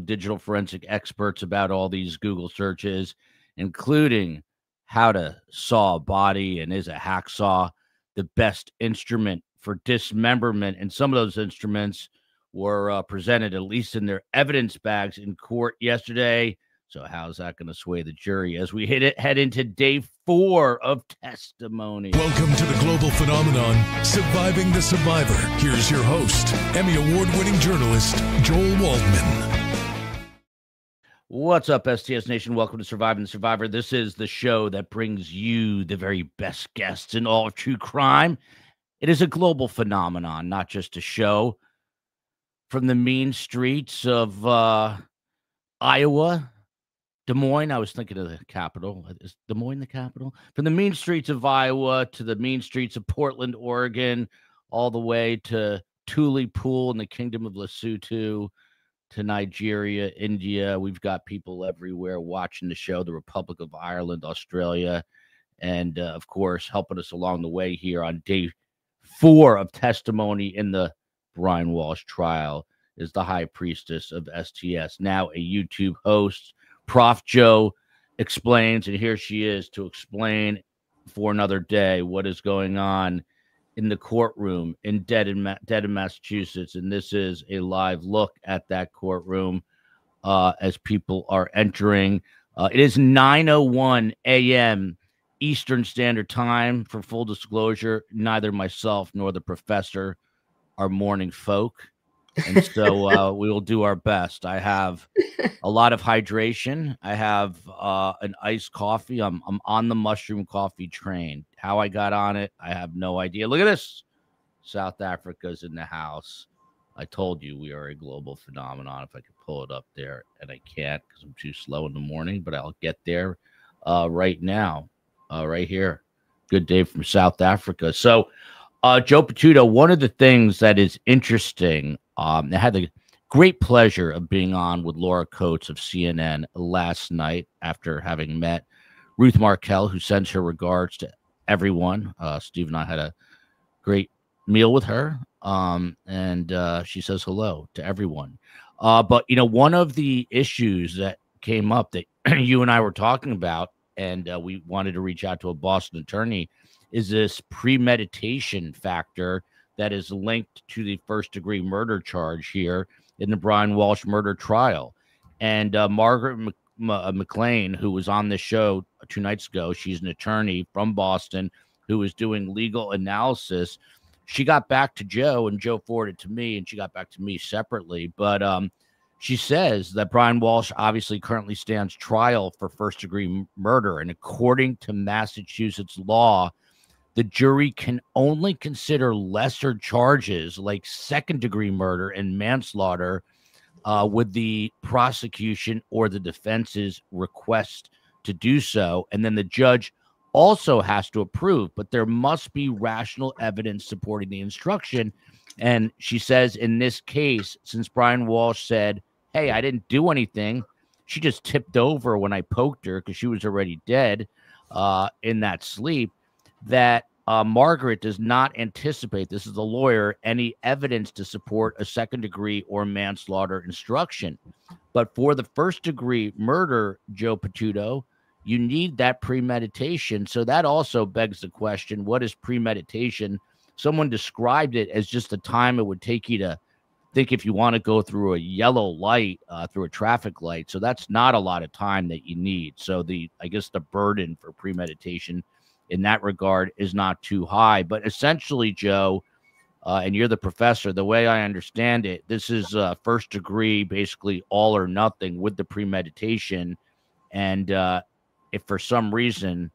digital forensic experts about all these Google searches, including how to saw a body and is a hacksaw the best instrument for dismemberment. And some of those instruments were presented, at least in their evidence bags in court yesterday. So how's that going to sway the jury as we head into day 4 of testimony? Welcome to the global phenomenon, Surviving the Survivor. Here's your host, Emmy Award-winning journalist, Joel Waldman. What's up, STS Nation? Welcome to Surviving the Survivor. This is the show that brings you the very best guests in all of true crime. It is a global phenomenon, not just a show. From the mean streets of Iowa, Des Moines, I was thinking of the capital. Is Des Moines the capital? From the mean streets of Iowa to the mean streets of Portland, Oregon, all the way to Tule Pool in the Kingdom of Lesotho, to Nigeria, India. We've got people everywhere watching the show, the Republic of Ireland, Australia, and, of course, helping us along the way here on day 4 of testimony in the Brian Walshe trial is the high priestess of STS, now a YouTube host, Prof. Joe Explains, and here she is to explain for another day what is going on in the courtroom in Dedham, Massachusetts. And this is a live look at that courtroom as people are entering. It is 9:01 a.m. Eastern Standard Time. For full disclosure, neither myself nor the professor are morning folk. And so we will do our best. I have a lot of hydration. I have an iced coffee. I'm on the mushroom coffee train. How I got on it, I have no idea. Look at this. South Africa's in the house. I told you we are a global phenomenon. If I could pull it up there, and I can't because I'm too slow in the morning, but I'll get there right now, right here. Good day from South Africa. So, Joe Patuto, one of the things that is interesting, I had the great pleasure of being on with Laura Coates of CNN last night after having met Ruth Markell, who sends her regards to everyone. Steve and I had a great meal with her, and she says hello to everyone. But, you know, one of the issues that came up that you and I were talking about, and we wanted to reach out to a Boston attorney, is this premeditation factor that is linked to the first-degree murder charge here in the Brian Walshe murder trial. And Margaret McLean, who was on this show 2 nights ago, she's an attorney from Boston who was doing legal analysis. She got back to Joe, and Joe forwarded to me, and she got back to me separately. But she says that Brian Walshe obviously currently stands trial for first-degree murder, and according to Massachusetts law, the jury can only consider lesser charges like second-degree murder and manslaughter with the prosecution or the defense's request to do so. And then the judge also has to approve, but there must be rational evidence supporting the instruction. And she says in this case, since Brian Walshe said, hey, I didn't do anything, she just tipped over when I poked her because she was already dead in that sleep, that Margaret does not anticipate, this is the lawyer, any evidence to support a second-degree or manslaughter instruction. But for the first-degree murder, Joe Patuto, you need that premeditation. So that also begs the question, what is premeditation? Someone described it as just the time it would take you to think if you want to go through a yellow light, through a traffic light. So that's not a lot of time that you need. So I guess the burden for premeditation in that regard is not too high. But essentially, Joe, and you're the professor, the way I understand it, this is first degree, basically all or nothing with the premeditation. And if for some reason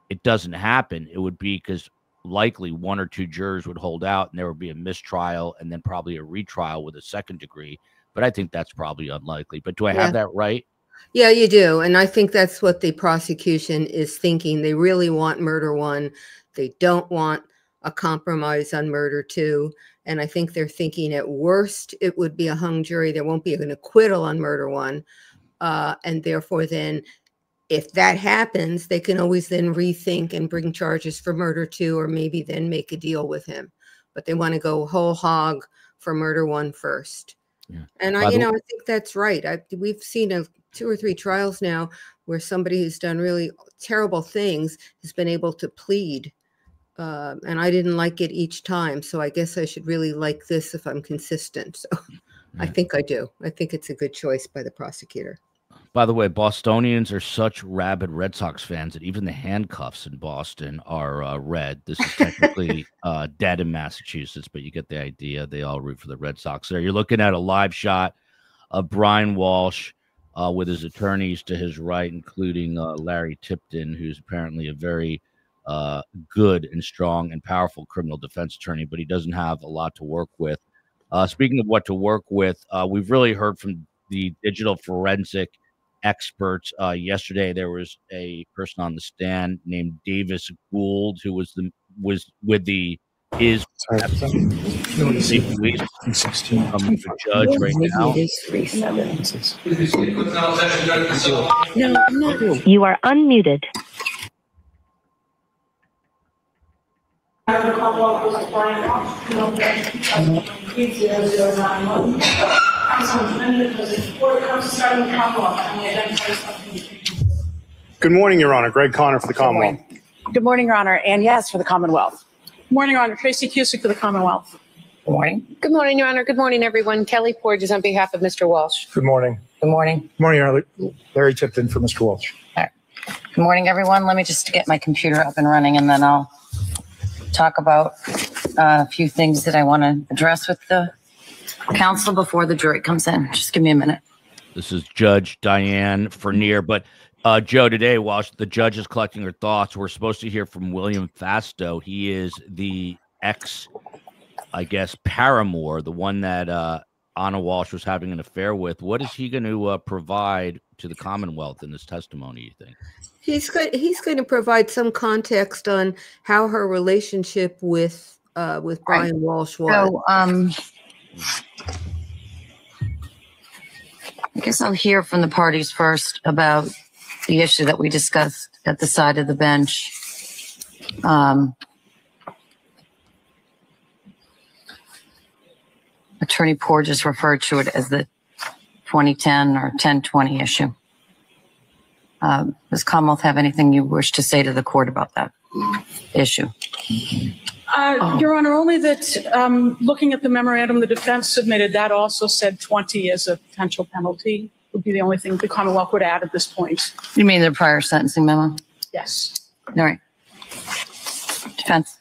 it doesn't happen, it would be because likely 1 or 2 jurors would hold out and there would be a mistrial and then probably a retrial with a second degree. But I think that's probably unlikely. But do I have that right? Yeah, you do. And I think that's what the prosecution is thinking. They really want murder 1. They don't want a compromise on murder 2. And I think they're thinking at worst, it would be a hung jury. There won't be an acquittal on murder 1. And therefore, then if that happens, they can always then rethink and bring charges for murder 2, or maybe then make a deal with him. But they want to go whole hog for murder 1 first. And I think that's right. We've seen 2 or 3 trials now where somebody who's done really terrible things has been able to plead. And I didn't like it each time. So I guess I should really like this if I'm consistent. So I think I do. I think it's a good choice by the prosecutor. By the way, Bostonians are such rabid Red Sox fans that even the handcuffs in Boston are red. This is technically dead in Massachusetts, but you get the idea. They all root for the Red Sox there. You're looking at a live shot of Brian Walshe with his attorneys to his right, including Larry Tipton, who's apparently a very good and strong and powerful criminal defense attorney, but he doesn't have a lot to work with. Speaking of what to work with, we've really heard from the digital forensic experts. Yesterday, there was a person on the stand named Davis Gould, who was with the judge right now. You are unmuted. Good morning, Your Honor. Greg Conner for the Commonwealth. Good morning, Your Honor. And yes, for the Commonwealth. Good morning, Your Honor. Tracy Cusick for the Commonwealth. Good morning. Good morning, Your Honor. Good morning, everyone. Kelly Porges on behalf of Mr. Walshe. Good morning. Good morning. Good morning, Your Honor. Larry Tipton for Mr. Walshe. All right. Good morning, everyone. Let me just get my computer up and running, and then I'll talk about a few things that I want to address with the counsel before the jury comes in. Just give me a minute. This is Judge Diane Fournier. But Joe, today, while the judge is collecting her thoughts, we're supposed to hear from William Fasto. He is the paramour, the one that Anna Walshe was having an affair with. What is he going to provide to the Commonwealth in this testimony, you think? He's going to provide some context on how her relationship with Brian Walshe was. So, I guess I'll hear from the parties first about the issue that we discussed at the side of the bench. Attorney Porges referred to it as the 2010 or 1020 issue. Does Commonwealth have anything you wish to say to the court about that issue? Your Honor, only that looking at the memorandum the defense submitted, that also said 20 as a potential penalty would be the only thing the Commonwealth would add at this point. You mean the prior sentencing memo? Yes. All right. Defense.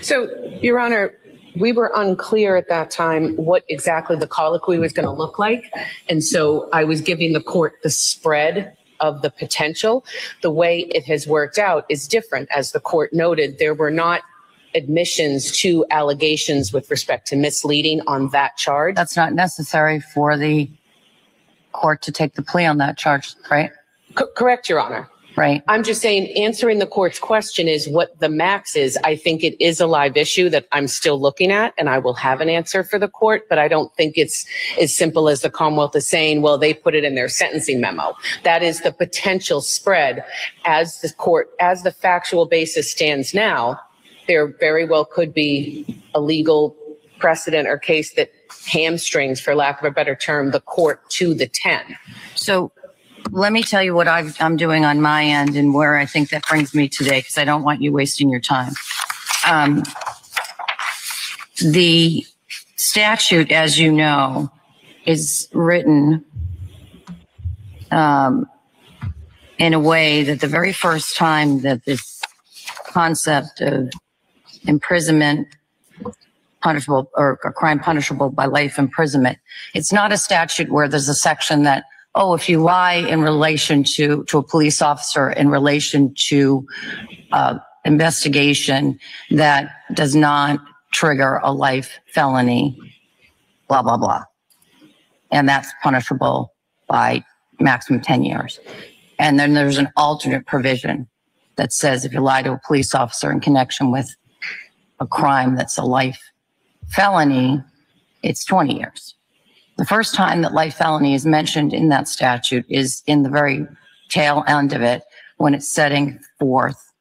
So, Your Honor, we were unclear at that time what exactly the colloquy was going to look like. And so I was giving the court the spread of the potential. The way it has worked out is different. As the court noted, there were not admissions to allegations with respect to misleading on that charge. That's not necessary for the court to take the plea on that charge, right? Correct, Your Honor. Right. I'm just saying, answering the court's question is what the max is. I think it is a live issue that I'm still looking at, and I will have an answer for the court, but I don't think it's as simple as the Commonwealth is saying, well, they put it in their sentencing memo. That is the potential spread. As the factual basis stands now, there very well could be a legal precedent or case that hamstrings, for lack of a better term, the court to the 10. So let me tell you what I'm doing on my end and where I think that brings me today, because I don't want you wasting your time. The statute, as you know, is written in a way that the very first time that this concept of imprisonment punishable or a crime punishable by life imprisonment, it's not a statute where there's a section that, oh, if you lie in relation to a police officer in relation to investigation that does not trigger a life felony, blah, blah, blah. And that's punishable by maximum 10 years. And then there's an alternate provision that says if you lie to a police officer in connection with a crime that's a life felony, it's 20 years. The first time that life felony is mentioned in that statute is in the very tail end of it, when it's setting forth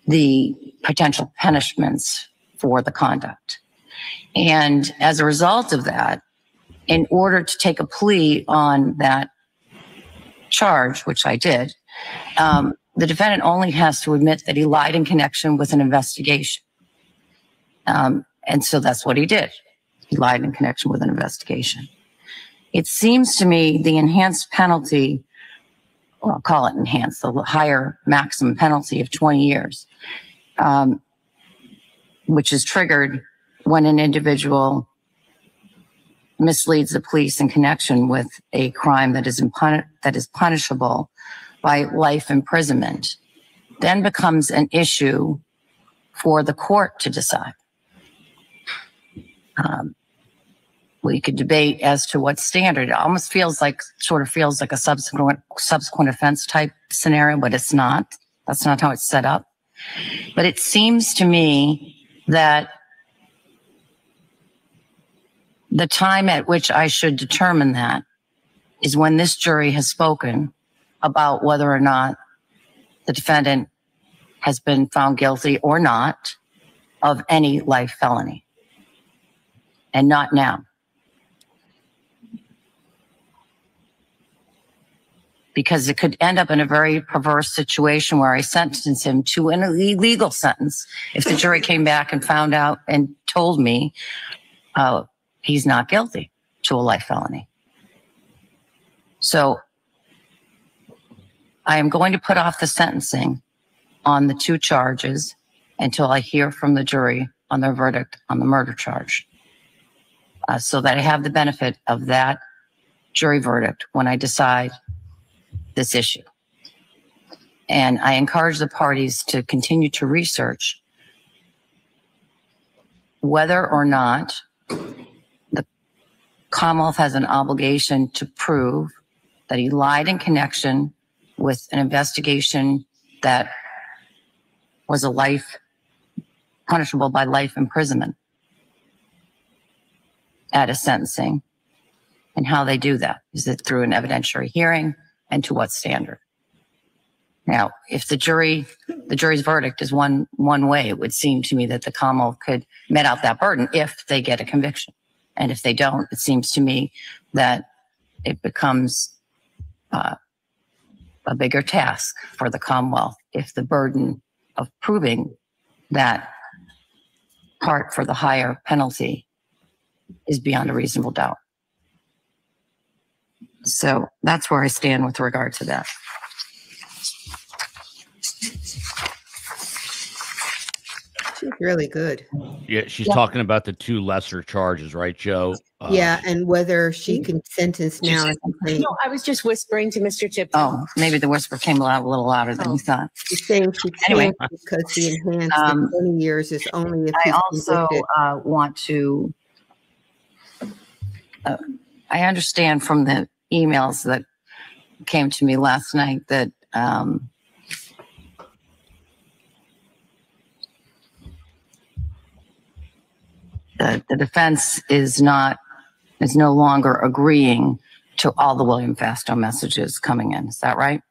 the potential punishments for the conduct. And as a result of that, in order to take a plea on that charge, which I did, the defendant only has to admit that he lied in connection with an investigation. And so that's what he did. He lied in connection with an investigation. It seems to me the enhanced penalty, or I'll call it enhanced, the higher maximum penalty of 20 years, which is triggered when an individual misleads the police in connection with a crime that is punishable by life imprisonment, then becomes an issue for the court to decide. We could debate as to what standard. It almost feels like a subsequent offense type scenario, but it's not. That's not how it's set up. But it seems to me that the time at which I should determine that is when this jury has spoken about whether or not the defendant has been found guilty or not of any life felony, and not now. Because it could end up in a very perverse situation where I sentence him to an illegal sentence if the jury came back and found out and told me he's not guilty to a life felony. So I am going to put off the sentencing on the 2 charges until I hear from the jury on their verdict on the murder charge, so that I have the benefit of that jury verdict when I decide this issue. And I encourage the parties to continue to research whether or not the Commonwealth has an obligation to prove that he lied in connection with an investigation that was punishable by life imprisonment at a sentencing, and how they do that. Is it through an evidentiary hearing, and to what standard? Now, if the jury's verdict is one way, it would seem to me that the Commonwealth could met out that burden if they get a conviction. And if they don't, it seems to me that it becomes a bigger task for the Commonwealth if the burden of proving that part for the higher penalty is beyond a reasonable doubt. So that's where I stand with regard to that. She's really good. Yeah, she's talking about the 2 lesser charges, right, Joe? Yeah, and whether she can sentence now. No, I was just whispering to Mr. Tipton. Oh, maybe the whisper came a little louder than you thought. She's saying she can't because the enhanced 20 years is only if he's I also convicted. want to, I understand from the emails that came to me last night that the defense is no longer agreeing to all the William Fastow messages coming in. Is that right?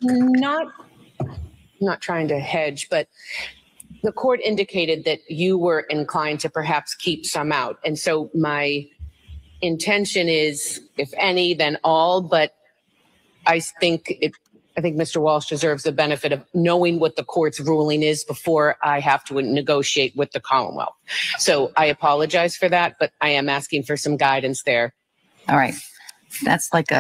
I'm not trying to hedge, but the court indicated that you were inclined to perhaps keep some out. And so my intention is, if any, then all, but I think Mr. Walsh deserves the benefit of knowing what the court's ruling is before I have to negotiate with the Commonwealth. So I apologize for that, but I am asking for some guidance there. All right. That's like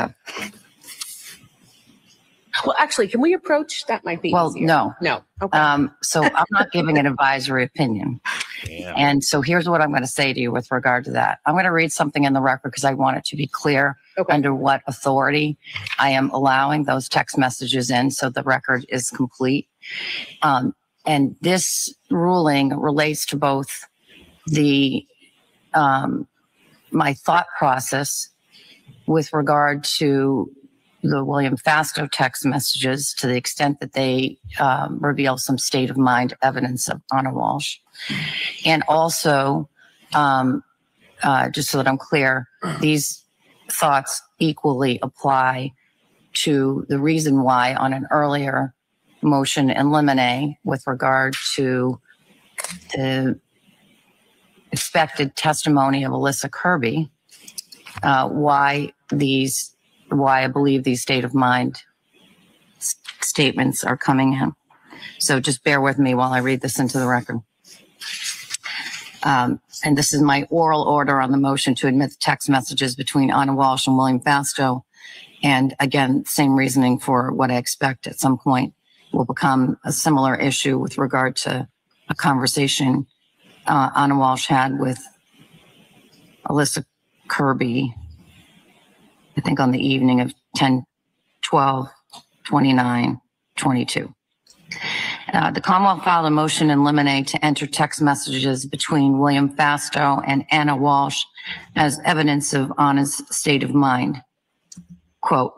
well, actually, can we approach? That might be easier. No. Okay. So I'm not giving an advisory opinion. Yeah. And so here's what I'm going to say to you with regard to that. I'm going to read something in the record because I want it to be clear under what authority I am allowing those text messages in, so the record is complete. And this ruling relates to both the my thought process with regard to the William Fastow text messages, to the extent that they reveal some state of mind evidence of Anna Walsh. And also, just so that I'm clear, these thoughts equally apply to the reason why on an earlier motion in limine with regard to the expected testimony of Alyssa Kirby, why I believe these state of mind statements are coming in. So just bear with me while I read this into the record. And this is my oral order on the motion to admit the text messages between Anna Walshe and William Fastow. And again, same reasoning for what I expect at some point will become a similar issue with regard to a conversation Anna Walshe had with Alyssa Kirby, I think on the evening of 10/12/29/22. The Commonwealth filed a motion in limine to enter text messages between William Fastow and Anna Walshe as evidence of Anna's state of mind. Quote,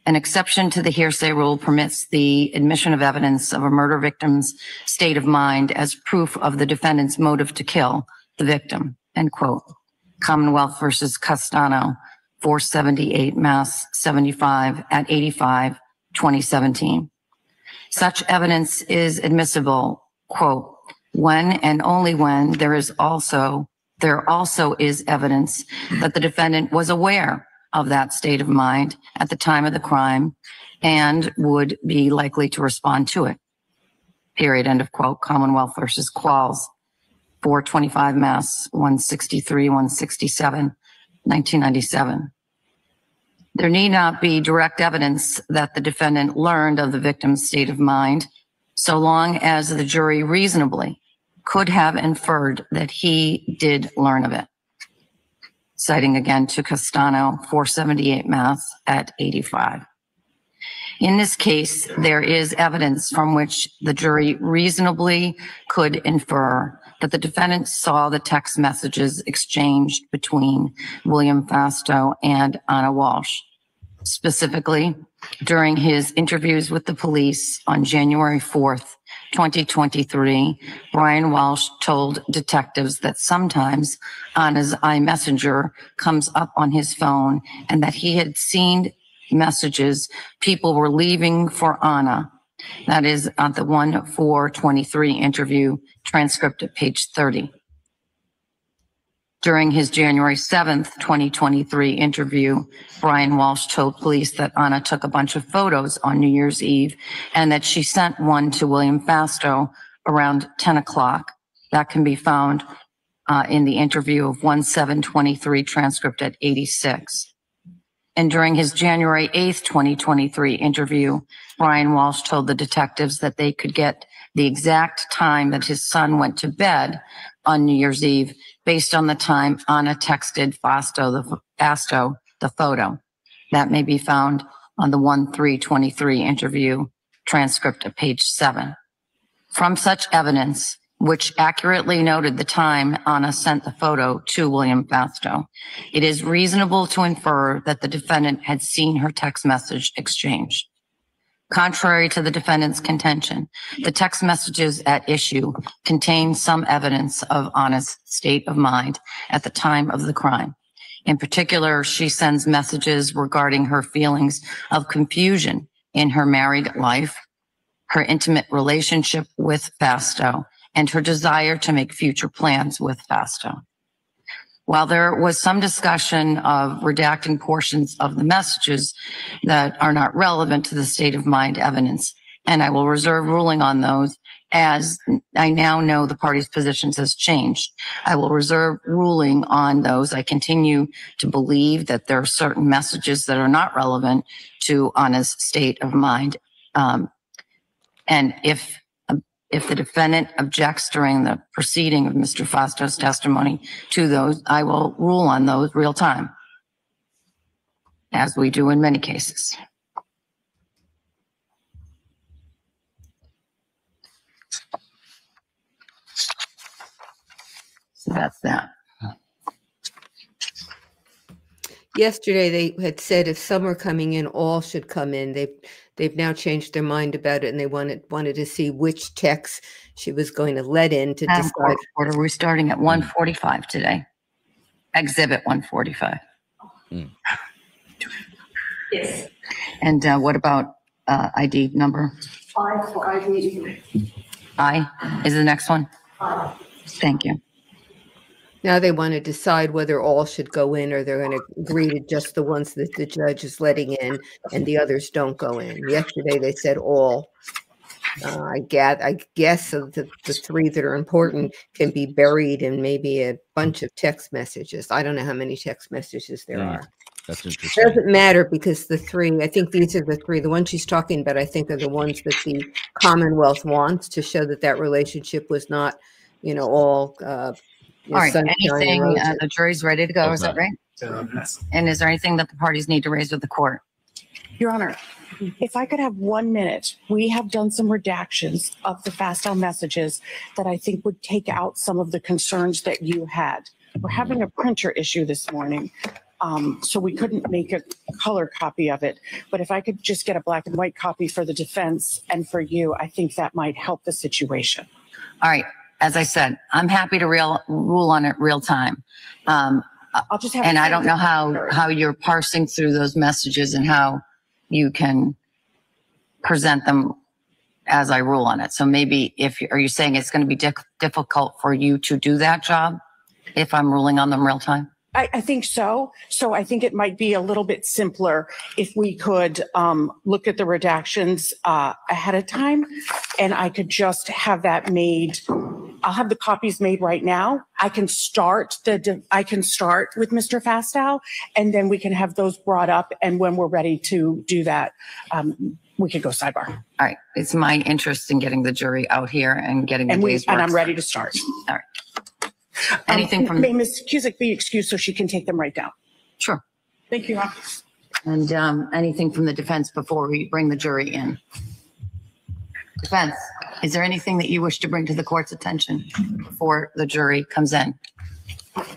an exception to the hearsay rule permits the admission of evidence of a murder victim's state of mind as proof of the defendant's motive to kill the victim, end quote. Commonwealth versus Castano, 478 Mass 75 at 85, 2017. Such evidence is admissible, quote, when and only when there also is evidence that the defendant was aware of that state of mind at the time of the crime and would be likely to respond to it. Period, end of quote. Commonwealth versus Qualls, 425 Mass 163, 167, 1997. There need not be direct evidence that the defendant learned of the victim's state of mind, so long as the jury reasonably could have inferred that he did learn of it. Citing again to Castano, 478 Mass at 85. In this case, there is evidence from which the jury reasonably could infer that the defendant saw the text messages exchanged between William Fastow and Anna Walshe. Specifically, during his interviews with the police on January 4th, 2023, Brian Walshe told detectives that sometimes Anna's iMessenger comes up on his phone and that he had seen messages people were leaving for Anna. That is on the 1/4/23 interview transcript at page 30. During his January 7th, 2023 interview, Brian Walshe told police that Anna took a bunch of photos on New Year's Eve and that she sent one to William Fastow around 10 o'clock. That can be found in the interview of 1/7/23 transcript at 86. And during his January 8th, 2023 interview, Brian Walshe told the detectives that they could get the exact time that his son went to bed on New Year's Eve based on the time Anna texted Fastow the photo. That may be found on the 1/3/23 interview transcript at page 7. From such evidence, which accurately noted the time Anna sent the photo to William Fastow, it is reasonable to infer that the defendant had seen her text message exchange. Contrary to the defendant's contention, the text messages at issue contain some evidence of Anna's state of mind at the time of the crime. In particular, she sends messages regarding her feelings of confusion in her married life, her intimate relationship with Fastow, and her desire to make future plans with Fastow. While there was some discussion of redacting portions of the messages that are not relevant to the state of mind evidence, and I will reserve ruling on those as I now know the parties' positions has changed. I will reserve ruling on those. I continue to believe that there are certain messages that are not relevant to Anna's state of mind. And if the defendant objects during the proceeding of Mr. Fastow's testimony to those, I will rule on those real time, as we do in many cases. So that's that. Yesterday, they had said if some are coming in, all should come in. They've now changed their mind about it, and they wanted to see which text she was going to let in to decide. Order. We're starting at 1:45 today. Exhibit 145. Yes. And what about ID number? 5 for ID. I is the next one. 5. Thank you. Now they want to decide whether all should go in or they're going to agree to just the ones that the judge is letting in and the others don't go in. Yesterday they said all. I guess the three that are important can be buried in maybe a bunch of text messages. I don't know how many text messages there are. That's It interesting. doesn't matter because the three, I think these are the three, the ones she's talking about, I think are the ones that the Commonwealth wants to show that that relationship was not, all, All right, anything, the jury's ready to go, is that right? And is there anything that the parties need to raise with the court? Your Honor, if I could have 1 minute, we have done some redactions of the Fastow messages that I think would take out some of the concerns that you had. We're having a printer issue this morning, so we couldn't make a color copy of it. But if I could just get a black and white copy for the defense and for you, I think that might help the situation. All right, as I said, I'm happy to rule on it real time. I'll just have. And I don't know how you're parsing through those messages and how you can present them as I rule on it. So maybe are you saying it's going to be difficult for you to do that job if I'm ruling on them real time? I think so. So I think it might be a little bit simpler if we could look at the redactions ahead of time, and I could just have that made. I'll have the copies made right now. I can start with Mr. Fastow, and then we can have those brought up. And when we're ready to do that, we could go sidebar. All right. It's my interest in getting the jury out here and getting the day's work. And I'm ready to start. All right. Anything from may Ms. Cusick be excused so she can take them right down? Sure. Thank you, Your Honor. And anything from the defense before we bring the jury in? Defense, is there anything that you wish to bring to the court's attention before the jury comes in?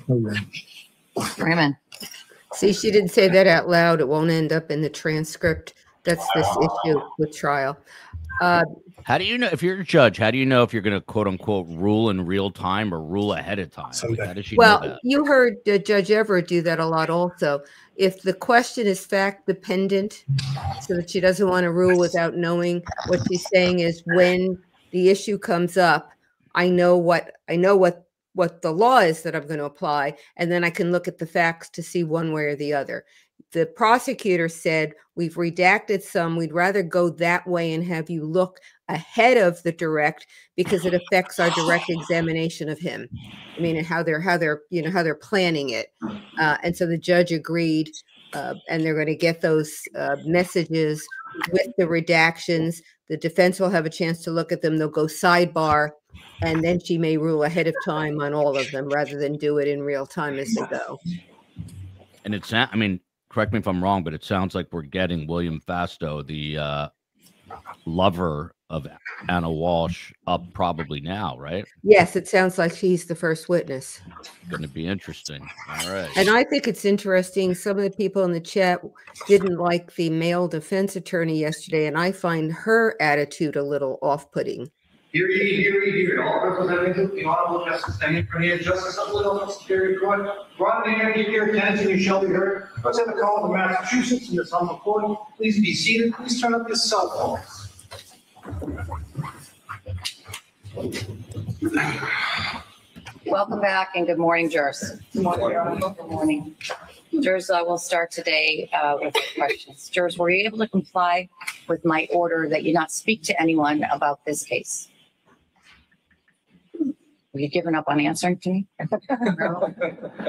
Bring him in. See, she didn't say that out loud. It won't end up in the transcript. That's this issue with trial. How do you know if you're a judge? How do you know if you're going to quote unquote rule in real time or rule ahead of time? How does she know that? You heard Judge Everett do that a lot also. If the question is fact dependent, so that she doesn't want to rule without knowing what she's saying is when the issue comes up, I know what the law is that I'm going to apply, and then I can look at the facts to see one way or the other. The prosecutor said, we've redacted some. We'd rather go that way and have you look ahead of the direct because it affects our direct examination of him. I mean, how they're planning it. And so the judge agreed, and they're going to get those messages with the redactions. The defense will have a chance to look at them. They'll go sidebar, and then she may rule ahead of time on all of them rather than do it in real time as they go. And correct me if I'm wrong, but it sounds like we're getting William Fastow, the lover of Anna Walshe, up probably now, right? Yes, it sounds like he's the first witness. Going to be interesting. All right. And I think it's interesting. Some of the people in the chat didn't like the male defense attorney yesterday, and I find her attitude a little off-putting. Hear ye, hear ye, hear ye. All representatives, the Honorable Justice standing for the Justice of the Illinois Superior Court. Brought in here, give your attention, you shall be heard. Let's have a call to Massachusetts in this humble court. Please be seated. Please turn up your cell phones. Welcome back and good morning, jurors. Good morning. Good morning. Jurors, I will start today with questions. Jurors, were you able to comply with my order that you not speak to anyone about this case? Were you giving up on answering to me?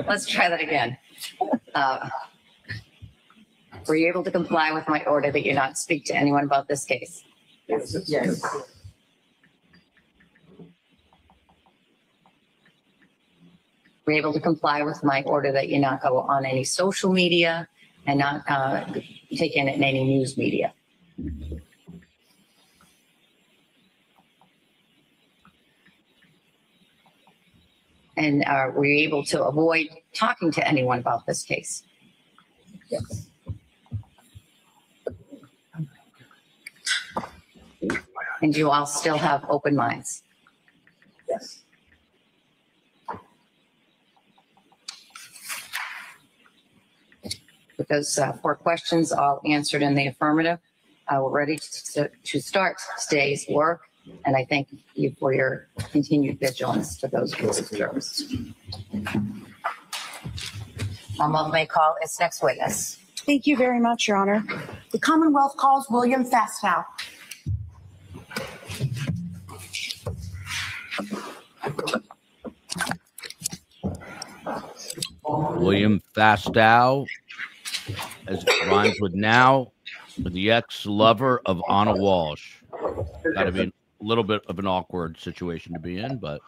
Let's try that again. Were you able to comply with my order that you not speak to anyone about this case? Yes. Were you able to comply with my order that you not go on any social media and not take in any news media? And were you able to avoid talking to anyone about this case? Yes. And do you all still have open minds? Yes. With those 4 questions all answered in the affirmative, we're ready to start today's work. And I thank you for your continued vigilance to those rules of service. May call its next witness. Thank you very much, Your Honor. The Commonwealth calls William Fastow. William Fastow, as it rhymes with now, with the ex-lover of Anna Walshe. Got to be a little bit of an awkward situation to be in, but.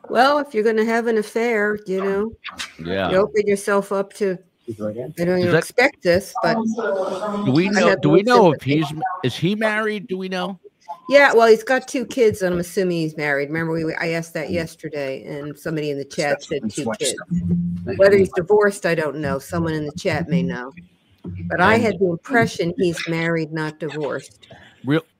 Well, if you're going to have an affair, you open yourself up to, I don't even expect this, but. Do we know if is he married? Do we know? Yeah, well, he's got 2 kids, and I'm assuming he's married. Remember, I asked that yesterday, and somebody in the chat said 2 kids. Whether he's divorced, I don't know. Someone in the chat may know. But I had the impression he's married, not divorced.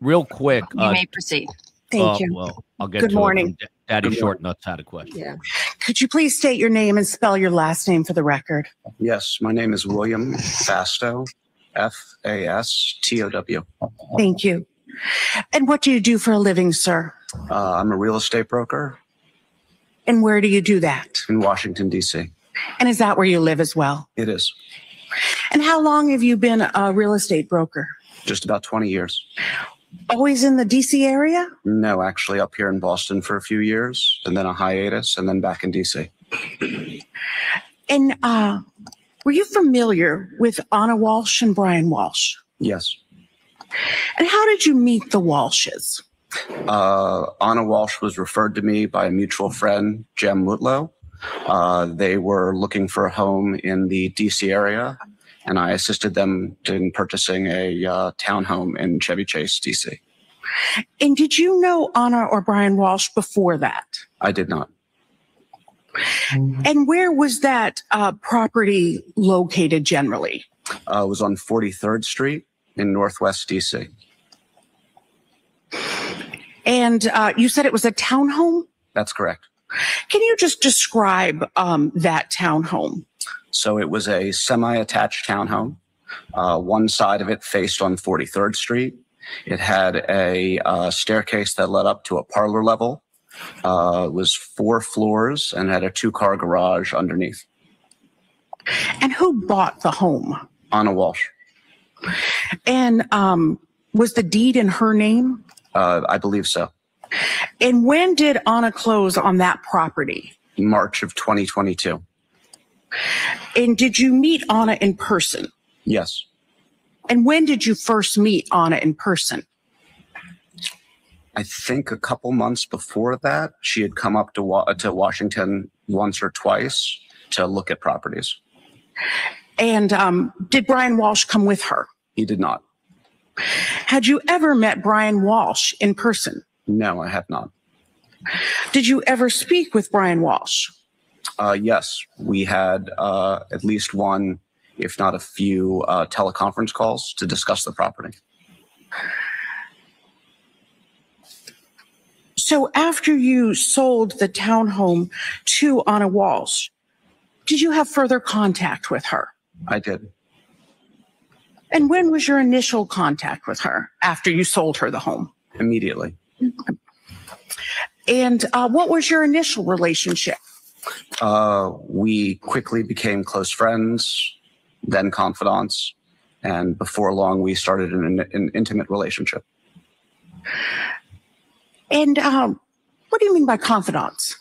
Real quick. You may proceed. Thank you. Well, I'll get Good to morning. it. Daddy Short Nuts had a question. Yeah. Could you please state your name and spell your last name for the record? Yes, my name is William Fastow, Fastow. Thank you. And what do you do for a living, sir? I'm a real estate broker And where do you do that? in Washington, D.C. And is that where you live as well? It is And how long have you been a real estate broker? just about 20 years. Always in the DC area? No, actually up here in Boston for a few years, and then a hiatus, and then back in D.C. And were you familiar with Anna Walshe and Brian Walshe? Yes. And how did you meet the Walshes? Anna Walshe was referred to me by a mutual friend, Jem Mutlow. They were looking for a home in the D.C. area, and I assisted them in purchasing a townhome in Chevy Chase, D.C. And did you know Anna or Brian Walshe before that? I did not. And where was that property located generally? It was on 43rd Street in Northwest D.C. And you said it was a townhome? That's correct. Can you just describe that townhome? So it was a semi-attached townhome. One side of it faced on 43rd Street. It had a staircase that led up to a parlor level. It was 4 floors and had a 2-car garage underneath. And who bought the home? Anna Walshe. And was the deed in her name? I believe so. And when did Anna close on that property? March of 2022. And did you meet Anna in person? Yes. And when did you first meet Anna in person? I think a couple months before that, she had come up to Washington once or twice to look at properties. And did Brian Walshe come with her? He did not. Had you ever met Brian Walshe in person? No, I have not. Did you ever speak with Brian Walshe? Yes, we had at least one, if not a few, teleconference calls to discuss the property. So after you sold the townhome to Anna Walshe, did you have further contact with her? I did. And when was your initial contact with her after you sold her the home? Immediately. And what was your initial relationship? We quickly became close friends, then confidants, and before long we started an intimate relationship. And what do you mean by confidants?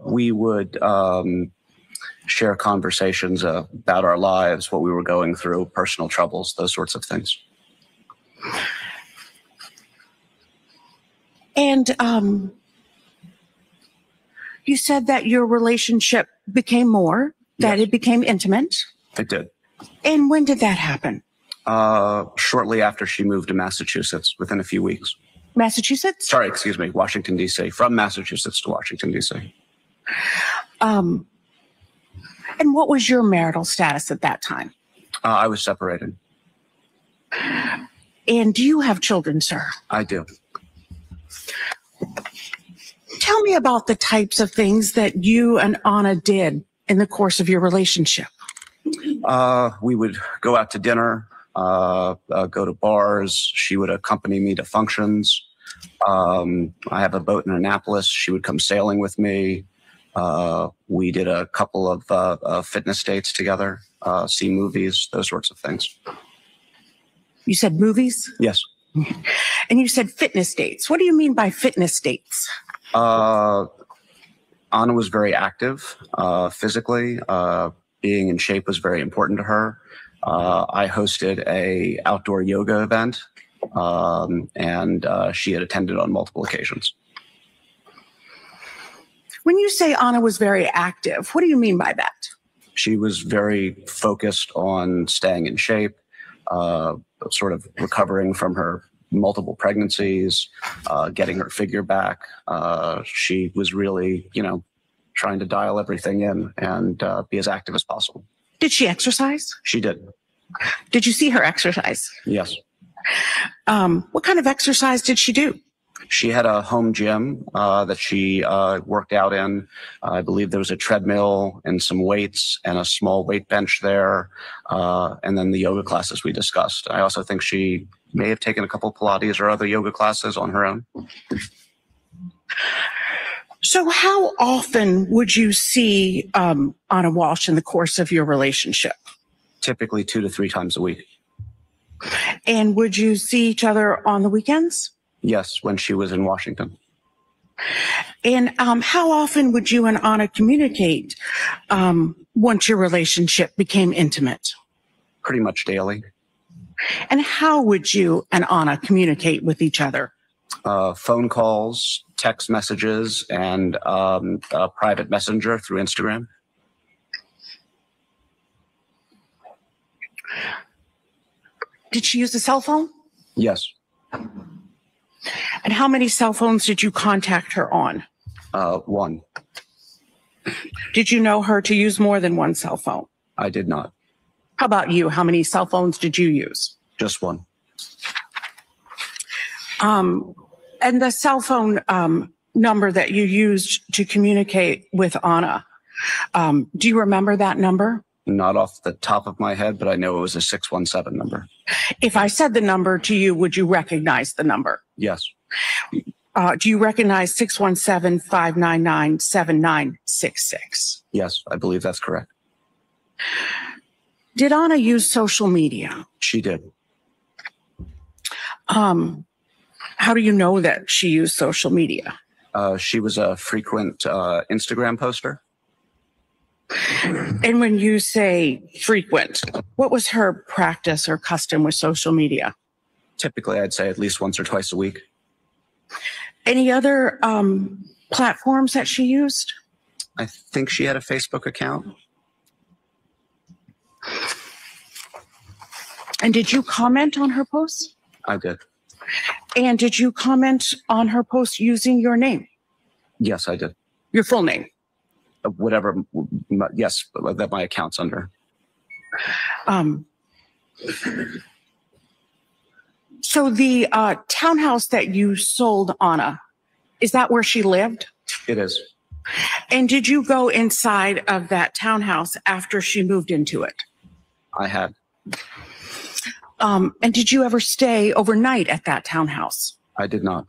We would share conversations about our lives, what we were going through, personal troubles, those sorts of things. And you said that your relationship became more, that Yes. it became intimate. It did. And when did that happen? Shortly after she moved to Massachusetts, within a few weeks. Massachusetts? Sorry, excuse me, Washington, D.C., from Massachusetts to Washington, D.C. And what was your marital status at that time? I was separated. And do you have children, sir? I do. Tell me about the types of things that you and Anna did in the course of your relationship. We would go out to dinner, go to bars. She would accompany me to functions. I have a boat in Annapolis. She would come sailing with me. We did a couple of fitness dates together, see movies, those sorts of things. You said movies? Yes. And you said fitness dates. What do you mean by fitness dates? Anna was very active physically. Being in shape was very important to her. I hosted a outdoor yoga event, and she had attended on multiple occasions. When you say Anna was very active, what do you mean by that? She was very focused on staying in shape, sort of recovering from her multiple pregnancies, getting her figure back. She was really, trying to dial everything in and be as active as possible. Did she exercise? She did. Did you see her exercise? Yes. What kind of exercise did she do? She had a home gym that she worked out in. I believe there was a treadmill and some weights and a small weight bench there, and then the yoga classes we discussed. I also think she may have taken a couple Pilates or other yoga classes on her own. So how often would you see Anna Walshe in the course of your relationship? Typically 2 to 3 times a week. And would you see each other on the weekends? Yes, when she was in Washington. And how often would you and Anna communicate once your relationship became intimate? Pretty much daily. And how would you and Anna communicate with each other? Phone calls, text messages, and private messenger through Instagram. Did she use a cell phone? Yes. And how many cell phones did you contact her on? 1. Did you know her to use more than one cell phone? I did not. How about you? How many cell phones did you use? Just 1. And the cell phone number that you used to communicate with Anna, do you remember that number? Not off the top of my head, but I know it was a 617 number. If I said the number to you, would you recognize the number? Yes. Do you recognize 617-599-7966? Yes, I believe that's correct. Did Anna use social media? She did. How do you know that she used social media? She was a frequent Instagram poster. And when you say frequent, what was her practice or custom with social media? Typically, I'd say at least once or twice a week. Any other platforms that she used? I think she had a Facebook account. And did you comment on her posts? I did. And did you comment on her post using your name? Yes, I did. Your full name? Whatever, yes, that my account's under. So the townhouse that you sold Anna, is that where she lived? It is. And did you go inside of that townhouse after she moved into it? I had. And did you ever stay overnight at that townhouse? I did not.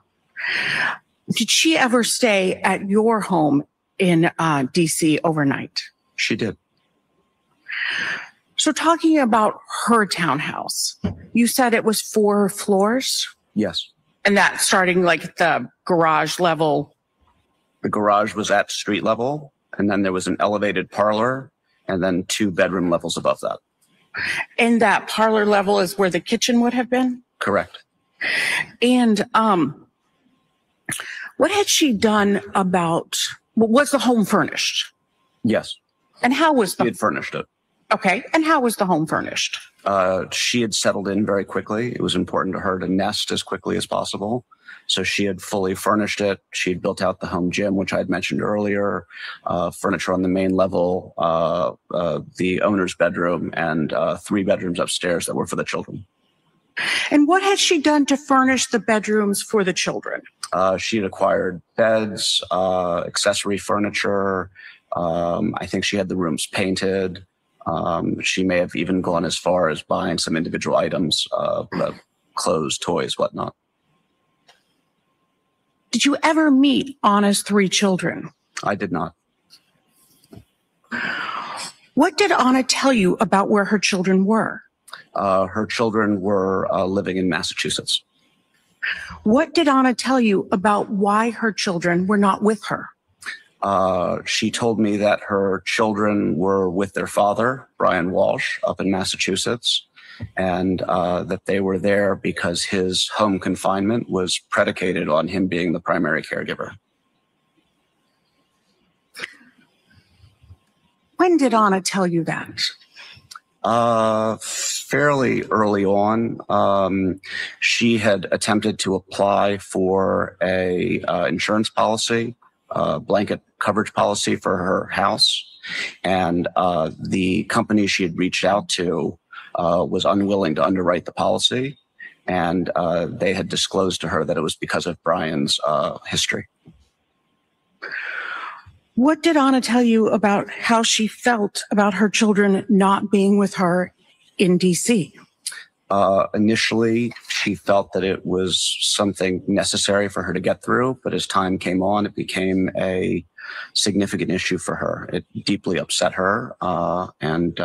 Did she ever stay at your home in DC overnight? She did. So talking about her townhouse, you said it was 4 floors? Yes. And that starting like at the garage level? The garage was at street level, and then there was an elevated parlor, and then 2 bedroom levels above that. And that parlor level is where the kitchen would have been? Correct. And what had she done about, was the home furnished? Yes. And how was She had furnished it. Okay. And how was the home furnished? She had settled in very quickly. It was important to her to nest as quickly as possible. So she had fully furnished it. She had built out the home gym, which I had mentioned earlier, furniture on the main level, the owner's bedroom, and 3 bedrooms upstairs that were for the children. And what had she done to furnish the bedrooms for the children? She had acquired beds, accessory furniture. I think she had the rooms painted. She may have even gone as far as buying some individual items, clothes, toys, whatnot. Did you ever meet Anna's 3 children? I did not. What did Anna tell you about where her children were? Her children were living in Massachusetts. What did Anna tell you about why her children were not with her? She told me that her children were with their father, Brian Walshe, up in Massachusetts, and that they were there because his home confinement was predicated on him being the primary caregiver. When did Anna tell you that? Fairly early on. She had attempted to apply for a insurance policy, blanket coverage policy for her house, and the company she had reached out to was unwilling to underwrite the policy, and they had disclosed to her that it was because of Brian's history. What did Anna tell you about how she felt about her children not being with her in DC? Initially, she felt that it was something necessary for her to get through, but as time came on, it became a significant issue for her. It deeply upset her, and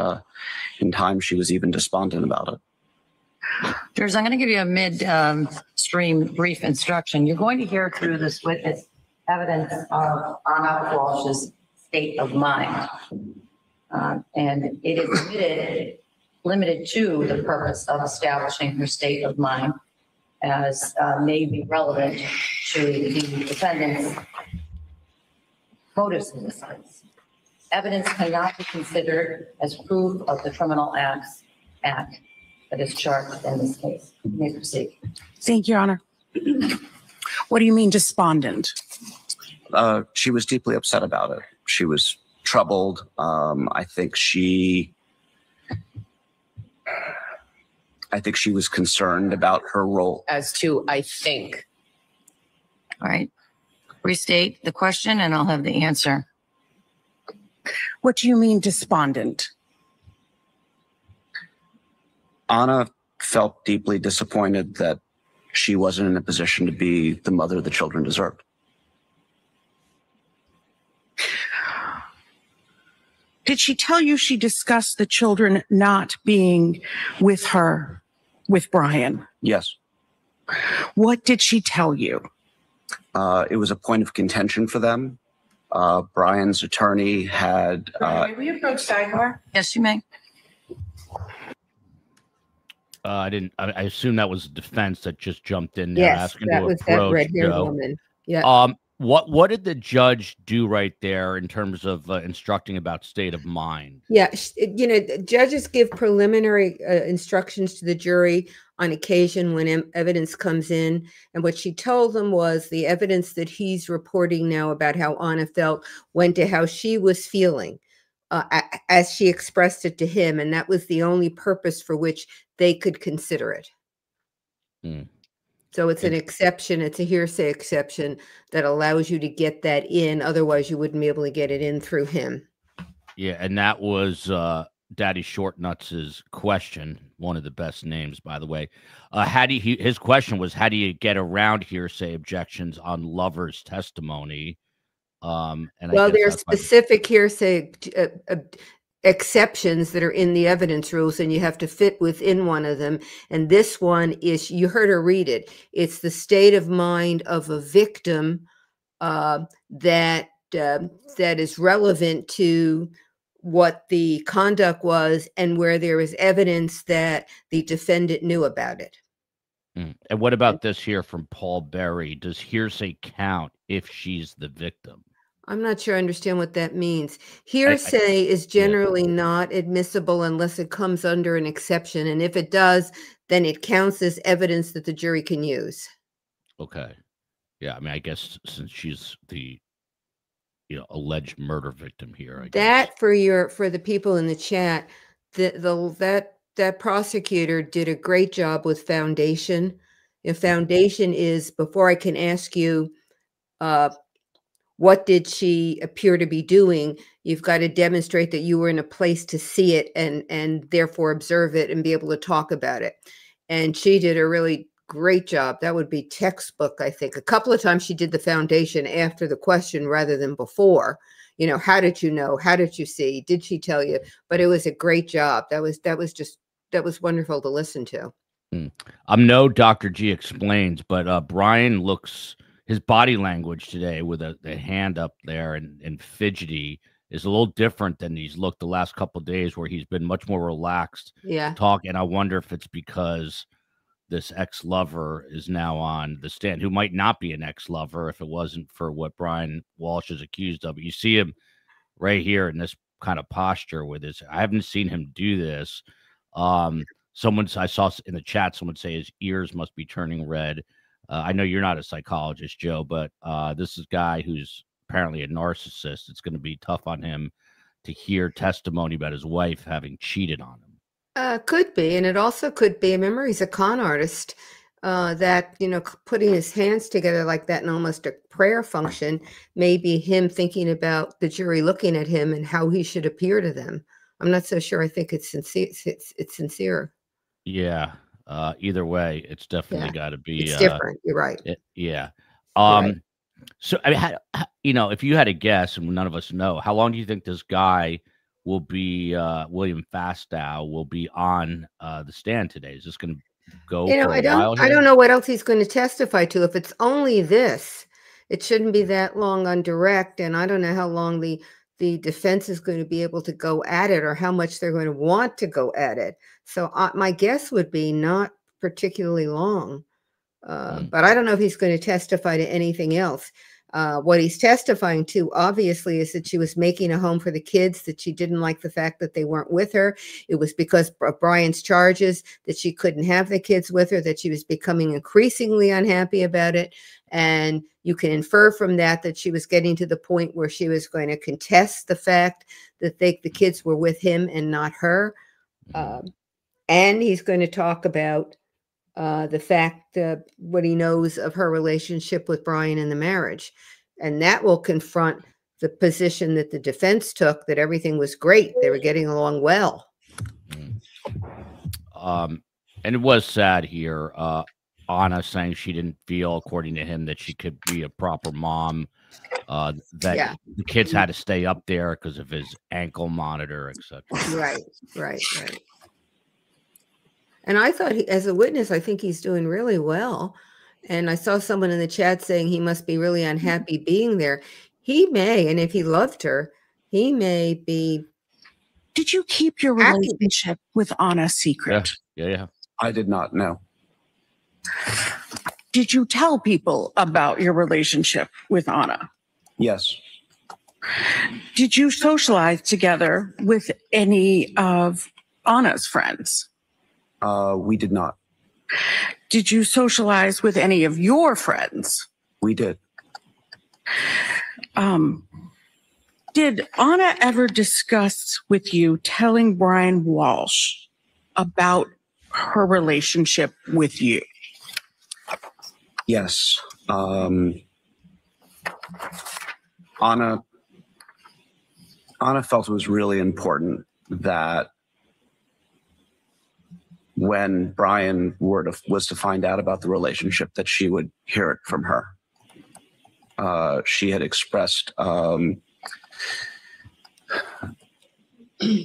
in time, she was even despondent about it. Jurors, I'm going to give you a mid-stream brief instruction. You're going to hear through this witness evidence of Anna Walsh's state of mind. And it is limited to the purpose of establishing her state of mind as may be relevant to the defendant's motives in this case. Evidence cannot be considered as proof of the criminal act that is charged in this case. You may proceed. Thank you, Your Honor. What do you mean despondent? She was deeply upset about it. She was troubled. I think she was concerned about her role. As to, I think. All right. Restate the question and I'll have the answer. What do you mean despondent? Anna felt deeply disappointed that she wasn't in a position to be the mother the children deserved. Did she tell you she discussed the children not being with her, with Brian? Yes. What did she tell you? It was a point of contention for them. Brian's attorney had... May we approach sidebar? Yes, you may. I assume that was defense that just jumped in there asking that to was that approach red-haired Joe. woman. Yeah. What did the judge do right there in terms of instructing about state of mind? Yeah, judges give preliminary instructions to the jury on occasion when evidence comes in. And what she told them was the evidence that he's reporting now about how Anna felt went to how she was feeling as she expressed it to him. And that was the only purpose for which they could consider it. So it's an exception. It's a hearsay exception that allows you to get that in. Otherwise, you wouldn't be able to get it in through him. Yeah, and that was Daddy Shortnuts' question. One of the best names, by the way. His question was, how do you get around hearsay objections on Lover's testimony? There are specific hearsay exceptions that are in the evidence rules, and you have to fit within one of them. And this one is, you heard her read it. It's the state of mind of a victim that is relevant to what the conduct was and where there is evidence that the defendant knew about it. And what about this here from Paul Berry? Does hearsay count if she's the victim? I'm not sure I understand what that means. Hearsay is generally not admissible unless it comes under an exception. And if it does, then it counts as evidence that the jury can use. Okay. Yeah, I mean, I guess since she's the alleged murder victim here. That for the people in the chat, that prosecutor did a great job with foundation. If foundation is, before I can ask you, what did she appear to be doing? You've got to demonstrate that you were in a place to see it and therefore observe it and be able to talk about it. And she did a really great job. That would be textbook, I think. A couple of times she did the foundation after the question rather than before. You know, how did you know? How did you see? Did she tell you? But it was a great job. That was wonderful to listen to. I'm no Dr. G explains, but Brian looks, his body language today with the hand up there and fidgety is a little different than he's looked the last couple of days, where he's been much more relaxed. Yeah. Talk, and I wonder if it's because this ex-lover is now on the stand, who might not be an ex-lover if it wasn't for what Brian Walshe is accused of. You see him right here in this kind of posture with his, I haven't seen him do this. I saw in the chat, someone say his ears must be turning red. I know you're not a psychologist, Joe, but this is a guy who's apparently a narcissist. It's going to be tough on him to hear testimony about his wife having cheated on him. Could be. And it also could be, remember, he's a con artist, that, you know, putting his hands together like that in almost a prayer function, maybe him thinking about the jury looking at him and how he should appear to them. I'm not so sure. I think it's sincere. It's sincere. Yeah. Either way, it's definitely got to be. It's different. You're right. Yeah. Right. So, I mean, you know, if you had a guess, and none of us know, how long do you think this guy will be, William Fastow will be on the stand today? Is this going to go for a while here? I don't know what else he's going to testify to. If it's only this, it shouldn't be that long on direct, and I don't know how long the defense is going to be able to go at it, or how much they're going to want to go at it. So my guess would be not particularly long. But I don't know if he's going to testify to anything else. What he's testifying to, obviously, is that she was making a home for the kids, that she didn't like the fact that they weren't with her. It was because of Brian's charges that she couldn't have the kids with her, that she was becoming increasingly unhappy about it. And you can infer from that she was getting to the point where she was going to contest the fact that the kids were with him and not her. And he's going to talk about the fact, what he knows of her relationship with Brian in the marriage. And that will confront the position that the defense took, that everything was great. They were getting along well. And it was sad here. Anna saying she didn't feel, according to him, that she could be a proper mom, that the kids had to stay up there because of his ankle monitor, etc. Right. And I thought, as a witness, I think he's doing really well. And I saw someone in the chat saying he must be really unhappy being there. He may, and if he loved her, he may be. Did you keep your relationship with Anna secret? Yeah. I did not know. Did you tell people about your relationship with Anna? Yes. Did you socialize together with any of Anna's friends? We did not. Did you socialize with any of your friends? We did. Did Anna ever discuss with you telling Brian Walshe about her relationship with you? Yes. Anna felt it was really important that when Brian was to find out about the relationship, that she would hear it from her. She had expressed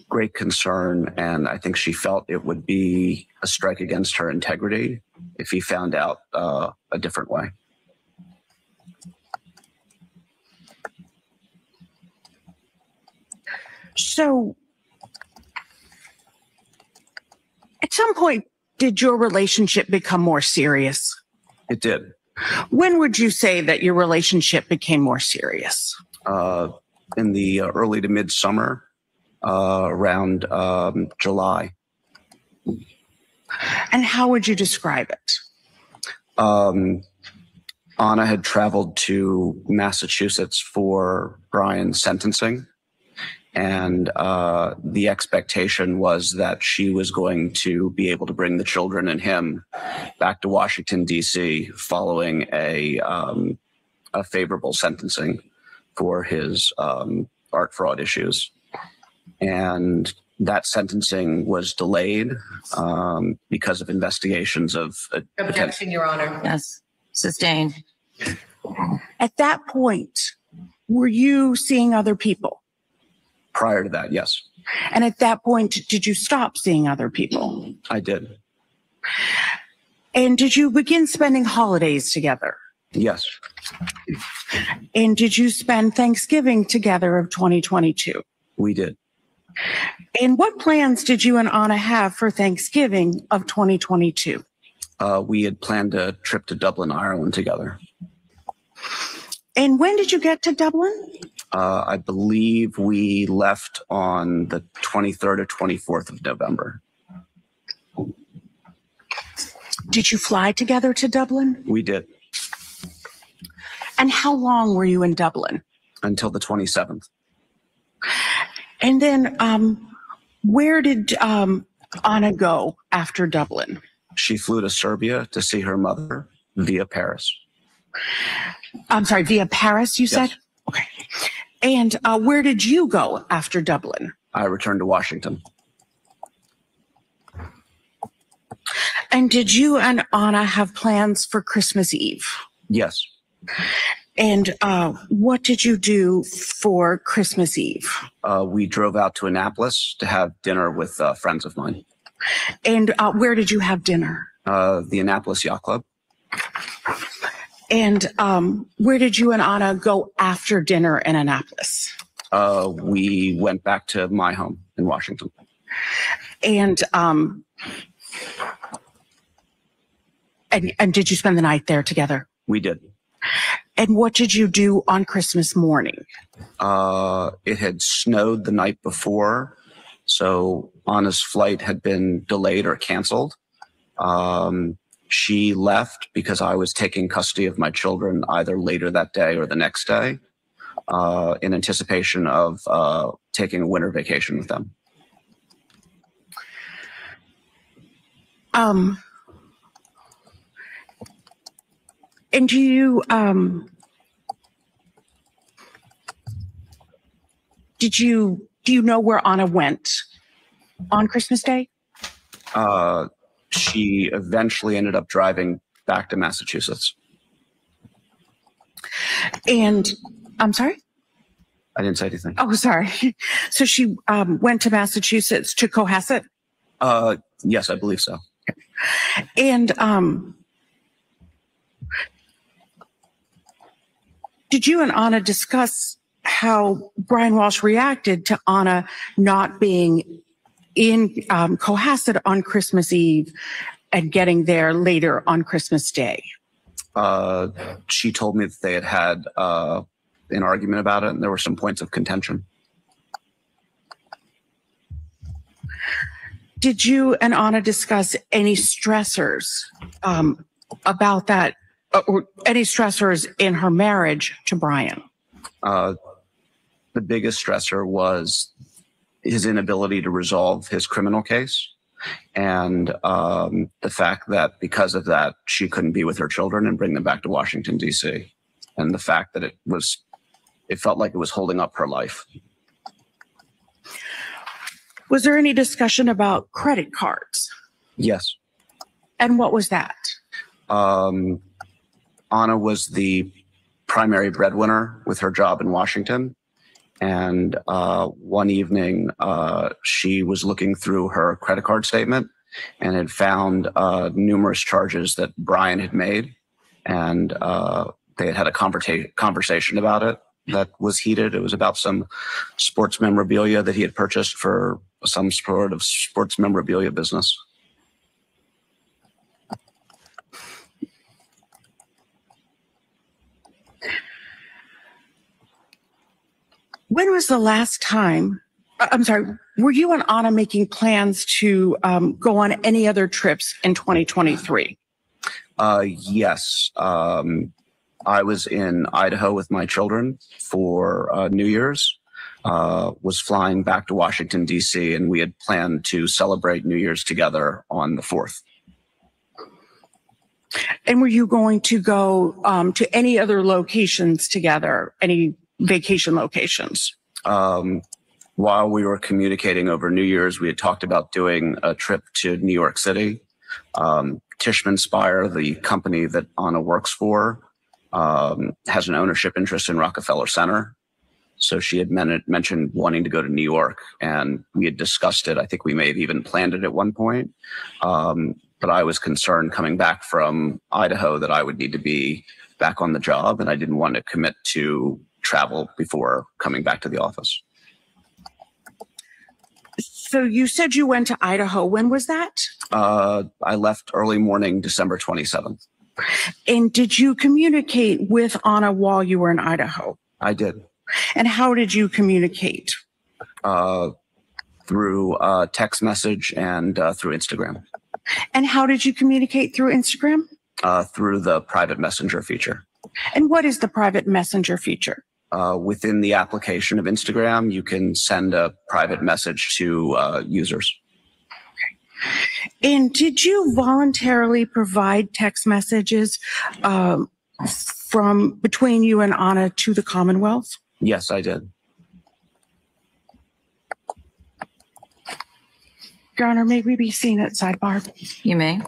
great concern, and I think she felt it would be a strike against her integrity if he found out a different way. So, at some point, did your relationship become more serious? It did. When would you say that your relationship became more serious? In the early to mid-summer, around July. And how would you describe it? Anna had traveled to Massachusetts for Brian's sentencing, and the expectation was that she was going to be able to bring the children and him back to Washington, D.C. following a favorable sentencing for his art fraud issues. And That sentencing was delayed because of investigations of Objection, Your Honor. Yes, sustained. At that point, were you seeing other people? prior to that. Yes, And at that point, did you stop seeing other people? I did. And did you begin spending holidays together? Yes, And did you spend Thanksgiving together of 2022? we did. And what plans did you and Anna have for Thanksgiving of 2022? We had planned a trip to Dublin, Ireland together. And when did you get to Dublin? I believe we left on the 23rd or 24th of November. Did you fly together to Dublin? We did And how long were you in Dublin? until the 27th. And then where did Anna go after Dublin? She flew to Serbia to see her mother via Paris. I'm sorry, via Paris, you said? Yes. Okay. And where did you go after Dublin? I returned to Washington. And did you and Anna have plans for Christmas Eve? Yes. And what did you do for Christmas Eve? We drove out to Annapolis to have dinner with friends of mine. And where did you have dinner? The Annapolis Yacht Club. And where did you and Anna go after dinner in Annapolis? We went back to my home in Washington. And did you spend the night there together? We did. And what did you do on Christmas morning? It had snowed the night before, so Anna's flight had been delayed or canceled. She left because I was taking custody of my children either later that day or the next day in anticipation of taking a winter vacation with them. And do you do you know where Anna went on Christmas Day? She eventually ended up driving back to Massachusetts. And I'm sorry? I didn't say anything. Oh, sorry. So she went to Massachusetts to Cohasset? Yes, I believe so. And did you and Anna discuss how Brian Walshe reacted to Anna not being in Cohasset on Christmas Eve and getting there later on Christmas Day? She told me that they had an argument about it and there were some points of contention. Did you and Anna discuss any stressors about that, or any stressors in her marriage to Brian? The biggest stressor was his inability to resolve his criminal case, and the fact that because of that, she couldn't be with her children and bring them back to Washington, D.C., and the fact that it felt like it was holding up her life. Was there any discussion about credit cards? Yes. And what was that? Anna was the primary breadwinner with her job in Washington. And one evening, she was looking through her credit card statement and had found numerous charges that Brian had made. And they had a conversation about it that was heated. It was about some sports memorabilia that he had purchased for some sort of sports memorabilia business. When was the last time, I'm sorry, were you and Anna making plans to go on any other trips in 2023? Yes. I was in Idaho with my children for New Year's, was flying back to Washington, D.C., and we had planned to celebrate New Year's together on the 4th. And were you going to go to any other locations together, any vacation locations? While we were communicating over New Year's, we had talked about doing a trip to New York City. Tishman Speyer, the company that Anna works for, has an ownership interest in Rockefeller Center. So she had mentioned wanting to go to New York, and we had discussed it. I think we may have even planned it at one point. But I was concerned coming back from Idaho that I would need to be back on the job, and I didn't want to commit to travel before coming back to the office. So you said you went to Idaho. When was that? I left early morning, December 27th. And did you communicate with Anna while you were in Idaho? I did. And how did you communicate? Through text message and through Instagram. And how did you communicate through Instagram? Through the private messenger feature. And what is the private messenger feature? Within the application of Instagram, you can send a private message to users. And did you voluntarily provide text messages from between you and Anna to the Commonwealth? Yes, I did. Your Honor, may we be seen at sidebar? You may.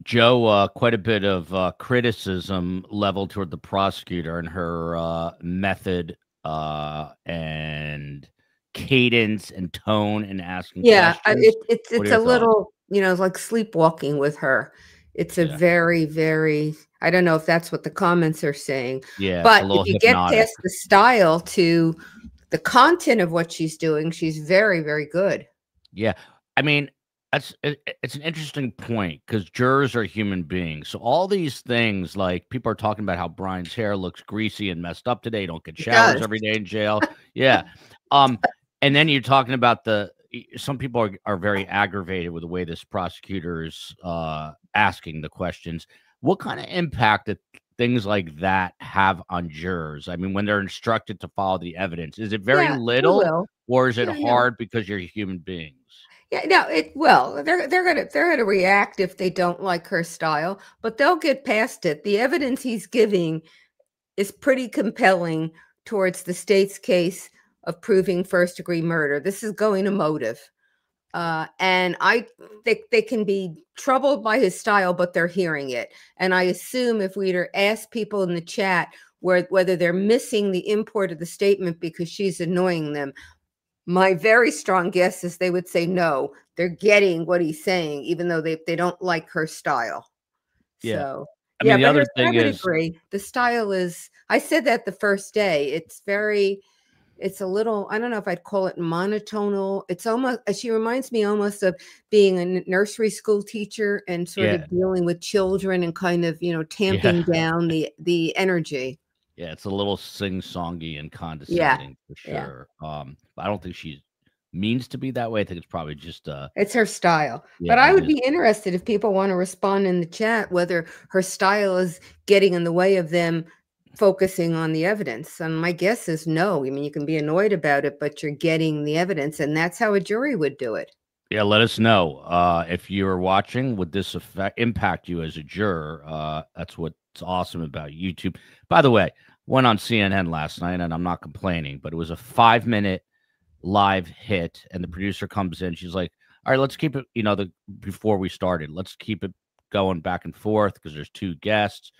Joe, quite a bit of criticism leveled toward the prosecutor and her method and cadence and tone in asking questions. It's a little, like sleepwalking with her. It's a very, very, I don't know if that's what the comments are saying. Yeah, but if you get past the style to the content of what she's doing, she's very, very good. Yeah. I mean, it's an interesting point because jurors are human beings. So all these things, like people are talking about how Brian's hair looks greasy and messed up today. Don't get showers every day in jail. Yeah. And then you're talking about some people are very aggravated with the way this prosecutor is asking the questions. What kind of impact did things like that have on jurors? I mean, when they're instructed to follow the evidence, is it very little, or is it hard because you're human beings? Yeah, no, it will. They're gonna react if they don't like her style, but they'll get past it. The evidence he's giving is pretty compelling towards the state's case of proving first-degree murder. This is going to motive. And they can be troubled by his style, but they're hearing it. And I assume if we were to ask people in the chat whether they're missing the import of the statement because she's annoying them, my very strong guess is they would say no. They're getting what he's saying, even though they don't like her style. Yeah. So, I mean, the other thing is, agree. The style is, I said that the first day. It's a little, I don't know if I'd call it monotonal. It's almost, she reminds me almost of being a nursery school teacher and sort of dealing with children and kind of, tamping down the energy. Yeah, it's a little sing-songy and condescending for sure. But I don't think she means to be that way. I think it's probably just it's her style. But I would be interested if people want to respond in the chat whether her style is getting in the way of them focusing on the evidence. And my guess is no. I mean, you can be annoyed about it, but you're getting the evidence, and that's how a jury would do it. Yeah, let us know if you're watching. Would this impact you as a juror? That's what's awesome about YouTube. By the way, went on CNN last night, and I'm not complaining, but it was a 5-minute live hit, and the producer comes in. She's like, "All right, let's keep it. Before we started, let's keep it going back and forth because there's 2 guests."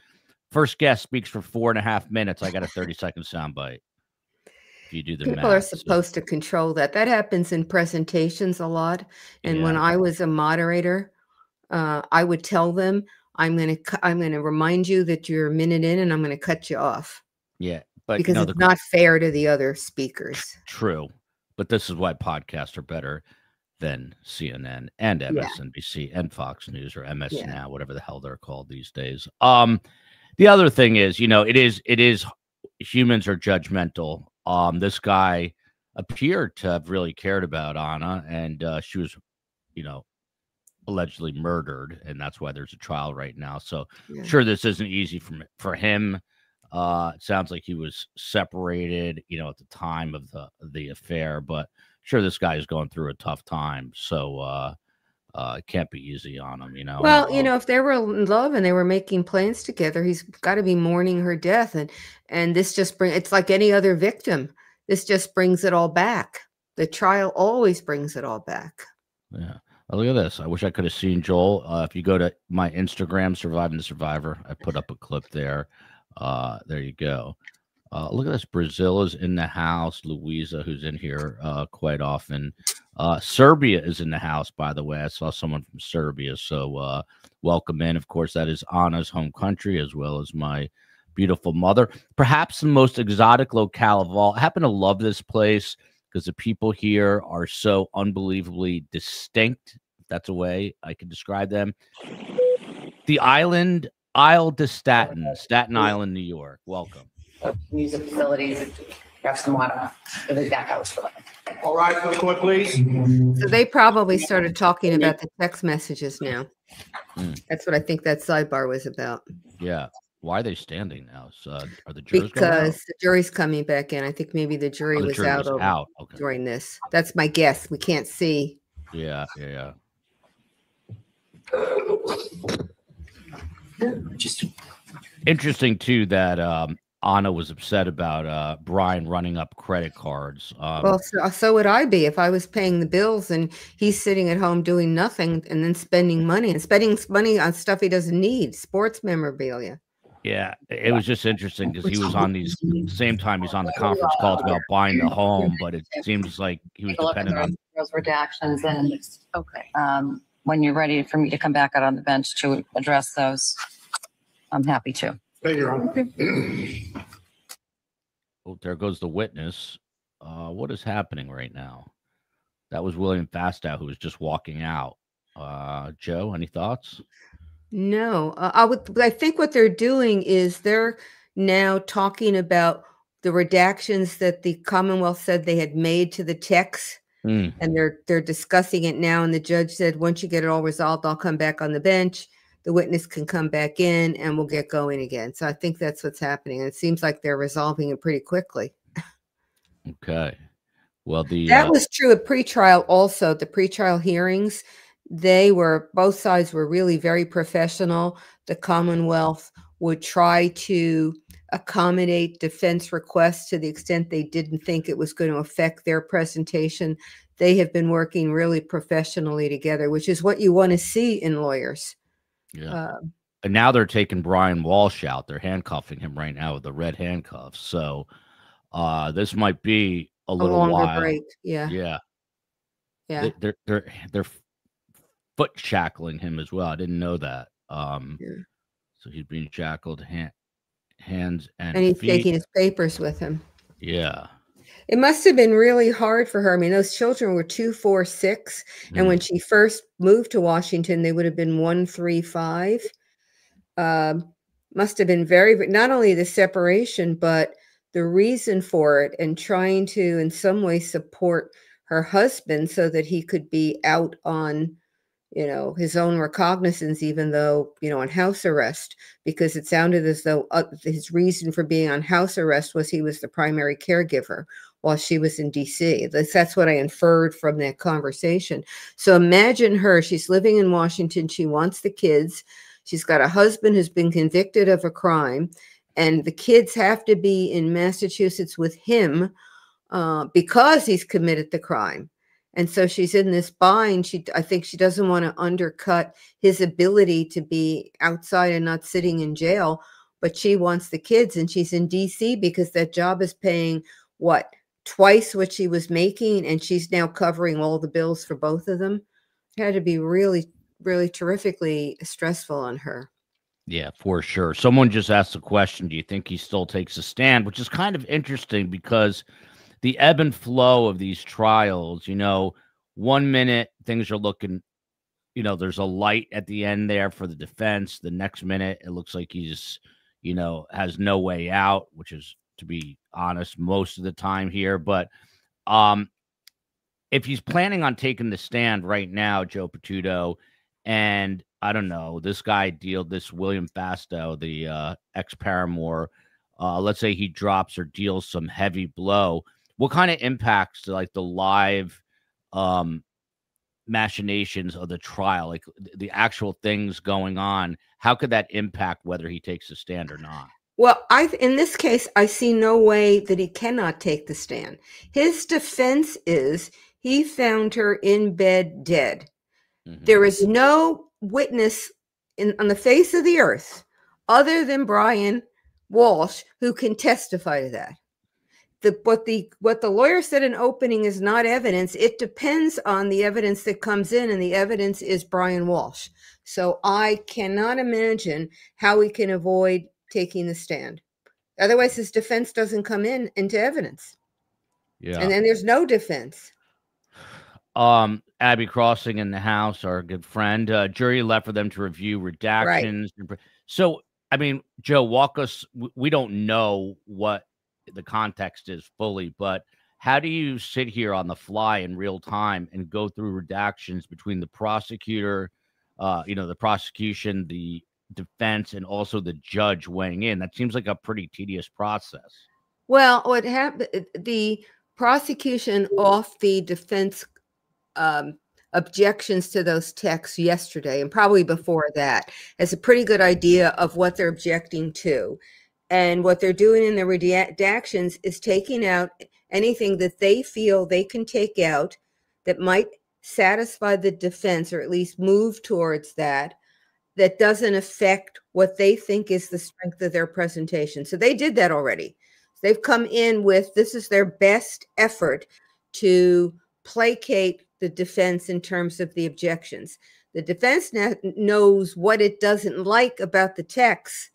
First guest speaks for 4.5 minutes. I got a 30-second soundbite. If you do the People are supposed to control that. That happens in presentations a lot. And when I was a moderator, I would tell them, I'm going to remind you that you're a minute in, and I'm going to cut you off. Yeah, but because it's not fair to the other speakers. True, but this is why podcasts are better than CNN and MSNBC and Fox News or MS Now, whatever the hell they're called these days. The other thing is, it is humans are judgmental. This guy appeared to have really cared about Anna, and she was, allegedly murdered, and that's why there's a trial right now. So sure, this isn't easy for him. It sounds like he was separated, at the time of the affair, but sure, this guy is going through a tough time. So It can't be easy on him, you know. Well, if they were in love and they were making plans together, he's got to be mourning her death, and this just it's like any other victim. This just brings it all back. The trial always brings it all back. Yeah. Oh, look at this. I wish I could have seen Joel. If you go to my Instagram, Surviving the Survivor, I put up a clip there. There you go. Look at this. Brazil is in the house. Louisa, who's in here quite often. Serbia is in the house, by the way. I saw someone from Serbia. So welcome in. Of course, that is Anna's home country, as well as my beautiful mother. Perhaps the most exotic locale of all. I happen to love this place because the people here are so unbelievably distinct. That's a way I can describe them. The Isle de Staten Island, New York. Welcome. Music facilities, grab some water. The deck house for them. All right, quick, please. So they probably started talking about the text messages now. That's what I think that sidebar was about. Yeah. Why are they standing now? So, are the jurors because the jury's coming back in. I think maybe the jury was out okay. during this. That's my guess. We can't see. Yeah. Just interesting too that Anna was upset about Brian running up credit cards. Well, so would I be if I was paying the bills and he's sitting at home doing nothing and then spending money on stuff he doesn't need, sports memorabilia. Yeah, it was just interesting because he was on these same time he's on the conference calls about buying the home, but it seems like he was dependent on those redactions. And when you're ready for me to come back out on the bench to address those, I'm happy to. Thank you, Your Honor. Oh, there goes the witness. What is happening right now? That was William Fastow who was just walking out. Joe, any thoughts? No, I think what they're doing is they're now talking about the redactions that the Commonwealth said they had made to the text, and they're discussing it now. And the judge said, once you get it all resolved, I'll come back on the bench. The witness can come back in, and we'll get going again. So I think that's what's happening. And it seems like they're resolving it pretty quickly. Okay. Well, that was true at pretrial also. The pretrial hearings. Both sides were really very professional. The Commonwealth would try to accommodate defense requests to the extent they didn't think it was going to affect their presentation. They have been working really professionally together, which is what you want to see in lawyers. Yeah. And now they're taking Brian Walshe out. They're handcuffing him right now with the red handcuffs. So this might be a little while. Break. Yeah. Yeah. They're foot shackling him as well. I didn't know that. So he's being shackled, hands and he's feet. taking his papers with him. Yeah. It must have been really hard for her. I mean, those children were 2, 4, 6. And when she first moved to Washington, they would have been 1, 3, 5. Must have been not only the separation, but the reason for it, and trying to, in some way, support her husband so that he could be out on, his own recognizance, even though, on house arrest, because it sounded as though his reason for being on house arrest was he was the primary caregiver while she was in DC. That's what I inferred from that conversation. So imagine her, she's living in Washington. She wants the kids. She's got a husband who's been convicted of a crime, and the kids have to be in Massachusetts with him because he's committed the crime. And so she's in this bind. I think she doesn't want to undercut his ability to be outside and not sitting in jail, but she wants the kids, and she's in DC because that job is paying twice what she was making, and she's now covering all the bills for both of them. It had to be really, really terrifically stressful on her. Yeah, for sure. Someone just asked the question, do you think he still takes a stand? Which is kind of interesting because the ebb and flow of these trials, 1 minute things are looking, there's a light at the end there for the defense. The next minute, it looks like he's, has no way out, which is, to be honest, most of the time here. But if he's planning on taking the stand right now, Joe Patuto, and I don't know, this William Fastow, the ex-paramour, let's say he drops or deals some heavy blow, what kind of impacts to the live machinations of the trial, like the actual things going on, how could that impact whether he takes the stand or not? Well, in this case, I see no way that he cannot take the stand. His defense is he found her in bed dead. There is no witness on the face of the earth other than Brian Walshe who can testify to that. What the lawyer said in opening is not evidence. It depends on the evidence that comes in, and the evidence is Brian Walshe. So I cannot imagine how he can avoid taking the stand. Otherwise, his defense doesn't come into evidence. Yeah. And then there's no defense. Abby Crossing in the house, our good friend, jury left for them to review redactions. Right. So, I mean, Joe, walk us, we don't know what the context is fully, but how do you sit here on the fly in real time and go through redactions between the prosecutor, the prosecution, the defense, and also the judge weighing in? That seems like a pretty tedious process. Well, what happened, the prosecution off the defense objections to those texts yesterday, and probably before that, has a pretty good idea of what they're objecting to. And what they're doing in the redactions is taking out anything that they feel they can take out that might satisfy the defense, or at least move towards that doesn't affect what they think is the strength of their presentation. So they did that already. They've come in with, this is their best effort to placate the defense in terms of the objections. The defense knows what it doesn't like about the text.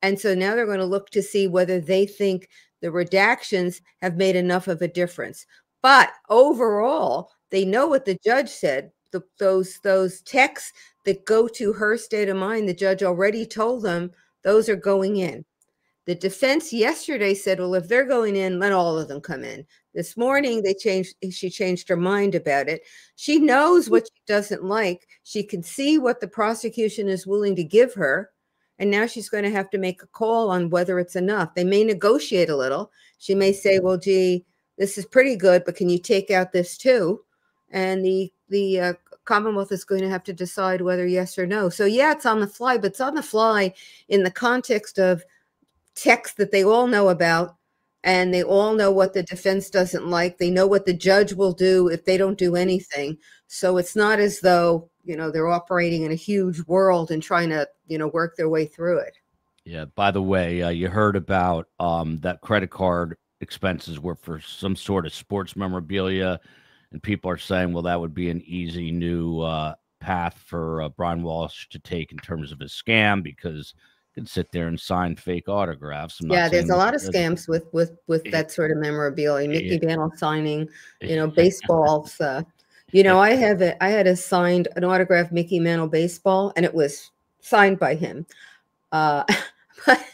And so now they're going to look to see whether they think the redactions have made enough of a difference. But overall, they know what the judge said. Those texts that go to her state of mind, the judge already told them those are going in. The defense yesterday said, well, if they're going in, let all of them come in. This morning, she changed her mind about it. She knows what she doesn't like. She can see what the prosecution is willing to give her. And now she's going to have to make a call on whether it's enough. They may negotiate a little. She may say, well, gee, this is pretty good, but can you take out this too? And the Commonwealth is going to have to decide whether yes or no. So yeah, it's on the fly, but it's on the fly in the context of text that they all know about, and they all know what the defense doesn't like. They know what the judge will do if they don't do anything. So it's not as though, they're operating in a huge world and trying to, work their way through it. Yeah. By the way, you heard about that credit card expenses were for some sort of sports memorabilia, and people are saying, well, that would be an easy new path for Brian Walshe to take in terms of his scam, because he can sit there and sign fake autographs. Yeah, there's a lot of scams with that sort of memorabilia. Mickey Mantle signing, baseballs. I had an autographed Mickey Mantle baseball, and it was signed by him. But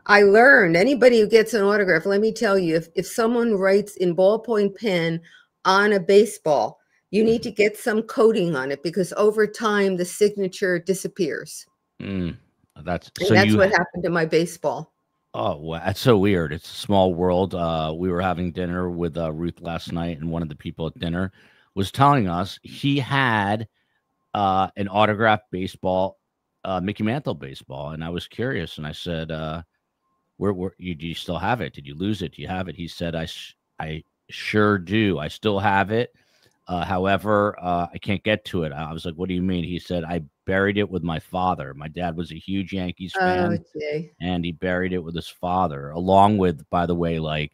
I learned, anybody who gets an autograph, let me tell you, if someone writes in ballpoint pen on a baseball, you need to get some coating on it, because over time the signature disappears. That's what happened to my baseball. Oh, well, that's so weird. It's a small world. We were having dinner with Ruth last night, and one of the people at dinner was telling us he had an autographed baseball, Mickey Mantle baseball, and I was curious, and I said, do you still have it? Did you lose it? Do you have it? He said, I sure do. I still have it. However, I can't get to it. I was like, what do you mean? He said, I buried it with my father. My dad was a huge Yankees fan, and he buried it with his father, along with, by the way, like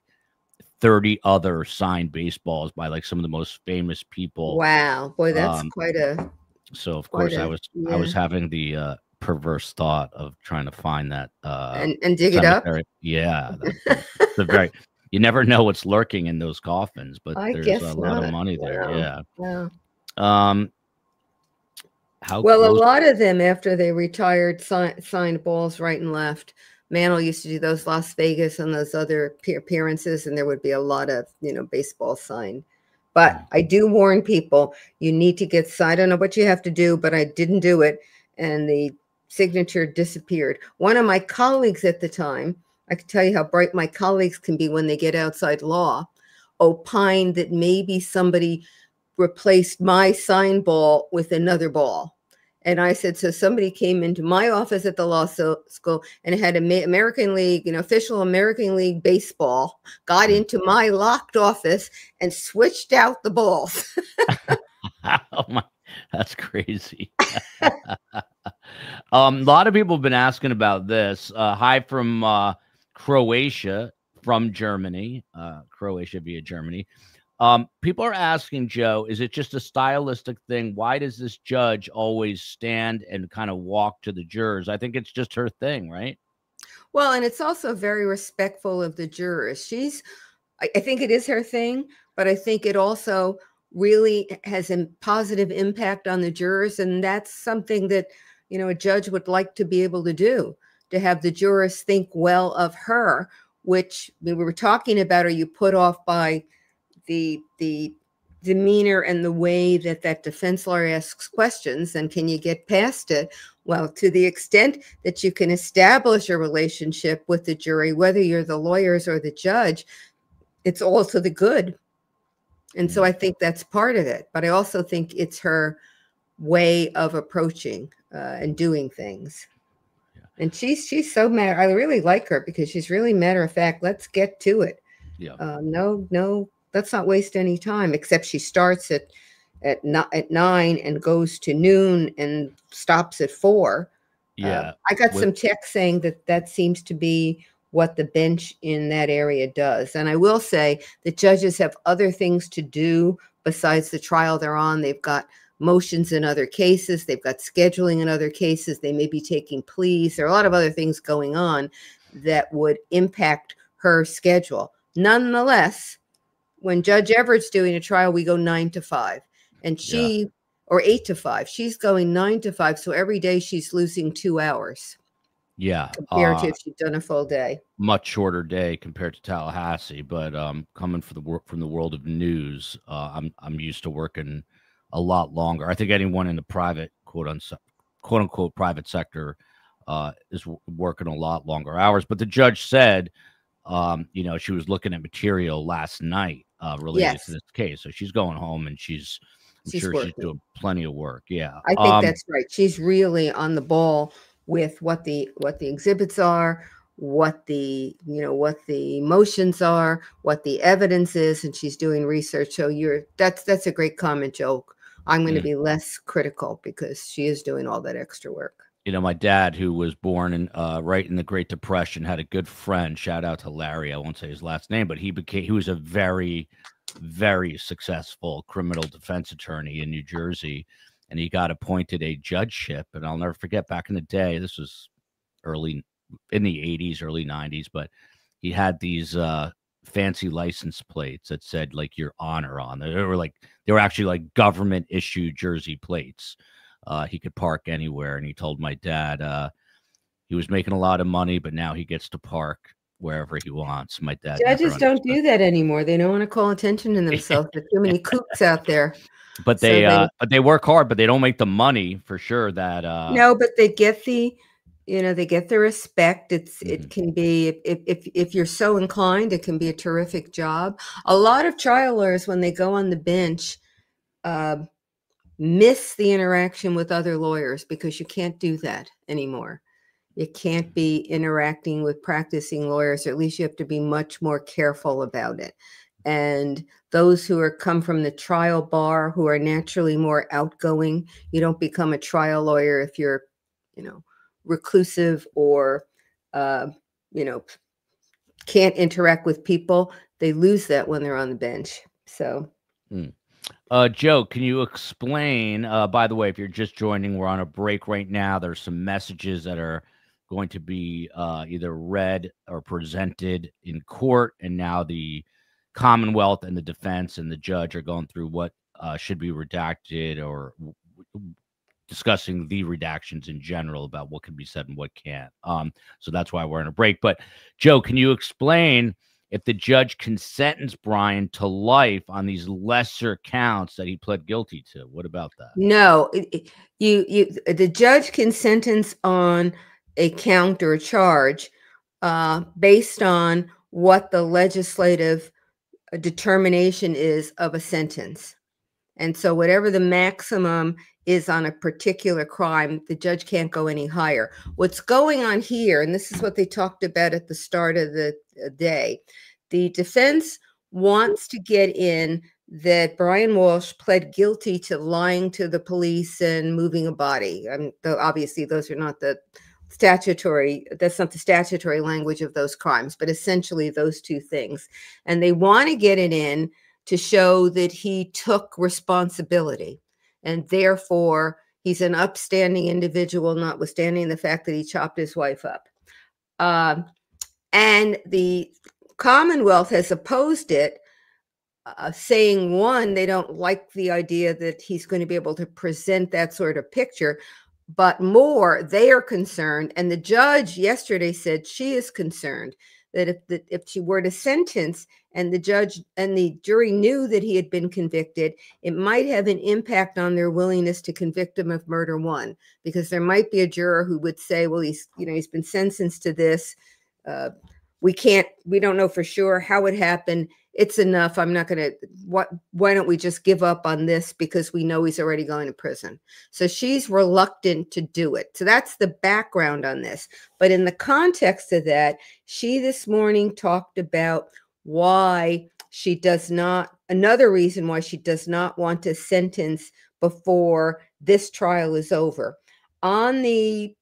30 other signed baseballs by like some of the most famous people. Wow. Boy, that's quite a... So, of course, I was having the perverse thought of trying to find that. And dig cemetery. It up? Yeah. That's a very... You never know what's lurking in those coffins, but there's a lot of money there. Yeah. Wow. A lot of them, after they retired, signed balls right and left. Mantle used to do those Las Vegas and those other appearances, and there would be a lot of, baseball signed. But I do warn people, you need to get signed. I don't know what you have to do, but I didn't do it. And the signature disappeared. One of my colleagues at the time, I can tell you how bright my colleagues can be when they get outside law, opined that maybe somebody replaced my sign ball with another ball. And I said, so somebody came into my office at the law school and had American League, official American League baseball, got into my locked office and switched out the balls. Oh my, that's crazy. A lot of people have been asking about this. Hi from Croatia, from Germany, Croatia via Germany. People are asking, Joe, is it just a stylistic thing? Why does this judge always stand and kind of walk to the jurors? I think it's just her thing, right? Well, and it's also very respectful of the jurors. I think it is her thing, but I think it also really has a positive impact on the jurors. And that's something that, a judge would like to be able to do, to have the jurors think well of her, which we were talking about, are you put off by the demeanor and the way that defense lawyer asks questions, and can you get past it? Well, to the extent that you can establish a relationship with the jury, whether you're the lawyers or the judge, it's all to the good. And so I think that's part of it. But I also think it's her way of approaching and doing things. Yeah. And she's so mad. I really like her because she's really matter of fact. Let's get to it. Yeah. No, let's not waste any time, except she starts at 9 and goes to noon and stops at 4. Yeah. I got some text saying that seems to be what the bench in that area does. And I will say the judges have other things to do besides the trial they're on. They've got motions in other cases. They've got scheduling in other cases. They may be taking pleas. There are a lot of other things going on that would impact her schedule. Nonetheless, when Judge Everett's doing a trial, we go 9 to 5, and or 8 to 5. She's going 9 to 5. So every day she's losing 2 hours. Yeah. Compared to if she'd done a full day. Much shorter day compared to Tallahassee, but coming from the world of news, I'm used to working a lot longer. I think anyone in the private quote unquote private sector is working a lot longer hours. But the judge said, she was looking at material last night related to this case, so she's going home and she's sure working. She's doing plenty of work. Yeah, I think that's right. She's really on the ball with what the exhibits are, what the motions are, what the evidence is, and she's doing research. So that's a great comment, Joe. I'm going to be less critical because she is doing all that extra work. My dad, who was born in right in the Great Depression, had a good friend. Shout out to Larry. I won't say his last name, but he was a very, very successful criminal defense attorney in New Jersey, and he got appointed a judgeship. And I'll never forget, back in the day, this was early in the 80s, early 90s, but he had these fancy license plates that said like Your Honor on. They were actually like government issued Jersey plates. He could park anywhere, and he told my dad he was making a lot of money, but now he gets to park wherever he wants. My dad, judges don't do that anymore. They don't want to call attention to themselves. There's too many kooks out there. But they work hard, but they don't make the money for sure. That no, but they get the respect. It can be if you're so inclined, it can be a terrific job. A lot of trial lawyers, when they go on the bench, miss the interaction with other lawyers because you can't do that anymore. You can't be interacting with practicing lawyers, or at least you have to be much more careful about it. And those who come from the trial bar, who are naturally more outgoing, you don't become a trial lawyer if you're, reclusive or, can't interact with people. They lose that when they're on the bench. So. Joe, can you explain, by the way, if you're just joining, we're on a break right now. There's some messages that are going to be either read or presented in court, and now the Commonwealth and the defense and the judge are going through what should be redacted, or discussing the redactions in general about what can be said and what can't. So that's why we're on a break. But Joe, can you explain if the judge can sentence Brian to life on these lesser counts that he pled guilty to? What about that? No, the judge can sentence on a count or a charge based on what the legislative determination is of a sentence. And so whatever the maximum is on a particular crime, the judge can't go any higher. What's going on here, and this is what they talked about at the start of the day, the defense wants to get in that Brian Walshe pled guilty to lying to the police and moving a body. Though obviously those are not the statutory, that's not the statutory language of those crimes, but essentially those two things. And they want to get it in to show that he took responsibility and therefore he's an upstanding individual, notwithstanding the fact that he chopped his wife up. And the Commonwealth has opposed it, saying, one, they don't like the idea that he's going to be able to present that sort of picture, but more, they are concerned. And the judge yesterday said she is concerned that if she were to sentence and the judge and the jury knew that he had been convicted, it might have an impact on their willingness to convict him of murder one, because there might be a juror who would say, well, he's been sentenced to this. We don't know for sure how it happened. It's enough. I'm not going to, why don't we just give up on this because we know he's already going to prison? So she's reluctant to do it. So that's the background on this. But in the context of that, she this morning talked about why she does not, another reason why she does not want to sentence before this trial is over. On the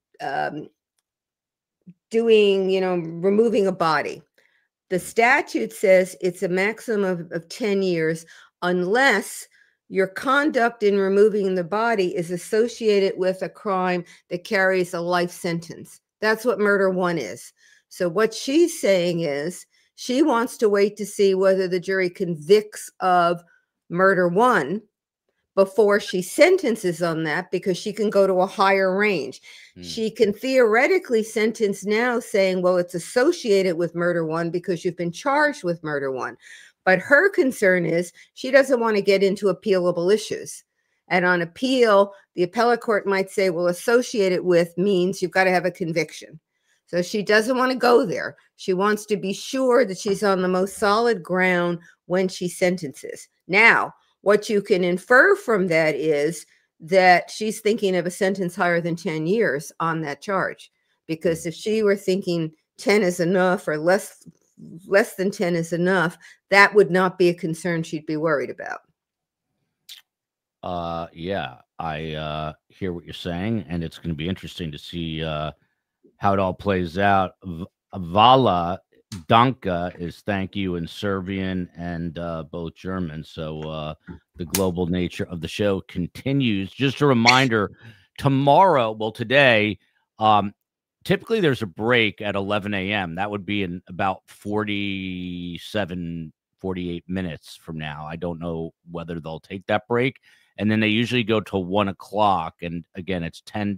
removing a body, the statute says it's a maximum of 10 years unless your conduct in removing the body is associated with a crime that carries a life sentence. That's what murder one is. So what she's saying is she wants to wait to see whether the jury convicts of murder one before she sentences on that, because she can go to a higher range. She can theoretically sentence now saying, well, it's associated with murder one because you've been charged with murder one. But her concern is she doesn't want to get into appealable issues. And on appeal, the appellate court might say, well, associated with means you've got to have a conviction. So she doesn't want to go there. She wants to be sure that she's on the most solid ground when she sentences. Now, what you can infer from that is that she's thinking of a sentence higher than 10 years on that charge. Because if she were thinking 10 is enough or less than 10 is enough, that would not be a concern she'd be worried about. Yeah, I hear what you're saying, and it's going to be interesting to see how it all plays out. Vala Danka is thank you in Serbian and both German. So the global nature of the show continues. Just a reminder, today, typically there's a break at 11 a.m. That would be in about 48 minutes from now. I don't know whether they'll take that break. And then they usually go till 1 o'clock. And again, it's a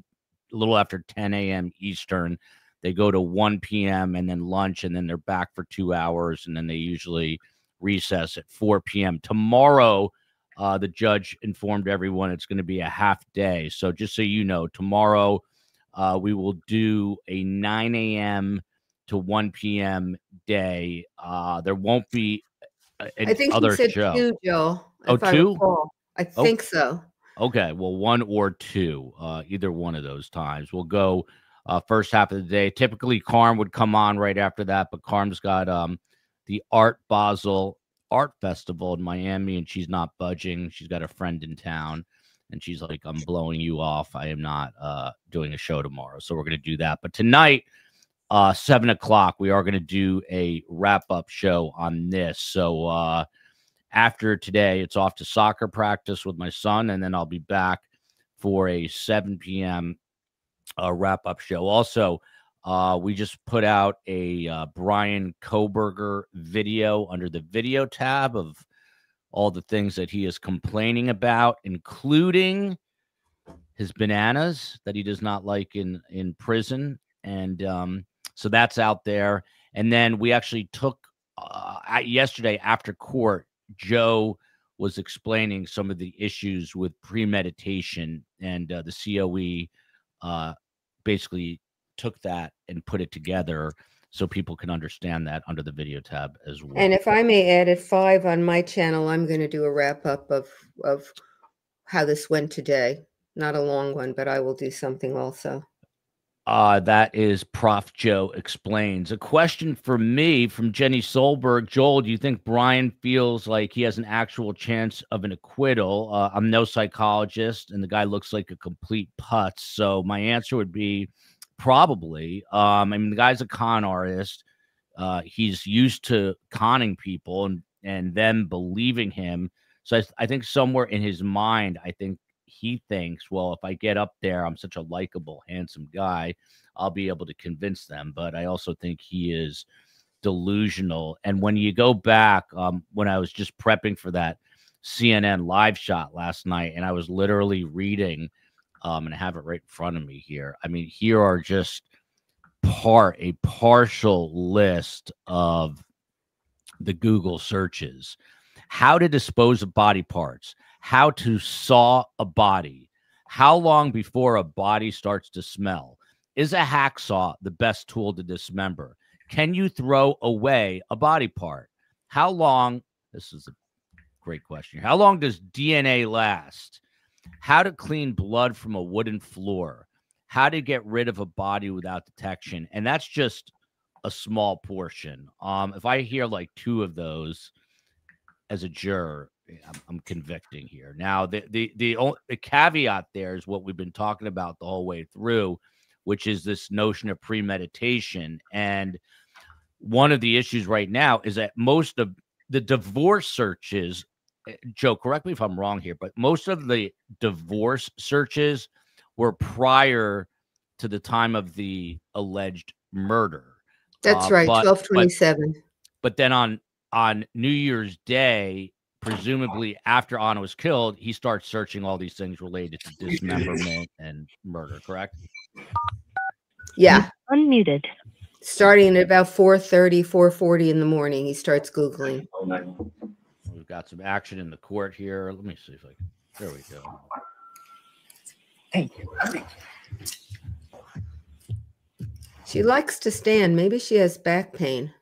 little after 10 a.m. Eastern. They go to 1 p.m. and then lunch, and then they're back for 2 hours, and then they usually recess at 4 p.m. Tomorrow, the judge informed everyone it's going to be a half day. So just so you know, tomorrow we will do a 9 a.m. to 1 p.m. day. There won't be any I think other you said show. 2, Joe. Oh, 2? I think so. Okay, well, 1 or 2, either one of those times. We'll go first half of the day. Typically, Carm would come on right after that, but Carm's got the Art Basel Art Festival in Miami, and she's not budging. She's got a friend in town, and she's like, I'm blowing you off. I am not doing a show tomorrow, so we're going to do that. But tonight, 7 o'clock, we are going to do a wrap-up show on this. So after today, it's off to soccer practice with my son, and then I'll be back for a 7 p.m. Wrap-up show. Also, we just put out a Brian Koberger video under the video tab of all the things that he is complaining about, including his bananas that he does not like in prison. And so that's out there. And then we actually took yesterday after court, Joe was explaining some of the issues with premeditation, and the COE basically took that and put it together so people can understand that under the video tab as well. And if I may add, at 5 on my channel, I'm going to do a wrap up of how this went today. Not a long one, but I will do something also. That is Prof. Joe Explains. A question for me from Jenny Solberg. Joel, do you think Brian feels like he has an actual chance of an acquittal? I'm no psychologist, and the guy looks like a complete putz. So my answer would be probably. I mean, the guy's a con artist. He's used to conning people and them believing him. So I think somewhere in his mind, I think he thinks, well, if I get up there, I'm such a likable, handsome guy, I'll be able to convince them. But I also think he is delusional. And when you go back, when I was just prepping for that CNN live shot last night, and I was literally reading, and I have it right in front of me here. I mean, here are just a partial list of the Google searches. How to dispose of body parts, how to saw a body, how long before a body starts to smell, is a hacksaw the best tool to dismember, can you throw away a body part, how long, this is a great question, how long does DNA last, how to clean blood from a wooden floor, how to get rid of a body without detection. And that's just a small portion. If I hear like 2 of those as a juror, I'm convicting here. Now, the caveat there is what we've been talking about the whole way through, which is this notion of premeditation. And one of the issues right now is that most of the divorce searches, Joe, correct me if I'm wrong here, but most of the divorce searches were prior to the time of the alleged murder. That's right, 12/27. But then on New Year's Day, presumably after Anna was killed, he starts searching all these things related to dismemberment and murder, correct? Yeah. Unmuted. Starting at about 4:30, 4:40 in the morning, he starts Googling. We've got some action in the court here. Let me see if I can. There we go. Thank you. She likes to stand. Maybe she has back pain.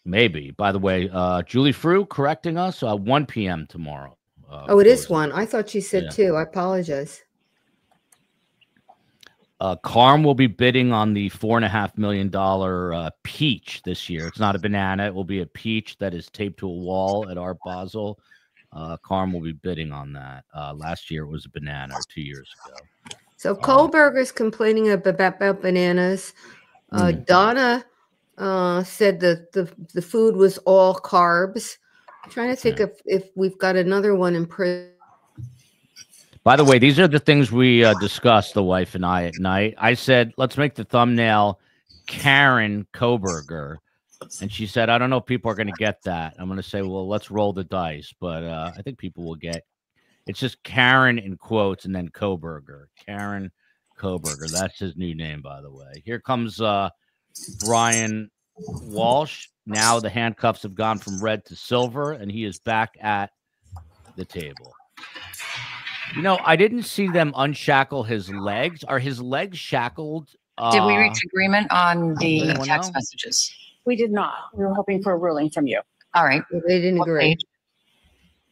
Maybe. By the way, Julie Frew correcting us, 1 p.m. tomorrow. Oh, it is 1. I thought she said 2. I apologize. Carm will be bidding on the $4.5 million peach this year. It's not a banana. It will be a peach that is taped to a wall at Art Basel. Carm will be bidding on that. Last year it was a banana, or 2 years ago. So Kohlberger's complaining about bananas. Donna said that the food was all carbs. I'm trying to think if we've got another one in prison. By the way, these are the things we discussed, the wife and I, at night. I said, let's make the thumbnail Karen Kohlberger. And she said, I don't know if people are going to get that. I'm going to say, well, let's roll the dice. But I think people will get. It's just Karen in quotes and then Kohlberger. Karen Kohlberger. That's his new name, by the way. Here comes Brian Walshe. Now the handcuffs have gone from red to silver, and he is back at the table. You know, I didn't see them unshackle his legs. Are his legs shackled? Did we reach agreement on the text messages? We did not. We were hoping for a ruling from you. All right. They didn't agree.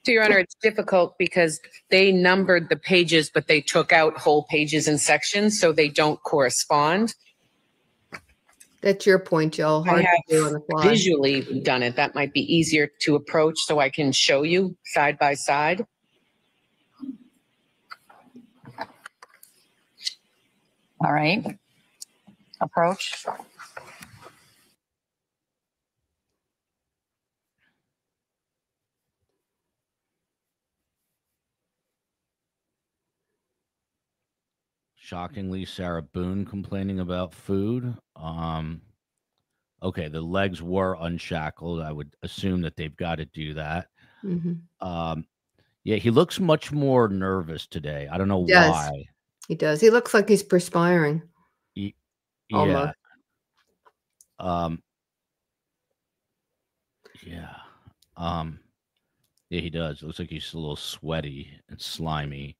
To Your Honor, it's difficult because they numbered the pages, but they took out whole pages and sections, so they don't correspond. That's your point, Joel. I Hard have to do on the fly. visually done it. That might be easier to approach so I can show you side by side. All right. Approach. Shockingly, Sarah Boone complaining about food. Okay, the legs were unshackled. I would assume that they've got to do that. Yeah, he looks much more nervous today. I don't know why. He does. He looks like he's perspiring. Yeah. Almost. Yeah. Yeah, he does. It looks like he's a little sweaty and slimy.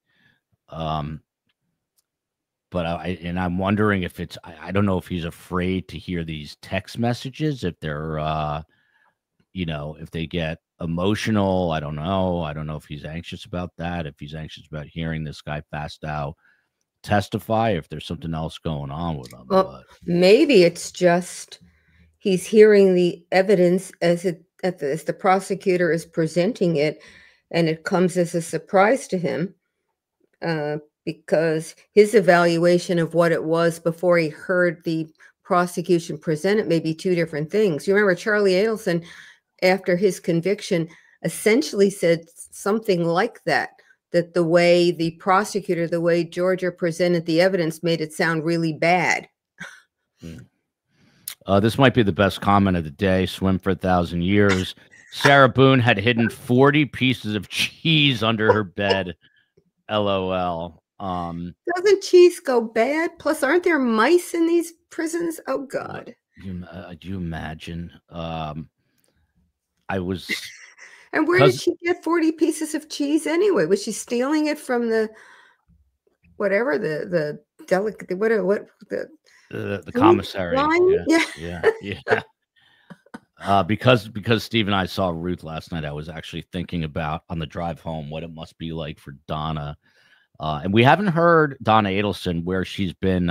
But I'm wondering if it's, I don't know if he's afraid to hear these text messages, if they're you know, if they get emotional, I don't know. I don't know if he's anxious about that, if he's anxious about hearing this guy Fastow testify, if there's something else going on with him. Well, But maybe it's just he's hearing the evidence as the prosecutor is presenting it, and it comes as a surprise to him, because his evaluation of what it was before he heard the prosecution present it may be two different things. You remember Charlie Adelson, after his conviction, essentially said something like that the way the prosecutor, the way Georgia presented the evidence made it sound really bad. This might be the best comment of the day. Swim for 1,000 years. Sarah Boone had hidden 40 pieces of cheese under her bed. LOL. Doesn't cheese go bad? Plus, aren't there mice in these prisons? Oh God. Do you imagine? I was. And where did she get 40 pieces of cheese anyway? Was she stealing it from the whatever the delicate what the commissary? Yeah. Because Steve and I saw Ruth last night, I was actually thinking about on the drive home what it must be like for Donna. And we haven't heard Donna Adelson where she's been.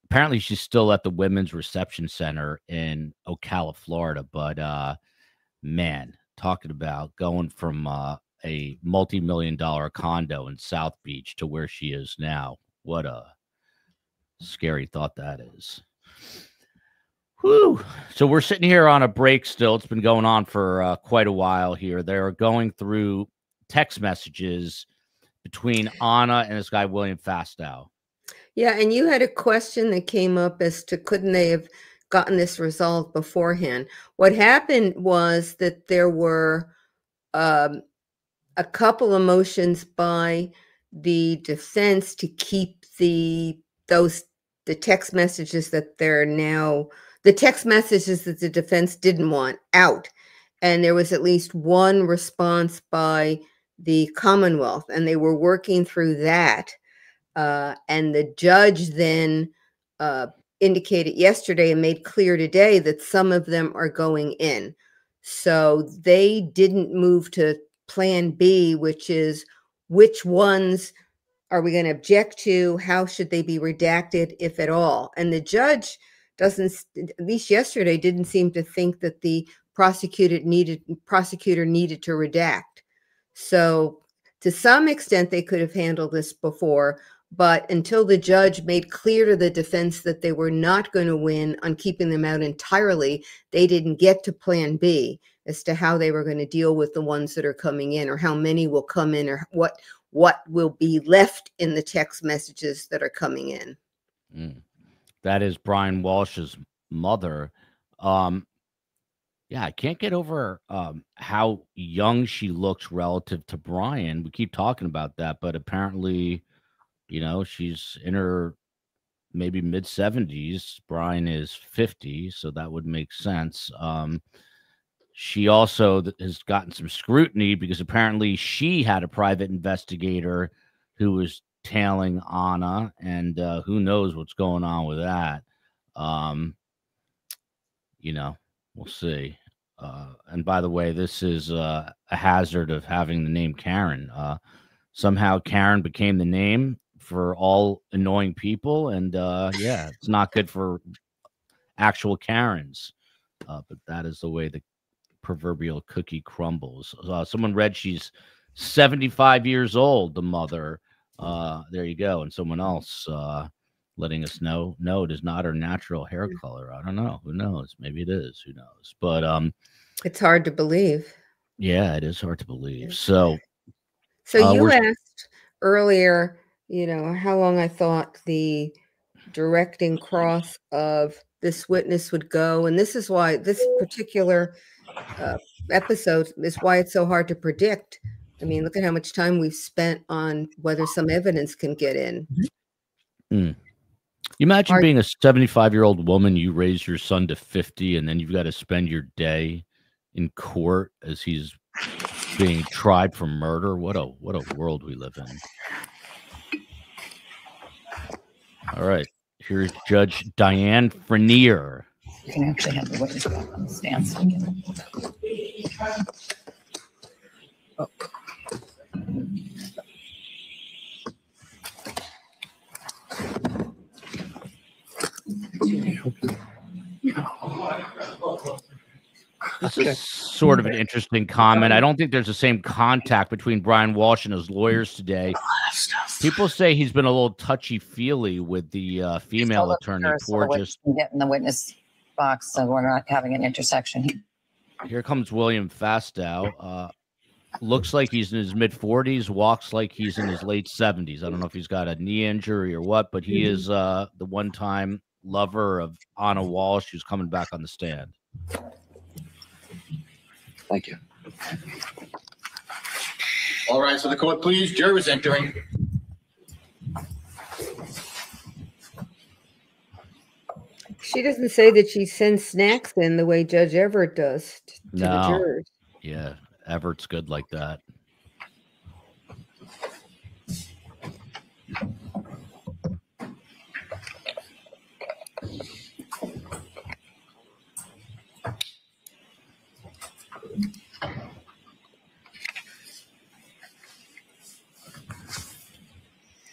Apparently, she's still at the Women's Reception Center in Ocala, Florida. But man, talking about going from a multi-million-dollar condo in South Beach to where she is now. What a scary thought that is. Whew. So we're sitting here on a break still. It's been going on for quite a while here. They're going through text messages between Anna and this guy, William Fastow. Yeah, and you had a question that came up as to couldn't they have gotten this resolved beforehand? What happened was that there were a couple of motions by the defense to keep the text messages that they're now the text messages that the defense didn't want out. And there was at least one response by the Commonwealth, and they were working through that. And the judge then indicated yesterday and made clear today that some of them are going in. So they didn't move to plan B, which is which ones are we going to object to? How should they be redacted, if at all? And the judge doesn't, at least yesterday, didn't seem to think that the prosecutor needed to redact. So to some extent, they could have handled this before, but until the judge made clear to the defense that they were not going to win on keeping them out entirely, they didn't get to plan B as to how they were going to deal with the ones that are coming in, or how many will come in, or what will be left in the text messages that are coming in. That is Brian Walsh's mother. Yeah, I can't get over how young she looks relative to Brian. We keep talking about that, but apparently, you know, she's in her maybe mid-70s. Brian is 50, so that would make sense. She also has gotten some scrutiny because apparently she had a private investigator who was tailing Anna, and who knows what's going on with that. You know, we'll see. And by the way, this is a hazard of having the name Karen. Somehow Karen became the name for all annoying people, and yeah, it's not good for actual Karens. But that is the way the proverbial cookie crumbles. Someone read she's 75 years old, the mother. There you go. And someone else letting us know, no, it is not her natural hair color. I don't know. Who knows? Maybe it is. Who knows? But it's hard to believe. Yeah, it is hard to believe. So you asked earlier, you know, how long I thought the directing cross of this witness would go. And this is why this particular episode is why it's so hard to predict. I mean, look at how much time we've spent on whether some evidence can get in. You imagine being a 75-year-old woman, you raise your son to 50, and then you've got to spend your day in court as he's being tried for murder. What a world we live in. All right. Here's Judge Diane Frenier. You can actually have the witness back on the stand. So we can- Oh. This is sort of an interesting comment. I don't think there's the same contact between Brian Walsh and his lawyers today. People say he's been a little touchy-feely with the female attorney, Porges. Get in the witness box, so we're not having an intersection here. Here comes William Fastow. Looks like he's in his mid-40s, walks like he's in his late 70s. I don't know if he's got a knee injury or what, but he is the one-time lover of Anna Walsh, who's coming back on the stand. Thank you. All right, so the court, please. Jurors entering. She doesn't say that she sends snacks in the way Judge Everett does to the No. jurors. Yeah, Everett's good like that.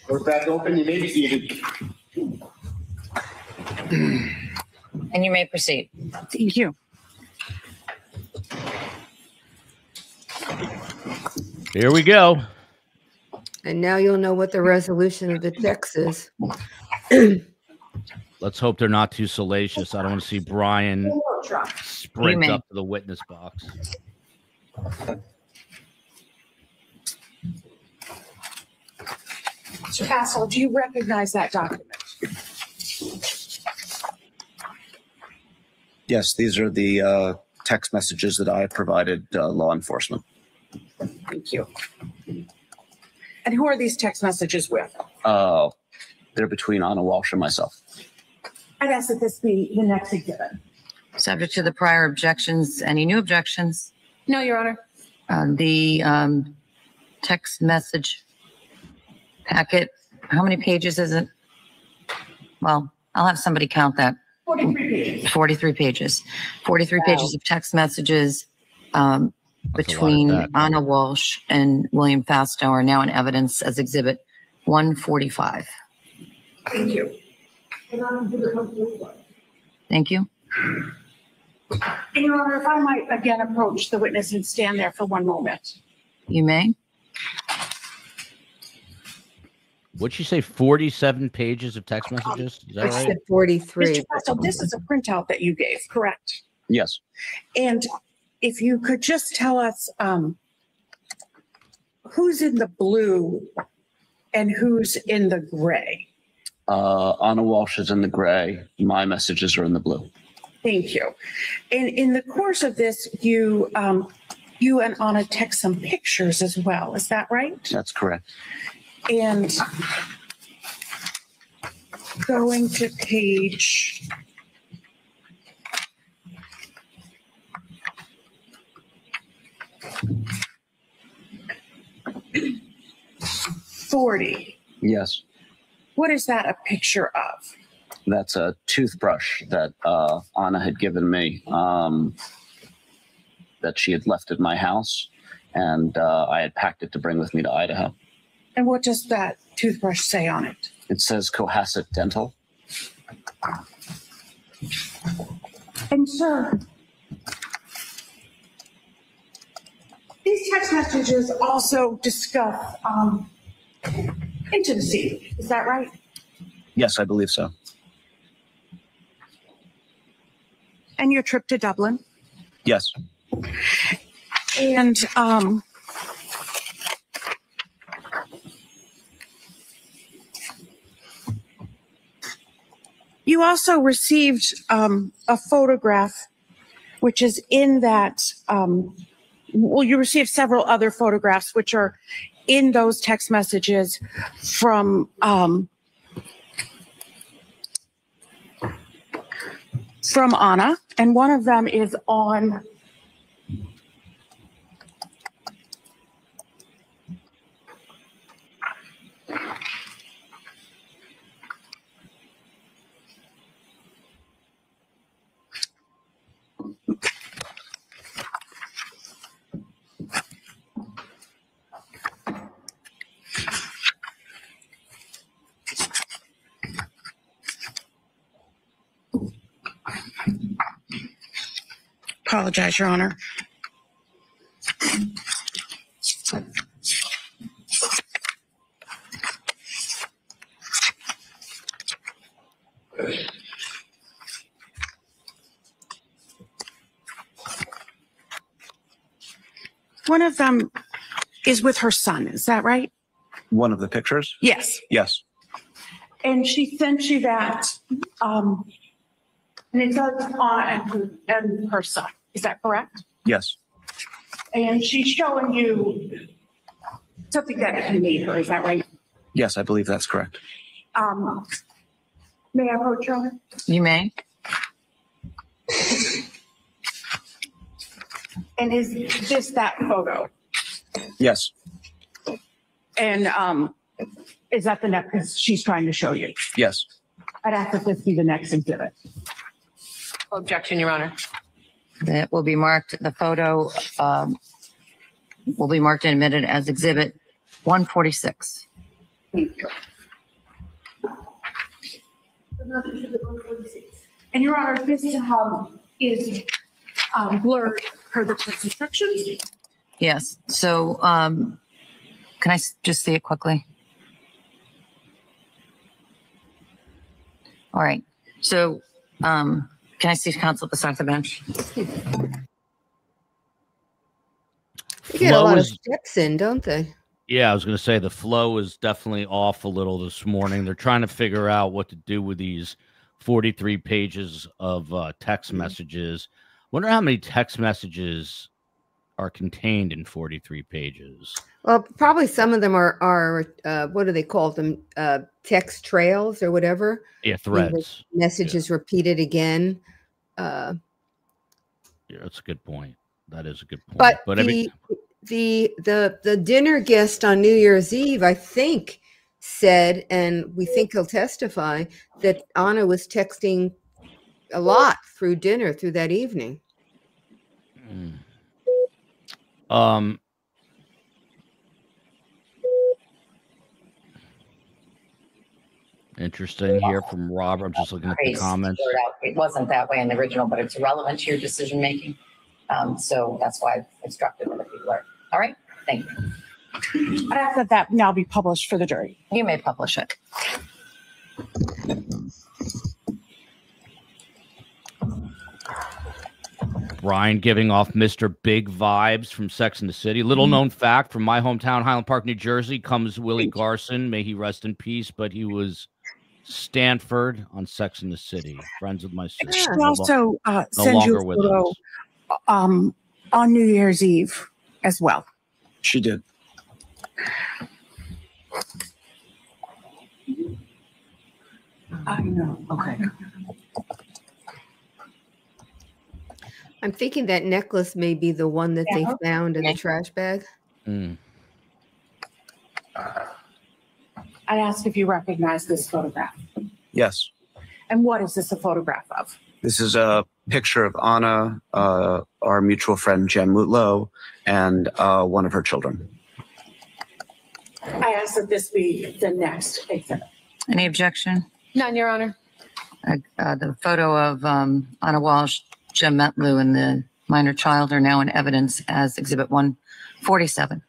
Court back open. You may be seated. And you may proceed. Thank you. Here we go. And now you'll know what the resolution of the text is. Let's hope they're not too salacious. I don't want to see Brian sprint up to the witness box. Mr. Castle, do you recognize that document? Yes, these are the text messages that I provided law enforcement. Thank you. And who are these text messages with? They're between Anna Walsh and myself. I'd ask that this be the next exhibit. Subject to the prior objections. Any new objections? No, Your Honor. The text message packet, how many pages is it? Well, I'll have somebody count that. 43 pages. 43 pages. 43 Wow. pages of text messages between Anna Walsh and William Fastow are now in evidence as Exhibit 145. Thank you. Thank you. And Your Honor, if I might again approach the witness and stand there for one moment. You may. What'd she say? 47 pages of text messages? Is that I right? said 43. Mr. Castle, this is a printout that you gave, correct? Yes. And if you could just tell us who's in the blue and who's in the gray. Anna Walsh is in the gray. My messages are in the blue. Thank you. And in the course of this, you and Anna text some pictures as well. Is that right? That's correct. And going to page 40. Yes. What is that a picture of? That's a toothbrush that Anna had given me that she had left at my house, and I had packed it to bring with me to Idaho. And what does that toothbrush say on it? It says Cohasset Dental. And sir, these text messages also discuss intimacy. Is that right? Yes, I believe so. And your trip to Dublin? Yes. And you also received a photograph, which is in that, well, you received several other photographs, which are in those text messages from Anna, and one of them is on apologize, Your Honor. One of them is with her son, is that right? One of the pictures? Yes. Yes. And she sent you that, and it says Anna and her son. Is that correct? Yes. And she's showing you something that he made her. Is that right? Yes, I believe that's correct. May I approach her? You may. And is this that photo? Yes. And is that the next she's trying to show you? Yes. I'd ask that this be the next exhibit. Objection, Your Honor. That will be marked, the photo will be marked and admitted as exhibit 146. Thank you. And Your Honor, this is blurred per the court's instructions. Yes. So can I just see it quickly? All right. So can I see counsel at the side of the bench? They get a lot of steps in, don't they? Yeah, I was going to say the flow is definitely off a little this morning. They're trying to figure out what to do with these 43 pages of text messages. Wonder how many text messages are contained in 43 pages. Well, probably some of them are what do they call them? Text trails or whatever. Yeah, threads. Messages repeated again. Yeah, that's a good point. That is a good point. But the the dinner guest on New Year's Eve, I think, said, and we think he'll testify, that Anna was texting a lot through dinner through that evening. Interesting here from Robert. I'm just looking at the comments. It wasn't that way in the original, but it's relevant to your decision making. So that's why I've instructed other people. All right. Thank you. I'd ask that now be published for the jury. You may publish it. Brian giving off Mr. Big vibes from Sex and the City. Little known fact from my hometown, Highland Park, New Jersey, comes Willie Garson. May he rest in peace. But he was Stanford on Sex and the City. Friends with my sister. She also sent you a photo on New Year's Eve as well. She did. I know. Okay. I'm thinking that necklace may be the one that they found in the trash bag. I'd ask if you recognize this photograph. Yes. And what is this a photograph of? This is a picture of Anna, our mutual friend Jen Mutlow, and one of her children. I ask that this be the next exhibit. Any objection? None, Your Honor. The photo of Anna Walshe, Jen Mutlow, and the minor child are now in evidence as exhibit 147.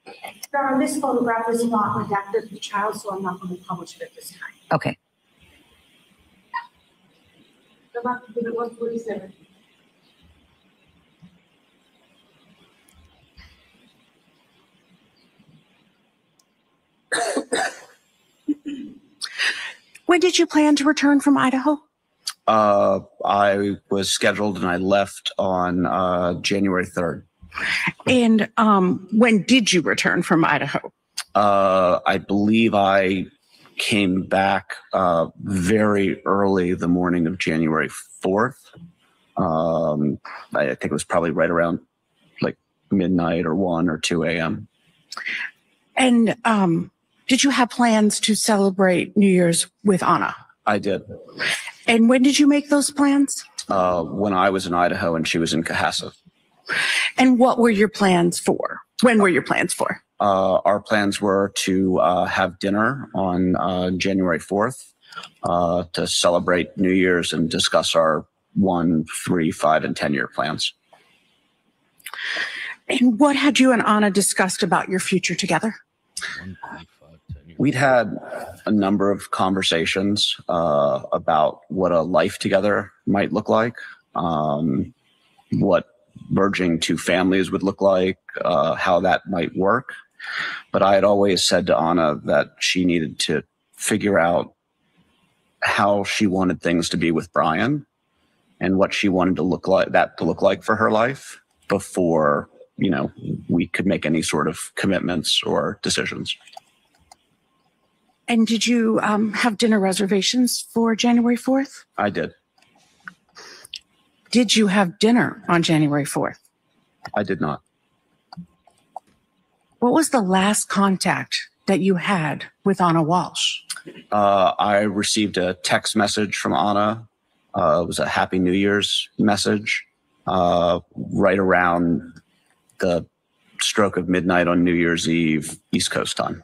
Your Honor, this photograph is not redacted of the child, so I'm not going to publish it at this time. Okay. Go back to exhibit 147. When did you plan to return from Idaho? I was scheduled and I left on January 3rd. And when did you return from Idaho? I believe I came back very early the morning of January 4th. I think it was probably right around like midnight or 1 or 2 a.m. And did you have plans to celebrate New Year's with Anna? I did. And when did you make those plans? When I was in Idaho and she was in Cohasset. And what were your plans for? When were your plans for? Our plans were to have dinner on January 4th to celebrate New Year's and discuss our 1, 3, 5, and 10-year plans. And what had you and Anna discussed about your future together? We'd had a number of conversations about what a life together might look like, what merging two families would look like, how that might work. But I had always said to Anna that she needed to figure out how she wanted things to be with Brian and what she wanted to look like for her life before, you know, we could make any sort of commitments or decisions. And did you have dinner reservations for January 4th? I did. Did you have dinner on January 4th? I did not. What was the last contact that you had with Anna Walshe? I received a text message from Anna. It was a Happy New Year's message right around the stroke of midnight on New Year's Eve, East Coast time.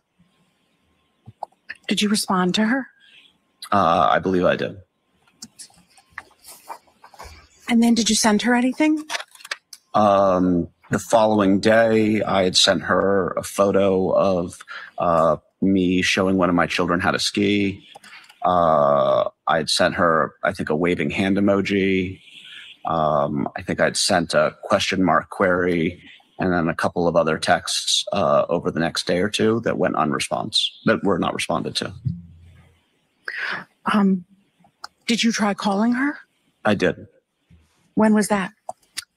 Did you respond to her? I believe I did. And then did you send her anything? The following day, I had sent her a photo of me showing one of my children how to ski. I had sent her, I think, a waving hand emoji. I think I'd sent a question mark query and then a couple of other texts over the next day or two that went that were not responded to. Did you try calling her? I did. When was that?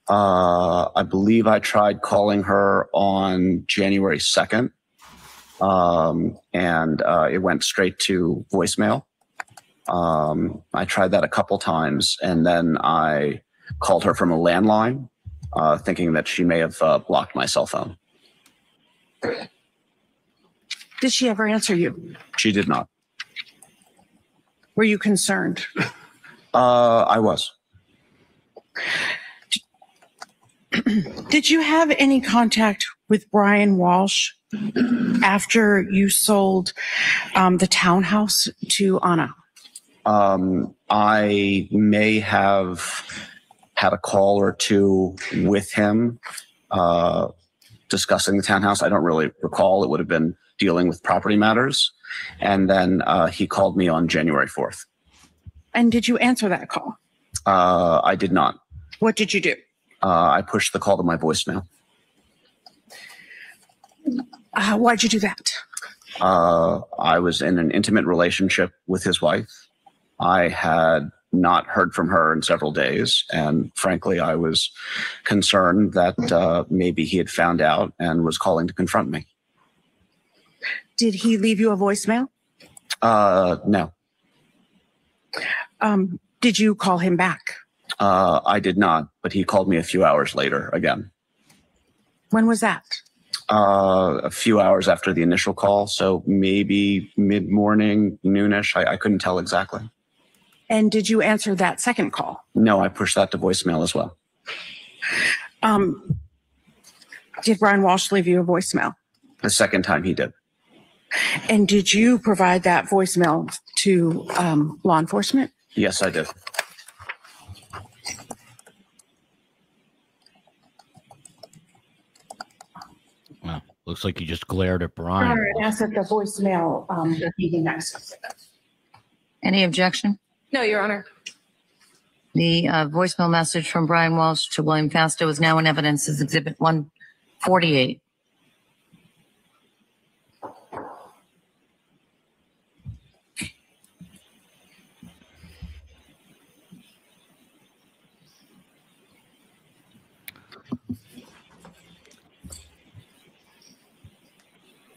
I believe I tried calling her on January 2nd, and it went straight to voicemail. I tried that a couple times, and then I called her from a landline, thinking that she may have blocked my cell phone. Did she ever answer you? She did not. Were you concerned? I was. Did you have any contact with Brian Walshe after you sold the townhouse to Anna? I may have had a call or two with him discussing the townhouse. I don't really recall. It would have been dealing with property matters. And then he called me on January 4th. And did you answer that call? I did not. What did you do? I pushed the call to my voicemail. Why'd you do that? I was in an intimate relationship with his wife. I had not heard from her in several days. And frankly, I was concerned that maybe he had found out and was calling to confront me. Did he leave you a voicemail? No. Did you call him back? I did not, but he called me a few hours later again. When was that? A few hours after the initial call, so maybe mid-morning, noonish. I couldn't tell exactly. And did you answer that second call? No, I pushed that to voicemail as well. Did Brian Walshe leave you a voicemail? The second time he did. And did you provide that voicemail to law enforcement? Yes, I did. Well, looks like you just glared at Brian. All right, ask that the voicemail be next. Any objection? No, Your Honor. The voicemail message from Brian Walshe to William Fasto is now in evidence as Exhibit 148.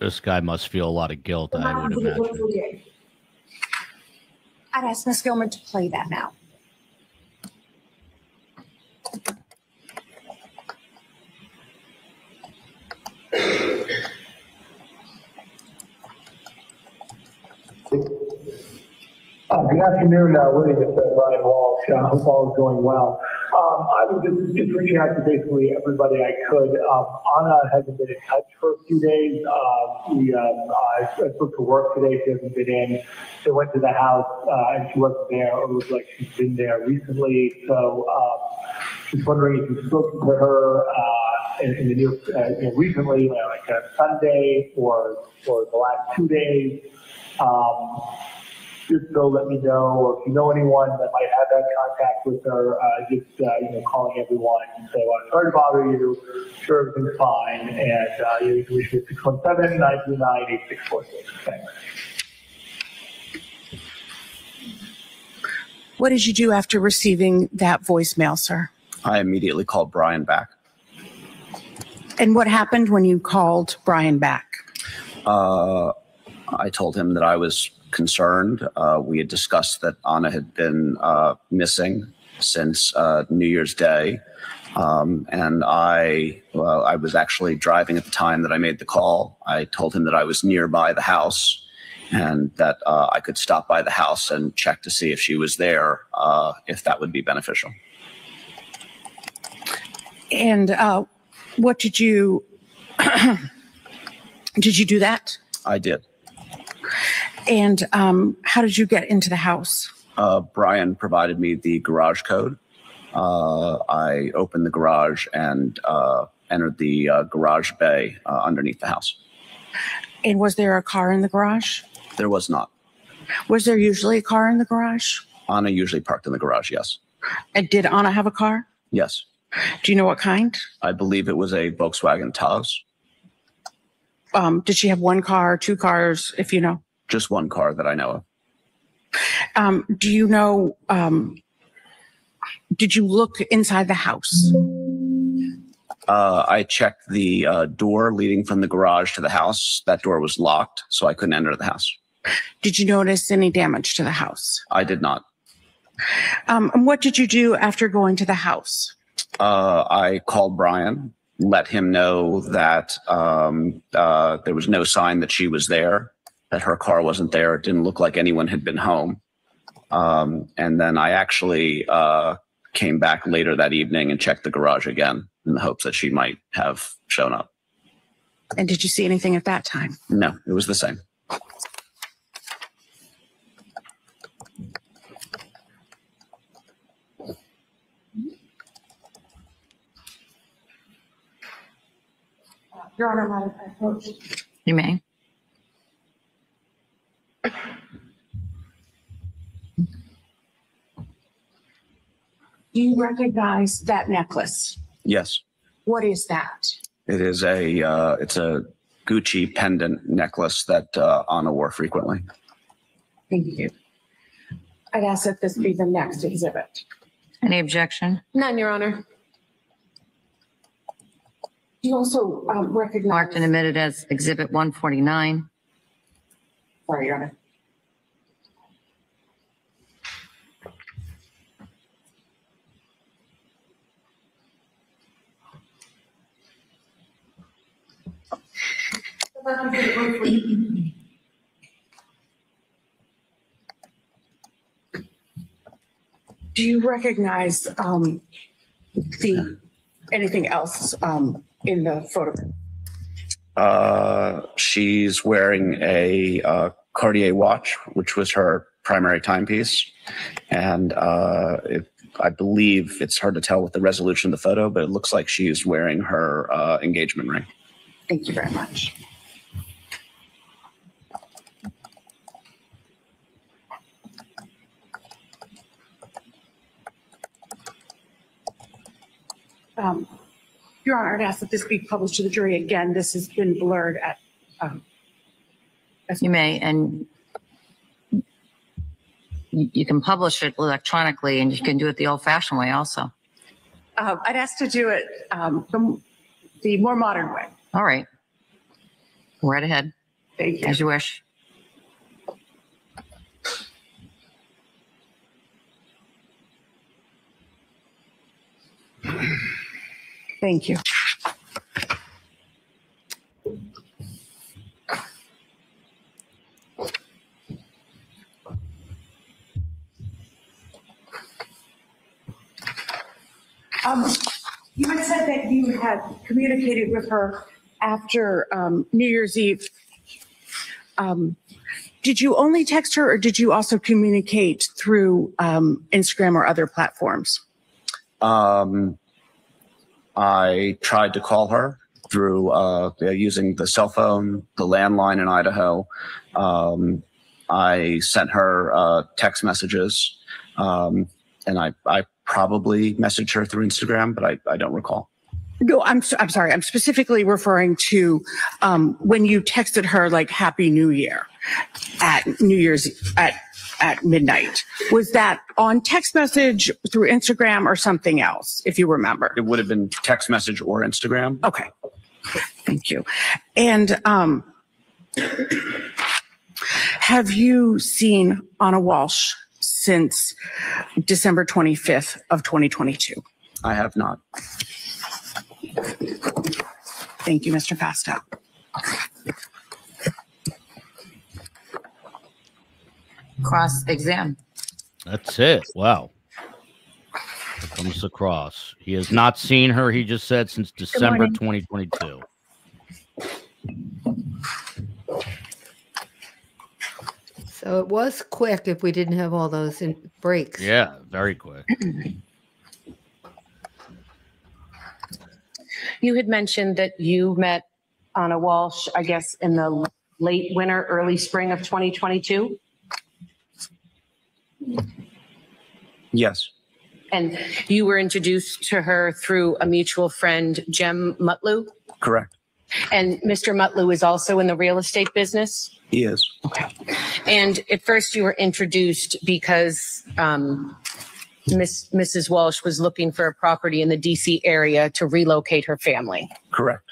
This guy must feel a lot of guilt, I would imagine. I'd ask Ms. Gilman to play that now. Good afternoon, William. It's Brian Walshe. I hope all is going well. I would just reach out to basically everybody I could. Anna hasn't been in touch for a few days. I spoke to work today. She hasn't been in. She went to the house and she wasn't there. It looks like she's been there recently. So just wondering if you've spoken to her in the near, recently, like Sunday or the last 2 days. Just go let me know, or if you know anyone that might have that contact with her, calling everyone and say, well, sorry to bother you, sure everything's fine, and you can reach me at 617-929-8646. Thanks. What did you do after receiving that voicemail, sir? I immediately called Brian back. And what happened when you called Brian back? I told him that I was concerned. We had discussed that Anna had been missing since New Year's Day. And I was actually driving at the time that I made the call. I told him that I was nearby the house and that I could stop by the house and check to see if she was there, if that would be beneficial. And what did you, did you do that? I did. And how did you get into the house? Brian provided me the garage code. I opened the garage and entered the garage bay underneath the house. And was there a car in the garage? There was not. Was there usually a car in the garage? Anna usually parked in the garage, yes. And did Anna have a car? Yes. Do you know what kind? I believe it was a Volkswagen Taos. Did she have one car, two cars, if you know? Just one car that I know of. Do you know, did you look inside the house? I checked the door leading from the garage to the house. That door was locked, so I couldn't enter the house. Did you notice any damage to the house? I did not. And what did you do after going to the house? I called Brian, let him know that there was no sign that she was there, that her car wasn't there. It didn't look like anyone had been home. And then I actually came back later that evening and checked the garage again in the hopes that she might have shown up. And did you see anything at that time? No, it was the same. Your Honor, my approach. You may. Do you recognize that necklace? Yes. What is that? It is it's a Gucci pendant necklace that Anna wore frequently. Thank you. I'd ask that this be the next exhibit. Any objection? None, Your Honor. Do you also recognize? Marked and admitted as Exhibit 149. Sorry, Your Honor. Do you recognize anything else in the photograph? She's wearing a Cartier watch, which was her primary timepiece. And I believe it's hard to tell with the resolution of the photo, but it looks like she's wearing her engagement ring. Thank you very much. Your Honor, I'd ask that this be published to the jury. Again, this has been blurred at. You may, and you can publish it electronically, and you can do it the old-fashioned way also. I'd ask to do it the more modern way. All right. Right ahead. Thank you. As you wish. Thank you. You had said that you had communicated with her after New Year's Eve. Did you only text her, or did you also communicate through Instagram or other platforms? I tried to call her through using the cell phone, the landline in Idaho. I sent her text messages, and I probably messaged her through Instagram, but I don't recall. No, I'm sorry. I'm specifically referring to when you texted her like Happy New Year at New Year's at midnight. Was that on text message, through Instagram, or something else, if you remember? It would have been text message or Instagram. Okay. Thank you. And have you seen Anna Walshe since December 25th of 2022? I have not. Thank you, Mr. Fastow. Cross-exam. That's it. Wow. Here comes the cross. He has not seen her, he just said, since December 2022. So it was quick if we didn't have all those breaks. Yeah, very quick. You had mentioned that you met Anna Walshe, I guess, in the late winter, early spring of 2022? Yes. And you were introduced to her through a mutual friend, Jem Mutlu? Correct. And Mr. Mutlu is also in the real estate business? He is. Okay. And at first you were introduced because Mrs. Walshe was looking for a property in the DC area to relocate her family. Correct.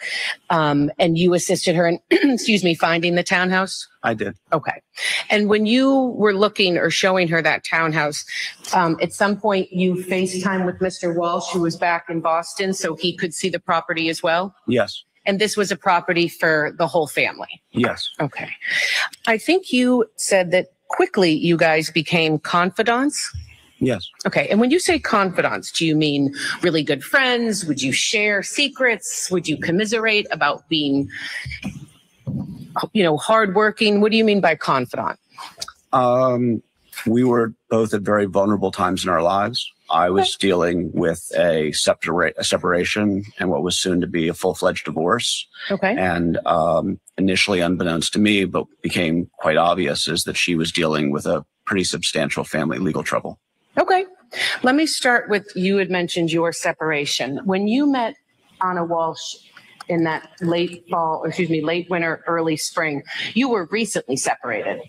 And you assisted her in, excuse me, finding the townhouse? I did. Okay. And when you were looking or showing her that townhouse, at some point you FaceTime with Mr. Walshe, who was back in Boston, so he could see the property as well? Yes. And this was a property for the whole family? Yes. Okay. I think you said that quickly you guys became confidants? Yes. Okay. And when you say confidants, do you mean really good friends? Would you share secrets? Would you commiserate about being, hardworking? What do you mean by confidant? We were both at very vulnerable times in our lives. I was dealing with a separation and what was soon to be a full-fledged divorce. Okay. And initially, unbeknownst to me, but became quite obvious, is that she was dealing with a pretty substantial family legal trouble. Okay. Let me start with, you had mentioned your separation. When you met Anna Walshe in that late winter, early spring, you were recently separated.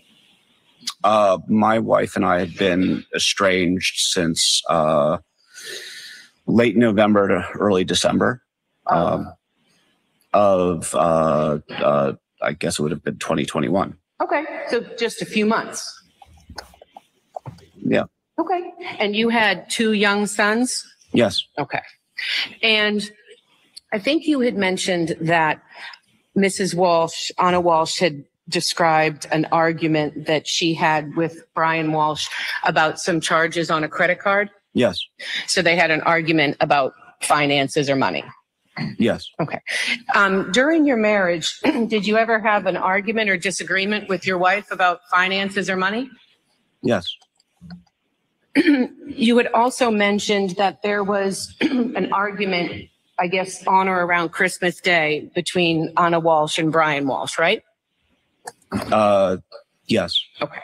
My wife and I had been estranged since late November to early December I guess it would have been 2021. Okay. So just a few months. Yeah. Okay. And you had 2 young sons? Yes. Okay. And I think you had mentioned that Mrs. Walshe, Anna Walshe, had described an argument that she had with Brian Walshe about some charges on a credit card. Yes. So they had an argument about finances or money. Yes. Okay. During your marriage, did you ever have an argument or disagreement with your wife about finances or money? Yes. You had also mentioned that there was an argument, I guess, on or around Christmas Day between Anna Walshe and Brian Walshe, right? Yes. Okay.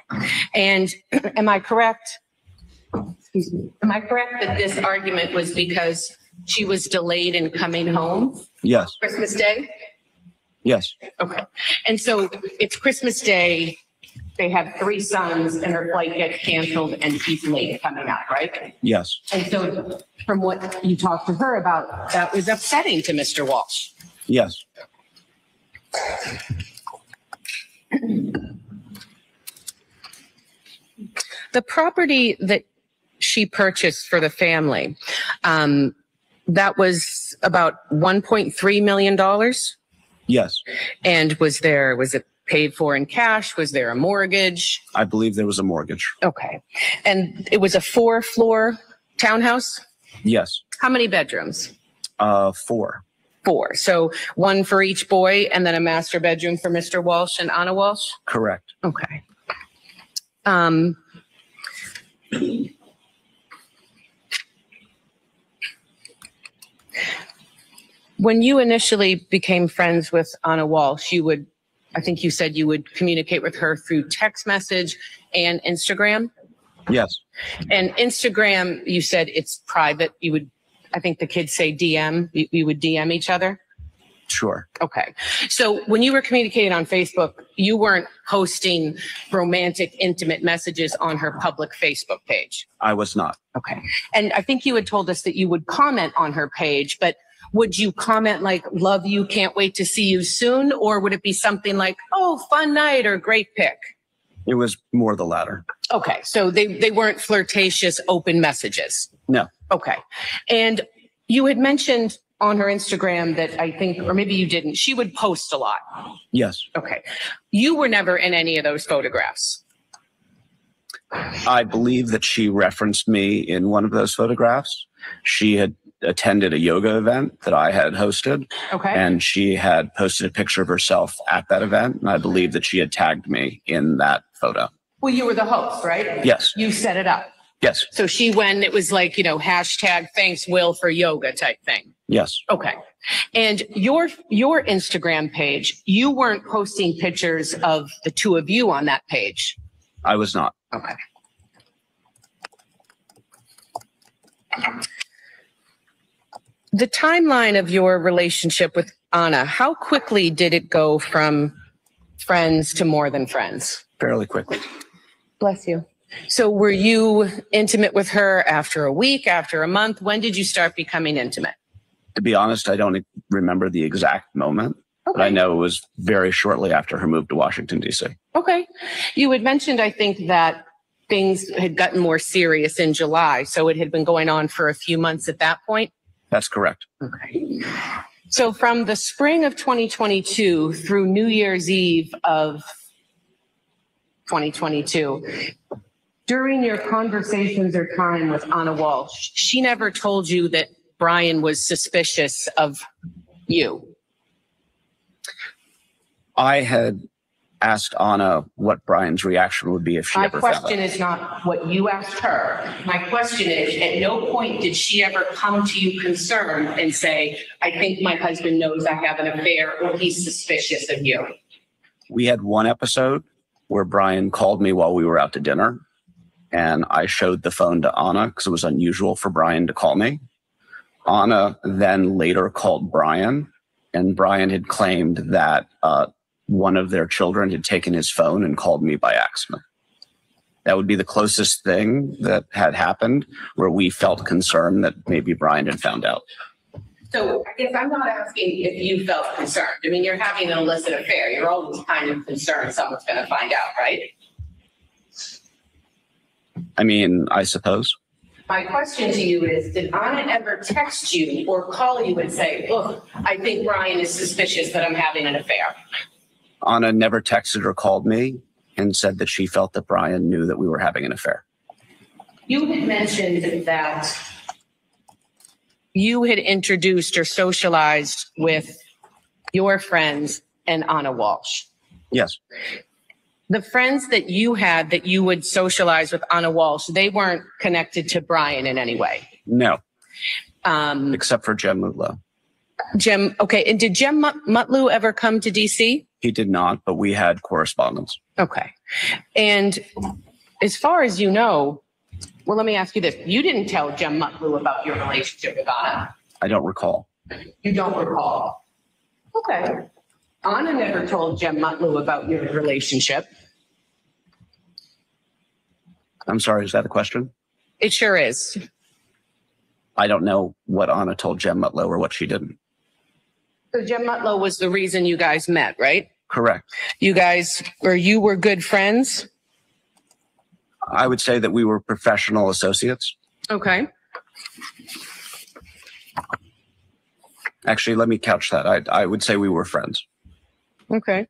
And am I correct? Excuse me. Am I correct that this argument was because she was delayed in coming home? Yes. Christmas Day? Yes. Okay. And so it's Christmas Day. They have 3 sons and her flight gets canceled and she's late coming out, right? Yes. And so from what you talked to her about, that was upsetting to Mr. Walshe. Yes. The property that she purchased for the family, that was about $1.3 million? Yes. And was it paid for in cash? Was there a mortgage? I believe there was a mortgage. Okay. And it was a 4-floor townhouse? Yes. How many bedrooms? 4. 4. So 1 for each boy and then a master bedroom for Mr. Walshe and Anna Walshe? Correct. Okay. When you initially became friends with Anna Walsh, I think you said you would communicate with her through text message and Instagram. Yes. And Instagram, you said it's private. I think the kids say DM, you would DM each other. Sure. Okay. So when you were communicating on Facebook, you weren't posting romantic, intimate messages on her public Facebook page. I was not. Okay. And I think you had told us that you would comment on her page, but would you comment like, love you, can't wait to see you soon? Or would it be something like, oh, fun night or great pic? It was more the latter. Okay. So they weren't flirtatious, open messages. No. Okay. And you had mentioned on her Instagram that I think, or maybe you didn't, she would post a lot. Yes. Okay. You were never in any of those photographs. I believe that she referenced me in one of those photographs. She had attended a yoga event that I had hosted. Okay. And she had posted a picture of herself at that event. And I believe that she had tagged me in that photo. Well, you were the host, right? Yes. You set it up. Yes. So she went, it was like, hashtag thanks Will for yoga type thing. Yes. Okay. And your Instagram page, you weren't posting pictures of the two of you on that page. I was not. Okay. The timeline of your relationship with Anna, how quickly did it go from friends to more than friends? Fairly quickly. Bless you. So were you intimate with her after a week, after a month? When did you start becoming intimate? To be honest, I don't remember the exact moment, but I know it was very shortly after her move to Washington, D.C. Okay. You had mentioned, I think, that things had gotten more serious in July. So it had been going on for a few months at that point? That's correct. Okay. So from the spring of 2022 through New Year's Eve of 2022, during your conversations or time with Anna Walsh, she never told you that Brian was suspicious of you. I had asked Anna what Brian's reaction would be if she ever found out. My question is not what you asked her. My question is, at no point did she ever come to you concerned and say, I think my husband knows I have an affair or he's suspicious of you? We had one episode where Brian called me while we were out to dinner, and I showed the phone to Anna because it was unusual for Brian to call me. Anna then later called Brian, and Brian had claimed that one of their children had taken his phone and called me by accident. That would be the closest thing that had happened where we felt concerned that maybe Brian had found out. So I guess I'm not asking if you felt concerned. I mean, you're having an illicit affair. You're always kind of concerned someone's going to find out, right? I mean, I suppose. My question to you is, did Anna ever text you or call you and say, look, I think Brian is suspicious that I'm having an affair? Anna never texted or called me and said that she felt that Brian knew that we were having an affair. You had mentioned that you had introduced or socialized with your friends and Anna Walsh. Yes. The friends that you had that you would socialize with Anna Walsh, they weren't connected to Brian in any way? No. Except for Jem Mutlow. Okay. And did Jem Mutlow ever come to DC? He did not, but we had correspondence. Okay. And as far as you know, well, let me ask you this. You didn't tell Jem Mutlow about your relationship with Anna? I don't recall. You don't recall? Okay. Anna never told Jem Mutlow about your relationship. I'm sorry, is that a question? It sure is. I don't know what Anna told Jem Mutlow or what she didn't. So Jem Mutlow was the reason you guys met, right? Correct. You guys, or you were good friends? I would say that we were professional associates. Okay. Actually, let me couch that. I would say we were friends. Okay.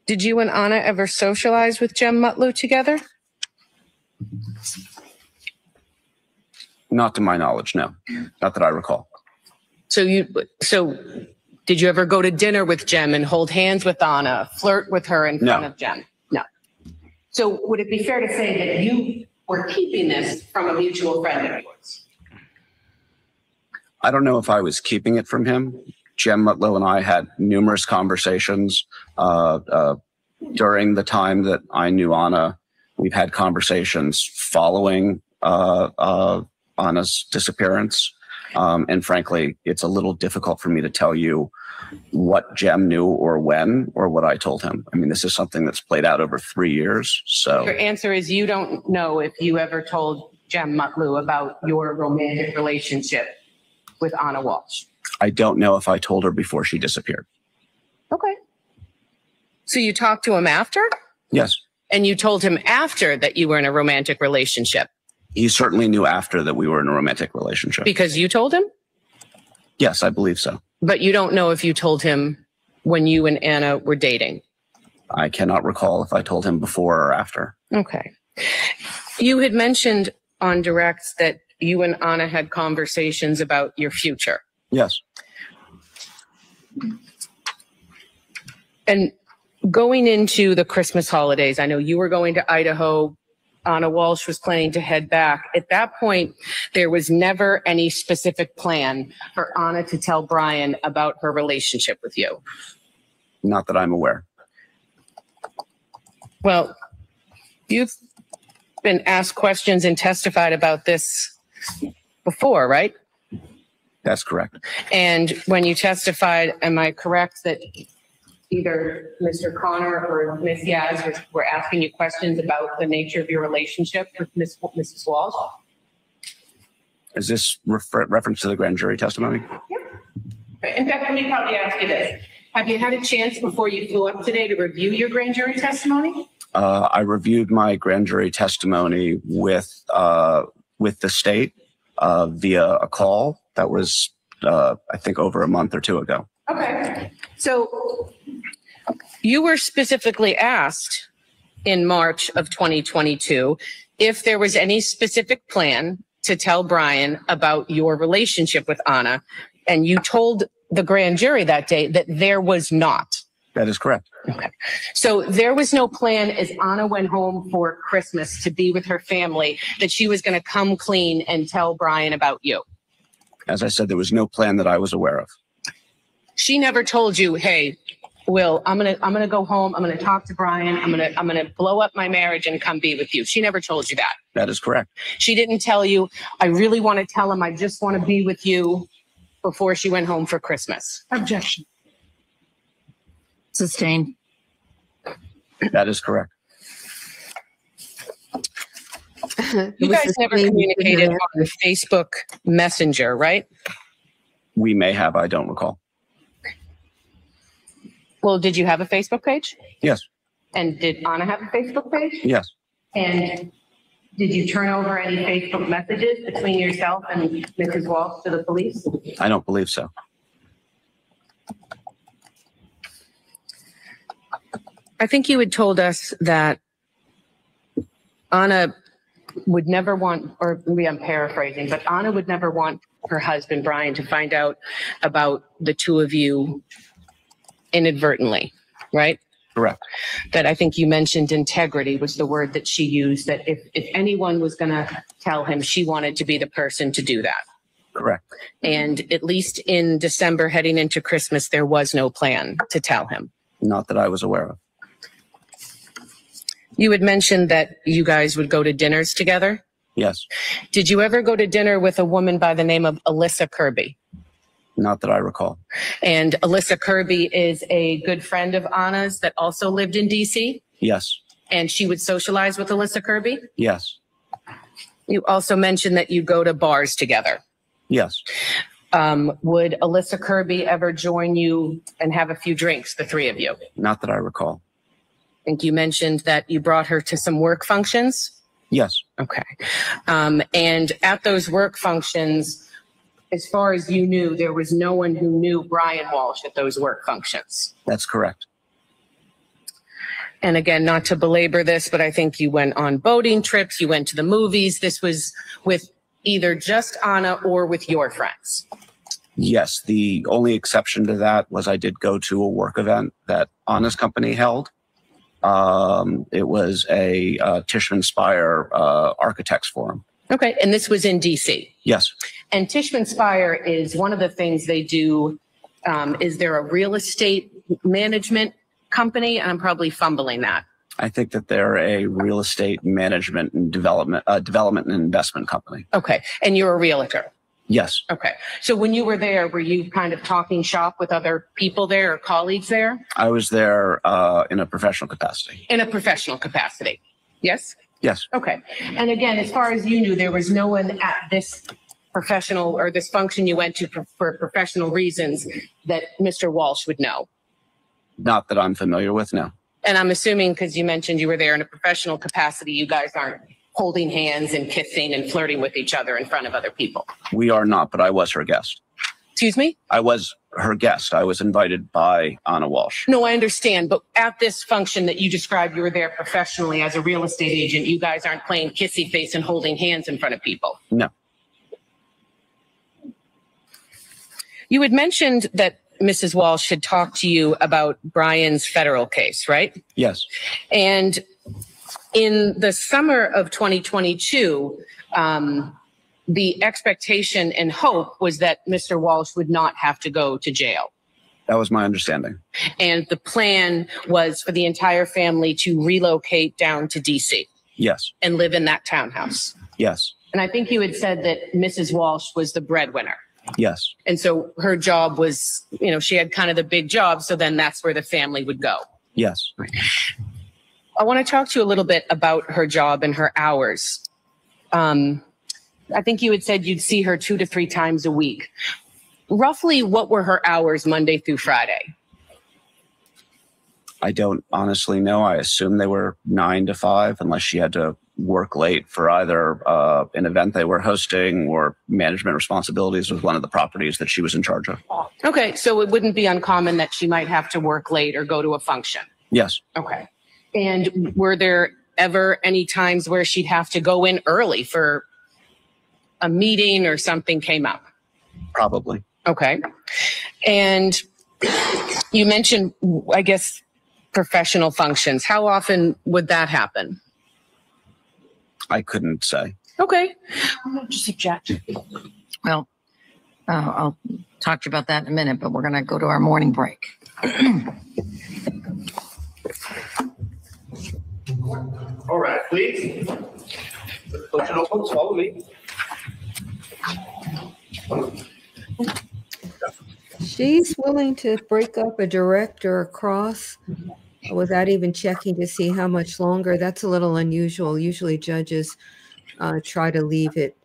Did you and Anna ever socialize with Jem Mutlow together? Not to my knowledge, no. Not that I recall. So did you ever go to dinner with Jem and hold hands with Anna, flirt with her in front of Jem? No. So would it be fair to say that you were keeping this from a mutual friend of yours? I don't know if I was keeping it from him. Jem Mutlow and I had numerous conversations during the time that I knew Anna. We've had conversations following Anna's disappearance. And frankly, it's a little difficult for me to tell you what Jem knew or when or what I told him. I mean, this is something that's played out over 3 years. So your answer is you don't know if you ever told Jem Mutlow about your romantic relationship with Anna Walshe. I don't know if I told her before she disappeared. Okay. So you talked to him after? Yes. And you told him after that you were in a romantic relationship? He certainly knew after that we were in a romantic relationship. Because you told him? Yes, I believe so. But you don't know if you told him when you and Anna were dating? I cannot recall if I told him before or after. Okay. You had mentioned on directs that you and Anna had conversations about your future. Yes. And going into the Christmas holidays, I know you were going to Idaho. Anna Walshe was planning to head back. At that point, there was never any specific plan for Anna to tell Brian about her relationship with you. Not that I'm aware. Well, you've been asked questions and testified about this before, right? That's correct. And when you testified, am I correct that either Mr. Connor or Ms. Yaz were asking you questions about the nature of your relationship with Mrs. Walshe? Is this reference to the grand jury testimony? Yep. In fact, let me probably ask you this. Have you had a chance before you flew up today to review your grand jury testimony? I reviewed my grand jury testimony with the state via a call that was, I think, over a month or two ago. Okay. So you were specifically asked in March of 2022 if there was any specific plan to tell Brian about your relationship with Anna, and you told the grand jury that day that there was not. That is correct. Okay. So there was no plan as Anna went home for Christmas to be with her family that she was going to come clean and tell Brian about you. As I said, there was no plan that I was aware of. She never told you, hey, Will, I'm gonna go home. I'm gonna talk to Brian. I'm gonna blow up my marriage and come be with you. She never told you that. That is correct. She didn't tell you, I really want to tell him I just want to be with you before she went home for Christmas. Objection. Sustained. That is correct. You guys never communicated on Facebook Messenger, right? We may have. I don't recall. Well, did you have a Facebook page? Yes. And did Anna have a Facebook page? Yes. And did you turn over any Facebook messages between yourself and Mrs. Walshe to the police? I don't believe so. I think you had told us that Anna would never want, or maybe I'm paraphrasing, but Anna would never want her husband, Brian, to find out about the two of you inadvertently, right? Correct. That I think you mentioned integrity was the word that she used, that if anyone was going to tell him, she wanted to be the person to do that. Correct. And at least in December heading into Christmas, there was no plan to tell him. Not that I was aware of. You had mentioned that you guys would go to dinners together. Yes. Did you ever go to dinner with a woman by the name of Alyssa Kirby? Not that I recall. And Alyssa Kirby is a good friend of Anna's that also lived in DC? Yes. And she would socialize with Alyssa Kirby? Yes. You also mentioned that you go to bars together. Yes. Would Alyssa Kirby ever join you and have a few drinks, the three of you? Not that I recall. I think you mentioned that you brought her to some work functions? Yes. Okay. And at those work functions, as far as you knew, there was no one who knew Brian Walshe at those work functions. That's correct. And again, not to belabor this, but I think you went on boating trips, you went to the movies. This was with either just Anna or with your friends. Yes, the only exception to that was I did go to a work event that Anna's company held. It was a Tishman Speyer Architects Forum. Okay, and this was in DC. Yes. And Tishman Speyer is one of the things they do. Is there a real estate management company? I'm probably fumbling that. I think that they're a real estate management and development and investment company. Okay, and you're a realtor. Yes. Okay, so when you were there, were you kind of talking shop with other people there or colleagues there? I was there in a professional capacity. In a professional capacity, yes? Yes. Okay, and again, as far as you knew, there was no one at this professional or this function you went to for professional reasons that Mr. Walshe would know? Not that I'm familiar with, no. And I'm assuming because you mentioned you were there in a professional capacity, you guys aren't holding hands and kissing and flirting with each other in front of other people. We are not, but I was her guest. Excuse me? I was her guest. I was invited by Anna Walshe. No, I understand. But at this function that you described, you were there professionally as a real estate agent. You guys aren't playing kissy face and holding hands in front of people. No. You had mentioned that Mrs. Walshe had talked to you about Brian's federal case, right? Yes. And in the summer of 2022, the expectation and hope was that Mr. Walshe would not have to go to jail. That was my understanding. And the plan was for the entire family to relocate down to DC. Yes. And live in that townhouse. Yes. And I think you had said that Mrs. Walshe was the breadwinner. Yes. And so her job was, she had kind of the big job. So then that's where the family would go. Yes. I want to talk to you a little bit about her job and her hours. I think you had said you'd see her 2 to 3 times a week. Roughly, what were her hours Monday through Friday? I don't honestly know. I assume they were 9 to 5, unless she had to work late for either an event they were hosting or management responsibilities with one of the properties that she was in charge of. Okay, so it wouldn't be uncommon that she might have to work late or go to a function. Yes. Okay. And were there ever any times where she'd have to go in early for a meeting or something came up? Probably. Okay. And you mentioned, I guess, professional functions. How often would that happen? I couldn't say. Okay. I'm not just object. Well, I'll talk to you about that in a minute, but we're going to go to our morning break. All right, please. Put your notebooks, follow me. She's willing to break up a direct or a cross without even checking to see how much longer. That's a little unusual. Usually judges try to leave it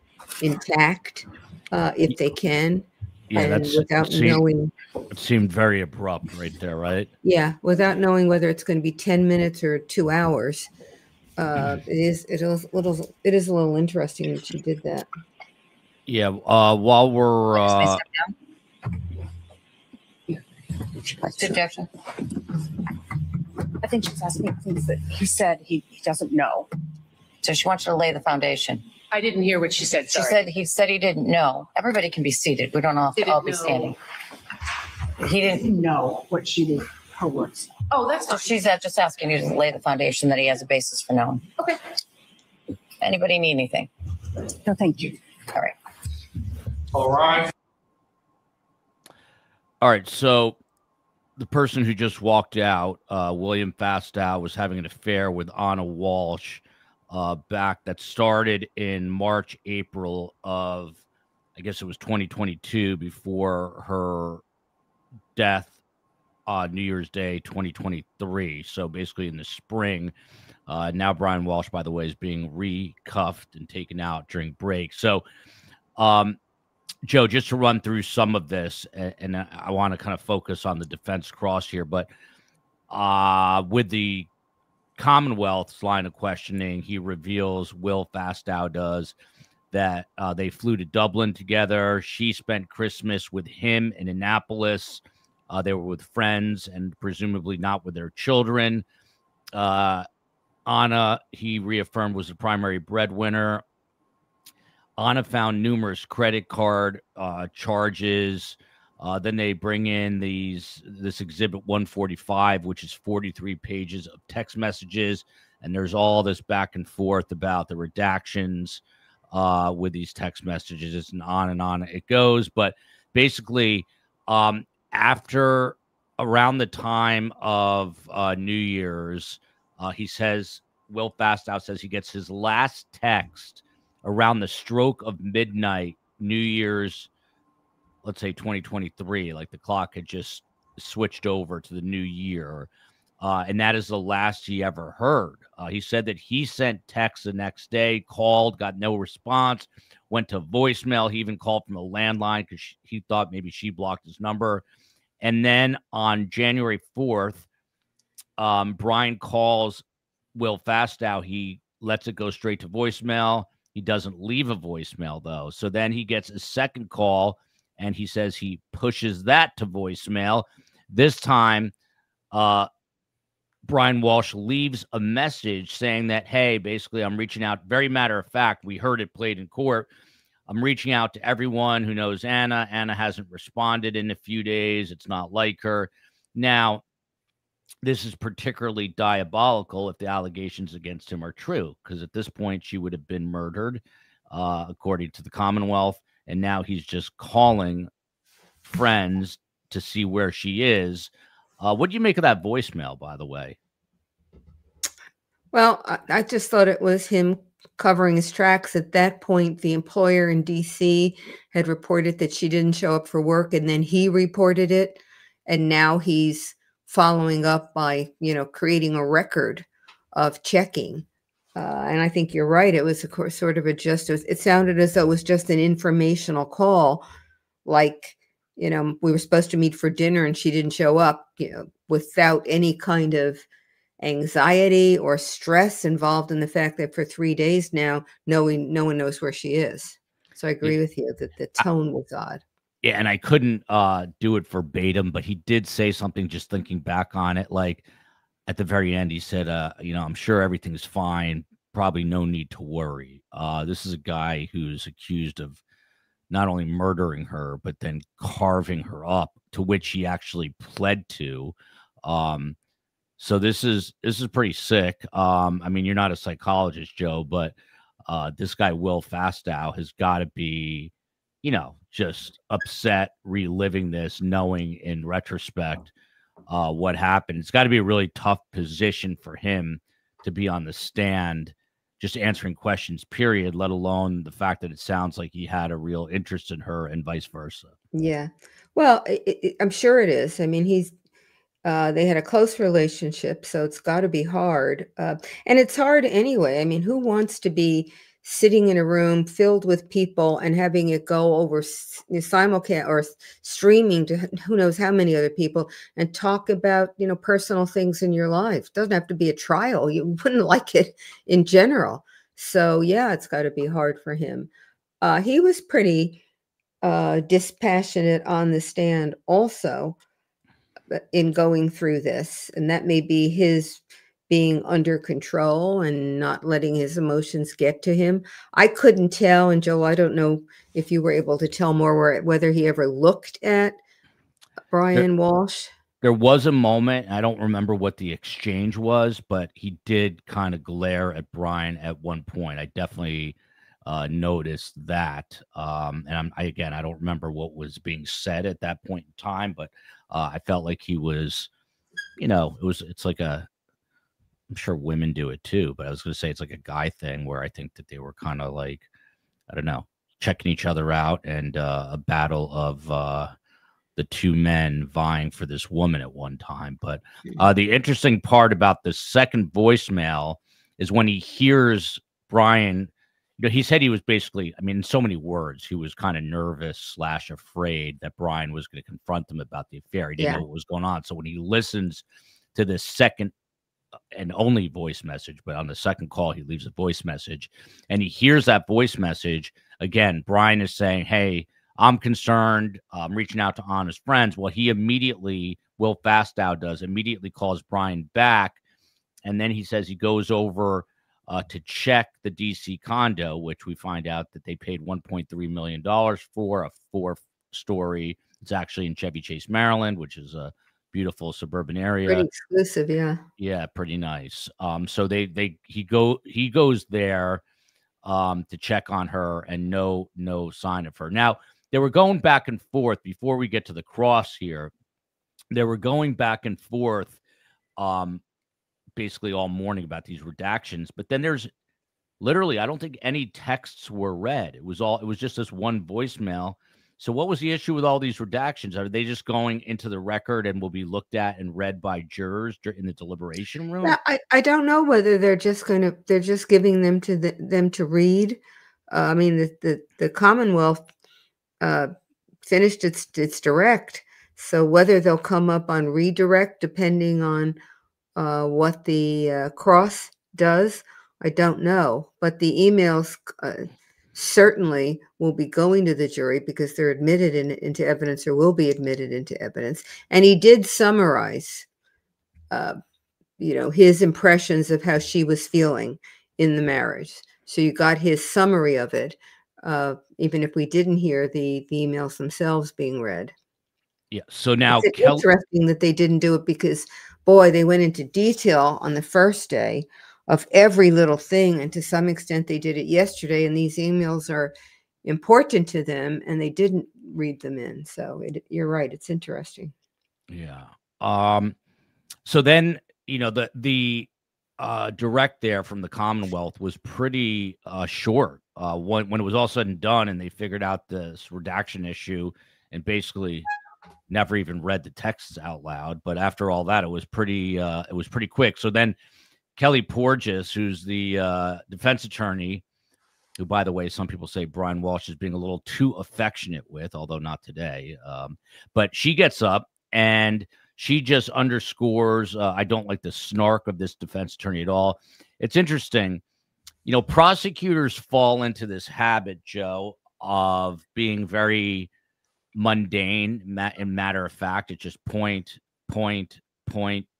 intact if they can. Yeah, and that's without knowing. It seemed very abrupt right there, right? Yeah, without knowing whether it's going to be 10 minutes or 2 hours. It is a little interesting that she did that. Yeah. While we're Suggestion. I think she's asking things that he said he doesn't know. So she wants you to lay the foundation. I didn't hear what she said. She Sorry. said he didn't know. Everybody can be seated. We don't all have to all be standing. He didn't know what she did, her words. Oh, that's So she's just asking you to lay the foundation that he has a basis for knowing. okay. Anybody need anything? No, thank you. All right. All right. all right. So the person who just walked out, William Fastow, was having an affair with Anna Walshe that started in March, April of, I guess it was 2022, before her death on New Year's Day 2023. So basically in the spring. Now Brian Walshe, by the way, is being recuffed and taken out during break. So Joe, just to run through some of this, and I want to kind of focus on the defense cross here, but with the Commonwealth's line of questioning, he reveals, Will Fastow does, that they flew to Dublin together. She spent Christmas with him in Annapolis. They were with friends and presumably not with their children. Anna, he reaffirmed, was the primary breadwinner. Anna found numerous credit card charges. Then they bring in this Exhibit 145, which is 43 pages of text messages. And there's all this back and forth about the redactions with these text messages, and on it goes. But basically, after around the time of New Year's, Will Fastow says he gets his last text around the stroke of midnight, New Year's, let's say 2023, like the clock had just switched over to the new year. And that is the last he ever heard. He said that he sent texts the next day, called, got no response, went to voicemail. He even called from a landline because he thought maybe she blocked his number. And then on January 4th, Brian calls Will Fastow. He lets it go straight to voicemail. He doesn't leave a voicemail, though. So then he gets a second call, and he says he pushes that to voicemail. This time, Brian Walshe leaves a message saying that, hey, basically, I'm reaching out. Very matter of fact, we heard it played in court. I'm reaching out to everyone who knows Anna. Anna hasn't responded in a few days. It's not like her. Now, this is particularly diabolical if the allegations against him are true, because at this point, she would have been murdered, according to the Commonwealth. And now he's just calling friends to see where she is. What do you make of that voicemail, by the way? Well, I just thought it was him covering his tracks. At that point, the employer in D.C. had reported that she didn't show up for work, and then he reported it. And now he's following up by, creating a record of checking. And I think you're right. It was sort of it sounded as though it was just an informational call, like, we were supposed to meet for dinner and she didn't show up, without any kind of anxiety or stress involved in the fact that for 3 days now, no one knows where she is. So I agree with you that the tone was odd. Yeah, and I couldn't do it verbatim, but he did say something, just thinking back on it, like at the very end, he said, I'm sure everything's fine. Probably no need to worry. This is a guy who's accused of not only murdering her, but then carving her up, to which he actually pled to. So this is pretty sick. I mean, you're not a psychologist, Joe, but this guy, Will Fastow, has got to be, just upset reliving this, knowing in retrospect what happened. It's got to be a really tough position for him to be on the stand, just answering questions, period, let alone the fact that it sounds like he had a real interest in her and vice versa. Yeah. Well, I'm sure it is. I mean, they had a close relationship, so it's got to be hard. And it's hard anyway. I mean, who wants to be sitting in a room filled with people and having it go over simulcast or streaming to who knows how many other people and talk about, personal things in your life? It doesn't have to be a trial. You wouldn't like it in general. So yeah, it's got to be hard for him. He was pretty dispassionate on the stand also in going through this. And that may be his being under control and not letting his emotions get to him. I couldn't tell, and Joel, I don't know if you were able to tell more whether he ever looked at Brian Walshe. There was a moment, I don't remember what the exchange was, but he did kind of glare at Brian at one point. I definitely noticed that. And I don't remember what was being said at that point in time, but I felt like he was, it's like I'm sure women do it too, but I was going to say it's like a guy thing where I think that they were kind of like, I don't know, checking each other out, and a battle of the two men vying for this woman at one time. But the interesting part about the second voicemail is when he hears Brian, he said he was basically, I mean, in so many words, he was kind of nervous / afraid that Brian was going to confront him about the affair. He didn't know what was going on. So when he listens to this second and only voice message, but on the second call, he leaves a voice message, and he hears that voice message again. Brian is saying, hey, I'm concerned. I'm reaching out to honest friends. Well, he immediately, Will Fastow does, immediately calls Brian back. And then he says he goes over to check the DC condo, which we find out that they paid $1.3 million for, a 4-story. It's actually in Chevy Chase, Maryland, which is a beautiful suburban area. Pretty exclusive, yeah. Yeah, pretty nice. So he goes there to check on her, and no sign of her. Now, they were going back and forth before we get to the cross here. They were going back and forth basically all morning about these redactions, but then there's literally, I don't think any texts were read. It was just this one voicemail. So what was the issue with all these redactions? Are they just going into the record and will be looked at and read by jurors in the deliberation room? Yeah, I don't know whether they're just giving them to them to read. I mean, the Commonwealth finished its direct, so whether they'll come up on redirect depending on what the cross does, I don't know. But the emails certainly will be going to the jury because they're admitted into evidence, or will be admitted into evidence. And he did summarize, his impressions of how she was feeling in the marriage. So you got his summary of it, even if we didn't hear the emails themselves being read. Yeah. So now it's interesting that they didn't do it because, boy, they went into detail on the first day of every little thing. And to some extent, they did it yesterday. And these emails are important to them, and they didn't read them in. So you're right. It's interesting. Yeah. So then, the direct there from the Commonwealth was pretty short when it was all said and done, and they figured out this redaction issue and basically never even read the texts out loud. But after all that, it was pretty quick. So then Kelly Porges, who's the defense attorney, who, by the way, some people say Brian Walshe is being a little too affectionate with, although not today. But she gets up and she just underscores, I don't like the snark of this defense attorney at all. It's interesting. Prosecutors fall into this habit, Joe, of being very mundane and matter of fact. It's just point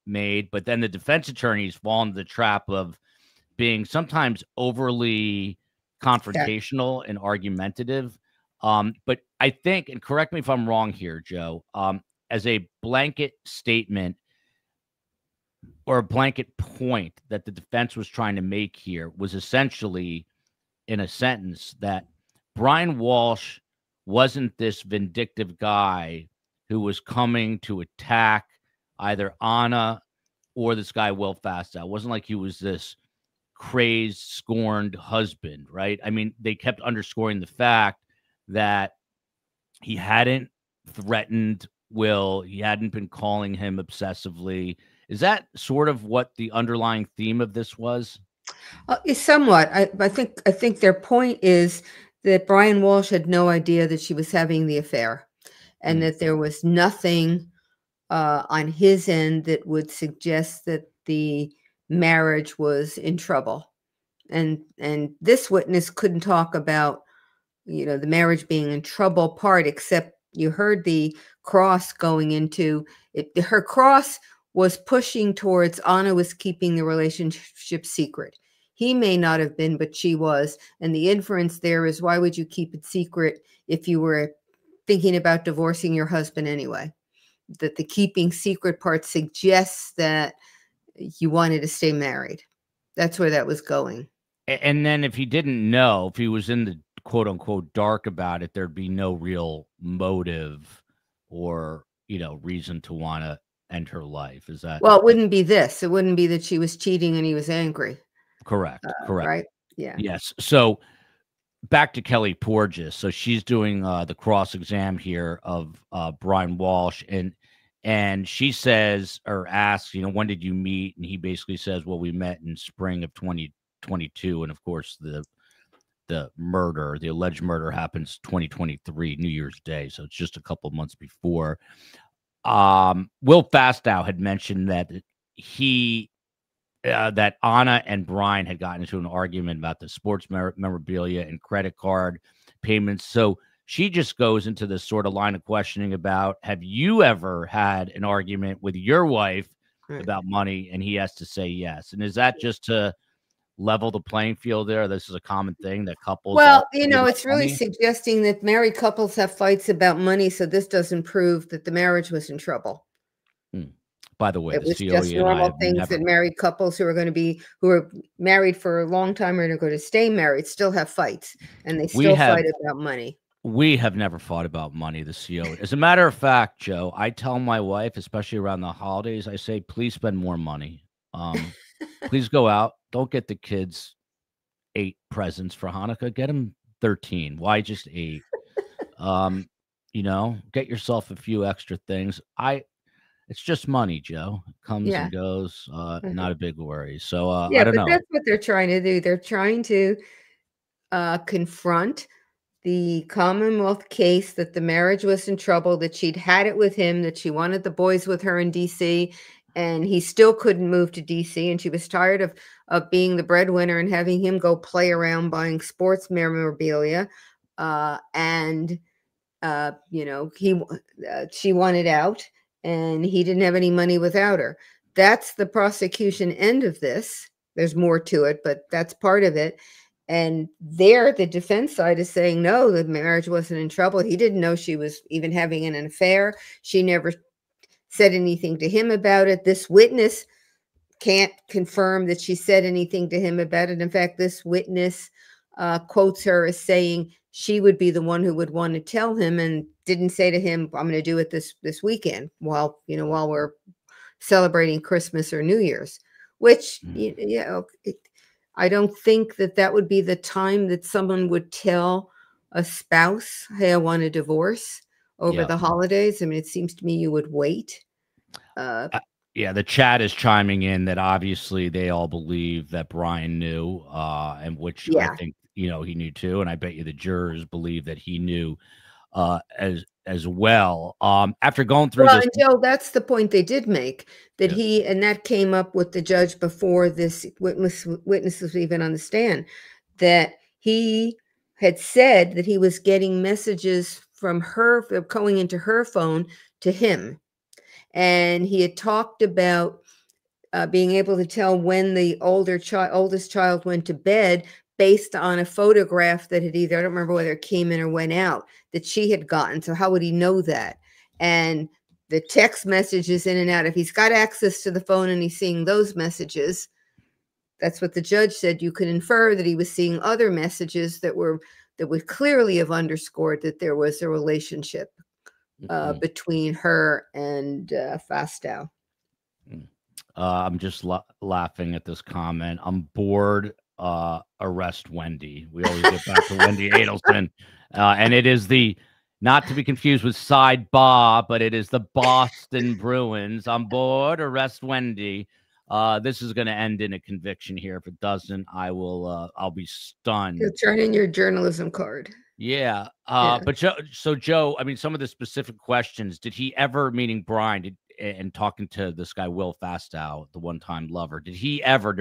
made. But then the defense attorneys fall into the trap of being sometimes overly confrontational and argumentative. But I think, and correct me if I'm wrong here, Joe, as a blanket statement or a blanket point that the defense was trying to make here was essentially, in a sentence, that Brian Walshe wasn't this vindictive guy who was coming to attack either Anna or this guy Will Fastow. It wasn't like he was this crazed, scorned husband, right? I mean, they kept underscoring the fact that he hadn't threatened Will. He hadn't been calling him obsessively. Is that sort of what the underlying theme of this was? Somewhat. I think their point is that Brian Walshe had no idea that she was having the affair, and that there was nothing on his end that would suggest that the marriage was in trouble. And this witness couldn't talk about, the marriage being in trouble part, except you heard the cross going into it. Her cross was pushing towards Anna was keeping the relationship secret. He may not have been, but she was. And the inference there is, why would you keep it secret if you were thinking about divorcing your husband anyway? That the keeping secret part suggests that you wanted to stay married. That's where that was going. And then if he didn't know, if he was in the quote unquote dark about it, there'd be no real motive or, reason to want to end her life. Is that? Well, it wouldn't be this. It wouldn't be that she was cheating and he was angry. Correct. Right. Yeah. Yes. So back to Kelly Porges. So she's doing the cross exam here of Brian Walshe, and she says, or asks, when did you meet? And he basically says, well, we met in spring of 2022, and of course the alleged murder happens 2023, New Year's Day, so it's just a couple months before. Will Fastow had mentioned that that Anna and Brian had gotten into an argument about the sports memorabilia and credit card payments. So she just goes into this sort of line of questioning about, have you ever had an argument with your wife about money? And he has to say yes. And is that just to level the playing field there? This is a common thing that couples. Well, all agree about it's really money? suggesting that married couples have fights about money, so this doesn't prove that the marriage was in trouble. By the way, It the was COE just and I normal have things never. that married couples who are married for a long time or are going to stay married still have fights, and they still fight about money. We have never fought about money, the CO. As a matter of fact, Joe, I tell my wife, especially around the holidays, I say, please spend more money. Please go out. Don't get the kids 8 presents for Hanukkah. Get them 13. Why just 8? Get yourself a few extra things. It's just money, Joe. It comes and goes. Not a big worry. So I don't know. That's what they're trying to do. They're trying to confront the Commonwealth case that the marriage was in trouble, that she'd had it with him, that she wanted the boys with her in D.C., and he still couldn't move to D.C., and she was tired of being the breadwinner and having him go play around buying sports memorabilia. She wanted out, and he didn't have any money without her. That's the prosecution end of this. There's more to it, but that's part of it. And there, the defense side is saying, no, the marriage wasn't in trouble. He didn't know she was even having an affair. She never said anything to him about it. This witness can't confirm that she said anything to him about it. In fact, this witness quotes her as saying she would be the one who would want to tell him, and didn't say to him, I'm going to do it this weekend while we're celebrating Christmas or New Year's, which, I don't think that would be the time that someone would tell a spouse, hey, I want a divorce over the holidays. I mean, it seems to me you would wait. The chat is chiming in that obviously they all believe that Brian knew, and which I think, he knew too. And I bet you the jurors believe that he knew as well. After going through this. And Joe, that's the point they did make, that and that came up with the judge before this witness was even on the stand, that he had said that he was getting messages from her, going into her phone to him. And he had talked about being able to tell when the oldest child went to bed based on a photograph that had I don't remember whether it came in or went out, that she had gotten. So how would he know that? And the text messages in and out, if he's got access to the phone and he's seeing those messages, that's what the judge said. You could infer that he was seeing other messages that would clearly have underscored that there was a relationship between her and Fastow. I'm just laughing at this comment. I'm bored. Arrest Wendy. We always get back to Wendy Adelson. And it is not to be confused with Side Ba, but it is the Boston Bruins. I'm bored. Arrest Wendy. This is going to end in a conviction here. If it doesn't, I'll be stunned. You'll turn in your journalism card. Yeah. But Joe, I mean, some of the specific questions, did he ever, meaning Brian, and talking to this guy, Will Fastow, the one-time lover, did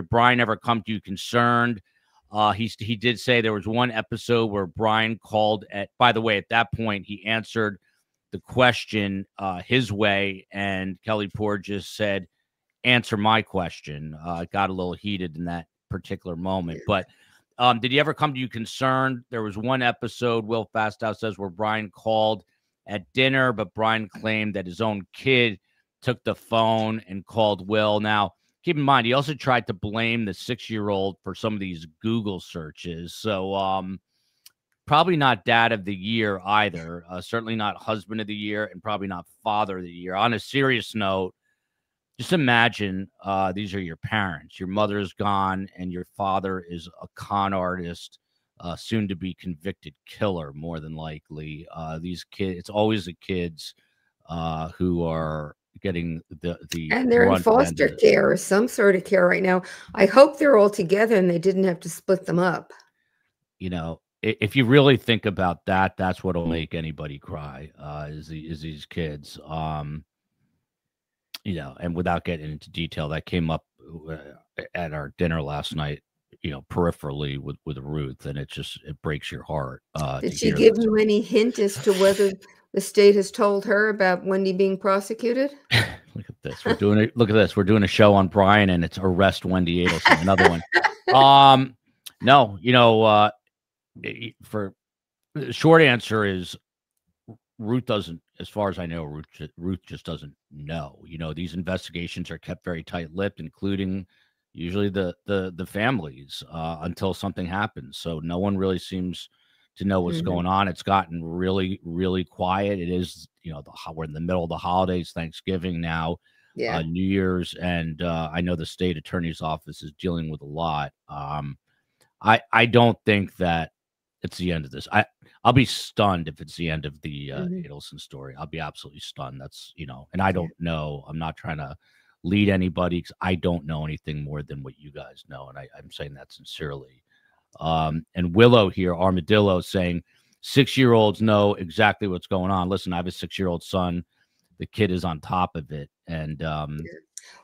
Brian ever come to you concerned? He did say there was one episode where Brian called by the way, at that point, he answered the question his way, and Kelly Porges said, answer my question. It got a little heated in that particular moment. But did he ever come to you concerned? There was one episode, Will Fastow says, where Brian called at dinner, but Brian claimed that his own kid took the phone and called Will. Now, keep in mind, he also tried to blame the 6-year-old for some of these Google searches. So probably not dad of the year either. Certainly not husband of the year, and probably not father of the year. On a serious note, just imagine these are your parents. Your mother's gone, and your father is a con artist, soon to be convicted killer, more than likely. These kids, it's always the kids who are getting and they're in foster care or some sort of care right now. I hope they're all together and they didn't have to split them up. If you really think about that, that's what'll make anybody cry, is these kids. And without getting into detail, that came up at our dinner last night, peripherally with Ruth, and it breaks your heart. Did she give you any hint as to whether the state has told her about Wendy being prosecuted? Look at this. Look at this. We're doing a show on Brian, and it's Arrest Wendy Adelson, another one. No, for the short answer is Ruth doesn't, as far as I know, Ruth just doesn't know. These investigations are kept very tight-lipped, including usually the families, until something happens. So no one really seems to know what's going on. It's gotten really, really quiet. It is, we're in the middle of the holidays, Thanksgiving now, New Year's, and I know the state attorney's office is dealing with a lot. I don't think that it's the end of this. I'll be stunned if it's the end of the Adelson story. I'll be absolutely stunned. That's, and I don't know. I'm not trying to lead anybody because I don't know anything more than what you guys know. And I'm saying that sincerely. And Willow here, Armadillo, saying 6-year-olds know exactly what's going on. Listen, I have a 6-year-old son. The kid is on top of it. And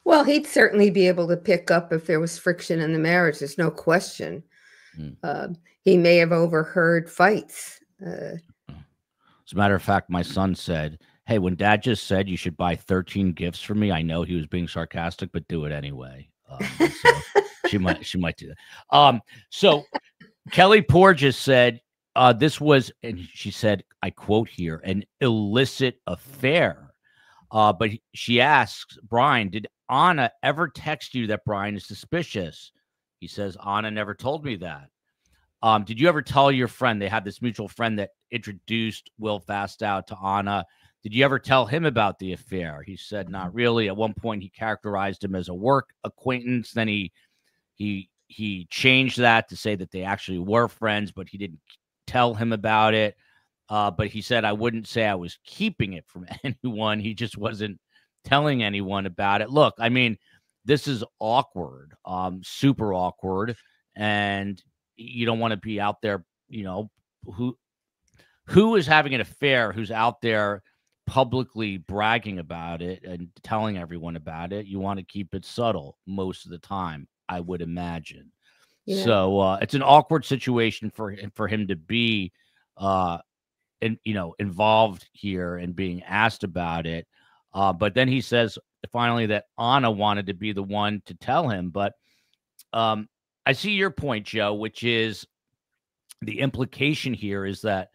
well, he'd certainly be able to pick up if there was friction in the marriage. There's no question. He may have overheard fights. As a matter of fact, my son said, "Hey, when Dad just said you should buy 13 gifts for me, I know he was being sarcastic, but do it anyway." So she might do that. So Kelly Porges said this was, and she said, I quote here, an illicit affair. But she asks Brian, did Anna ever text you that Brian is suspicious? He says, Anna never told me that. Did you ever tell your friend, they had this mutual friend that introduced Will Fastow to Anna? Did you ever tell him about the affair? He said, not really. At one point, he characterized him as a work acquaintance. Then he changed that to say that they actually were friends, but he didn't tell him about it. But he said, I wouldn't say I was keeping it from anyone. He just wasn't telling anyone about it. Look, I mean, this is awkward, super awkward. And you don't want to be out there, who is having an affair, who's out there publicly bragging about it and telling everyone about it. You want to keep it subtle most of the time, I would imagine. Yeah. So it's an awkward situation for him to be involved here and being asked about it. But then he says finally that Anna wanted to be the one to tell him. But I see your point, Joe, which is the implication here is that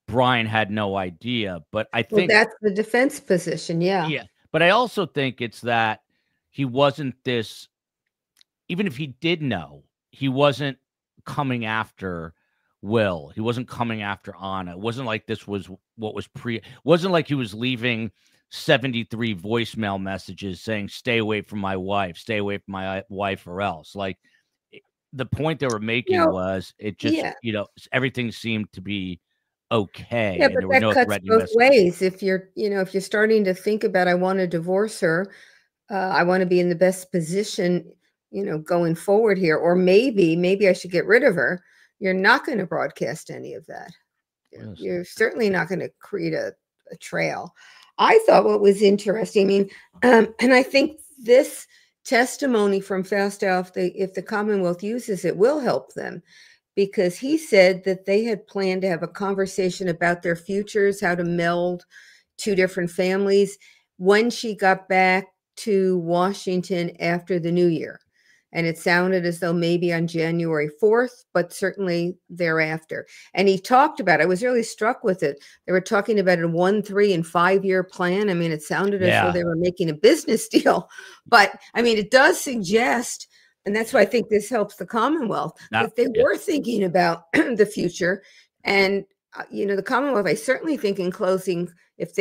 Brian had no idea. But I think that's the defense position. Yeah. Yeah. But I also think it's that he wasn't this, even if he did know, he wasn't coming after Will. He wasn't coming after Anna. It wasn't like this was what was wasn't like he was leaving 73 voicemail messages saying, stay away from my wife, stay away from my wife or else. Like the point they were making was it just, everything seemed to be okay. Yeah, but that cuts both ways. If you're starting to think about, I want to divorce her, I want to be in the best position, going forward here, or maybe I should get rid of her. You're not going to broadcast any of that. Yes. You're certainly not going to create a trail. I thought what was interesting, and I think this testimony from Fastow, if the Commonwealth uses it, will help them, because he said that they had planned to have a conversation about their futures, how to meld two different families when she got back to Washington after the New Year. And it sounded as though maybe on January 4th, but certainly thereafter. And he talked about, I was really struck with it. They were talking about a 1, 3, and 5-year plan. I mean, it sounded as though they were making a business deal. But I mean, it does suggest, and that's why I think this helps the Commonwealth, that they were thinking about the future. And, the Commonwealth, I certainly think in closing, if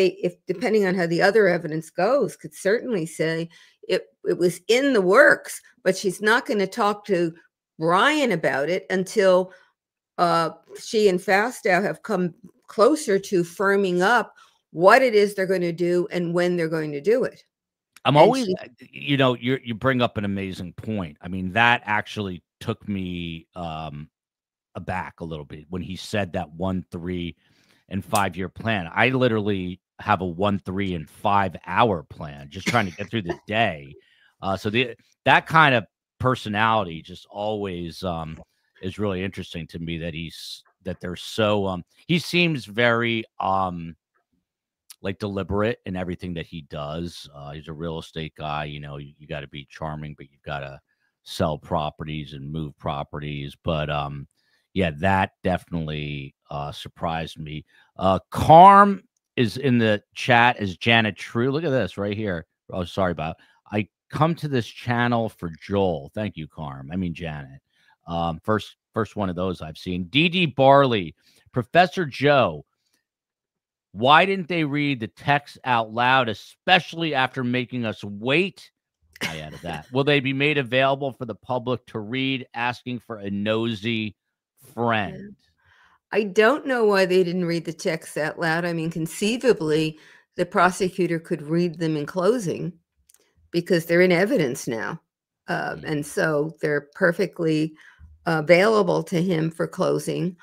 depending on how the other evidence goes, could certainly say it was in the works, but she's not going to talk to Brian about it until she and Fastow have come closer to firming up what it is they're going to do and when they're going to do it. I'm always, you bring up an amazing point. I mean, that actually took me aback a little bit when he said that 1, 3, and 5-year plan. I literally have a 1, 3, and 5-hour plan, just trying to get through the day. So that kind of personality just always is really interesting to me. That they're so he seems very like deliberate in everything that he does. He's a real estate guy. You got to be charming, but you've got to sell properties and move properties. But yeah, that definitely surprised me. Carm is in the chat as Janet True. Look at this right here. Oh, sorry about it. I come to this channel for Joel. Thank you, Carm. I mean Janet. First one of those I've seen. D.D. Barley, Professor Joe. Why didn't they read the text out loud, especially after making us wait? I added that. Will they be made available for the public to read, asking for a nosy friend? I don't know why they didn't read the text out loud. I mean, conceivably, the prosecutor could read them in closing because they're in evidence now. And so they're perfectly available to him for closing.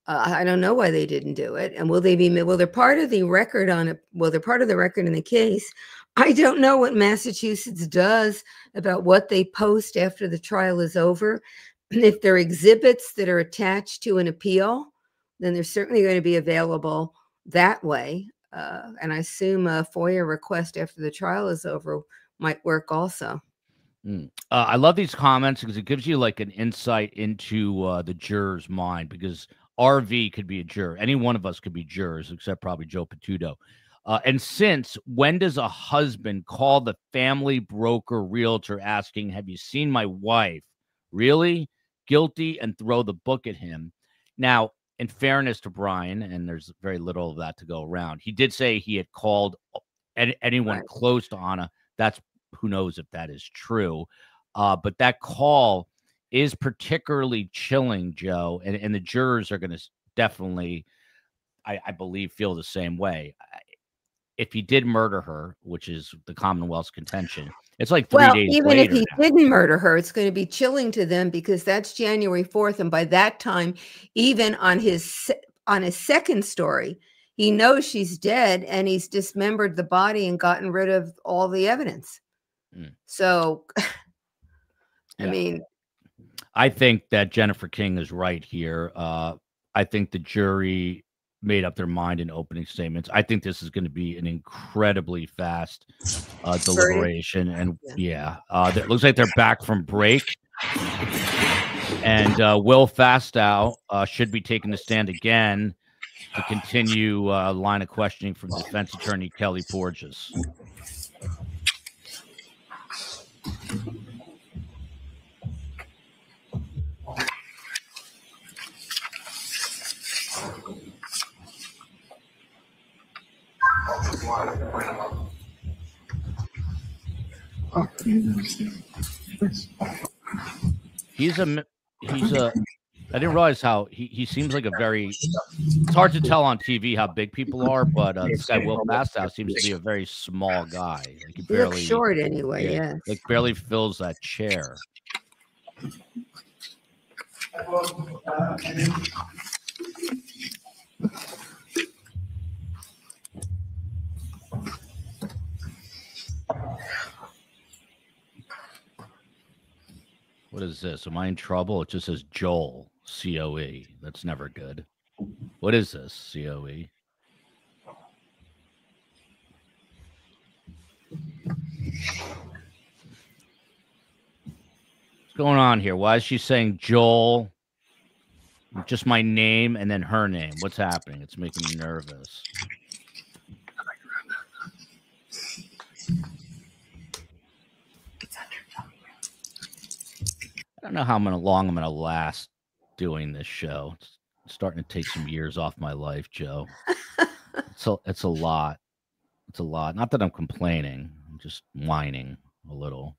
I don't know why they didn't do it. And will they're part of the record on it? Well, they're part of the record in the case. I don't know what Massachusetts does about what they post after the trial is over. If they're exhibits that are attached to an appeal, then they're certainly going to be available that way. And I assume a FOIA request after the trial is over might work also. I love these comments because it gives you like an insight into the juror's mind, because RV could be a juror. Any one of us could be jurors, except probably Joe Patudo. And since when does a husband call the family broker realtor asking, have you seen my wife? Really? Guilty, and throw the book at him. Now, in fairness to Brian, and there's very little of that to go around, he did say he had called anyone close to Anna. That's, who knows if that is true. But that call is particularly chilling, Joe, and the jurors are going to definitely, I believe, feel the same way. If he did murder her, which is the Commonwealth's contention, it's like 3 days even later. If he didn't murder her, it's going to be chilling to them because that's January 4th. And by that time, even on his second story, he knows she's dead and he's dismembered the body and gotten rid of all the evidence. So, I mean, I think that Jennifer King is right here. I think the jury made up their mind in opening statements. I think this is going to be an incredibly fast deliberation. And it looks like they're back from break. And Will Fastow should be taking the stand again to continue line of questioning from defense attorney Kelly Porges. I didn't realize how he seems like a very, it's hard to tell on TV how big people are, but this guy Will Fastow seems to be a very small guy. Like he barely, looks short anyway, like barely fills that chair. What is this? Am I in trouble? It just says Joel, COE. That's never good. What is this, COE? What's going on here? Why is she saying Joel? Just my name and then her name. What's happening? It's making me nervous. I don't know how long I'm going to last doing this show. It's starting to take some years off my life, Joe. It's a lot. It's a lot. Not that I'm complaining. I'm just whining a little.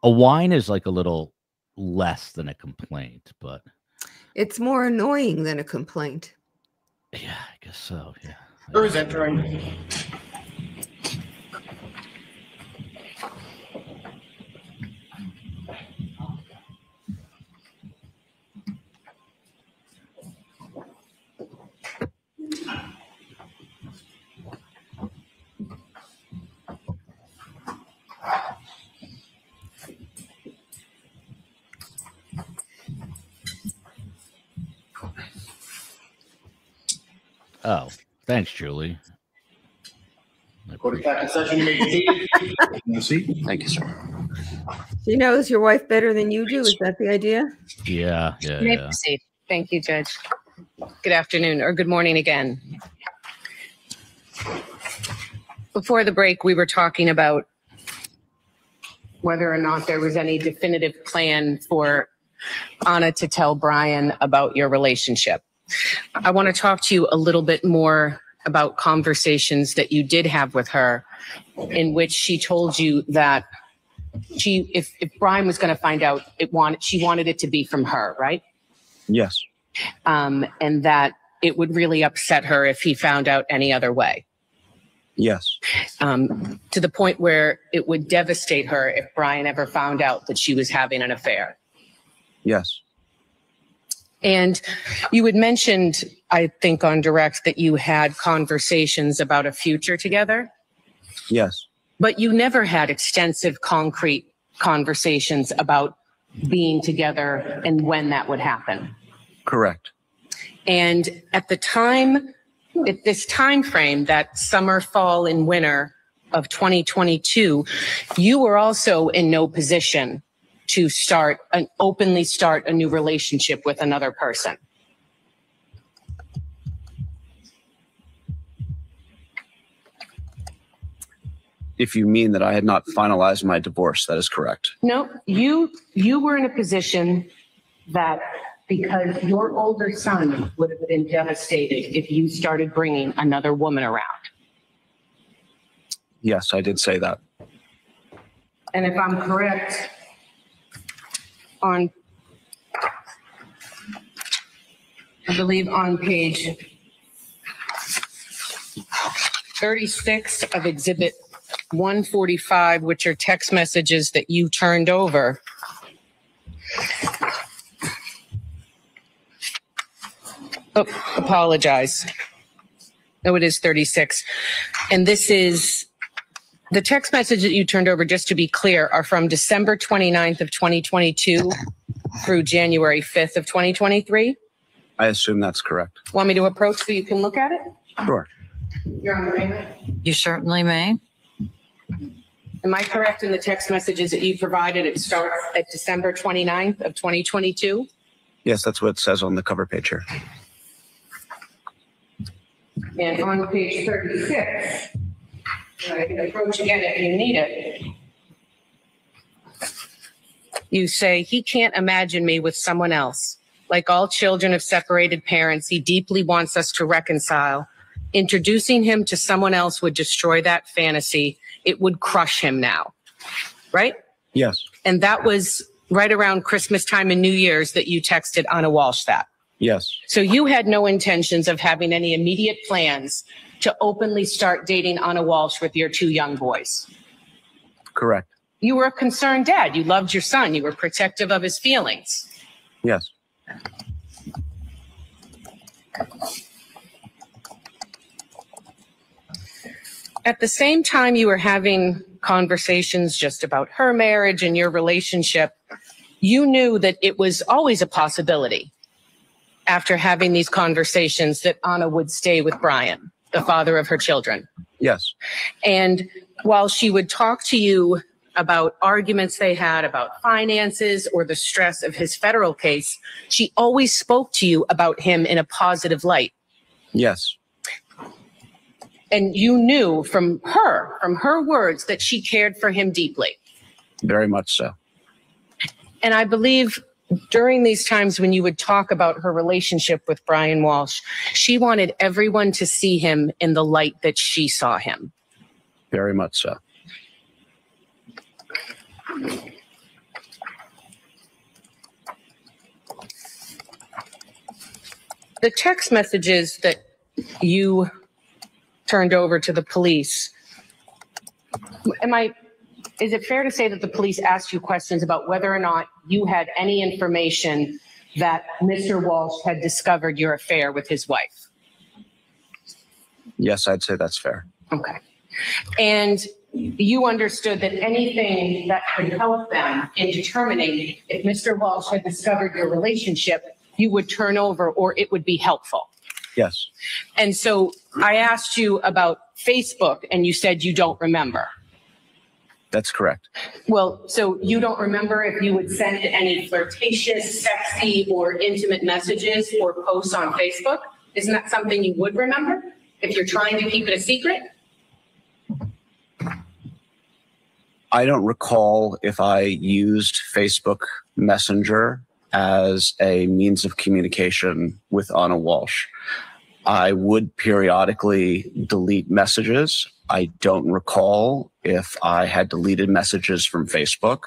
A whine is like a little less than a complaint, but it's more annoying than a complaint. Yeah, I guess so. Yeah. Who's entering? Oh, thanks, Julie. Court is back in session. You may be seated. Thank you, sir. She knows your wife better than you do. Is that the idea? Yeah. You may proceed. Thank you, Judge. Good afternoon or good morning again. Before the break, we were talking about whether or not there was any definitive plan for Anna to tell Brian about your relationship. I want to talk to you a little bit more about conversations that you did have with her in which she told you that if Brian was going to find out, she wanted it to be from her, right? Yes. And that it would really upset her if he found out any other way. Yes. To the point where it would devastate her if Brian ever found out that she was having an affair. Yes. And you had mentioned, I think on direct, that you had conversations about a future together. Yes. But you never had extensive, concrete conversations about being together and when that would happen. Correct. And at the time, at this time frame, that summer, fall, and winter of 2022, you were also in no position to openly start a new relationship with another person. If you mean that I had not finalized my divorce, that is correct. No, you were in a position that, because your older son would have been devastated if you started bringing another woman around. Yes, I did say that. And if I'm correct, I believe on page 36 of Exhibit 145, which are text messages that you turned over, oh, apologize. No, it is 36. And this is the text message that you turned over, just to be clear, are from December 29th of 2022 through January 5th of 2023. I assume that's correct. Want me to approach so you can look at it? Sure. Your Honor, You certainly may. am I correct in the text messages that you provided? It starts at December 29th of 2022? Yes, that's what it says on the cover page here. And on page 36, I can approach again if you need it. You say, he can't imagine me with someone else. Like all children of separated parents, he deeply wants us to reconcile. Introducing him to someone else would destroy that fantasy. It would crush him now. Right? Yes. And that was right around Christmas time and New Year's that you texted Anna Walshe that. Yes. So you had no intentions of having any immediate plans to openly start dating Anna Walshe with your two young boys. Correct. You were a concerned dad. You loved your son. You were protective of his feelings. Yes. At the same time you were having conversations just about her marriage and your relationship, you knew that it was always a possibility after having these conversations that Anna would stay with Brian, the father of her children. Yes. And while she would talk to you about arguments they had about finances or the stress of his federal case, she always spoke to you about him in a positive light. Yes. And you knew from her words, that she cared for him deeply. Very much so. And I believe during these times when you would talk about her relationship with Brian Walshe, she wanted everyone to see him in the light that she saw him. Very much so. The text messages that you turned over to the police, is it fair to say that the police asked you questions about whether or not you had any information that Mr. Walshe had discovered your affair with his wife? Yes, I'd say that's fair. Okay. And you understood that anything that could help them in determining if Mr. Walshe had discovered your relationship, you would turn over or it would be helpful. Yes. And so I asked you about Facebook and you said you don't remember. That's correct. Well, so you don't remember if you would send any flirtatious, sexy, or intimate messages or posts on Facebook? Isn't that something you would remember if you're trying to keep it a secret? I don't recall if I used Facebook Messenger as a means of communication with Anna Walshe. I would periodically delete messages. I don't recall if I had deleted messages from Facebook.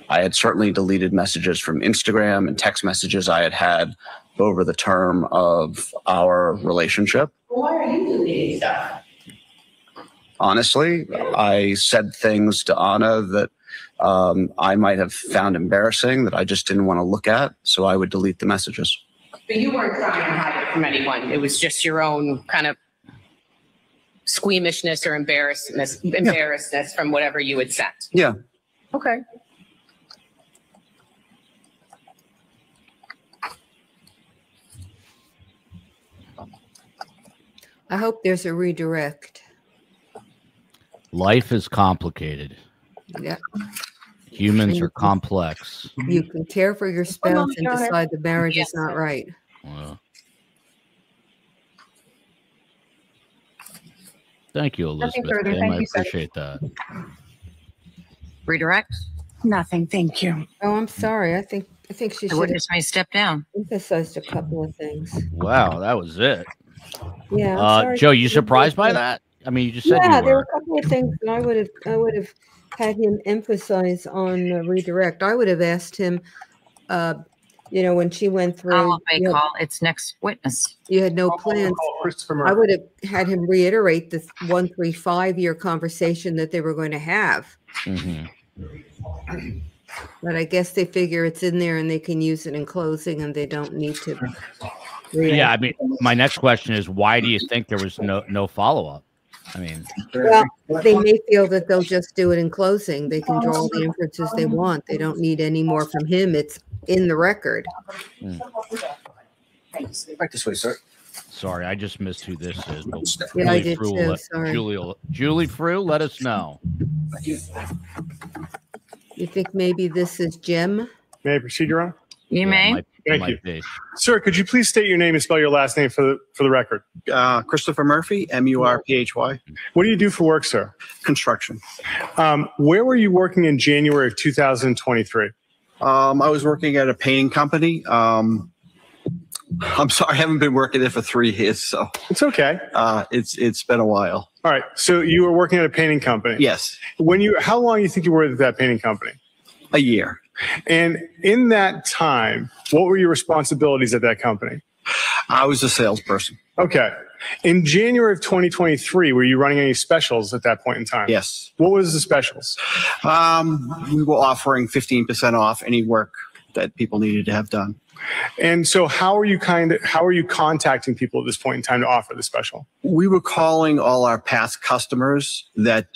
I had certainly deleted messages from Instagram and text messages I had over the term of our relationship. Why are you deleting stuff? Honestly, I said things to Anna that I might have found embarrassing that I just didn't want to look at, so I would delete the messages. But you weren't trying to hide it from anyone. It was just your own kind of squeamishness or embarrassedness from whatever you had sent. Yeah. Okay. I hope there's a redirect. Life is complicated. Yeah. Humans are complex. You can care for your spouse and decide the marriage is not right. Well, thank you, Elizabeth. I appreciate that. Redirect? Nothing, thank you. Oh, I'm sorry. I think she The should have witness may step down. emphasized a couple of things. Wow, that was it. Yeah. I'm sorry. Joe, you surprised by that? I mean, you just said Yeah, you there were were. a couple of things that I would have had him emphasize on redirect. I would have asked him, when she went through. It's next witness. You had no plans. I would have had him reiterate this 1, 3, 5 year conversation that they were going to have. Mm-hmm. But I guess they figure it's in there and they can use it in closing and they don't need to. Yeah, I mean, my next question is, why do you think there was no follow-up? I mean, well, they may feel that they'll just do it in closing. They can draw the inferences they want. They don't need any more from him. It's in the record. Back this way, sir. Sorry, I just missed who this is. But Yeah, I did too. Sorry. Julie Frew, let us know. You think maybe this is Jim? May I proceed, Your Honor? You may. Thank you. Sir, could you please state your name and spell your last name for the record? Christopher Murphy, Murphy. What do you do for work, sir? Construction. Where were you working in January of 2023? I was working at a painting company. I'm sorry, I haven't been working there for 3 years, so it's okay. It's been a while. All right. So you were working at a painting company. Yes. How long do you think you were at that painting company? A year. And in that time, what were your responsibilities at that company? I was a salesperson. Okay. In January of 2023, were you running any specials at that point in time? Yes. What was the specials? We were offering 15% off any work that people needed to have done. And so how are you contacting people at this point in time to offer the special? We were calling all our past customers that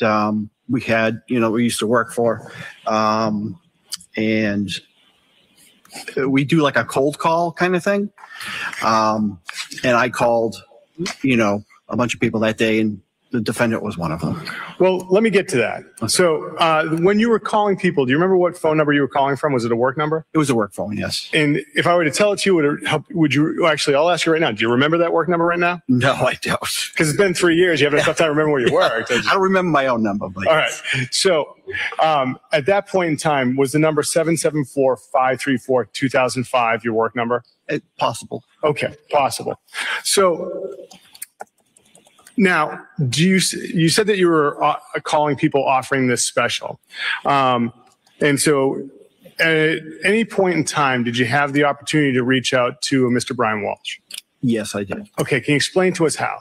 we had, we used to work for. And we do like a cold call kind of thing. And I called, a bunch of people that day, and the defendant was one of them. Well, let me get to that. So when you were calling people, do you remember what phone number you were calling from? Was it a work number? It was a work phone, yes. And if I were to tell it to you, would you actually, I'll ask you right now, do you remember that work number right now? No, I don't. Because it's been 3 years. You haven't enough time to remember where you worked. I don't remember my own number. But all right. So at that point in time, was the number 774-534-2005 your work number? Possible. Okay, possible. So now, you said that you were calling people offering this special. And so at any point in time, did you have the opportunity to reach out to Mr. Brian Walshe? Yes, I did. Okay, can you explain to us how?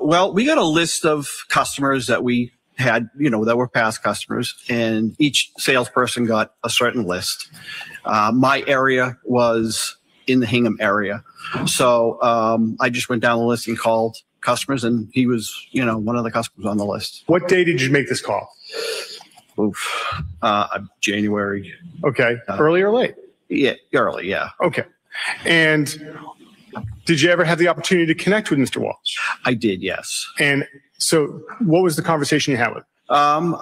Well, we got a list of customers that we had, that were past customers, and each salesperson got a certain list. My area was in the Hingham area. So I just went down the list and called customers, and he was, one of the customers on the list. What day did you make this call? January. Okay. Early or late? Yeah, early, yeah. Okay. And did you ever have the opportunity to connect with Mr. Walshe? I did, yes. And so what was the conversation you had with him?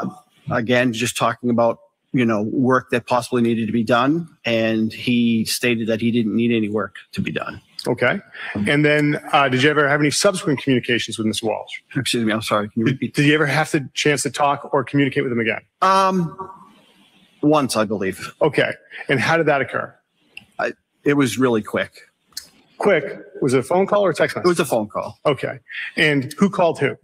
Again, just talking about, work that possibly needed to be done. And he stated that he didn't need any work to be done. Okay. And then did you ever have any subsequent communications with Mr. Walsh? Excuse me, I'm sorry. Can you repeat? Did you ever have the chance to talk or communicate with him again? Once, I believe. Okay. And how did that occur? It was really quick. Quick? Was it a phone call or a text message? It was a phone call. Okay. And who called who?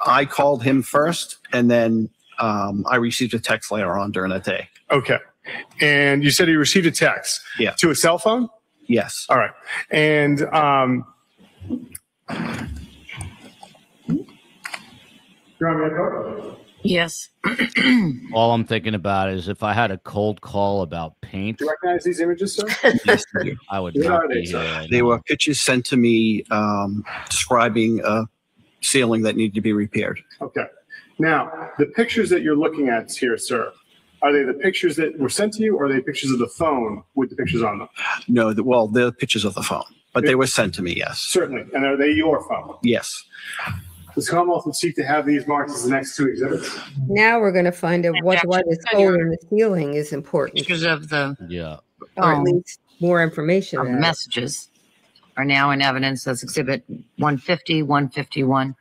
I called him first, and then I received a text later on during that day. Okay. And you said you received a text? Yeah. To a cell phone? Yes. All right. And Yes. All I'm thinking about is if I had a cold call about paint. Do you recognize these images, sir? Yes, I would What not are be they, here. sir? Right they now. were pictures sent to me describing a ceiling that needed to be repaired. Okay. Now, the pictures that you're looking at here, sir, are they the pictures that were sent to you, or are they pictures of the phone with the pictures on them? No, they're pictures of the phone, but they were sent to me, yes. Certainly. And are they your phone? Yes. Does Commonwealth would seek to have these marked as the next two exhibits? Now we're going to find out why this hole in the ceiling is important, Pictures of the or at least more information. of about it. messages are now in evidence as exhibit 150, 151.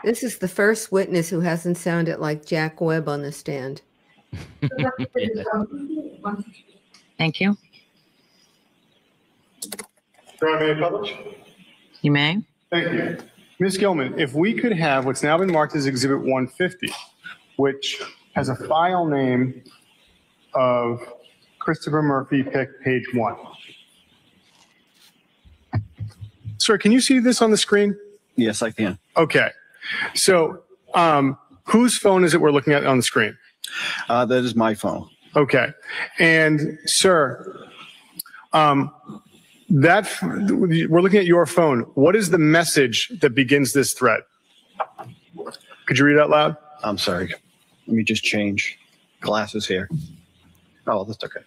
This is the first witness who hasn't sounded like Jack Webb on the stand. Thank you. Your Honor, may I publish? You may. Thank you. Ms. Gilman, if we could have what's now been marked as Exhibit 150, which has a file name of Christopher Murphy, pick page 1. Sir, can you see this on the screen? Yes, I can. Okay. So whose phone is it we're looking at on the screen? That is my phone. Okay. And sir, we're looking at your phone. What is the message that begins this thread? Could you read it out loud? I'm sorry. Let me just change glasses here. Oh, that's okay.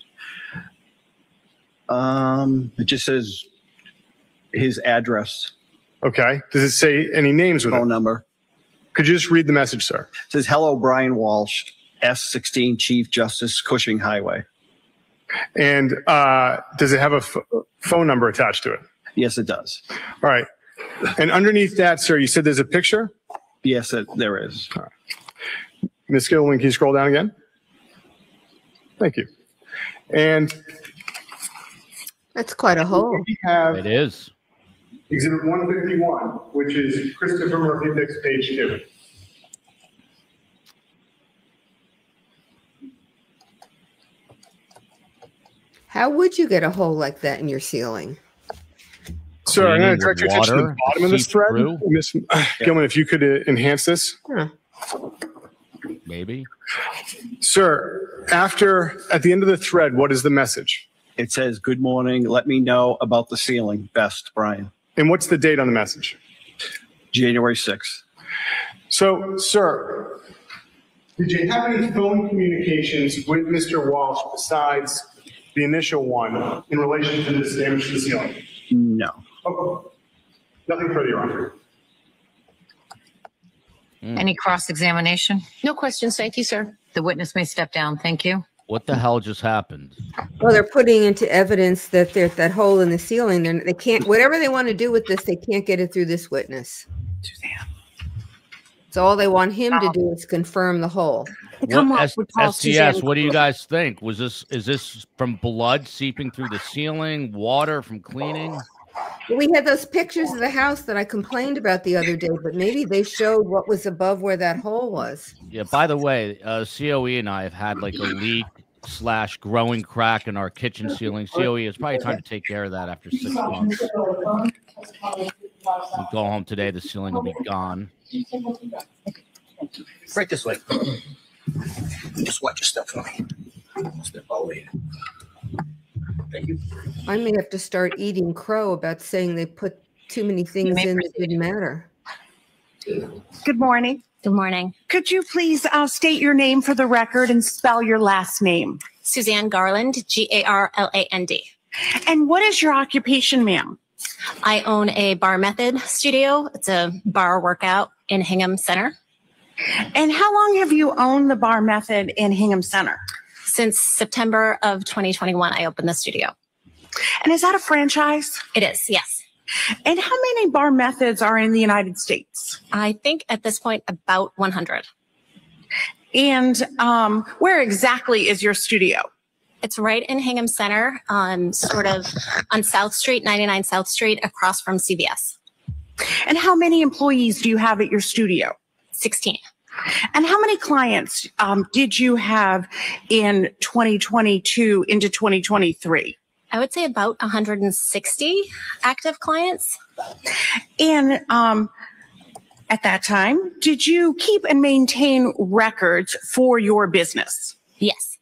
It just says his address. Okay. Does it say any names with it? Phone number. Could you just read the message, sir? It says, hello, Brian Walsh, S16 Chief Justice, Cushing Highway. And does it have a phone number attached to it? Yes, it does. All right. And underneath that, sir, you said there's a picture? Yes, there is. All right. Ms. Gilliland, can you scroll down again? Thank you. And That's quite a hole. we have It is. Exhibit 151, which is Christopher Murphy, picks page 2. How would you get a hole like that in your ceiling? Sir, I'm going to direct your attention to the Water bottom of this seep thread. through? Ms. Gilman, if you could enhance this. Huh. Maybe. Sir, at the end of the thread, what is the message? It says, good morning. Let me know about the ceiling. Best, Brian. And what's the date on the message? January 6th. So, sir, did you have any phone communications with Mr. Walsh besides the initial one in relation to this damage to the ceiling? No. Okay. Nothing further, Your Honor. Any cross-examination? No questions. Thank you, sir. The witness may step down. Thank you. What the hell just happened? Well, they're putting into evidence that there's that hole in the ceiling. They can't, whatever they want to do with this, they can't get it through this witness. So all they want him to do is confirm the hole. What, STS, what do you guys think? Is this from blood seeping through the ceiling, water from cleaning? We had those pictures of the house that I complained about the other day, but maybe they showed what was above where that hole was. Yeah, by the way, COE and I have had like a leak / growing crack in our kitchen ceiling. COE, it's probably time to take care of that after 6 months. We go home today, the ceiling will be gone. Right this way. Just watch your step for me. Step over here. Thank you. I may have to start eating crow about saying they put too many things in that didn't matter. Good morning. Good morning. Could you please state your name for the record and spell your last name? Suzanne Garland, Garland. And what is your occupation, ma'am? I own a Bar Method studio. It's a bar workout in Hingham Center. And how long have you owned the Bar Method in Hingham Center? Since September of 2021, I opened the studio. And is that a franchise? It is, yes. And how many Bar Methods are in the United States? I think at this point about 100. And where exactly is your studio? It's right in Hingham Center, sort of on South Street, 99 South Street, across from CVS. And how many employees do you have at your studio? 16. And how many clients did you have in 2022 into 2023? I would say about 160 active clients. And at that time, did you keep and maintain records for your business? Yes.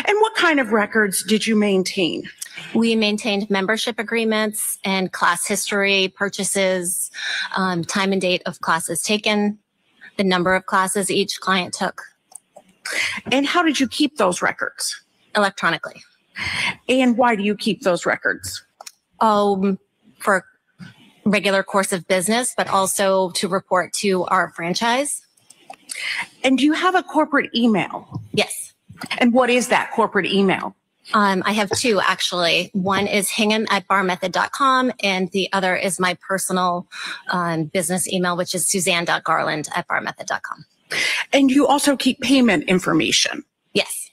And what kind of records did you maintain? We maintained membership agreements and class history, purchases, time and date of classes taken, the number of classes each client took. And how did you keep those records? Electronically. And why do you keep those records? For regular course of business, but also to report to our franchise. And do you have a corporate email? Yes. And what is that corporate email? I have two, actually. One is hingham@barmethod.com, and the other is my personal business email, which is suzanne.garland@barmethod.com. And you also keep payment information? Yes.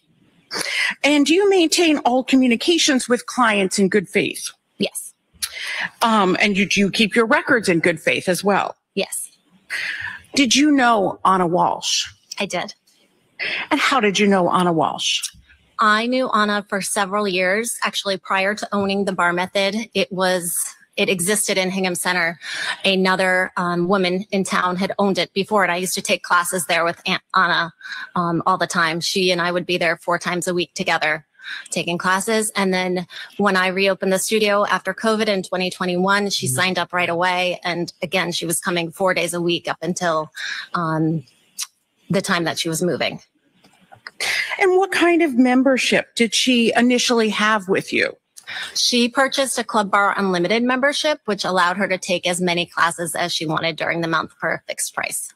And do you maintain all communications with clients in good faith? Yes. And do you keep your records in good faith as well? Yes. Did you know Anna Walshe? I did. And how did you know Anna Walshe? I knew Anna for several years. Actually, prior to owning the Bar Method, it existed in Hingham Center. Another woman in town had owned it before it. I used to take classes there with Anna all the time. She and I would be there 4 times a week together taking classes. And then when I reopened the studio after COVID in 2021, she signed up right away. And again, she was coming 4 days a week up until the time that she was moving. And what kind of membership did she initially have with you? She purchased a Club Bar Unlimited membership, which allowed her to take as many classes as she wanted during the month for a fixed price.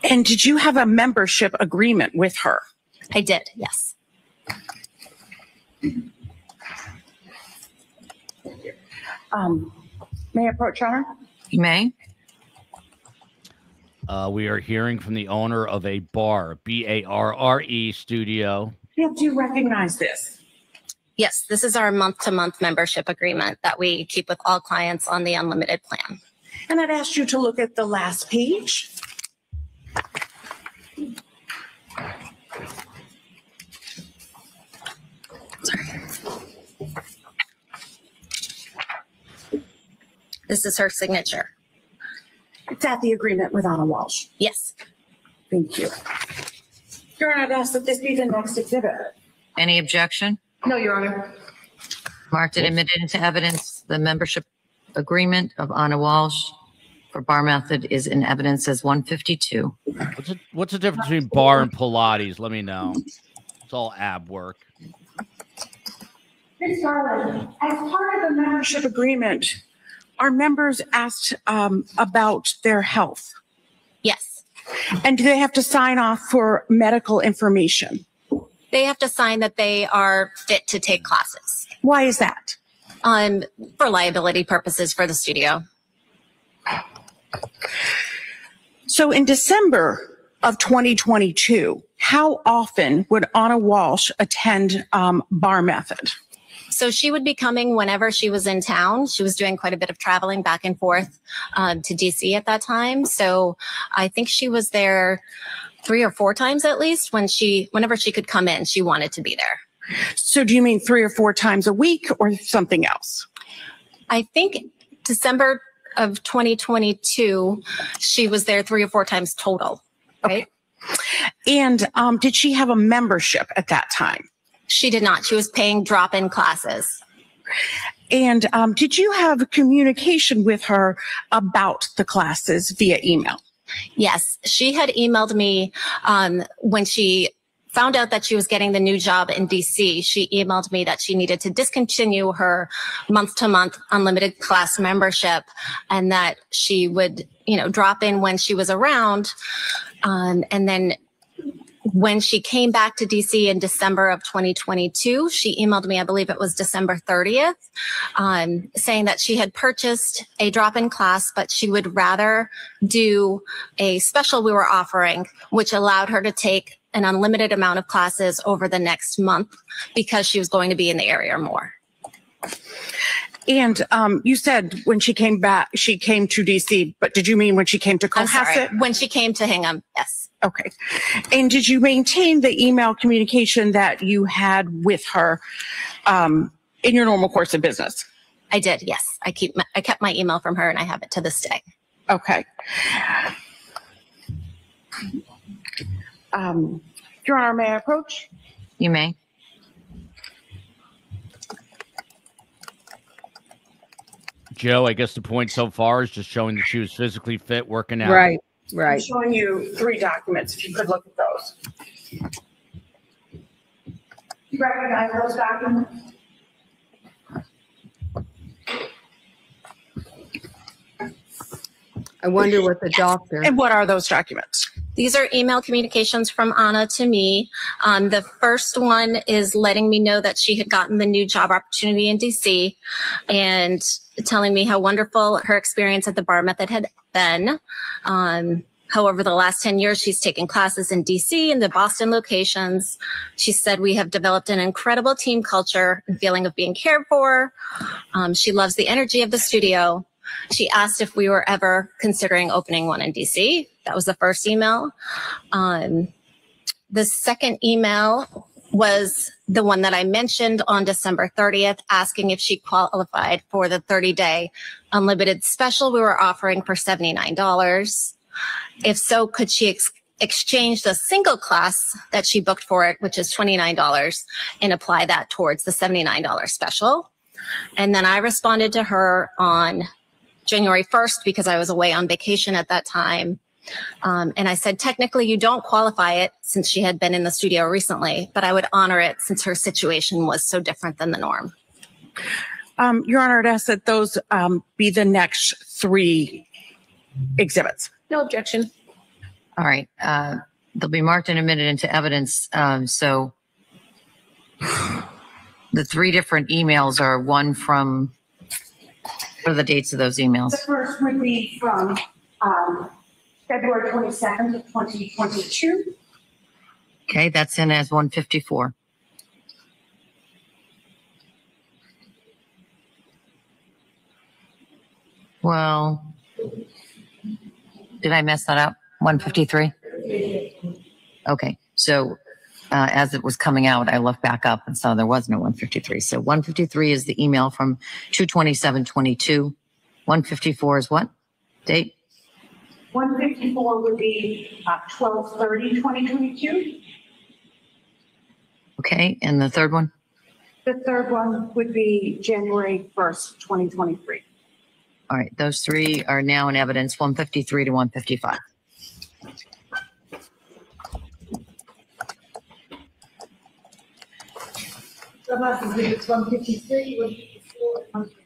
And did you have a membership agreement with her? I did, yes. May I approach, Your Honor? You may. We are hearing from the owner of a bar, BARRE studio. Do you recognize this? Yes, this is our month-to-month membership agreement that we keep with all clients on the unlimited plan. And I'd asked you to look at the last page. Sorry. This is her signature. Is that the agreement with Anna Walshe? Yes. Thank you. Your Honor, I'd ask that this be the next exhibit. Any objection? No, Your Honor. Marked and admitted into evidence. The membership agreement of Anna Walshe for Bar Method is in evidence as 152. What's the difference between bar and Pilates? Let me know. It's all ab work. Ms. Garland, as part of the membership agreement, our members asked about their health. Yes. And do they have to sign off for medical information? They have to sign that they are fit to take classes. Why is that? For liability purposes for the studio. So in December of 2022, how often would Anna Walshe attend Bar Method? So she would be coming whenever she was in town. She was doing quite a bit of traveling back and forth to DC at that time. So I think she was there 3 or 4 times at least whenever she could come in, she wanted to be there. So do you mean 3 or 4 times a week or something else? I think December of 2022, she was there 3 or 4 times total, right? Okay. And did she have a membership at that time? She did not. She was paying drop-in classes. And did you have communication with her about the classes via email? Yes. She had emailed me when she found out that she was getting the new job in DC, she emailed me that she needed to discontinue her month-to-month unlimited class membership and that she would, drop in when she was around. And then when she came back to DC in December of 2022, she emailed me, I believe it was December 30th, saying that she had purchased a drop-in class, but she would rather do a special we were offering, which allowed her to take an unlimited amount of classes over the next month because she was going to be in the area more. And you said when she came back, she came to DC, but did you mean when she came to Cohasset? When she came to Hingham, yes. Okay. And did you maintain the email communication that you had with her in your normal course of business? I did, yes. I kept my email from her and I have it to this day. Okay. Your Honor, may I approach? You may. Joe, I guess the point so far is just showing that she was physically fit, working out. Right. I'm showing you 3 documents, if you could look at those. You recognize those documents? I wonder what the doctor. And what are those documents? These are email communications from Anna to me. The first one is letting me know that she had gotten the new job opportunity in DC and telling me how wonderful her experience at the bar method had been. However, the last 10 years, she's taken classes in DC and the Boston locations. She said, we have developed an incredible team culture and feeling of being cared for. She loves the energy of the studio. She asked if we were ever considering opening one in DC. That was the first email. The second email was the one that I mentioned on December 30th, asking if she qualified for the 30-day unlimited special we were offering for $79. If so, could she exchange the single class that she booked for it, which is $29, and apply that towards the $79 special? And then I responded to her on January 1st because I was away on vacation at that time. And I said, technically, you don't qualify it since she had been in the studio recently, but I would honor it since her situation was so different than the norm. Your Honor, I'd ask that those be the next 3 exhibits. No objection. All right. They'll be marked and admitted into evidence. So the 3 different emails are one from, what are the dates of those emails? The first would be from February 22nd of 2022. Okay, that's in as 154. Well, did I mess that up? 153? Okay, so as it was coming out, I looked back up and saw there was no 153. So 153 is the email from 2/27/22. 154 is what date? 154 would be 12/30/2022. Okay, and the third one? The third one would be January 1st, 2023. All right, those 3 are now in evidence, 153 to 155. So that's exhibits 153, 154, 155.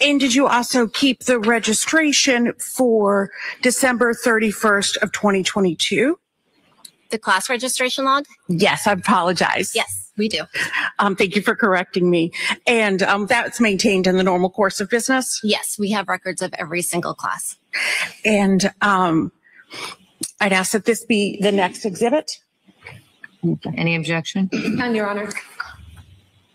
And did you also keep the registration for December 31st of 2022? The class registration log? Yes, I apologize. Yes, we do. Thank you for correcting me. And that's maintained in the normal course of business? Yes, we have records of every single class. And I'd ask that this be the next exhibit. Any objection? None, Your Honor.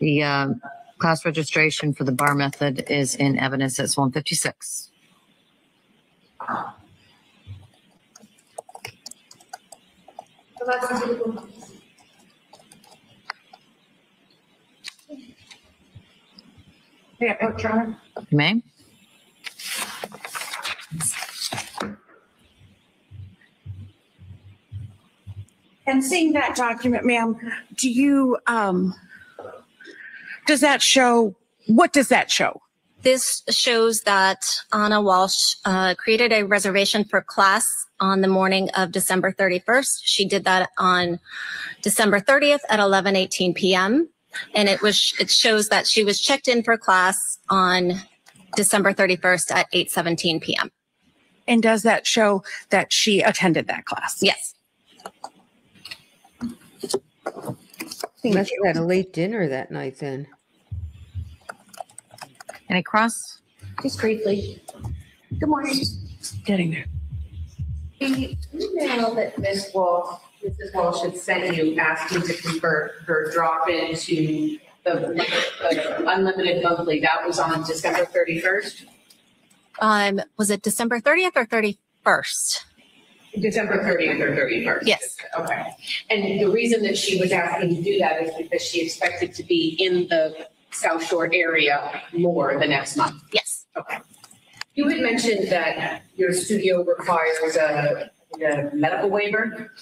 The class registration for the bar method is in evidence as 156. So that's exhibit 1. May I approach, Your Honor? You may. And seeing that document, ma'am, do you does that show? What does that show? This shows that Anna Walsh created a reservation for class on the morning of December 31st. She did that on December 30th at 11:18 p.m. And it shows that she was checked in for class on December 31st at 8:17 p.m. And does that show that she attended that class? Yes. She must have had a late dinner that night then. Any cross? Just briefly. Good morning. Getting there. The email that Mrs. Walsh had sent you asking to convert her drop into the unlimited monthly, that was on December 31st? Was it December 30th or 31st? December 30th or 31st? Yes. Okay. And the reason that she was asking to do that is because she expected to be in the South Shore area more the next month? Yes. Okay. You had mentioned that your studio requires a medical waiver?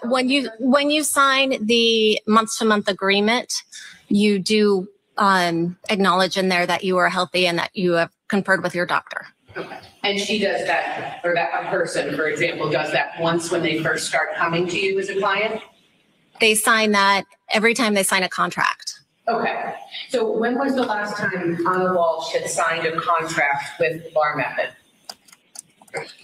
When you sign the month-to-month agreement, you do acknowledge in there that you are healthy and that you have conferred with your doctor. Okay. And she does that, or that a person, for example, does that once when they first start coming to you as a client? They sign that every time they sign a contract. Okay. So when was the last time Anna Walsh had signed a contract with the Bar Method?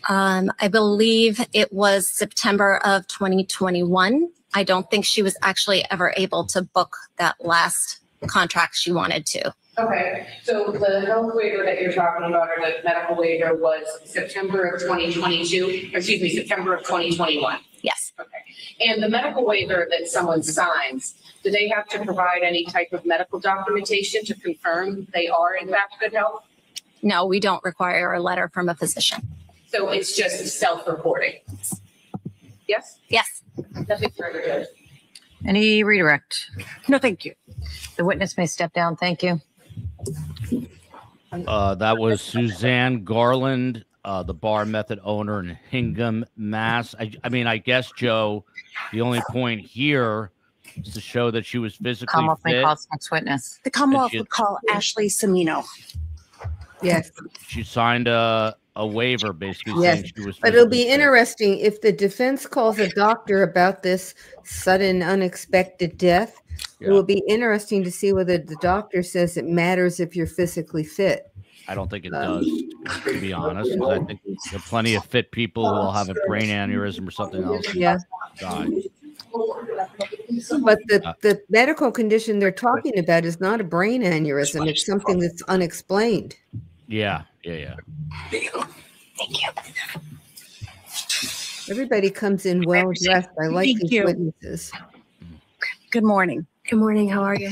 I believe it was September of 2021. I don't think she was actually ever able to book that last contract she wanted to. Okay, so the health waiver that you're talking about, or the medical waiver, was September of 2022, excuse me, September of 2021? Yes. Okay, and the medical waiver that someone signs, do they have to provide any type of medical documentation to confirm they are in fact good health? No, we don't require a letter from a physician. So it's just self-reporting? Yes? Yes. Nothing further, Judge. Any redirect? No, thank you. The witness may step down. Thank you. That was Suzanne Garland, the Bar Method owner in Hingham, Mass. I mean, I guess, Joe, the only point here is to show that she was physically Commonwealth may fit. call its next witness. The Commonwealth would call Ashley Semino. Yes. She signed a waiver basically Yes, saying she was but it'll be physically fit. interesting if the defense calls a doctor about this sudden unexpected death. It will be interesting to see whether the doctor says it matters if you're physically fit. I don't think it does, to be honest. 'Cause I think there are plenty of fit people who will have a brain aneurysm or something else. Yeah. Die. But the medical condition they're talking about is not a brain aneurysm. It's something that's unexplained. Yeah. Thank you. Everybody comes in well dressed. I like Thank these you. witnesses. Good morning. Good morning. How are you?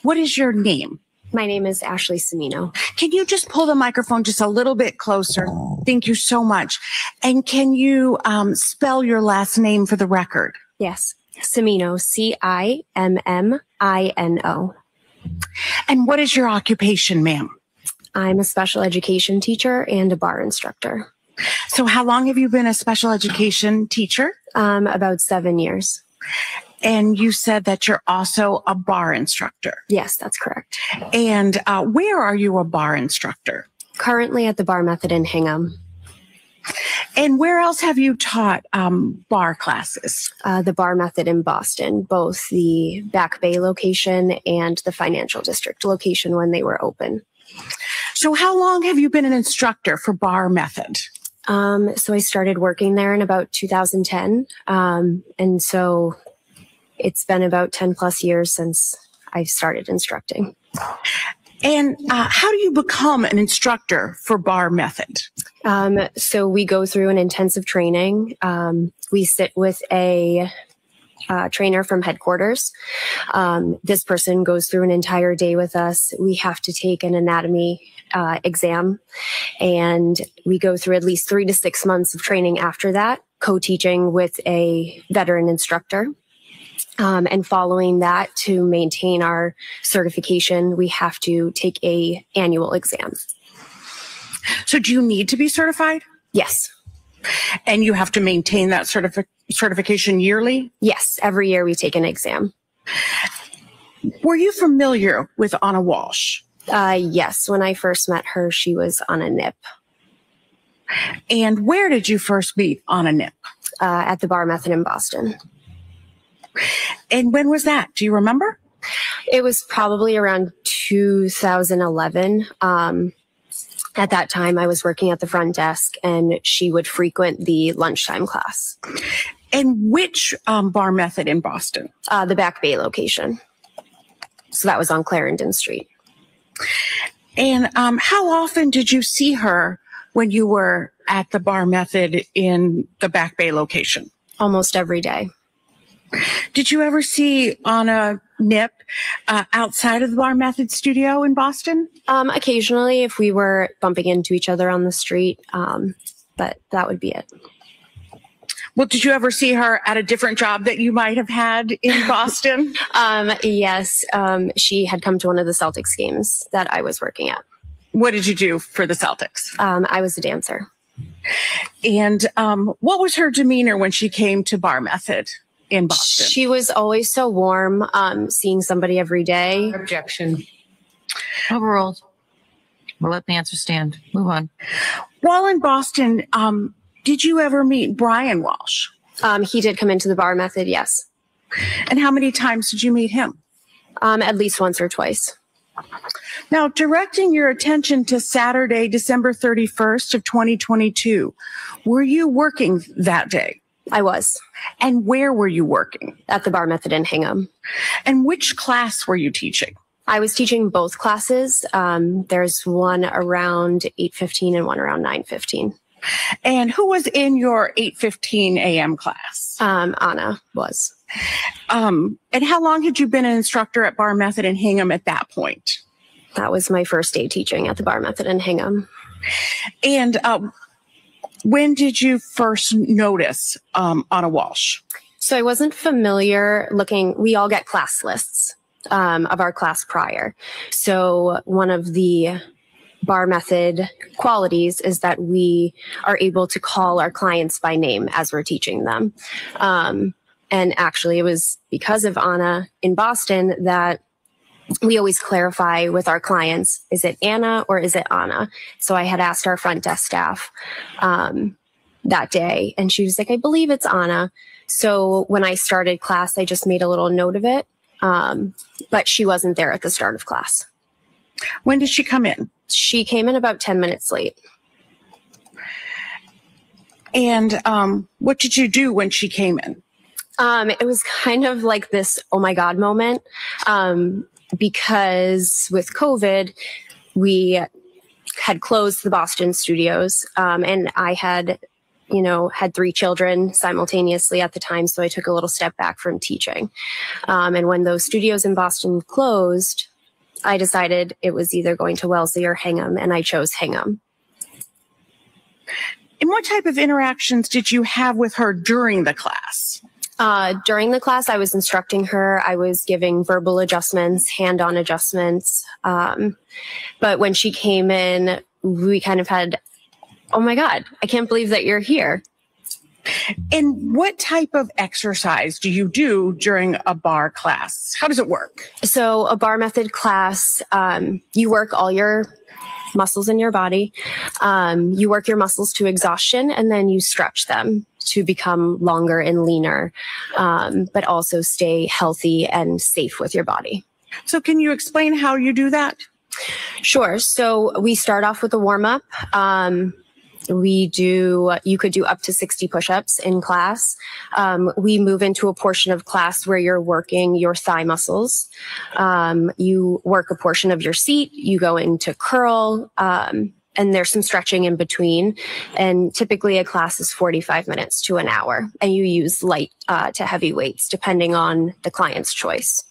What is your name? My name is Ashley Semino. Can you just pull the microphone just a little bit closer? Thank you so much. And can you spell your last name for the record? Yes. Semino, Cimmino. And what is your occupation, ma'am? I'm a special education teacher and a bar instructor. So how long have you been a special education teacher? About 7 years. And you said that you're also a bar instructor. Yes, that's correct. And where are you a bar instructor? Currently at the Bar Method in Hingham. And where else have you taught bar classes? The Bar Method in Boston, both the Back Bay location and the Financial District location when they were open. So how long have you been an instructor for Bar Method? So I started working there in about 2010. And so it's been about 10 plus years since I started instructing. And how do you become an instructor for Bar Method? So we go through an intensive training. We sit with a trainer from headquarters. This person goes through an entire day with us. We have to take an anatomy exam, and we go through at least 3 to 6 months of training after that, co-teaching with a veteran instructor. And following that, to maintain our certification, we have to take a annual exam. So do you need to be certified? Yes. And you have to maintain that certification yearly? Yes. Every year we take an exam. Were you familiar with Anna Walshe? Yes, when I first met her, she was on a NIP. And where did you first meet Anna NIP? At the Bar Method in Boston. And when was that? Do you remember? It was probably around 2011. At that time, I was working at the front desk, and she would frequent the lunchtime class. And which Bar Method in Boston? The Back Bay location. So that was on Clarendon Street. And how often did you see her when you were at the Bar Method in the Back Bay location? Almost every day. Did you ever see Anna NIP outside of the Bar Method studio in Boston? Occasionally, if we were bumping into each other on the street, but that would be it. Well, did you ever see her at a different job that you might have had in Boston? Yes, she had come to one of the Celtics games that I was working at. What did you do for the Celtics? I was a dancer. And what was her demeanor when she came to Bar Method in Boston? She was always so warm, seeing somebody every day. Objection. Overruled. We'll let the answer stand. Move on. While in Boston, did you ever meet Brian Walshe? He did come into the Bar Method, yes. And how many times did you meet him? At least once or twice. Now, directing your attention to Saturday, December 31st of 2022, were you working that day? I was. And where were you working? At the Bar Method in Hingham. And which class were you teaching? I was teaching both classes. There's one around 8:15 and one around 9:15. And who was in your 8:15 a.m. class? Anna was. And how long had you been an instructor at Bar Method in Hingham at that point? That was my first day teaching at the Bar Method in Hingham. And when did you first notice Anna Walshe? So I wasn't familiar looking. We all get class lists of our class prior. So one of the Bar Method qualities is that we are able to call our clients by name as we're teaching them. And actually, it was because of Anna in Boston that we always clarify with our clients, is it Anna or is it Anna? So I had asked our front desk staff that day, and she was like, I believe it's Anna. So when I started class, I just made a little note of it, but she wasn't there at the start of class. When did she come in? She came in about 10 minutes late. And what did you do when she came in? It was kind of like this, oh my God moment, because with COVID, we had closed the Boston studios, and I had, had 3 children simultaneously at the time, so I took a little step back from teaching. And when those studios in Boston closed, I decided it was either going to Wellesley or Hingham, and I chose Hingham. And what type of interactions did you have with her during the class? During the class, I was instructing her. I was giving verbal adjustments, hand-on adjustments. But when she came in, we kind of had, oh my God, I can't believe that you're here. And what type of exercise do you do during a bar class? How does it work? So a Bar Method class, you work all your muscles in your body. You work your muscles to exhaustion, and then you stretch them to become longer and leaner, but also stay healthy and safe with your body. So can you explain how you do that? Sure. So we start off with a warm-up. You could do up to 60 push-ups in class. We move into a portion of class where you're working your thigh muscles. You work a portion of your seat. You go into curl, and there's some stretching in between. And typically a class is 45 minutes to an hour, and you use light to heavy weights depending on the client's choice.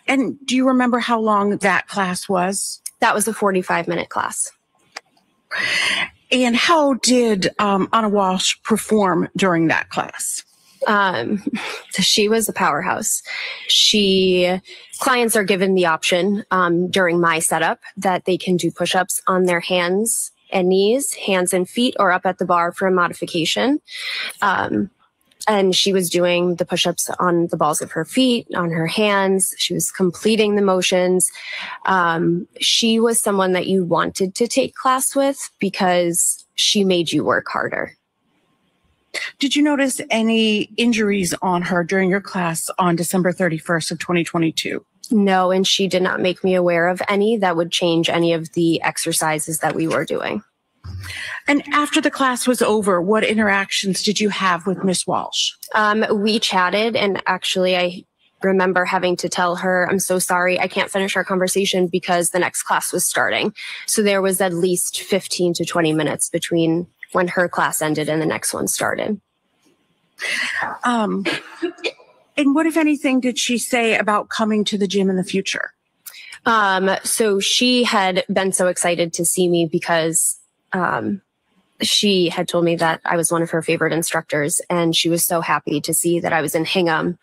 And do you remember how long that class was? That was a 45-minute class. And how did Anna Walshe perform during that class? She was a powerhouse. Clients are given the option during my setup that they can do push-ups on their hands and knees, hands and feet, or up at the bar for a modification. And she was doing the push-ups on the balls of her feet, on her hands. She was completing the motions. She was someone that you wanted to take class with because she made you work harder. Did you notice any injuries on her during your class on December 31st of 2022? No, and she did not make me aware of any that would change any of the exercises that we were doing. And after the class was over, what interactions did you have with Miss Walsh? We chatted, and actually I remember having to tell her, I'm so sorry, I can't finish our conversation because the next class was starting. So there was at least 15 to 20 minutes between when her class ended and the next one started. And what, if anything, did she say about coming to the gym in the future? So she had been so excited to see me because she had told me that I was one of her favorite instructors, and she was so happy to see that I was in Hingham.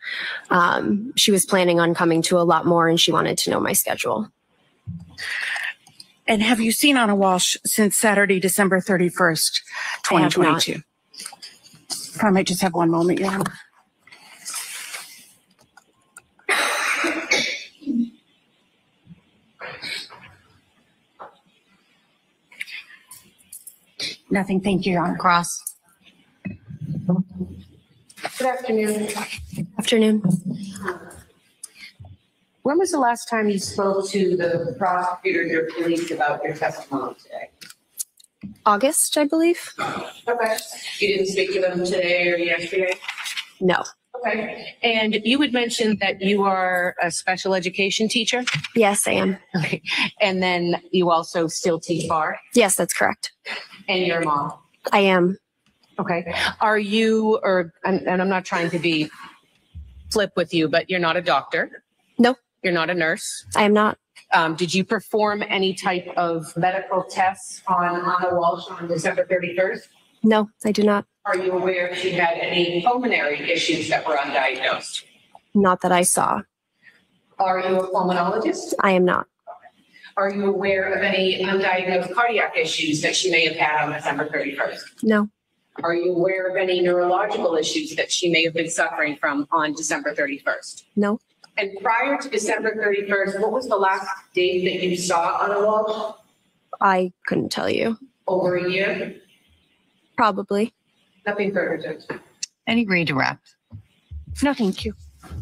She was planning on coming to a lot more, and she wanted to know my schedule. And have you seen Anna Walsh since Saturday, December 31st, 2022? I might just have one moment, Your Honor. Nothing, thank you, Your Honor. Cross. Good afternoon. Afternoon. When was the last time you spoke to the prosecutor or police about your testimony today? August, I believe. Okay. You didn't speak to them today or yesterday? No. Okay. And you had mentioned that you are a special education teacher? Yes, I am. Okay. And then you also still teach bar? Yes, that's correct. And you're a mom? I am. Okay. Are you, and I'm not trying to be flip with you, but you're not a doctor? No. You're not a nurse? I am not. Did you perform any type of medical tests on Anna Walsh on December 31st? No, I do not. Are you aware if she had any pulmonary issues that were undiagnosed? Not that I saw. Are you a pulmonologist? I am not. Are you aware of any undiagnosed cardiac issues that she may have had on December 31st? No. Are you aware of any neurological issues that she may have been suffering from on December 31st? No. And prior to December 31st, what was the last date that you saw Anna Walsh? I couldn't tell you. Over a year? Probably. Nothing further, Judge. Any redirect? No, thank you.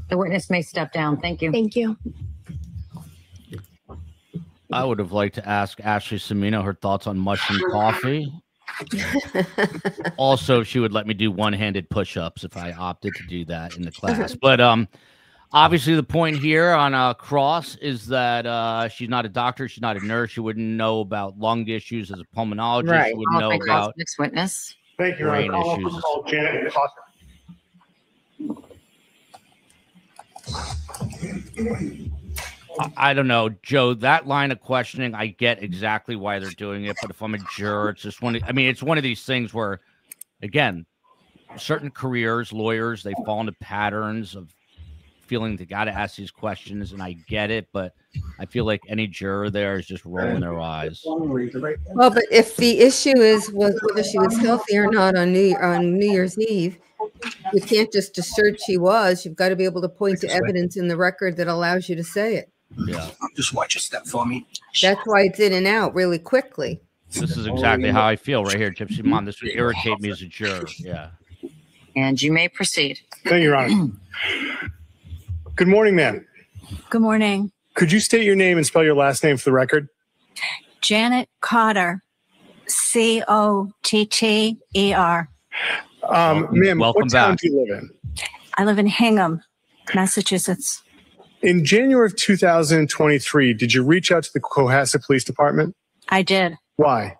The witness may step down. Thank you. Thank you. I would have liked to ask Ashley Semino her thoughts on mushroom coffee. Also, if she would let me do one-handed push-ups if I opted to do that in the class. But obviously, the point here on Cross is that she's not a doctor, she's not a nurse. She wouldn't know about lung issues as a pulmonologist. Right. She wouldn't know about next witness. Thank you, brain I'll issues. call Janet Costa. I don't know, Joe, that line of questioning, I get exactly why they're doing it. But if I'm a juror, it's just it's one of these things where, again, certain careers, lawyers, they fall into patterns of feeling they got to ask these questions, and I get it, but I feel like any juror there is just rolling their eyes. Well, but if the issue is whether she was healthy or not on New Year's Eve, you can't just assert she was. You've got to be able to point to evidence in the record that allows you to say it. Yeah. Just watch a step for me. That's why it's in and out really quickly. This is exactly how I feel right here, Gypsy Mom. This would irritate me as a juror. Yeah. And you may proceed. Thank you, Your Honor. Good morning, ma'am. Good morning. Could you state your name and spell your last name for the record? Janet Cotter, Cotter. Ma'am, welcome what town back. do you live in? I live in Hingham, Massachusetts. In January of 2023, did you reach out to the Cohasset Police Department? I did. Why?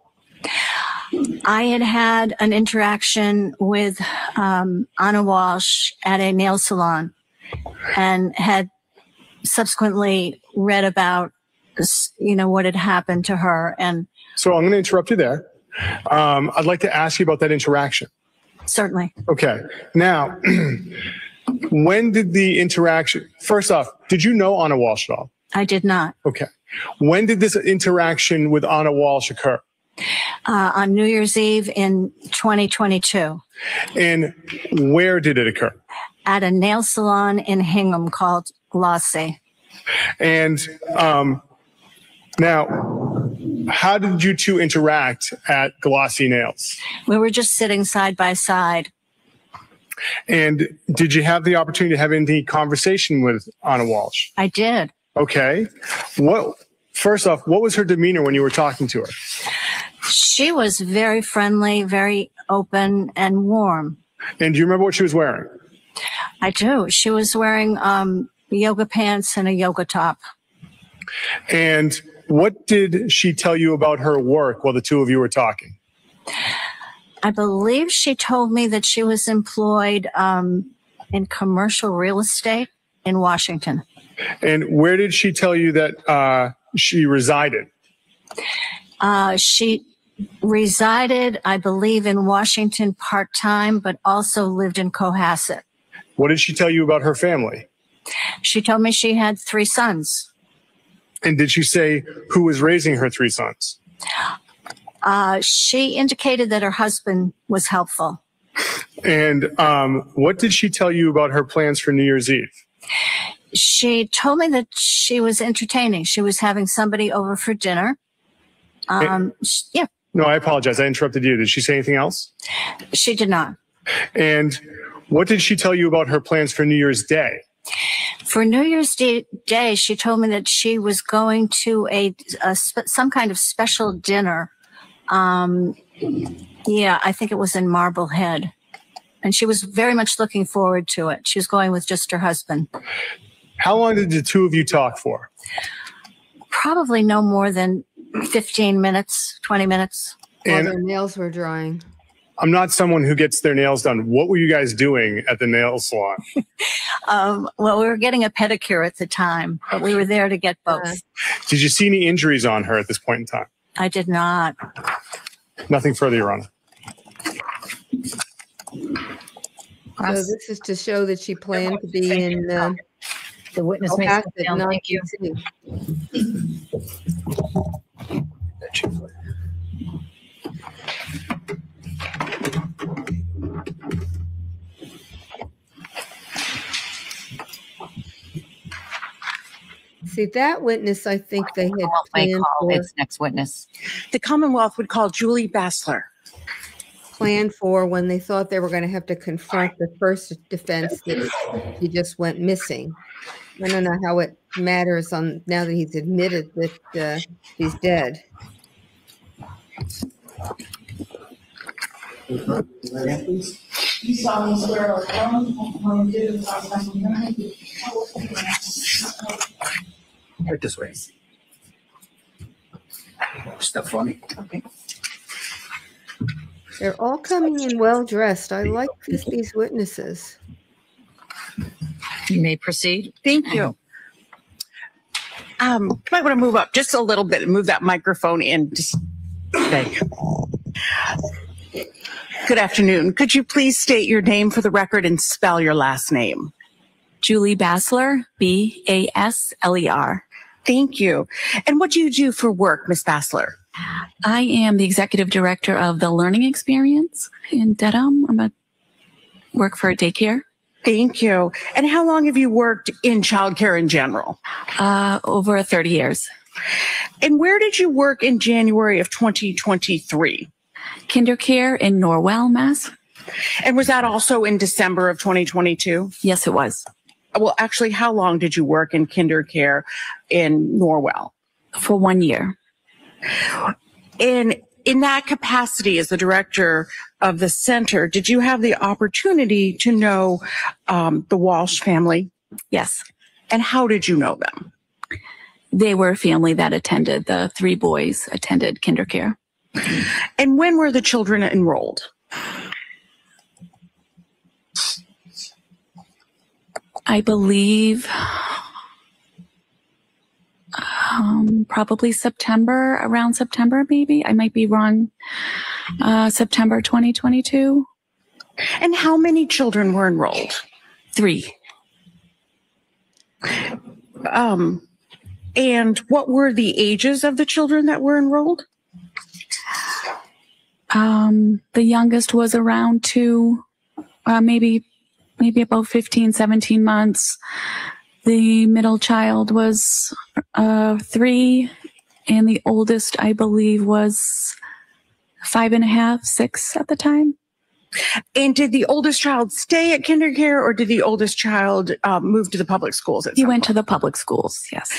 I had had an interaction with Anna Walsh at a nail salon and had subsequently read about, what had happened to her. And so I'm going to interrupt you there. I'd like to ask you about that interaction. Certainly. Okay. Now, when did the interaction, first off, did you know Anna Walsh at all? I did not. Okay. When did this interaction with Anna Walsh occur? On New Year's Eve in 2022. And where did it occur? At a nail salon in Hingham called Walshe. And now, how did you two interact at Glossy Nails? We were just sitting side by side. And did you have the opportunity to have any conversation with Anna Walshe? I did. Okay. First off, what was her demeanor when you were talking to her? She was very friendly, very open and warm. And do you remember what she was wearing? I do. She was wearing yoga pants and a yoga top. And what did she tell you about her work while the two of you were talking? I believe she told me that she was employed in commercial real estate in Washington. And where did she tell you that she resided? She resided, I believe, in Washington part-time, but also lived in Cohasset. What did she tell you about her family? She told me she had 3 sons. And did she say who was raising her 3 sons? She indicated that her husband was helpful. And what did she tell you about her plans for New Year's Eve? She told me that she was entertaining. She was having somebody over for dinner. Yeah. No, I apologize. I interrupted you. Did she say anything else? She did not. And what did she tell you about her plans for New Year's Day? For New Year's Day, she told me that she was going to some kind of special dinner. Yeah, I think it was in Marblehead. And she was very much looking forward to it. She was going with just her husband. How long did the two of you talk for? Probably no more than 15 minutes, 20 minutes. While their nails were drying. I'm not someone who gets their nails done. What were you guys doing at the nail salon? Well, we were getting a pedicure at the time, but we were there to get both. Did you see any injuries on her at this point in time? I did not. Nothing further, Your Honor. So this is to show that she planned to be in the witness may Cohasset, sit down. not Thank you. See, that witness, I think they had planned for, its next witness. The Commonwealth would call Julie Bassler. planned for when they thought they were going to have to confront the first defense that he just went missing. I don't know how it matters on now that he's admitted that he's dead. Right this way. Step for me. Okay. They're all coming in well dressed. I like these witnesses. You may proceed. Thank you. Might want to move up just a little bit and move that microphone in. Just thank you. Good afternoon. Could you please state your name for the record and spell your last name? Julie Bassler, B-A-S-L-E-R. Thank you. And what do you do for work, Ms. Bassler? I am the executive director of the Learning Experience in Dedham. I'm a work for a daycare. Thank you. And how long have you worked in childcare in general? Over 30 years. And where did you work in January of 2023? Kindercare in Norwell, Mass. And was that also in December of 2022? Yes, it was. Well, actually, how long did you work in Kindercare in Norwell? For 1 year. And in that capacity as the director of the center, did you have the opportunity to know the Walshe family? Yes. And how did you know them? They were a family that attended, the 3 boys attended Kindercare. And when were the children enrolled? I believe probably September, around September, maybe. I might be wrong. September 2022. And how many children were enrolled? 3. And what were the ages of the children that were enrolled? The youngest was around 2, maybe about 15, 17 months. The middle child was 3, and the oldest, I believe, was 5.5, 6 at the time. And did the oldest child stay at KinderCare, or did the oldest child move to the public schools? He went to the public schools, yes.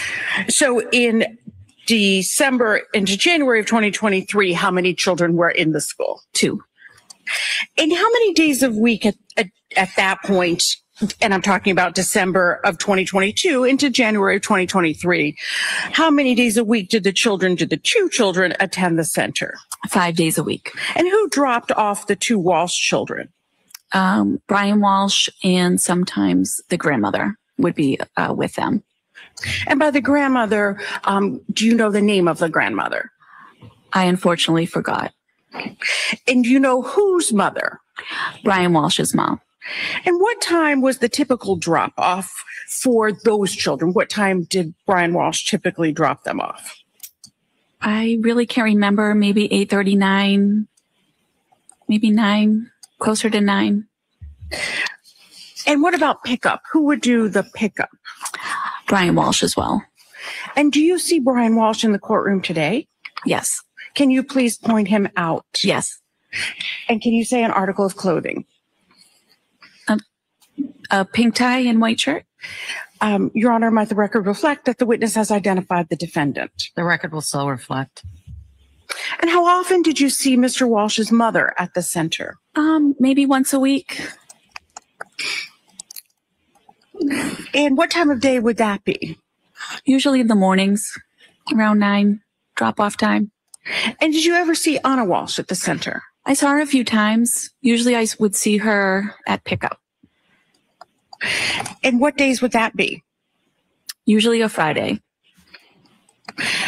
So in December into January of 2023, how many children were in the school? 2. And how many days a week at that point, and I'm talking about December of 2022 into January of 2023, how many days a week did the 2 children attend the center? 5 days a week. And who dropped off the 2 Walsh children? Brian Walsh, and sometimes the grandmother would be with them. And by the grandmother, do you know the name of the grandmother? I unfortunately forgot. And do you know whose mother? Brian Walsh's mom. And what time was the typical drop off for those children? What time did Brian Walsh typically drop them off? I really can't remember. Maybe 8:39, maybe 9, closer to 9. And what about pickup? Who would do the pickup? Brian Walsh as well. And do you see Brian Walsh in the courtroom today? Yes. Can you please point him out? Yes. And can you say an article of clothing? A pink tie and white shirt. Your Honor, might the record reflect that the witness has identified the defendant? The record will so reflect. And how often did you see Mr. Walsh's mother at the center? Maybe once a week. And what time of day would that be? Usually in the mornings, around 9, drop-off time. And did you ever see Anna Walsh at the center? I saw her a few times. Usually I would see her at pickup. And what days would that be? Usually a Friday.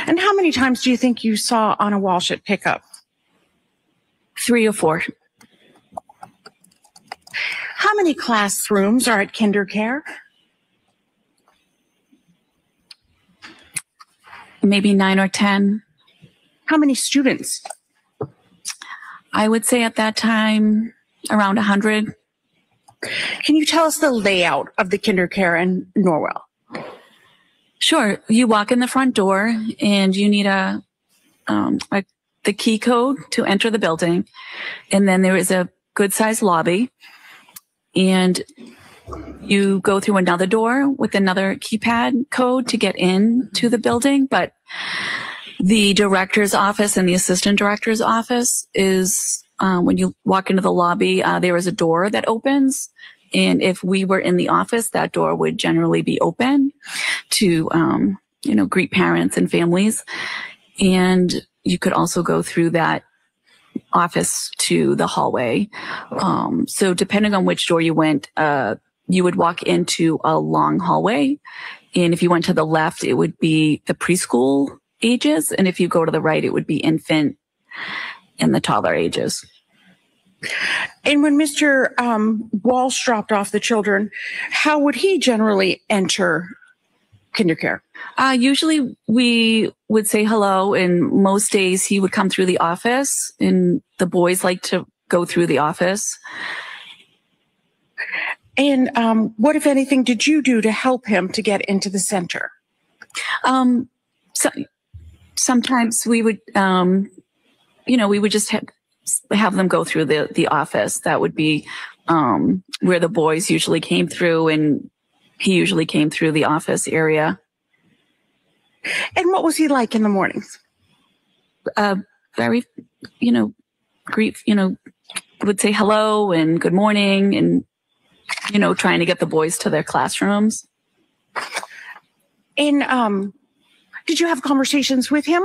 And how many times do you think you saw Anna Walsh at pickup? 3 or 4. How many classrooms are at KinderCare? Maybe 9 or 10. How many students? I would say at that time around 100. Can you tell us the layout of the KinderCare in Norwell? Sure. You walk in the front door and you need the key code to enter the building. And then there is a good sized lobby, and you go through another door with another keypad code to get into the building. But the director's office and the assistant director's office is, when you walk into the lobby, there is a door that opens. And if we were in the office, that door would generally be open to, greet parents and families. And you could also go through that office to the hallway. So depending on which door you went, you would walk into a long hallway. And if you went to the left, it would be the preschool ages. And if you go to the right, it would be infant and the toddler ages. And when Mr. Walsh dropped off the children, how would he generally enter KinderCare? Usually we would say hello, and most days he would come through the office, and the boys like to go through the office. And what, if anything, did you do to help him to get into the center? Sometimes we would, we would just have them go through the office. That would be where the boys usually came through, and he usually came through the office area. And what was he like in the mornings? Very, would say hello and good morning, and, trying to get the boys to their classrooms. And did you have conversations with him?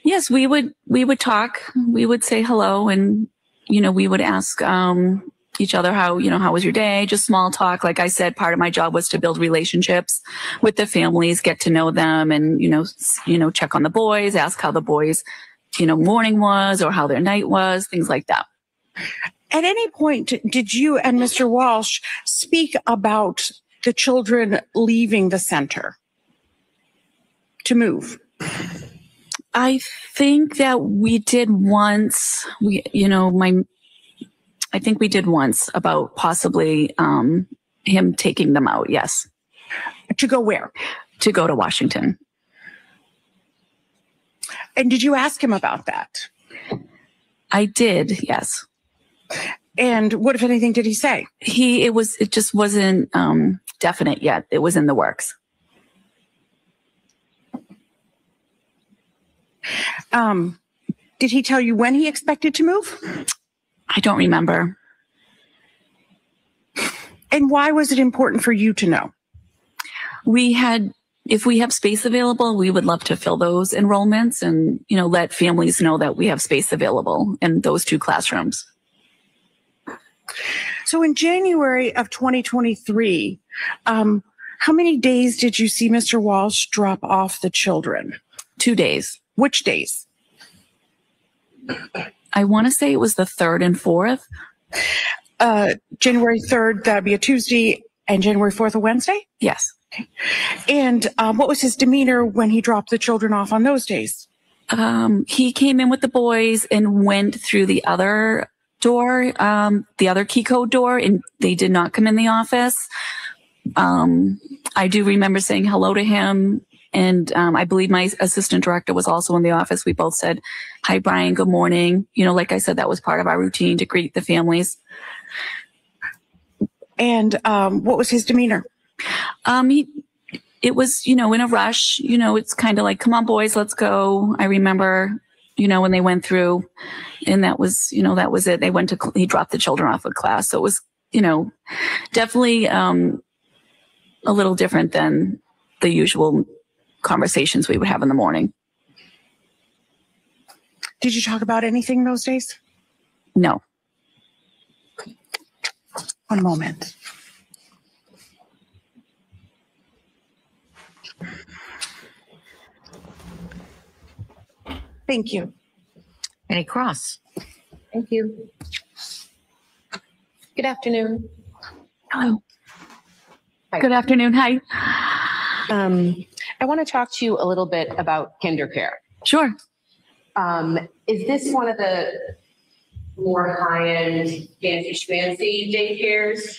Yes, we would talk. We would say hello, and, we would ask each other how was your day? Just small talk. Like I said, part of my job was to build relationships with the families, get to know them, and, check on the boys, ask how the boys, morning was or how their night was, things like that. At any point, did you and Mr. Walsh speak about the children leaving the center to move? I think that we did once. I think we did once about possibly him taking them out. Yes. To go where? To go to Washington. And did you ask him about that? I did. Yes. And what, if anything, did he say? It just wasn't definite yet. It was in the works. Did he tell you when he expected to move? I don't remember. And why was it important for you to know? If we have space available, we would love to fill those enrollments and, let families know that we have space available in those 2 classrooms. So in January of 2023, how many days did you see Mr. Walsh drop off the children? 2 days. Which days? I want to say it was the 3rd and 4th. January 3rd, that'd be a Tuesday, and January 4th, a Wednesday? Yes. Okay. And what was his demeanor when he dropped the children off on those days? He came in with the boys and went through the other door, the other key code door, and they did not come in the office. I do remember saying hello to him. And I believe my assistant director was also in the office. We both said, "Hi, Brian, good morning." Like I said, that was part of our routine to greet the families. And what was his demeanor? It was, in a rush. It's kind of like, "Come on, boys, let's go." I remember, when they went through, and that was it. He dropped the children off at class. So it was, definitely a little different than the usual conversations we would have in the morning. Did you talk about anything those days? No. One moment. Thank you. Any cross? Thank you. Good afternoon. Hello. Hi. Good afternoon. Hi. I want to talk to you a little bit about kinder care. Sure. Is this one of the more high-end, fancy daycares?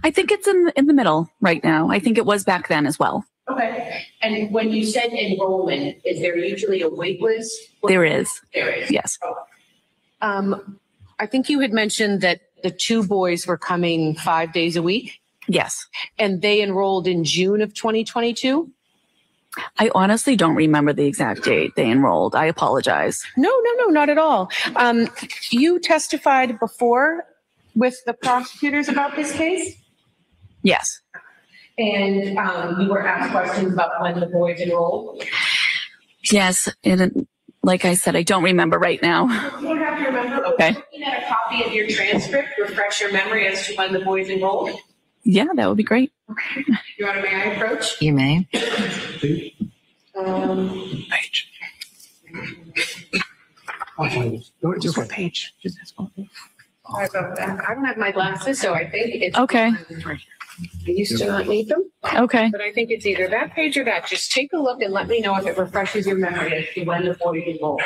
I think it's in the middle right now. I think it was back then as well. Okay. And when you said enrollment, is there usually a wait list? There is. There is. Yes. I think you had mentioned that the 2 boys were coming 5 days a week. Yes. And they enrolled in June of 2022? I honestly don't remember the exact date they enrolled. I apologize. No, not at all. You testified before with the prosecutors about this case? Yes. And you were asked questions about when the boys enrolled? Yes. And like I said, I don't remember right now. You don't have to remember. Okay. Looking at a copy of your transcript, refresh your memory as to when the boys enrolled? Yeah, that would be great. Okay. May I approach? You may. Page. Just what page? I don't have my glasses, so I think it's. Okay. I used to not need them. Okay. But I think it's either that page or that. Just take a look and let me know if it refreshes your memory as to when the boys enrolled.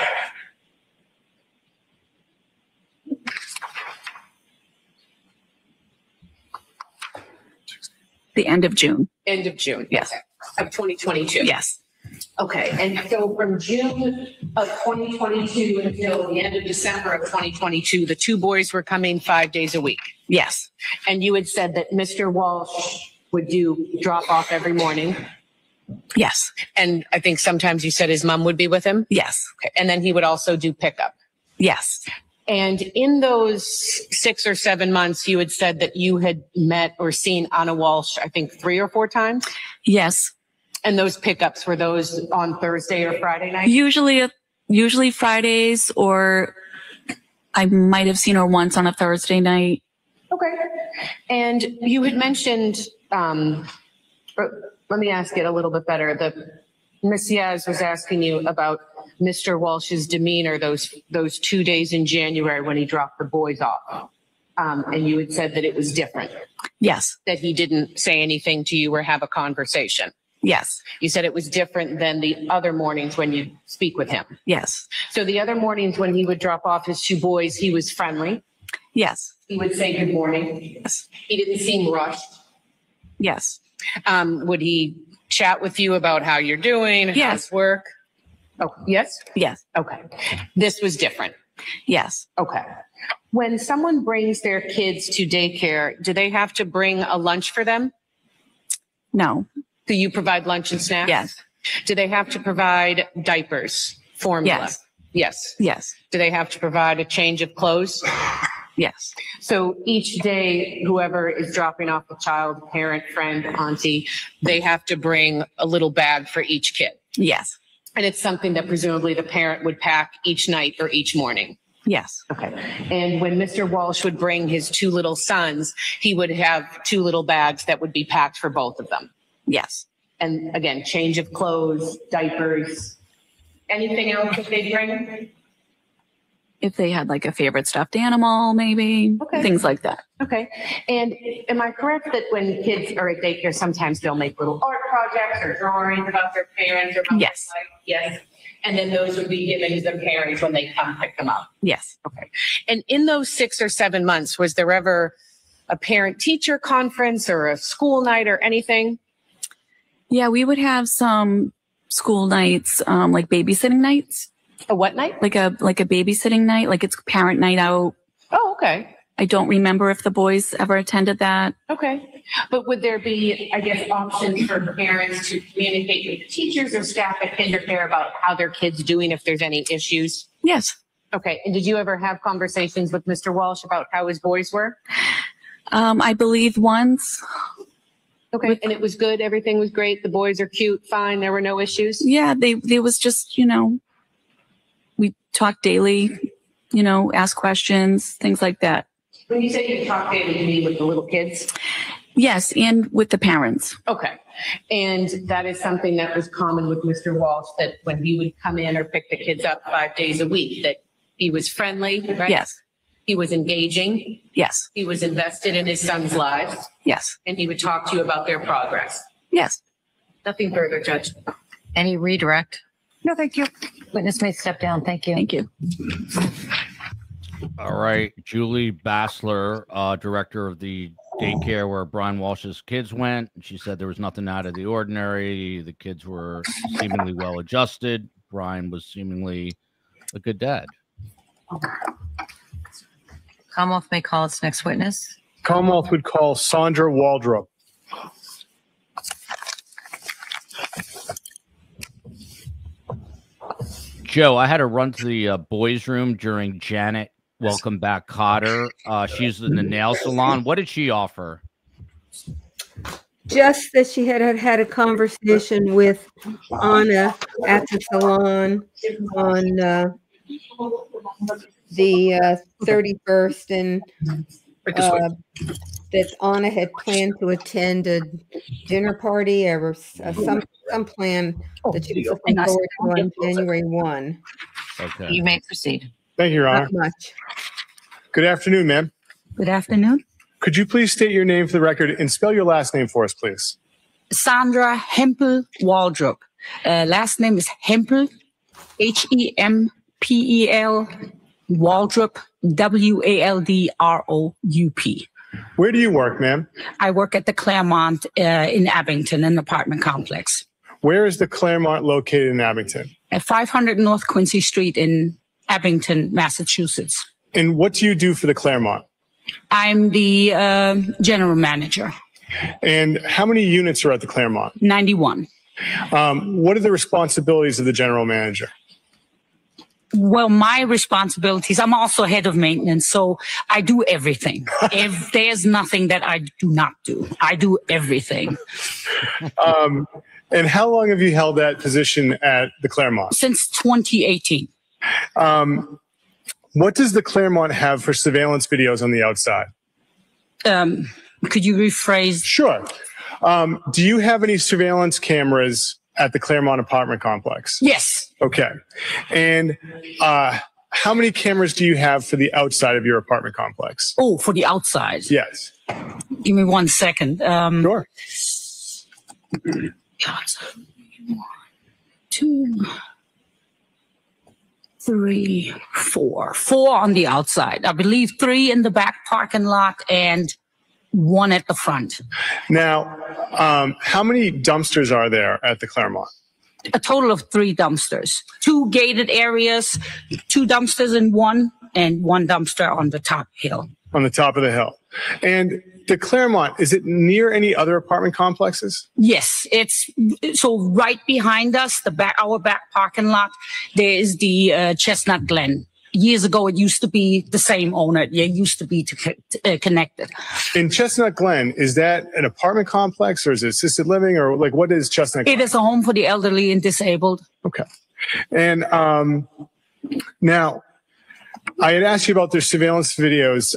The end of June. End of June. Yes. Of 2022. Yes. Okay. And so from June of 2022 until the end of December of 2022, the 2 boys were coming 5 days a week. Yes. And you had said that Mr. Walsh would do drop off every morning. Yes. And I think sometimes you said his mom would be with him. Yes. Okay. And then he would also do pickup. Yes. And in those 6 or 7 months, you had said that you had met or seen Anna Walsh, I think 3 or 4 times. Yes. And those pickups, were those on Thursday or Friday night? Usually Fridays, or I might have seen her once on a Thursday night. Okay. And you had mentioned, let me ask it a little bit better. Ms. Yaz was asking you about Mr. Walsh's demeanor those 2 days in January when he dropped the boys off. And you had said that it was different. Yes. That he didn't say anything to you or have a conversation. Yes. You said it was different than the other mornings when you speak with him. Yes. So the other mornings when he would drop off his 2 boys, he was friendly. Yes. He would say good morning. Yes. He didn't seem rushed. Yes. Would he chat with you about how you're doing? Yes. How's work? Oh, yes? Yes. Okay. This was different. Yes. Okay. When someone brings their kids to daycare, do they have to bring a lunch for them? No. Do you provide lunch and snacks? Yes. Do they have to provide diapers, formula? Yes. Yes. Yes. Do they have to provide a change of clothes? Yes. So each day, whoever is dropping off a child, parent, friend, auntie, they have to bring a little bag for each kid. Yes. And it's something that presumably the parent would pack each night or each morning. Yes. Okay. And when Mr. Walsh would bring his 2 little sons, he would have 2 little bags that would be packed for both of them. Yes. And again, change of clothes, diapers, anything else that they bring? If they had like a favorite stuffed animal, maybe things like that. Okay. And am I correct that when kids are at daycare, sometimes they'll make little art projects or drawings about their parents or about Yes. their life? Yes. And then those would be given to the parents when they come pick them up. Yes. Okay. And in those 6 or 7 months, was there ever a parent-teacher conference or a school night or anything? Yeah, we would have some school nights, like babysitting nights. A what night? Like a babysitting night, like it's parent night out. Oh, okay. I don't remember if the boys ever attended that. Okay. But would there be, I guess, options for parents to communicate with the teachers or staff at KinderCare about how their kids doing if there's any issues? Yes. Okay. And did you ever have conversations with Mr. Walsh about how his boys were? I believe once. Okay. And it was good. Everything was great. The boys are cute. Fine. There were no issues. Yeah. There was just, we talked daily, ask questions, things like that. When you say you talk daily, you mean with the little kids? Yes. And with the parents. Okay. And that is something that was common with Mr. Walsh, that when he would come in or pick the kids up 5 days a week, that he was friendly, right? Yes. He was engaging. Yes. He was invested in his son's lives. Yes. And he would talk to you about their progress. Yes. Nothing further, Judge. Any redirect? No, thank you. Witness may step down. Thank you. Thank you. All right. Julie Bassler, director of the daycare where Brian Walsh's kids went. She said there was nothing out of the ordinary. The kids were seemingly well adjusted. Brian was seemingly a good dad. Commonwealth may call its next witness. Commonwealth would call Sandra Waldrop. Joe, I had to run to the boys' room during Janet Welcome Back Cotter. She's in the nail salon. What did she offer? Just that she had had a conversation with Anna at the salon on the 31st, and that Anna had planned to attend a dinner party or some plan that she was looking forward to on January 1. Okay. You may proceed. Thank you, Your Honor. Not much. Good afternoon, ma'am. Good afternoon. Could you please state your name for the record and spell your last name for us, please? Sandra Hempel Waldrop. Last name is Hempel, Hempel, Waldrop, Waldroup. Where do you work, ma'am? I work at the Claremont in Abington, an apartment complex. Where is the Claremont located in Abington? At 500 North Quincy Street in Abington, Massachusetts. And what do you do for the Claremont? I'm the general manager. And how many units are at the Claremont? 91. What are the responsibilities of the general manager? Well, my responsibilities, I'm also head of maintenance, so I do everything. If there's nothing that I do not do, I do everything. And how long have you held that position at the Claremont? Since 2018. What does the Claremont have for surveillance videos on the outside? Could you rephrase? Sure. Do you have any surveillance cameras at the Claremont apartment complex? Yes. Okay. And how many cameras do you have for the outside of your apartment complex? Oh, for the outside? Yes. Give me 1 second. Sure. outside. 1, 2, 3, 4. 4 on the outside. I believe 3 in the back parking lot and 1 at the front. Now, how many dumpsters are there at the Claremont? A total of 3 dumpsters, 2 gated areas, 2 dumpsters in one, and 1 dumpster on the top hill. On the top of the hill. And the Claremont, is it near any other apartment complexes? Yes, it's so right behind us, our back parking lot, there is the Chestnut Glen. Years ago, it used to be the same owner. It used to be connected. In Chestnut Glen, is that an apartment complex or is it assisted living or like what is Chestnut Glen? It is a home for the elderly and disabled. Okay. And now, I had asked you about their surveillance videos.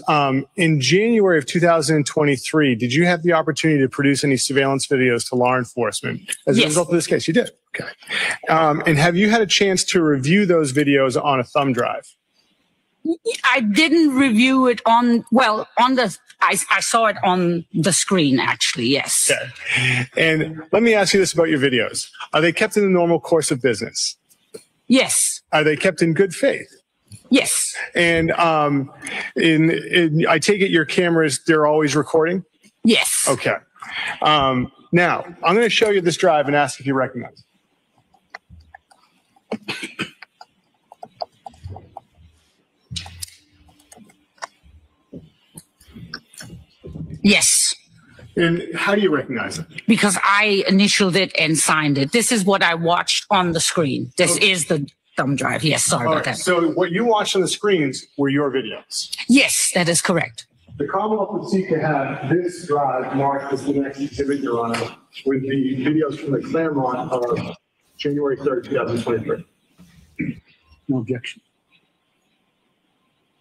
In January of 2023, did you have the opportunity to produce any surveillance videos to law enforcement as a result of this case? You did. Okay. And have you had a chance to review those videos on a thumb drive? I didn't review it on I saw it on the screen, actually, yes. Okay. And let me ask you this about your videos. Are they kept in the normal course of business? Yes. Are they kept in good faith? Yes. And I take it your cameras, they're always recording? Yes. Okay. Now, I'm going to show you this drive and ask if you recognize it. Yes. And how do you recognize it? Because I initialed it and signed it. This is what I watched on the screen. This is the thumb drive. Yes, sorry about that. So what you watched on the screens were your videos? Yes, that is correct. The Commonwealth would seek to have this drive marked as the next exhibit, Your Honor, with the videos from the Claremont of January 3rd, 2023. No objection.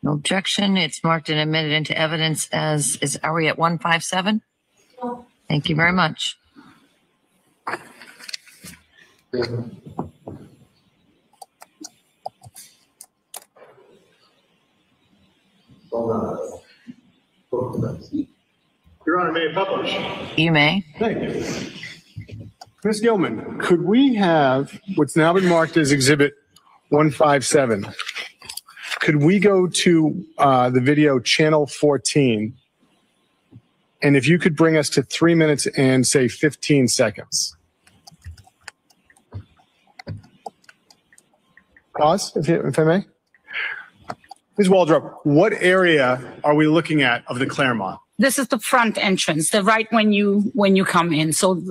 No objection. It's marked and admitted into evidence as are we at 157? Thank you very much. Your Honor, may I publish? You may. Thank you. Ms. Gilman, could we have what's now been marked as Exhibit 157? Could we go to the video channel 14? And if you could bring us to 3 minutes and say 15 seconds. Pause, if I may. Ms. Waldrop, what area are we looking at of the Claremont? This is the front entrance, the right when you come in. So,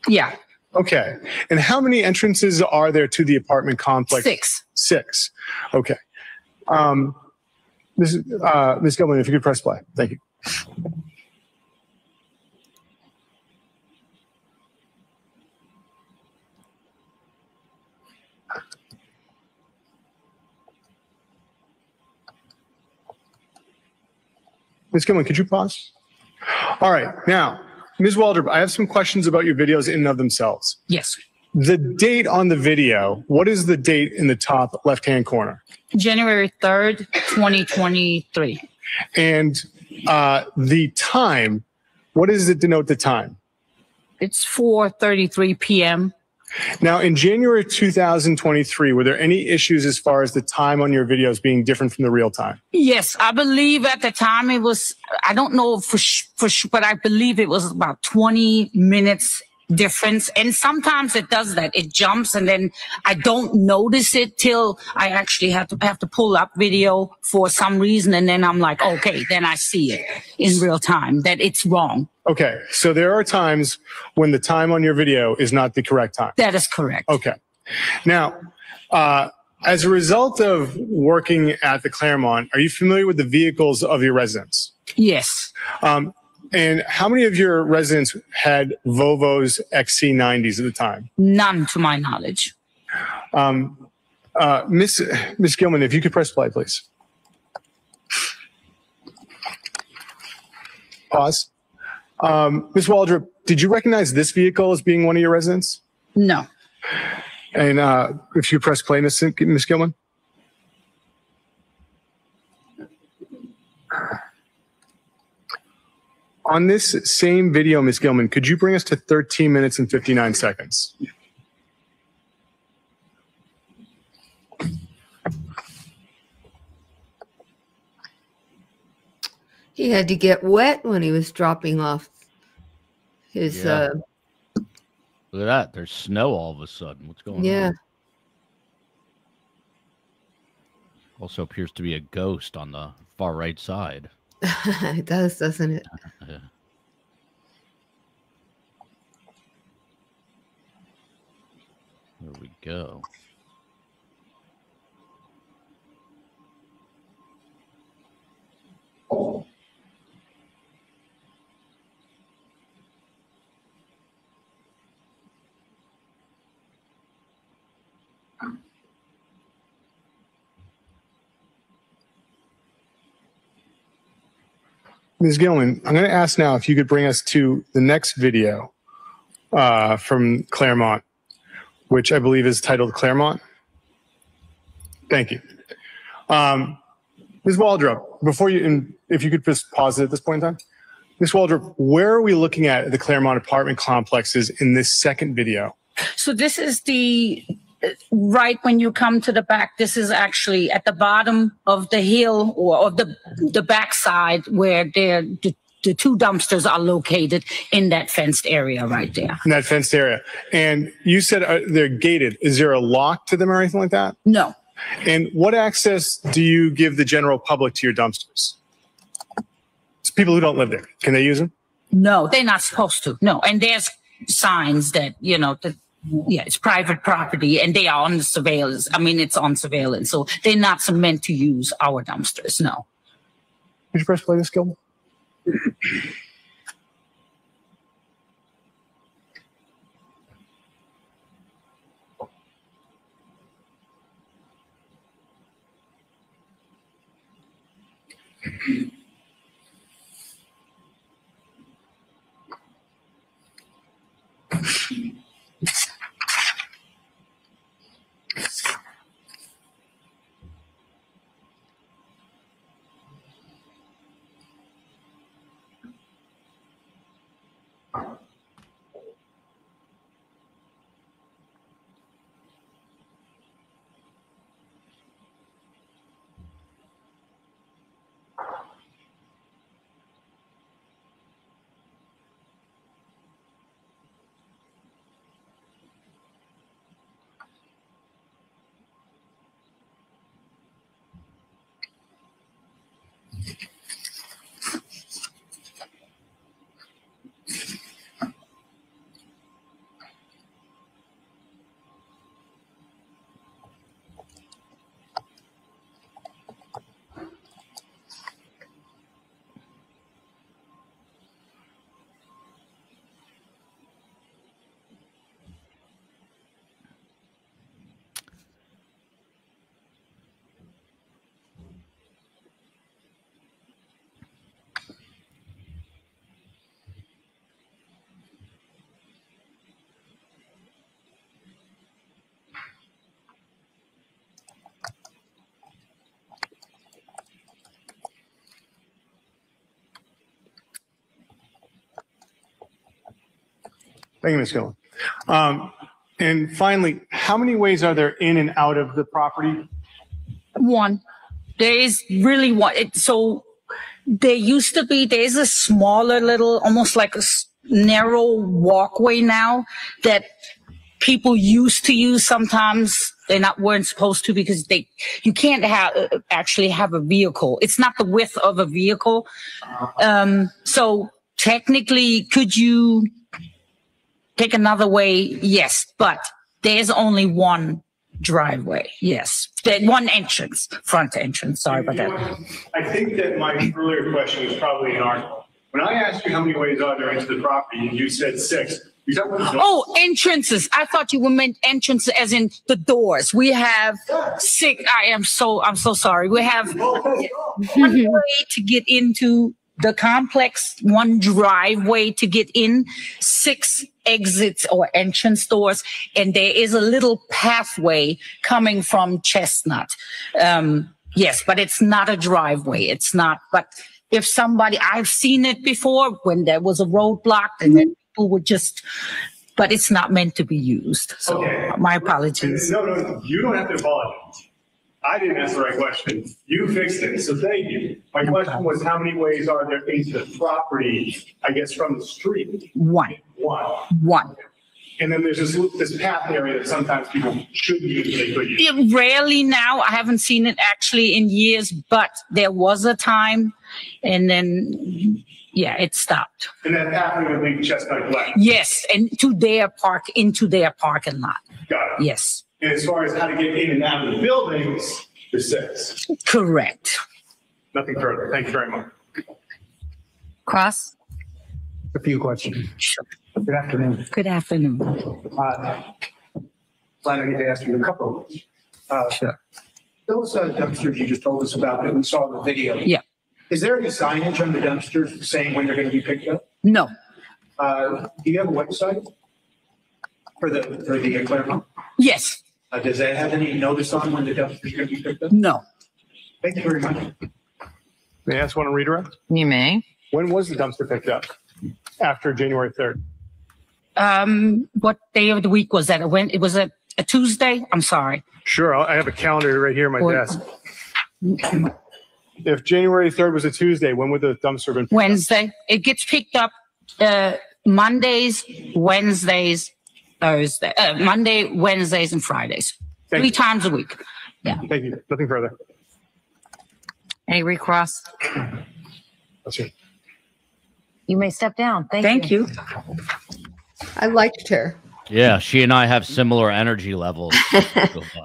yeah. Okay. And how many entrances are there to the apartment complex? 6. 6. Okay. Ms. Gilman, if you could press play. Thank you. Ms. Gilman, could you pause? All right. Now, Ms. Waldrop, I have some questions about your videos in and of themselves. Yes. The date on the video, what is the date in the top left-hand corner? January 3rd, 2023. And the time, what does it denote the time? It's 4:33 p.m. Now, in January 2023, were there any issues as far as the time on your videos being different from the real time? Yes, I believe at the time it was, I don't know for sure, but I believe it was about 20 minutes difference. And sometimes it does that. It jumps and then I don't notice it till I actually have to pull up video for some reason. And then I'm like, okay, then I see it in real time that it's wrong. Okay. So there are times when the time on your video is not the correct time. That is correct. Okay. Now, as a result of working at the Claremont, are you familiar with the vehicles of your residents? Yes. And how many of your residents had Volvos XC90s at the time? None to my knowledge. Miss Gilman, if you could press play, please. Pause. Ms. Waldrop, did you recognize this vehicle as being one of your residents? No. And if you press play, Miss Gilman. On this same video, Ms. Gilman, could you bring us to 13 minutes and 59 seconds? He had to get wet when he was dropping off his. Yeah. Look at that. There's snow all of a sudden. What's going Yeah. on? Also appears to be a ghost on the far right side. It does, doesn't it? Yeah. There we go. Ms. Gilman, I'm going to ask now if you could bring us to the next video from Claremont, which I believe is titled Claremont. Thank you. Ms. Waldrop, before you, and if you could just pause it at this point in time. Ms. Waldrop, where are we looking at the Claremont apartment complexes in this second video? So this is the, right when you come to the back, this is actually at the bottom of the hill or of the backside where the two dumpsters are located in that fenced area right there. In that fenced area. And you said they're gated. Is there a lock to them or anything like that? No. And what access do you give the general public to your dumpsters? It's people who don't live there. Can they use them? No, they're not supposed to. No. And there's signs that, you know, that, yeah, it's private property and they are on the surveillance. I mean, it's on surveillance. So they're not meant to use our dumpsters. No. Could you press play this, Gilman? Thank you, Ms. Gillen. And finally, how many ways are there in and out of the property? One. There is really one. So there used to be, there's a smaller little, almost like a narrow walkway now that people used to use sometimes. They weren't supposed to because you can't actually have a vehicle. It's not the width of a vehicle. So technically, could you take another way? Yes, but there's only one driveway. Yes, one entrance, front entrance. Sorry about that. I think that my earlier question was probably an article. When I asked you how many ways are there into the property, and you said 6. Oh, entrances. I thought you meant entrances as in the doors. We have 6. I'm so sorry. We have one way to get into the complex, one driveway to get in, 6 exits or entrance doors, and there is a little pathway coming from Chestnut. Yes, but it's not a driveway. It's not, but if somebody, I've seen it before when there was a roadblock and then people would just, but it's not meant to be used. So my apologies. No, you don't have to apologize. I didn't ask the right question. You fixed it, so thank you. My question was, how many ways are there into the property, I guess, from the street? One. And then there's this path area that sometimes people should use, they could use. Yeah, rarely now. I haven't seen it actually in years, but there was a time, and then, yeah, it stopped. And that path would lead Chestnut Glen? Yes, and into their parking lot. Got it. Yes. And as far as how to get in and out of the buildings, there's 6. Correct. Nothing further. Thank you very much. Cross? A few questions. Good afternoon. Good afternoon. Glad I get to ask you a couple. Sure. Those dumpsters you just told us about that we saw in the video. Yeah. Is there any signage on the dumpsters saying when they're going to be picked up? No. Do you have a website for the Claremont? Yes. Does that have any notice on when the dumpster is going to be picked up? No. Thank you very much. May I ask one to redirect? You may. When was the dumpster picked up? After January 3rd? What day of the week was that? When it was a Tuesday? I'm sorry. Sure, I have a calendar right here on my desk. If January 3rd was a Tuesday, when would the dumpster been picked Wednesday. It gets picked up Mondays, Wednesdays, Thursday. Monday, Wednesdays, and Fridays. Three times a week. Yeah. Thank you. Nothing further. Any recross? That's it. You may step down. Thank you. I liked her. Yeah, she and I have similar energy levels.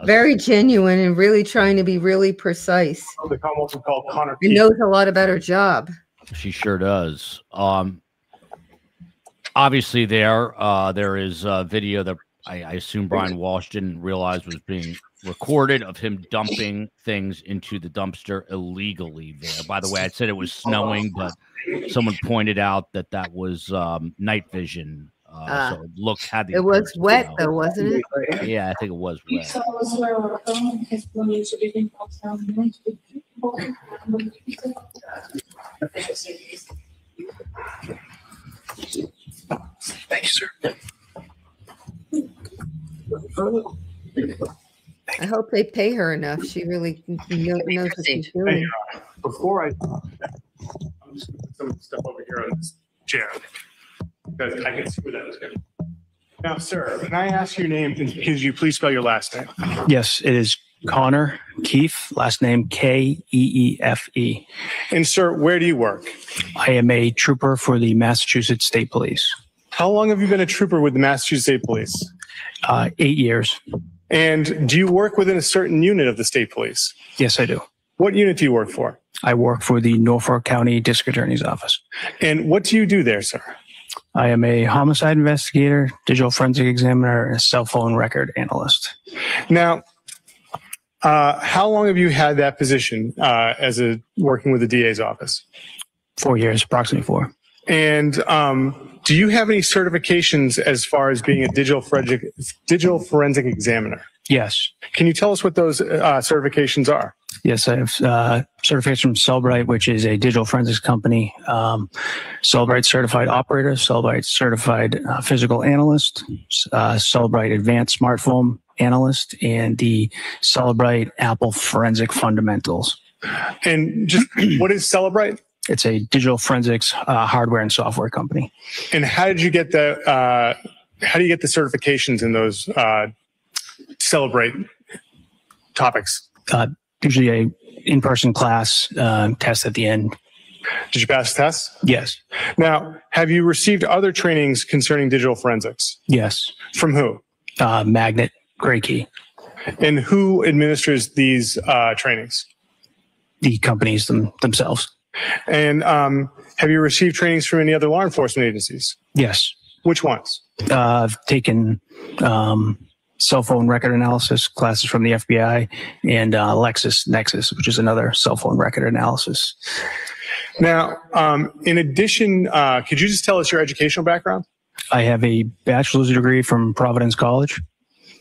Very genuine and really trying to be really precise. The Commonwealth is called Connor. She knows a lot about her job. She sure does. Obviously, there is a video that I assume Brian Walshe didn't realize was being recorded of him dumping things into the dumpster illegally there. By the way, I said it was snowing, but someone pointed out that was night vision. So it had the it was wet though, wasn't it? Yeah, I think it was wet. Thank you, sir. I hope they pay her enough. She really knows what she's doing. Before I'm just going to put some stuff over here on this chair because I can see where that was going. Now, sir, can I ask your name? And could you please spell your last name? Yes, it is Connor Keefe, last name Keefe. And sir, where do you work? I am a trooper for the Massachusetts State Police. How long have you been a trooper with the Massachusetts State Police? 8 years. And do you work within a certain unit of the State Police? Yes, I do. What unit do you work for? I work for the Norfolk County District Attorney's Office. And what do you do there, sir? I am a homicide investigator, digital forensic examiner, and a cell phone record analyst. Now, how long have you had that position working with the DA's office? 4 years, approximately 4. And do you have any certifications as far as being a digital forensic examiner? Yes. Can you tell us what those certifications are? Yes, I have certification from Cellbrite, which is a digital forensics company. Cellbrite certified operator, Cellbrite certified physical analyst, Cellbrite advanced smartphone analyst, and the Cellbrite Apple Forensic Fundamentals. And just what is Cellbrite? It's a digital forensics hardware and software company. And how did you get the certifications in those Cellbrite topics? Usually a in-person class test at the end. Did you pass the test? Yes. Now, have you received other trainings concerning digital forensics? Yes. From who? Magnet, Gray Key. And who administers these trainings? The companies themselves. And have you received trainings from any other law enforcement agencies? Yes. Which ones? I've taken cell phone record analysis classes from the FBI and LexisNexis, which is another cell phone record analysis. Now, in addition, could you just tell us your educational background? I have a bachelor's degree from Providence College.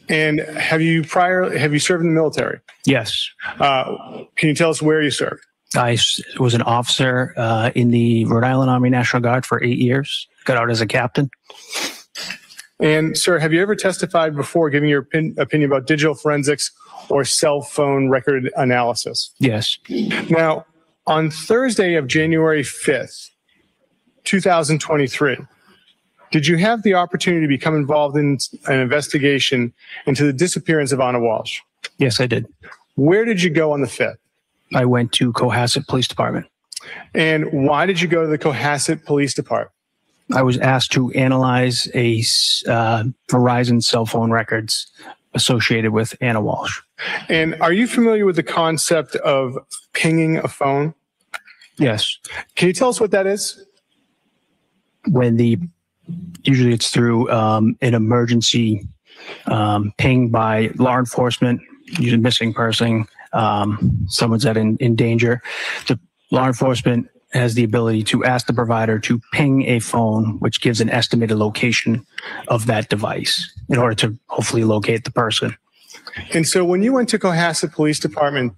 And have you served in the military? Yes. Can you tell us where you served? was an officer in the Rhode Island Army National Guard for 8 years. Got out as a captain. And sir, have you ever testified before giving your opinion about digital forensics or cell phone record analysis? Yes. Now, on Thursday of January 5th, 2023, did you have the opportunity to become involved in an investigation into the disappearance of Anna Walshe? Yes, I did. Where did you go on the 5th? I went to Cohasset Police Department. And why did you go to the Cohasset Police Department? I was asked to analyze a Verizon cell phone records associated with Anna Walshe. And are you familiar with the concept of pinging a phone? Yes. Can you tell us what that is? Usually it's through an emergency ping by law enforcement, usually missing person, someone's in danger. The law enforcement has the ability to ask the provider to ping a phone, which gives an estimated location of that device in order to hopefully locate the person. And so when you went to Cohasset Police Department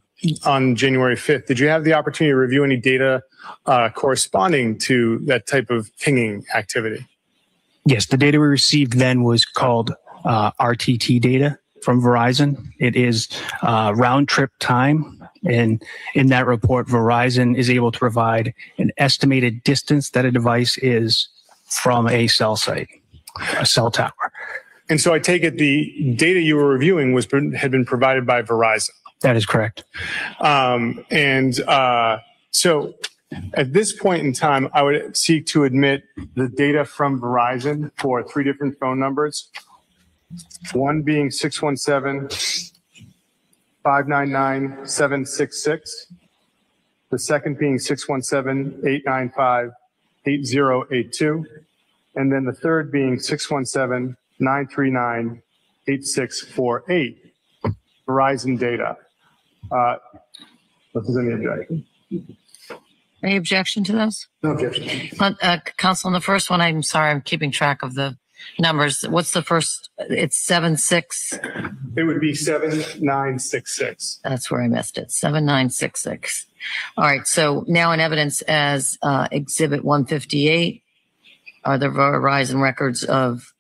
on January 5th, did you have the opportunity to review any data corresponding to that type of pinging activity? Yes, the data we received then was called RTT data from Verizon. It is round trip time. And in that report, Verizon is able to provide an estimated distance that a device is from a cell site, a cell tower. And so I take it the data you were reviewing had been provided by Verizon. That is correct. So at this point in time, I would seek to admit the data from Verizon for 3 different phone numbers. One being 617-599-766. The second being 617-895-8082. And then the third being 617-939-8648. Verizon data. If there's any objection. Any objection to those? No objection. Counsel, on the first one, I'm sorry, I'm keeping track of the numbers. What's the first? It's 76. It would be 7966. That's where I missed it. 7966. All right. So now in evidence as Exhibit 158 are the Verizon records of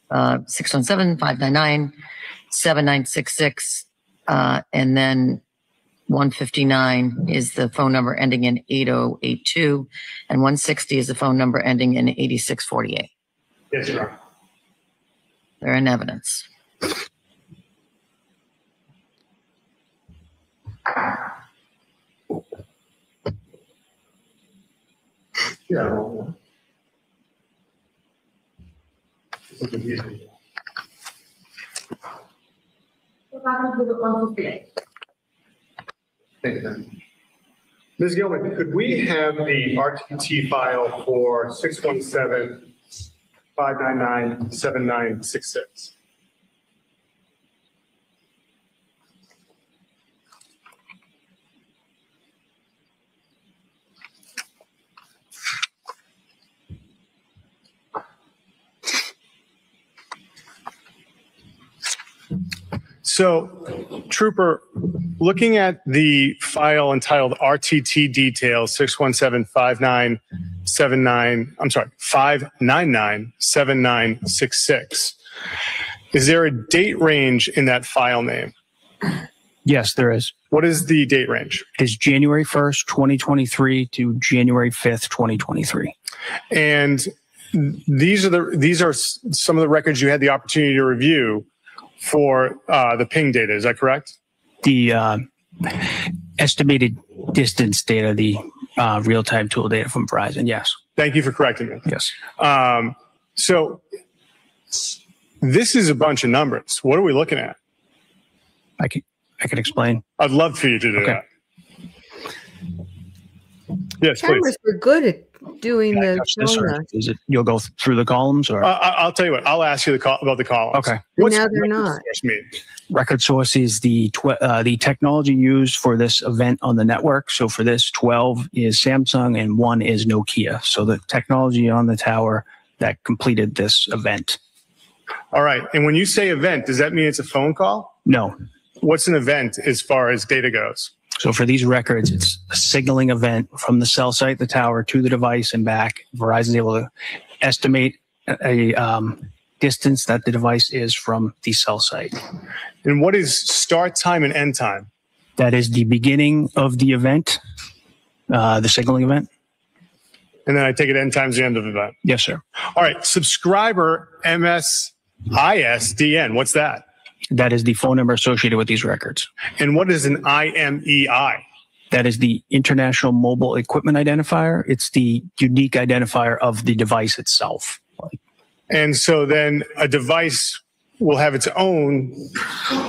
617-599-7966. And then 159 is the phone number ending in 8082. And 160 is the phone number ending in 8648. Yes, Your Honor. They're in evidence. Yeah. Ms. Gilman, could we have the RTT file for 617-599-7966? So, Trooper, looking at the file entitled RTT Details 599-7966, is there a date range in that file name? Yes, there is. What is the date range? It is January 1st, 2023 to January 5th, 2023. And these are some of the records you had the opportunity to review for the ping data, is that correct? The estimated distance data, the real-time tool data from Verizon, yes. Thank you for correcting me. Yes. So this is a bunch of numbers. What are we looking at? I can explain. I'd love for you to do that. Yes, Cameras please. were good at doing the showing us. Is it you'll go through the columns, or I'll tell you what. I'll ask you about the columns. Okay. What's Now they're record not. source mean? record source is the technology used for this event on the network. So for this, 12 is Samsung and 1 is Nokia. So the technology on the tower that completed this event. All right. And when you say event, does that mean it's a phone call? No. What's an event as far as data goes? So for these records, it's a signaling event from the cell site, the tower, to the device and back. Verizon's able to estimate a distance that the device is from the cell site. And what is start time and end time? That is the beginning of the event, the signaling event. And then I take it end time's the end of the event. Yes, sir. All right. Subscriber MSISDN. What's that? That is the phone number associated with these records. And what is an IMEI? That is the International Mobile Equipment Identifier. It's the unique identifier of the device itself. And so then a device will have its own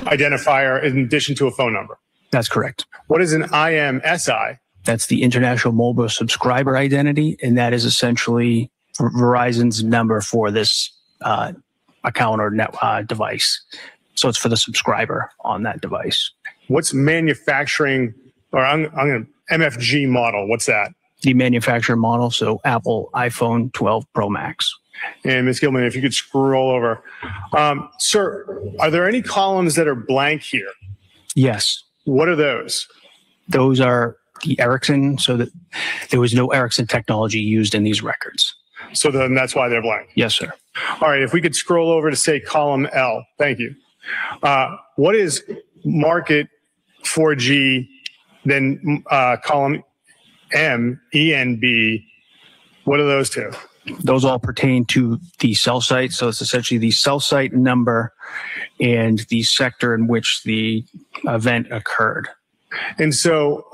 identifier in addition to a phone number. That's correct. What is an IMSI? That's the International Mobile Subscriber Identity, and that is essentially Verizon's number for this account or device. So it's for the subscriber on that device. What's manufacturing, or I'm going to MFG model? What's that? The manufacturer model, so Apple iPhone 12 Pro Max. And Ms. Gilman, if you could scroll over. Sir, are there any columns that are blank here? Yes. What are those? Those are the Ericsson, so that there was no Ericsson technology used in these records. So then that's why they're blank? Yes, sir. All right, if we could scroll over to say column L. Thank you. What is market 4G, then column M, ENB? What are those two? Those all pertain to the cell site. So it's essentially the cell site number and the sector in which the event occurred. And so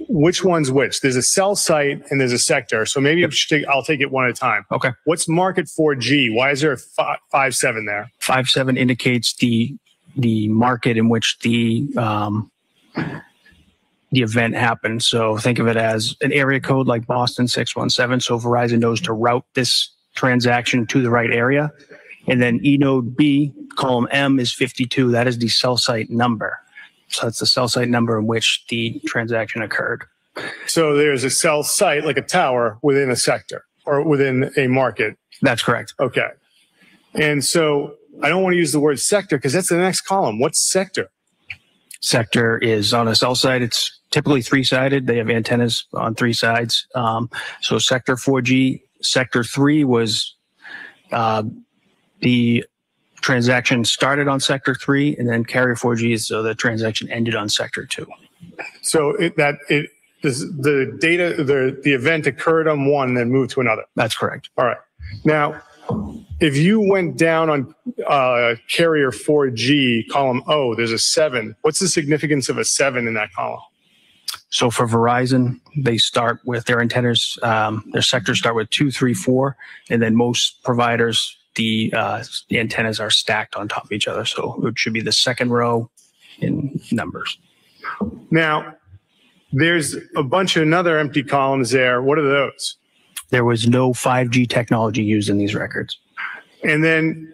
which one's which? There's a cell site and there's a sector. So maybe I'll take it one at a time. Okay. What's market 4G? Why is there a 5.7 there? 5.7 indicates the market in which the event happened. So think of it as an area code like Boston 617. So Verizon knows to route this transaction to the right area. And then E node B, column M, is 52. That is the cell site number. So that's the cell site number in which the transaction occurred. So there's a cell site, like a tower, within a sector or within a market. That's correct. Okay. And so I don't want to use the word sector because that's the next column. What's sector? Sector is on a cell site. It's typically three-sided. They have antennas on three sides. So sector 4G, sector 3 was the transaction started on sector 3, and then carrier 4G is so the transaction ended on sector 2. So the event occurred on one and then moved to another. That's correct. All right. Now, if you went down on carrier 4G, column O, there's a 7. What's the significance of a 7 in that column? So for Verizon, they start with their antennas, their sectors start with 2, 3, 4, and then most providers, the antennas are stacked on top of each other. So it should be the second row in numbers. Now, there's a bunch of another empty columns there. What are those? There was no 5G technology used in these records. And then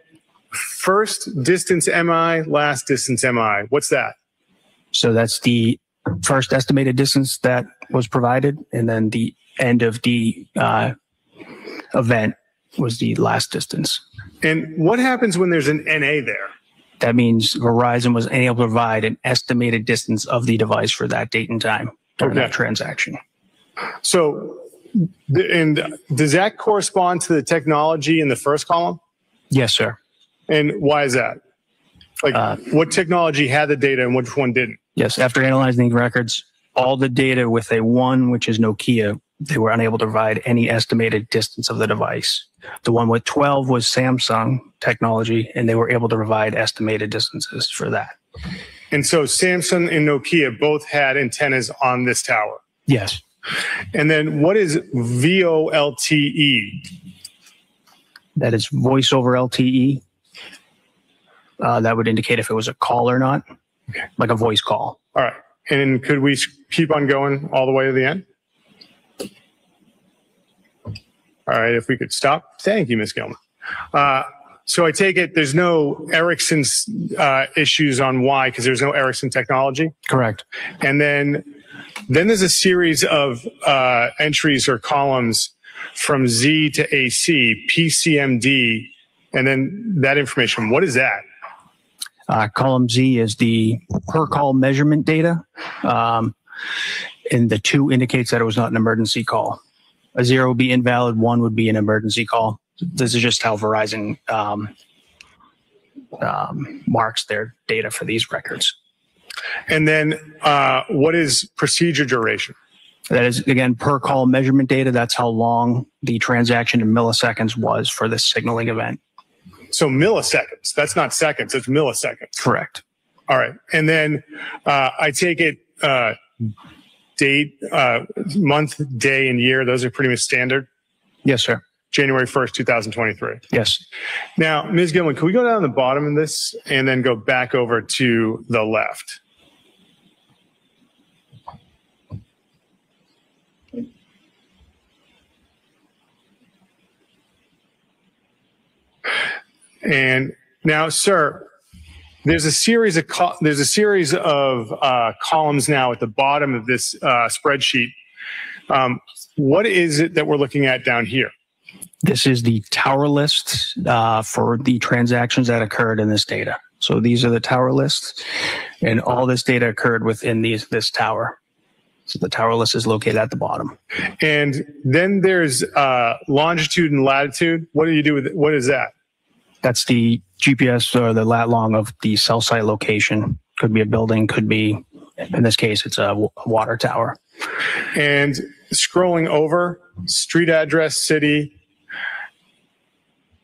first distance MI, last distance MI. What's that? So that's the first estimated distance that was provided, and then the end of the event was the last distance. And what happens when there's an NA there? That means Verizon was unable to provide an estimated distance of the device for that date and time during that transaction. So, and does that correspond to the technology in the first column? Yes, sir. And why is that? Like, what technology had the data and which one didn't? Yes, after analyzing the records, all the data with a 1, which is Nokia, they were unable to provide any estimated distance of the device. The one with 12 was Samsung technology, and they were able to provide estimated distances for that. And so Samsung and Nokia both had antennas on this tower? Yes. And then what is VoLTE? That is voice over LTE. That would indicate if it was a call or not, like a voice call. All right. And could we keep on going all the way to the end? All right, if we could stop. Thank you, Ms. Gilman. So I take it there's no Ericsson's issues on why, because there's no Ericsson technology? Correct. And then there's a series of entries or columns from Z to AC, PCMD, and then that information. What is that? Column Z is the per call measurement data. And the 2 indicates that it was not an emergency call. A 0 would be invalid, 1 would be an emergency call. This is just how Verizon marks their data for these records. And then what is procedure duration? That is, again, per call measurement data. That's how long the transaction in milliseconds was for this signaling event. So milliseconds, that's not seconds, it's milliseconds. Correct. All right. And then I take it date, month, day, and year, those are pretty much standard? Yes, sir. January 1st, 2023. Yes. Now, Ms. Gilman, can we go down the bottom of this and then go back over to the left? And now, sir, there's a series of columns now at the bottom of this spreadsheet. What is it that we're looking at down here? This is the tower list for the transactions that occurred in this data. So these are the tower lists, and all this data occurred within this tower. So the tower list is located at the bottom. And then there's longitude and latitude. What do you do with it? What is that? That's the GPS or the lat long of the cell site location. Could be a building, could be, in this case, it's a water tower. And scrolling over, street address, city.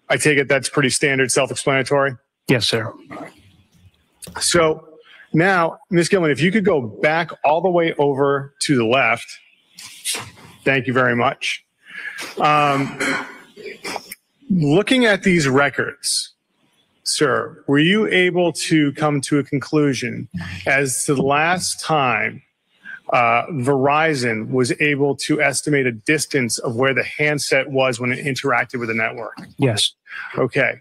I take it that's pretty standard, self-explanatory? Yes, sir. So now, Ms. Gilman, if you could go back all the way over to the left. Thank you very much. Looking at these records, sir, were you able to come to a conclusion as to the last time Verizon was able to estimate a distance of where the handset was when it interacted with the network? Yes. Okay.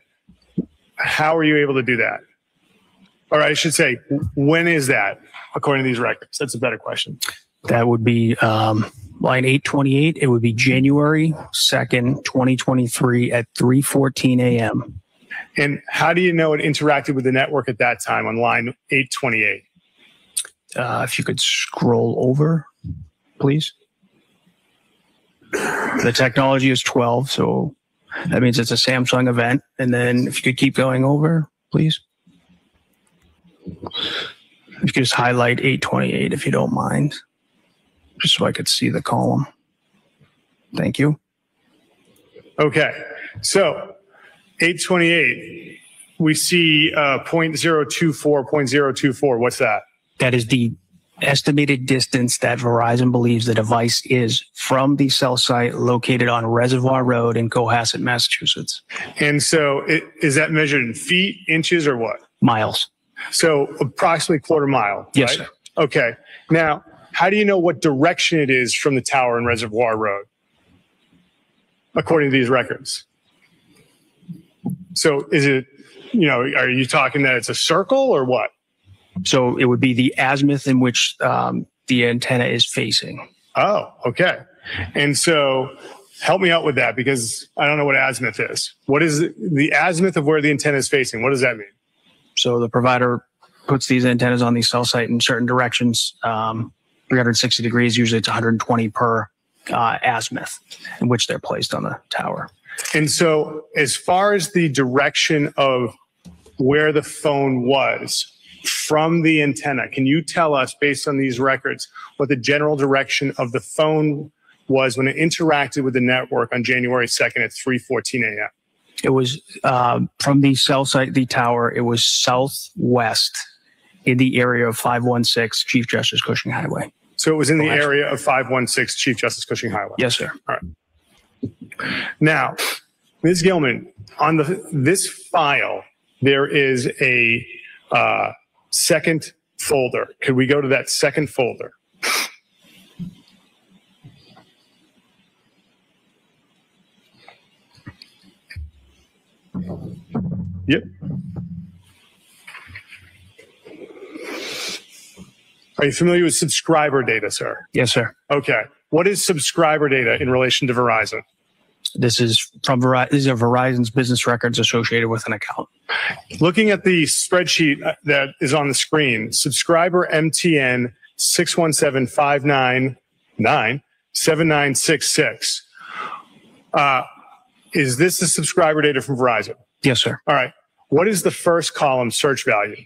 How are you able to do that? Or I should say, when is that, according to these records? That's a better question. That would be line 828. It would be January 2nd, 2023 at 3:14 a.m. And how do you know it interacted with the network at that time on line 828? If you could scroll over, please. The technology is 12, so that means it's a Samsung event. And then if you could keep going over, please. If you could just highlight 828, if you don't mind, just so I could see the column. Thank you. Okay, so 828, we see 0.024. What's that? That is the estimated distance that Verizon believes the device is from the cell site located on Reservoir Road in Cohasset, Massachusetts. And so is that measured in feet, inches, or what? Miles. So approximately quarter mile. Yes, right? sir. Okay. Now, how do you know what direction it is from the tower in Reservoir Road, according to these records? So is it, are you talking that it's a circle or what? So it would be the azimuth in which the antenna is facing. Oh, okay. And so help me out with that, because I don't know what azimuth is. What is the azimuth of where the antenna is facing? What does that mean? So the provider puts these antennas on the cell site in certain directions, 360 degrees, usually it's 120 per azimuth in which they're placed on the tower. And so as far as the direction of where the phone was from the antenna, can you tell us, based on these records, what the general direction of the phone was when it interacted with the network on January 2nd at 3:14 a.m.? It was from the cell site, the tower, it was southwest in the area of 516 Chief Justice Cushing Highway. So it was in the area of 516 Chief Justice Cushing Highway? Yes, sir. All right. Now, Ms. Gilman, on this file, there is a second folder. Could we go to that second folder? Yep. Are you familiar with subscriber data, sir? Yes, sir. Okay. What is subscriber data in relation to Verizon? This is from Verizon. These are Verizon's business records associated with an account. Looking at the spreadsheet that is on the screen, subscriber MTN 617-599-7966. Is this the subscriber data from Verizon? Yes, sir. All right. What is the first column search value?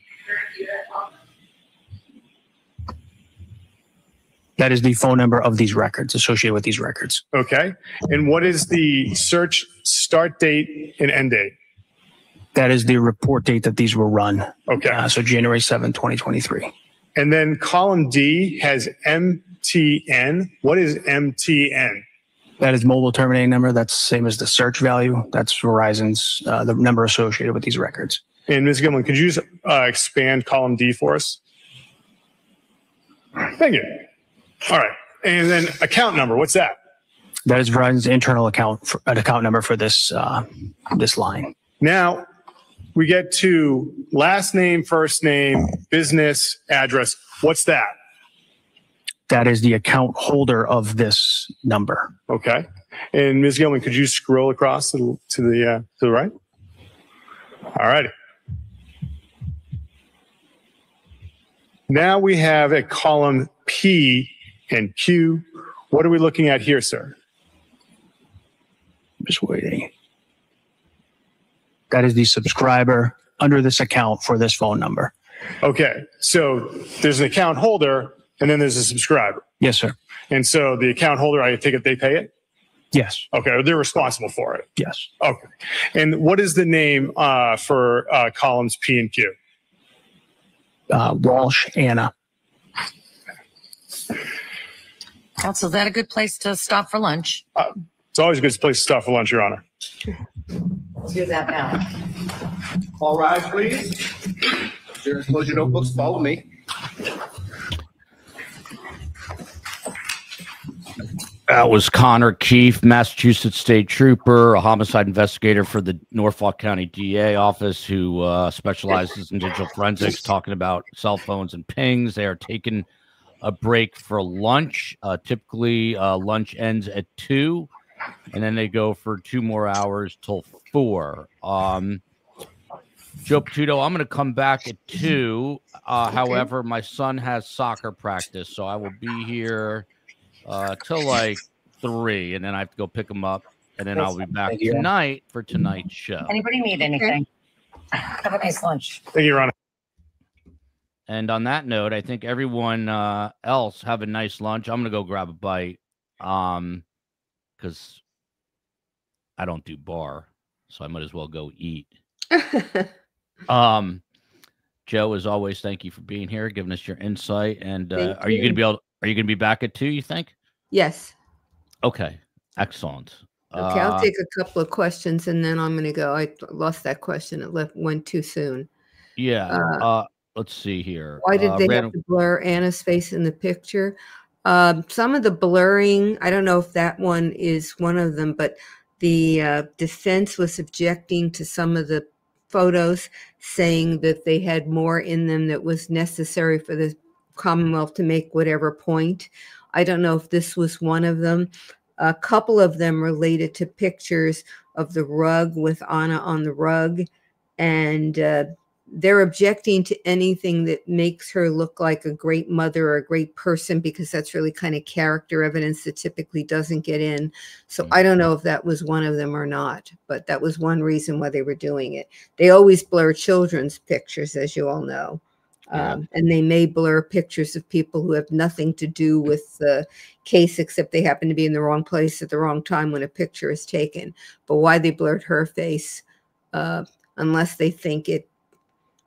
That is the phone number of these records associated with these records. Okay. And what is the search start date and end date? That is the report date that these were run. Okay. So January 7, 2023. And then column D has MTN. What is MTN? That is mobile terminating number. That's the same as the search value. That's Verizon's, the number associated with these records. And Ms. Gilman, could you just expand column D for us? Thank you. All right. And then account number, what's that? That is Verizon's internal account number for this, this line. Now we get to last name, first name, business, address. What's that? That is the account holder of this number. Okay. And Ms. Gilman, could you scroll across to the right? All righty. Now we have a column P and Q. What are we looking at here, sir? Just waiting. That is the subscriber under this account for this phone number. Okay. So there's an account holder and then there's a subscriber. Yes, sir. And so the account holder, I take it they pay it? Yes. Okay. They're responsible for it. Yes. Okay. And what is the name for columns P and Q? Walshe Anna. Council, is that a good place to stop for lunch? It's always a good place to stop for lunch, Your Honor. Let's do that now. All rise, please. Students, close your notebooks. Follow me. That was Connor Keefe, Massachusetts State Trooper, a homicide investigator for the Norfolk County DA office who specializes in digital forensics, talking about cell phones and pings. They are taking a break for lunch. Typically, lunch ends at 2, and then they go for 2 more hours till 4. Joe Patuto, I'm going to come back at 2. However, my son has soccer practice, so I will be here till like 3, and then I have to go pick him up, and then I'll be back tonight for tonight's show. Anybody need anything? Have a nice lunch. Thank you, Your Honor. And on that note, I think everyone else have a nice lunch. I'm gonna go grab a bite, because I don't do bar, so I might as well go eat. Joe, as always, thank you for being here, giving us your insight. And are you gonna be back at 2? You think? Yes. Okay. Excellent. Okay, I'll take a couple of questions and then I'm going to go. I lost that question. It went too soon. Yeah. Let's see here. Why did they have to blur Anna's face in the picture? Some of the blurring, I don't know if that one is one of them, but the defense was objecting to some of the photos, saying that they had more in them that was necessary for the Commonwealth to make whatever point. I don't know if this was one of them. A couple of them related to pictures of the rug with Anna on the rug, and they're objecting to anything that makes her look like a great mother or a great person, because that's really kind of character evidence that typically doesn't get in. So I don't know if that was one of them or not, but that was one reason why they were doing it. They always blur children's pictures, as you all know. And they may blur pictures of people who have nothing to do with the case, except they happen to be in the wrong place at the wrong time when a picture is taken. But why they blurred her face, unless they think it,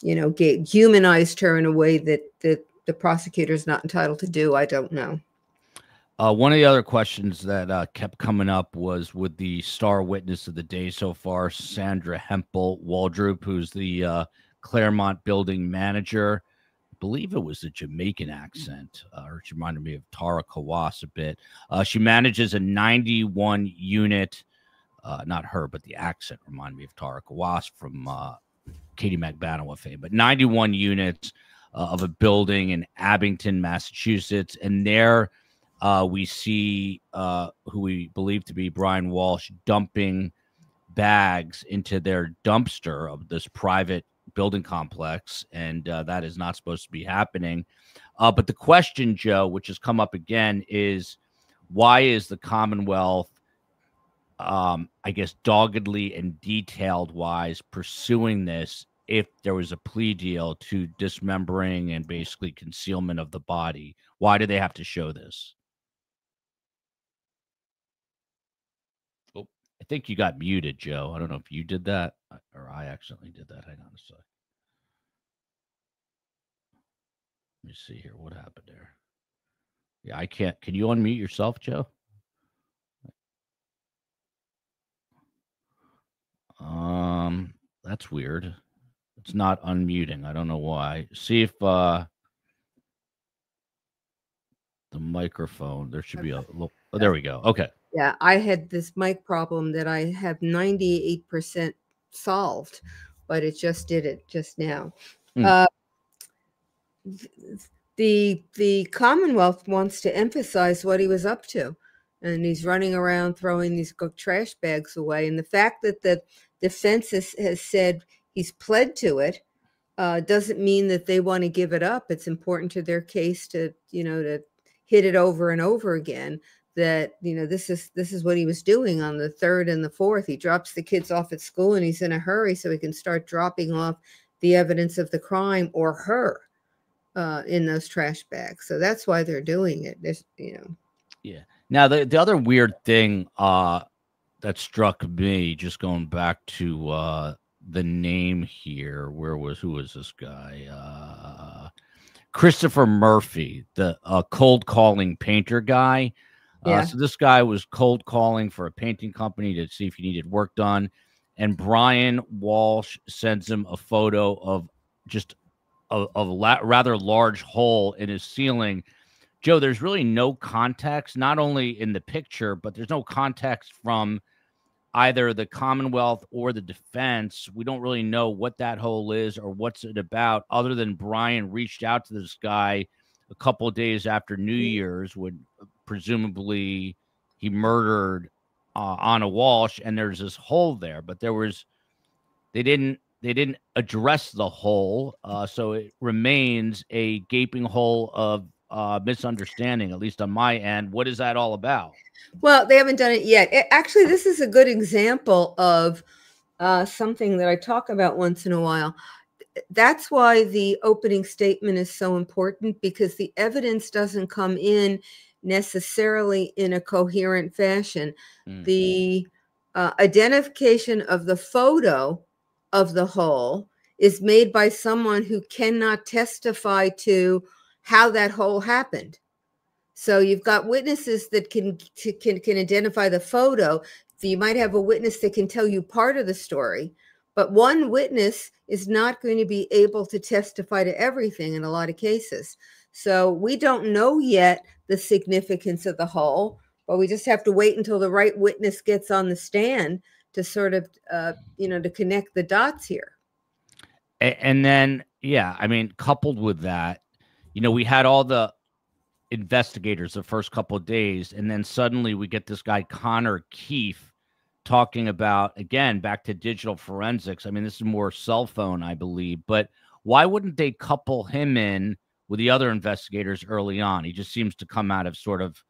humanized her in a way that the prosecutor is not entitled to do, I don't know. One of the other questions that kept coming up was with the star witness of the day so far, Sandra Hempel Waldrop, who's the Claremont building manager. I believe it was a Jamaican accent, or she reminded me of Tara Kawas a bit. She manages a 91 unit, not her, but the accent reminded me of Tara Kawas from Katie McBanowa fame, but 91 units of a building in Abington, Massachusetts. And there we see who we believe to be Brian Walshe dumping bags into their dumpster of this private building complex, and that is not supposed to be happening. But the question, Joe, which has come up again, is why is the Commonwealth, I guess, doggedly and detailed wise pursuing this if there was a plea deal to dismembering and basically concealment of the body? Why do they have to show this? Oh, I think you got muted, Joe. I don't know if you did that or I accidentally did that. Hang on a sec. Let me see here. What happened there? Yeah, I can't. Can you unmute yourself, Joe? That's weird. It's not unmuting. I don't know why. See if the microphone, there should be a little, oh, there we go. Okay. Yeah, I had this mic problem that I have 98% solved, but it just did it just now. The Commonwealth wants to emphasize what he was up to, and he's running around throwing these trash bags away. And the fact that the defense has said he's pled to it doesn't mean that they want to give it up. It's important to their case to, to hit it over and over again that, this is what he was doing on the 3rd and the 4th. He drops the kids off at school and he's in a hurry so he can start dropping off the evidence of the crime or her in those trash bags. So that's why they're doing it. There's, Yeah. Now, the other weird thing that struck me, just going back to the name here, who was this guy? Christopher Murphy, the cold calling painter guy. Yeah. So this guy was cold calling for a painting company to see if he needed work done. And Brian Walshe sends him a photo of just a rather large hole in his ceiling. Joe, there's really no context, not only in the picture, but there's no context from either the Commonwealth or the defense. We don't really know what that hole is or what's it about, other than Brian reached out to this guy a couple of days after New Year's when presumably he murdered Anna Walshe, and there's this hole there, but they didn't address the hole, so it remains a gaping hole of misunderstanding, at least on my end. What is that all about? Well, they haven't done it yet. Actually, this is a good example of something that I talk about once in a while. That's why the opening statement is so important, because the evidence doesn't come in necessarily in a coherent fashion. The identification of the photo of the hole is made by someone who cannot testify to how that hole happened. So you've got witnesses that can identify the photo. So you might have a witness that can tell you part of the story, but one witness is not going to be able to testify to everything in a lot of cases. So we don't know yet the significance of the hole, but we just have to wait until the right witness gets on the stand to sort of, to connect the dots here. And then, yeah, I mean, coupled with that, we had all the investigators the first couple of days, and then suddenly we get this guy Connor Keefe talking about, again, back to digital forensics. I mean, this is more cell phone, I believe, but why wouldn't they couple him in with the other investigators early on? He just seems to come out of sort of,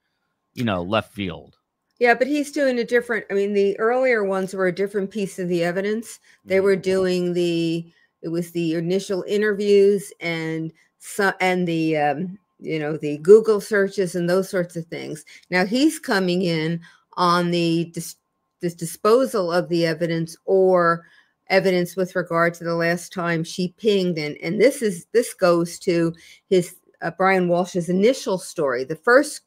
left field. Yeah, but he's doing a different, I mean, the earlier ones were a different piece of the evidence. They were doing it was the initial interviews and the Google searches and those sorts of things. Now he's coming in on the disposal of the evidence or evidence with regard to the last time she pinged. And this goes to his Brian Walsh's initial story, the first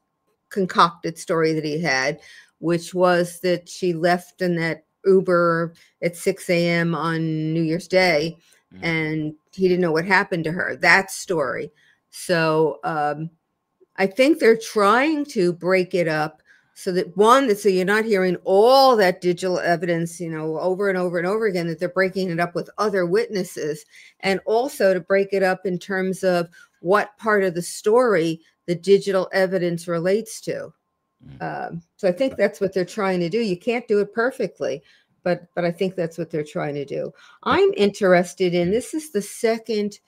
concocted story that he had, which was that she left in that Uber at 6 a.m. on New Year's Day, and he didn't know what happened to her. That story. So I think they're trying to break it up so that so you're not hearing all that digital evidence, over and over and over again, that they're breaking it up with other witnesses, and also to break it up in terms of what part of the story the digital evidence relates to. So I think that's what they're trying to do. You can't do it perfectly, but I think that's what they're trying to do. I'm interested in, this is the second,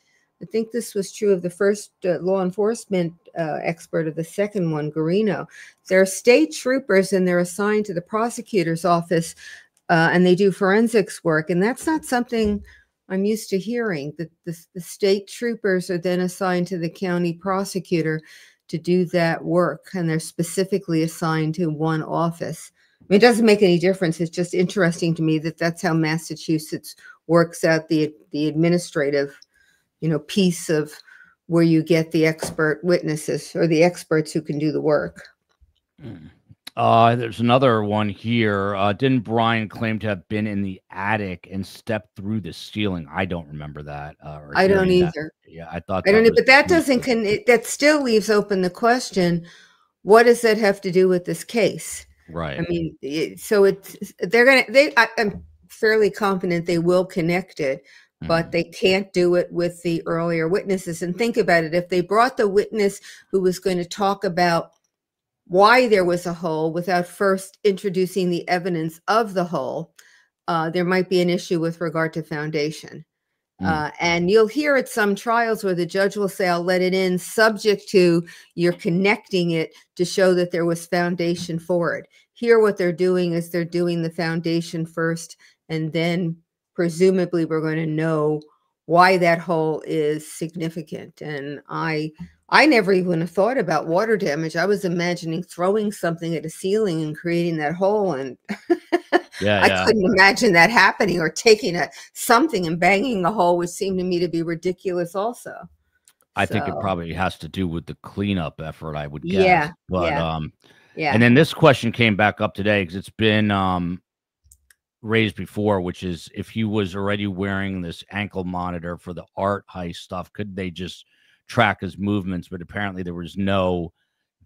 I think this was true of the first law enforcement expert, of the second one, Garino. They're state troopers and they're assigned to the prosecutor's office and they do forensics work. And that's not something I'm used to hearing, that the state troopers are then assigned to the county prosecutor to do that work. And they're specifically assigned to one office. I mean, it doesn't make any difference. It's just interesting to me that that's how Massachusetts works out the administrative, piece of where you get the expert witnesses or the experts who can do the work. There's another one here. Didn't Brian claim to have been in the attic and stepped through the ceiling? I don't remember that. I don't either. Yeah, I thought I don't know, was but that doesn't that still leaves open the question, what does that have to do with this case? Right. I mean, I'm fairly confident they will connect it, but they can't do it with the earlier witnesses. And think about it. If they brought the witness who was going to talk about why there was a hole without first introducing the evidence of the hole, there might be an issue with regard to foundation. And you'll hear at some trials where the judge will say, I'll let it in subject to you're connecting it to show that there was foundation for it. Here, what they're doing is they're doing the foundation first, and then presumably we're going to know why that hole is significant. And I never even thought about water damage. I was imagining throwing something at a ceiling and creating that hole. And I couldn't imagine that happening, or taking something and banging a hole, which seemed to me to be ridiculous also. I think it probably has to do with the cleanup effort, I would guess. Yeah. But, yeah. And then this question came back up today because it's been raised before, which is if he was already wearing this ankle monitor for the art heist stuff, could they just track his movements? But apparently there was no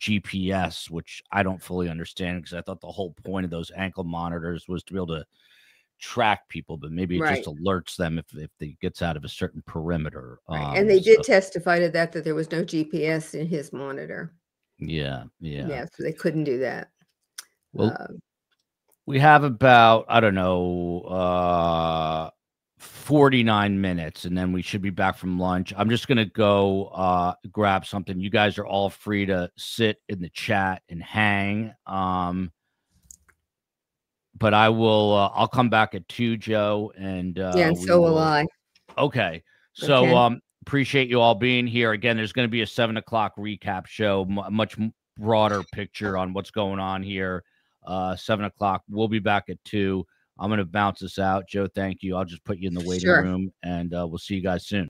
GPS, which I don't fully understand, because I thought the whole point of those ankle monitors was to be able to track people, but maybe it just alerts them if they gets out of a certain perimeter. And they did testify to that there was no GPS in his monitor. Yeah, so they couldn't do that. Well, we have about, I don't know, 49 minutes, and then we should be back from lunch. I'm just going to go grab something. You guys are all free to sit in the chat and hang. But I will, I'll come back at 2, Joe. And and so will I. Okay. So appreciate you all being here. Again, there's going to be a 7 o'clock recap show, much broader picture on what's going on here. 7 o'clock. We'll be back at 2. I'm going to bounce this out. Joe, thank you. I'll just put you in the waiting room, and we'll see you guys soon.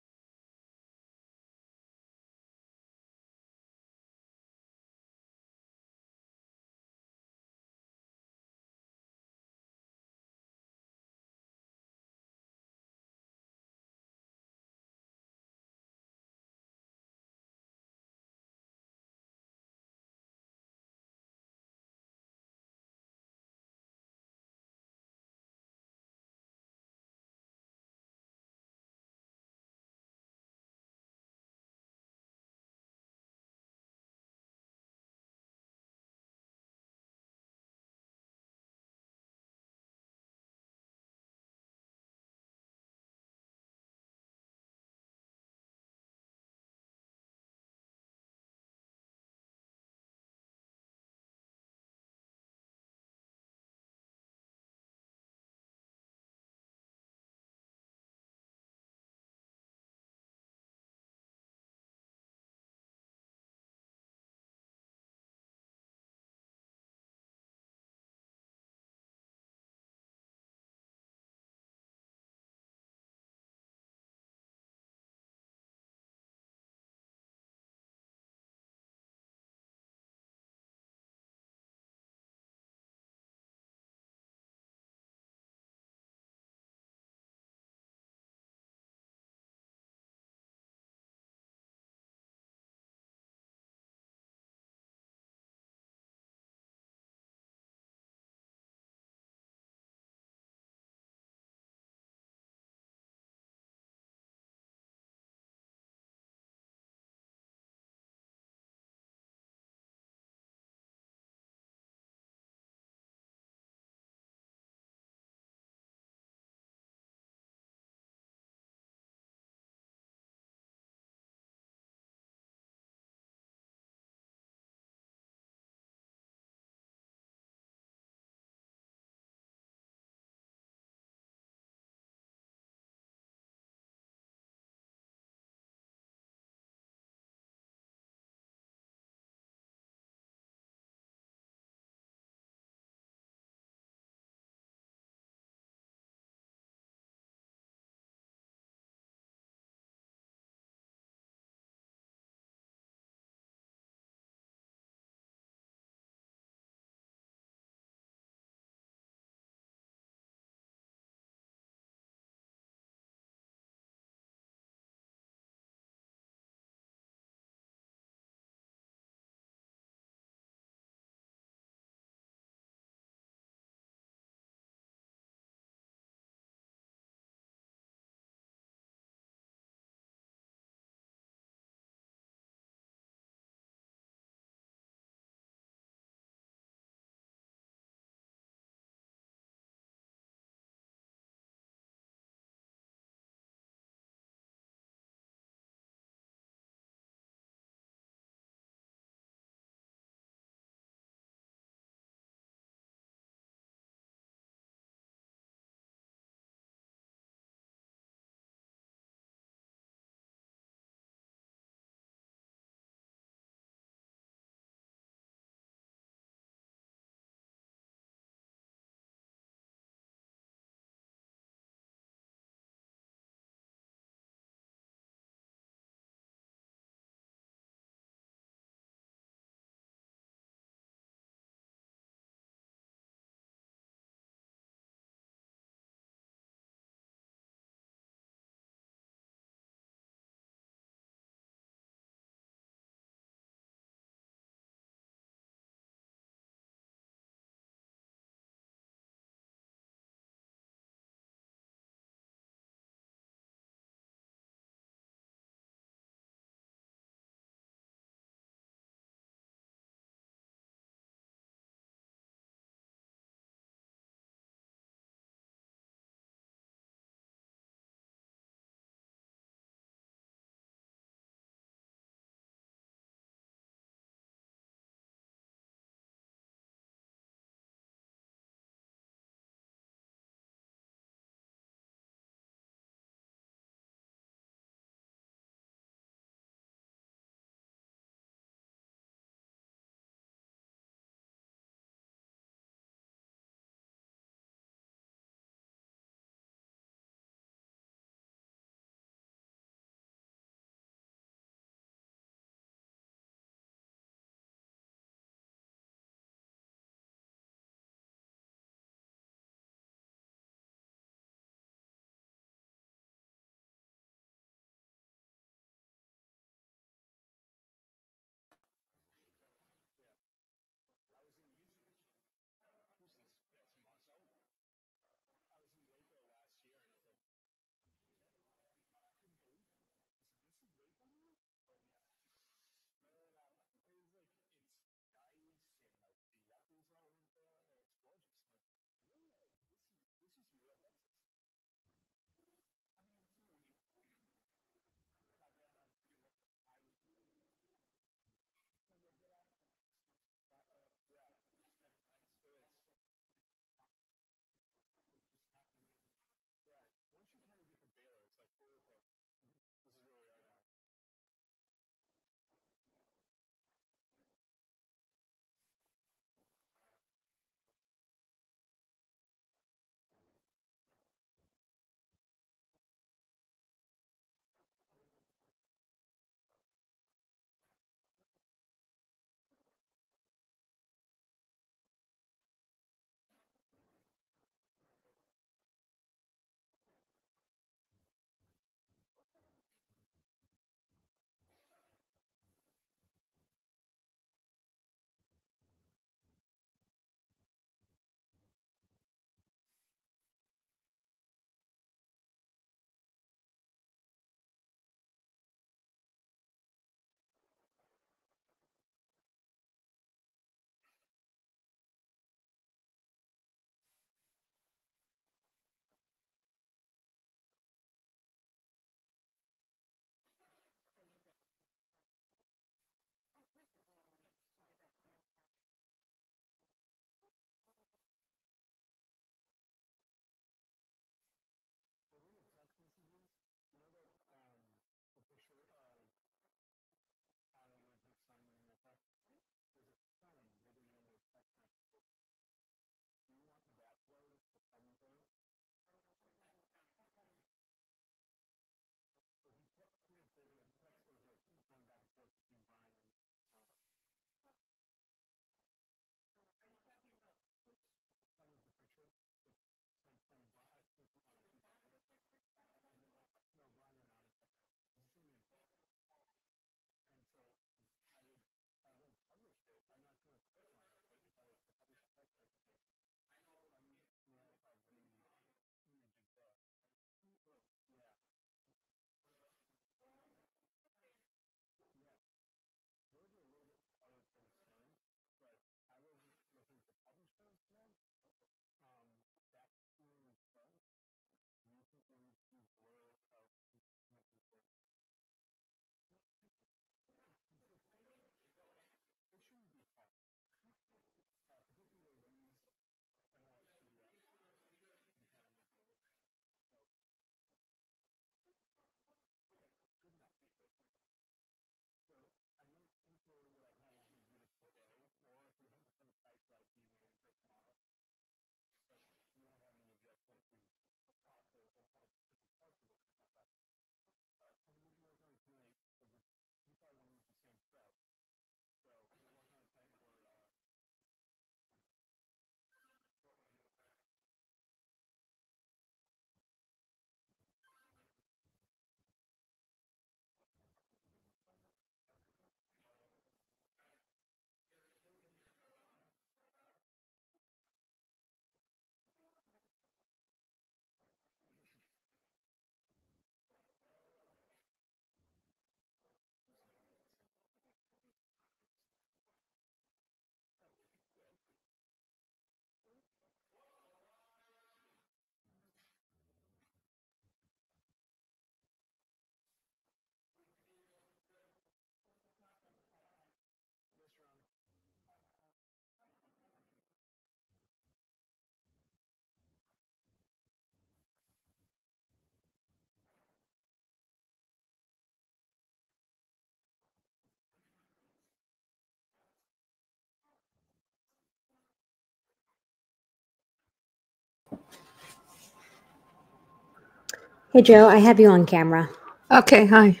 Hey, Joe, I have you on camera. Okay, hi.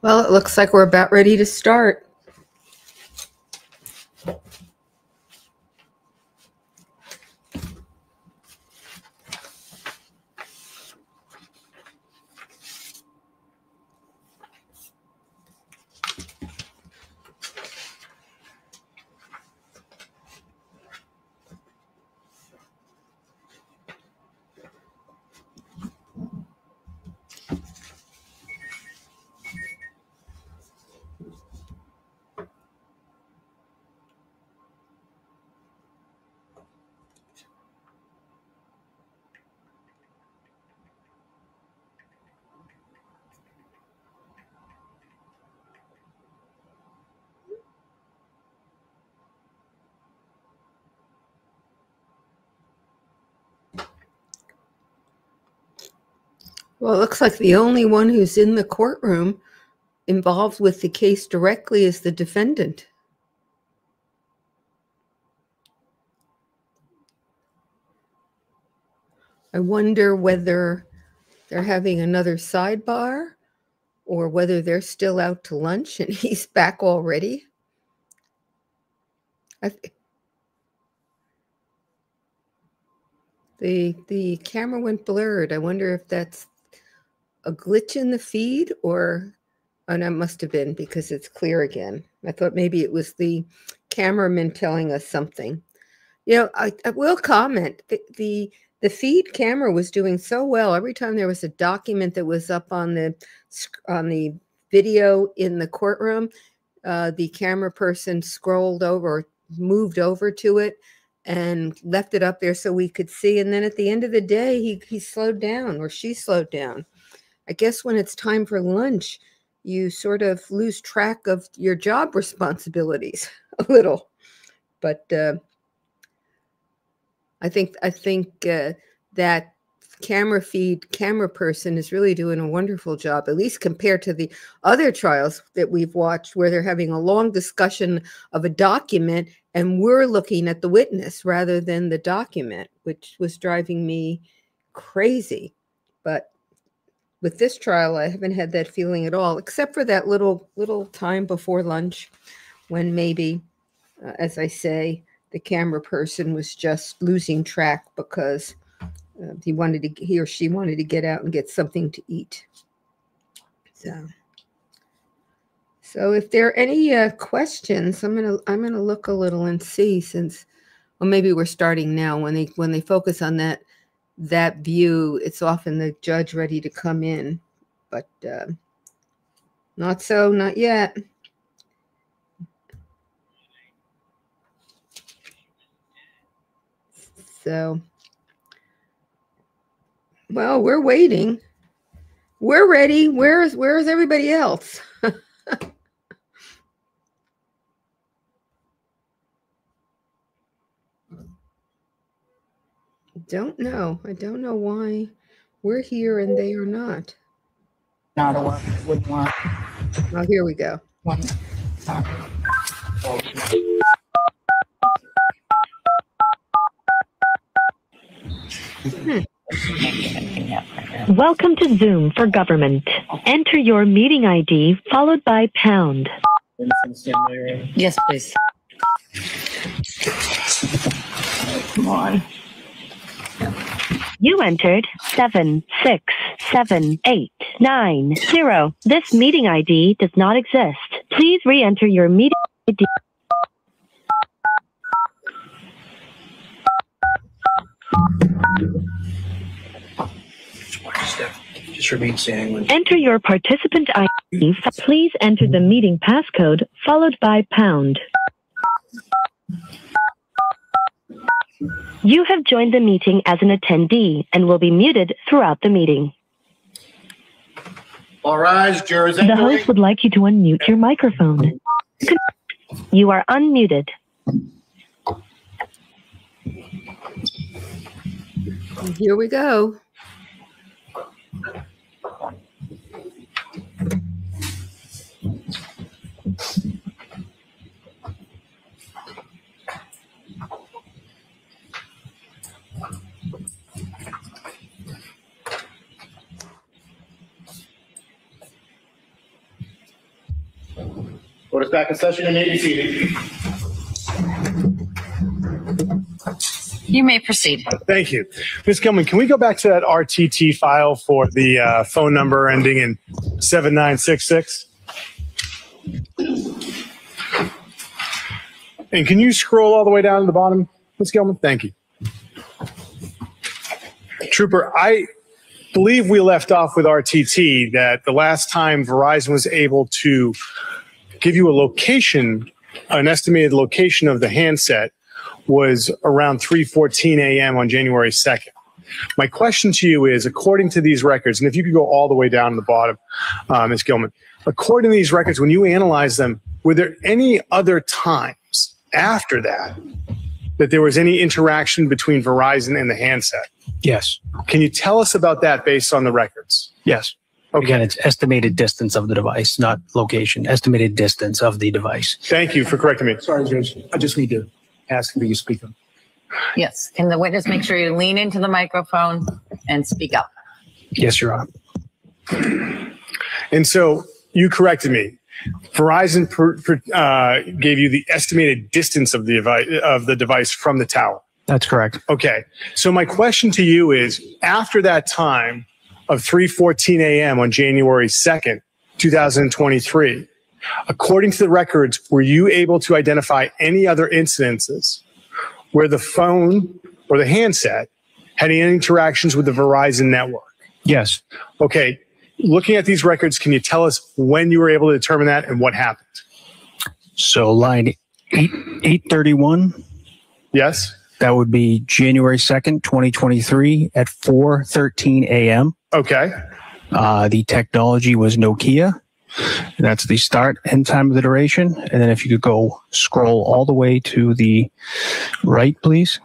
Well, it looks like we're about ready to start. Well, it looks like the only one who's in the courtroom involved with the case directly is the defendant. I wonder whether they're having another sidebar or whether they're still out to lunch and he's back already. The camera went blurred. I wonder if that's a glitch in the feed or, and it must have been because it's clear again. I thought maybe it was the cameraman telling us something. You know, I will comment the feed camera was doing so well. Every time there was a document that was up on the video in the courtroom, the camera person scrolled over, moved over to it, and left it up there so we could see. And then at the end of the day, he slowed down, or she slowed down. I guess when it's time for lunch, you sort of lose track of your job responsibilities a little. But I think that camera person is really doing a wonderful job, at least compared to the other trials that we've watched where they're having a long discussion of a document and we're looking at the witness rather than the document, which was driving me crazy. But with this trial, I haven't had that feeling at all, except for that little time before lunch when maybe, as I say, the camera person was just losing track because he or she wanted to get out and get something to eat. So if there are any questions, I'm gonna look a little and see, since, well, maybe we're starting now. When they focus on that view, it's often the judge ready to come in, but Not so, not yet. So, well, we're waiting. We're ready. Where's everybody else? Don't know. I don't know why we're here and they are not. Not a one would want. Oh, here we go. One. Welcome to Zoom for Government. Enter your meeting ID followed by pound. Yes, please. Come on. You entered 7678990. This meeting ID does not exist. Please re-enter your meeting ID. Just remain standing. Enter your participant ID. Please enter the meeting passcode followed by pound. You have joined the meeting as an attendee and will be muted throughout the meeting. All right, jurors. The host would like you to unmute your microphone. You are unmuted. Here we go. Court is back in session and may be seated. You may proceed. Thank you. Ms. Gilman, can we go back to that RTT file for the phone number ending in 7966? And can you scroll all the way down to the bottom, Ms. Gilman? Thank you. Trooper, I believe we left off with RTT that the last time Verizon was able to give you a location, an estimated location of the handset was around 3:14 a.m. on January 2nd. My question to you is, according to these records, and if you could go all the way down to the bottom, Ms. Gilman, according to these records, when you analyze them, were there any other times after that that there was any interaction between Verizon and the handset? Yes. Can you tell us about that based on the records? Yes. Okay. Again, it's estimated distance of the device, not location. Estimated distance of the device. Thank you for correcting me. Sorry, Judge. I just need to ask for you to speak up. Yes. Can the witness make sure you lean into the microphone and speak up? Yes, Your Honor. And so you corrected me. Verizon gave you the estimated distance of the device from the tower. That's correct. Okay. So my question to you is, after that time of 3:14 a.m. on January 2nd, 2023, according to the records, were you able to identify any other incidences where the phone or the handset had any interactions with the Verizon network? Yes. Okay. Looking at these records, can you tell us when you were able to determine that and what happened? So line 831. Yes. That would be January 2nd, 2023 at 4:13 a.m. Okay. The technology was Nokia. That's the start and time of the duration. And then if you could go scroll all the way to the right, please.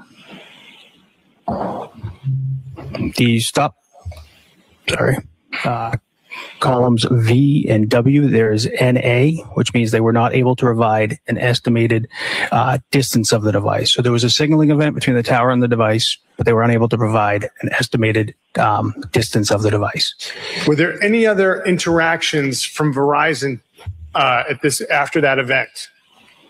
The stop. Sorry. Columns V and W, there's NA, which means they were not able to provide an estimated distance of the device. So there was a signaling event between the tower and the device, but they were unable to provide an estimated distance of the device. Were there any other interactions from Verizon after that event?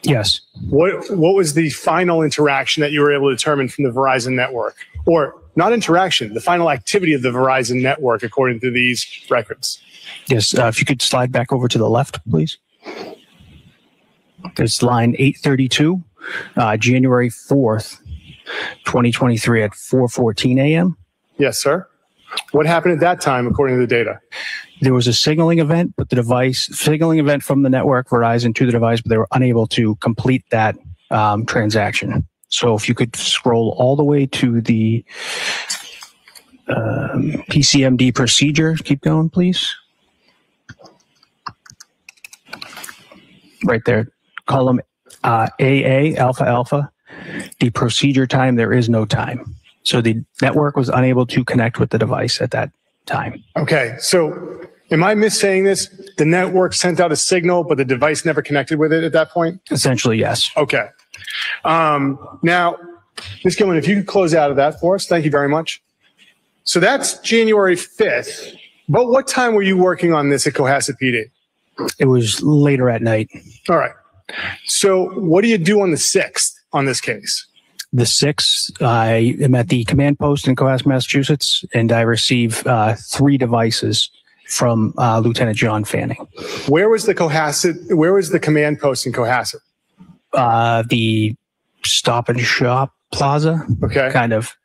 Yes. What was the final interaction that you were able to determine from the Verizon network? Or not interaction, the final activity of the Verizon network according to these records? Yes, if you could slide back over to the left, please. There's line 832, January 4th, 2023 at 4:14 a.m. Yes, sir. What happened at that time according to the data? There was a signaling event, but signaling event from the network, Verizon, to the device, but they were unable to complete that transaction. So if you could scroll all the way to the PCMD procedure, keep going, please. Right there, column AA, alpha, alpha, the procedure time, there is no time. So the network was unable to connect with the device at that time. Okay, so am I missaying this? The network sent out a signal, but the device never connected with it at that point? Essentially, yes. Okay. Now, Ms. Gilman, if you could close out of that for us, thank you very much. So that's January 5th. But what time were you working on this at Cohasset PD? It was later at night. All right. So what do you do on the 6th on this case? The 6th, I am at the command post in Cohasset, Massachusetts, and I receive 3 devices from Lieutenant John Fanning. Where was the command post in Cohasset? The Stop and Shop Plaza. Okay. Kind of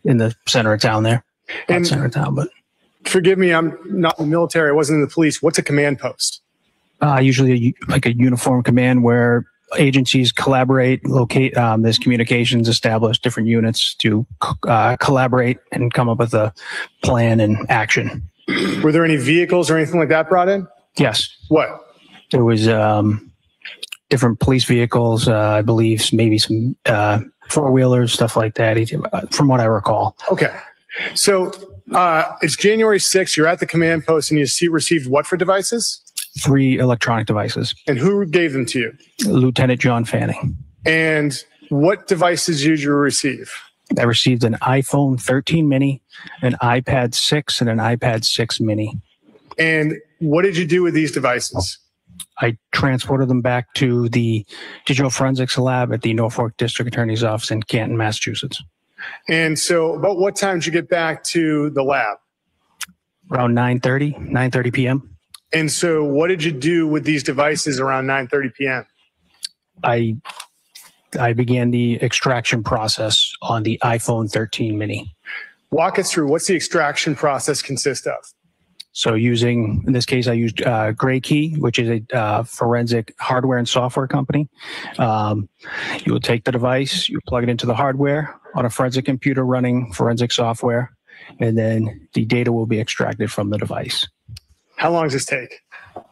in the center of town there. Not center of town, but. Forgive me, I'm not in the military. I wasn't in the police. What's a command post? Usually like a uniform command where agencies collaborate, locate, there's communications, establish different units to collaborate and come up with a plan and action. Were there any vehicles or anything like that brought in? Yes. What? There was different police vehicles, I believe, maybe some four-wheelers, stuff like that, from what I recall. Okay. So it's January 6th. You're at the command post and you received what for devices? 3 electronic devices. And who gave them to you? Lieutenant John Fanning. And what devices did you receive? I received an iPhone 13 mini, an iPad 6, and an iPad 6 mini. And what did you do with these devices? I transported them back to the Digital Forensics Lab at the Norfolk District Attorney's Office in Canton, Massachusetts. And so about what time did you get back to the lab? Around 9:30 p.m. And so what did you do with these devices around 9:30 p.m.? I began the extraction process on the iPhone 13 mini. Walk us through, what's the extraction process consist of? So in this case, I used Gray Key, which is a forensic hardware and software company. You will take the device, you plug it into the hardware on a forensic computer running forensic software, and then the data will be extracted from the device. How long does this take?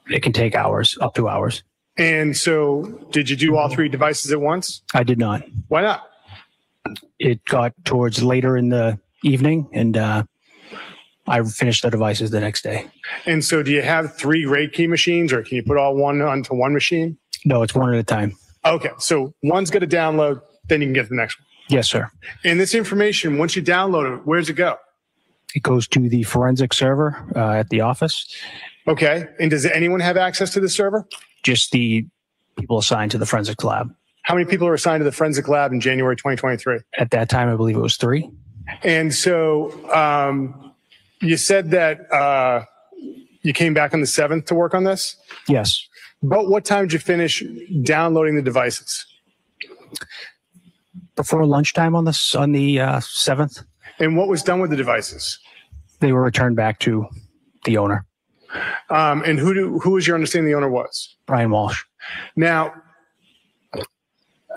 It can take hours, up to hours. And so did you do all 3 devices at once? I did not. Why not? It got towards later in the evening, and I finished the devices the next day. And so do you have 3 Gray Key machines, or can you put all one onto one machine? No, it's one at a time. Okay, so one's going to download, then you can get to the next one. Yes, sir. And this information, once you download it, where does it go? It goes to the forensic server at the office. Okay, and does anyone have access to the server? Just the people assigned to the forensic lab. How many people are assigned to the forensic lab in January 2023? At that time, I believe it was 3. And so you said that you came back on the 7th to work on this? Yes. About what time did you finish downloading the devices? Before lunchtime on the 7th. And what was done with the devices? They were returned back to the owner. And who was your understanding the owner was? Brian Walshe. Now,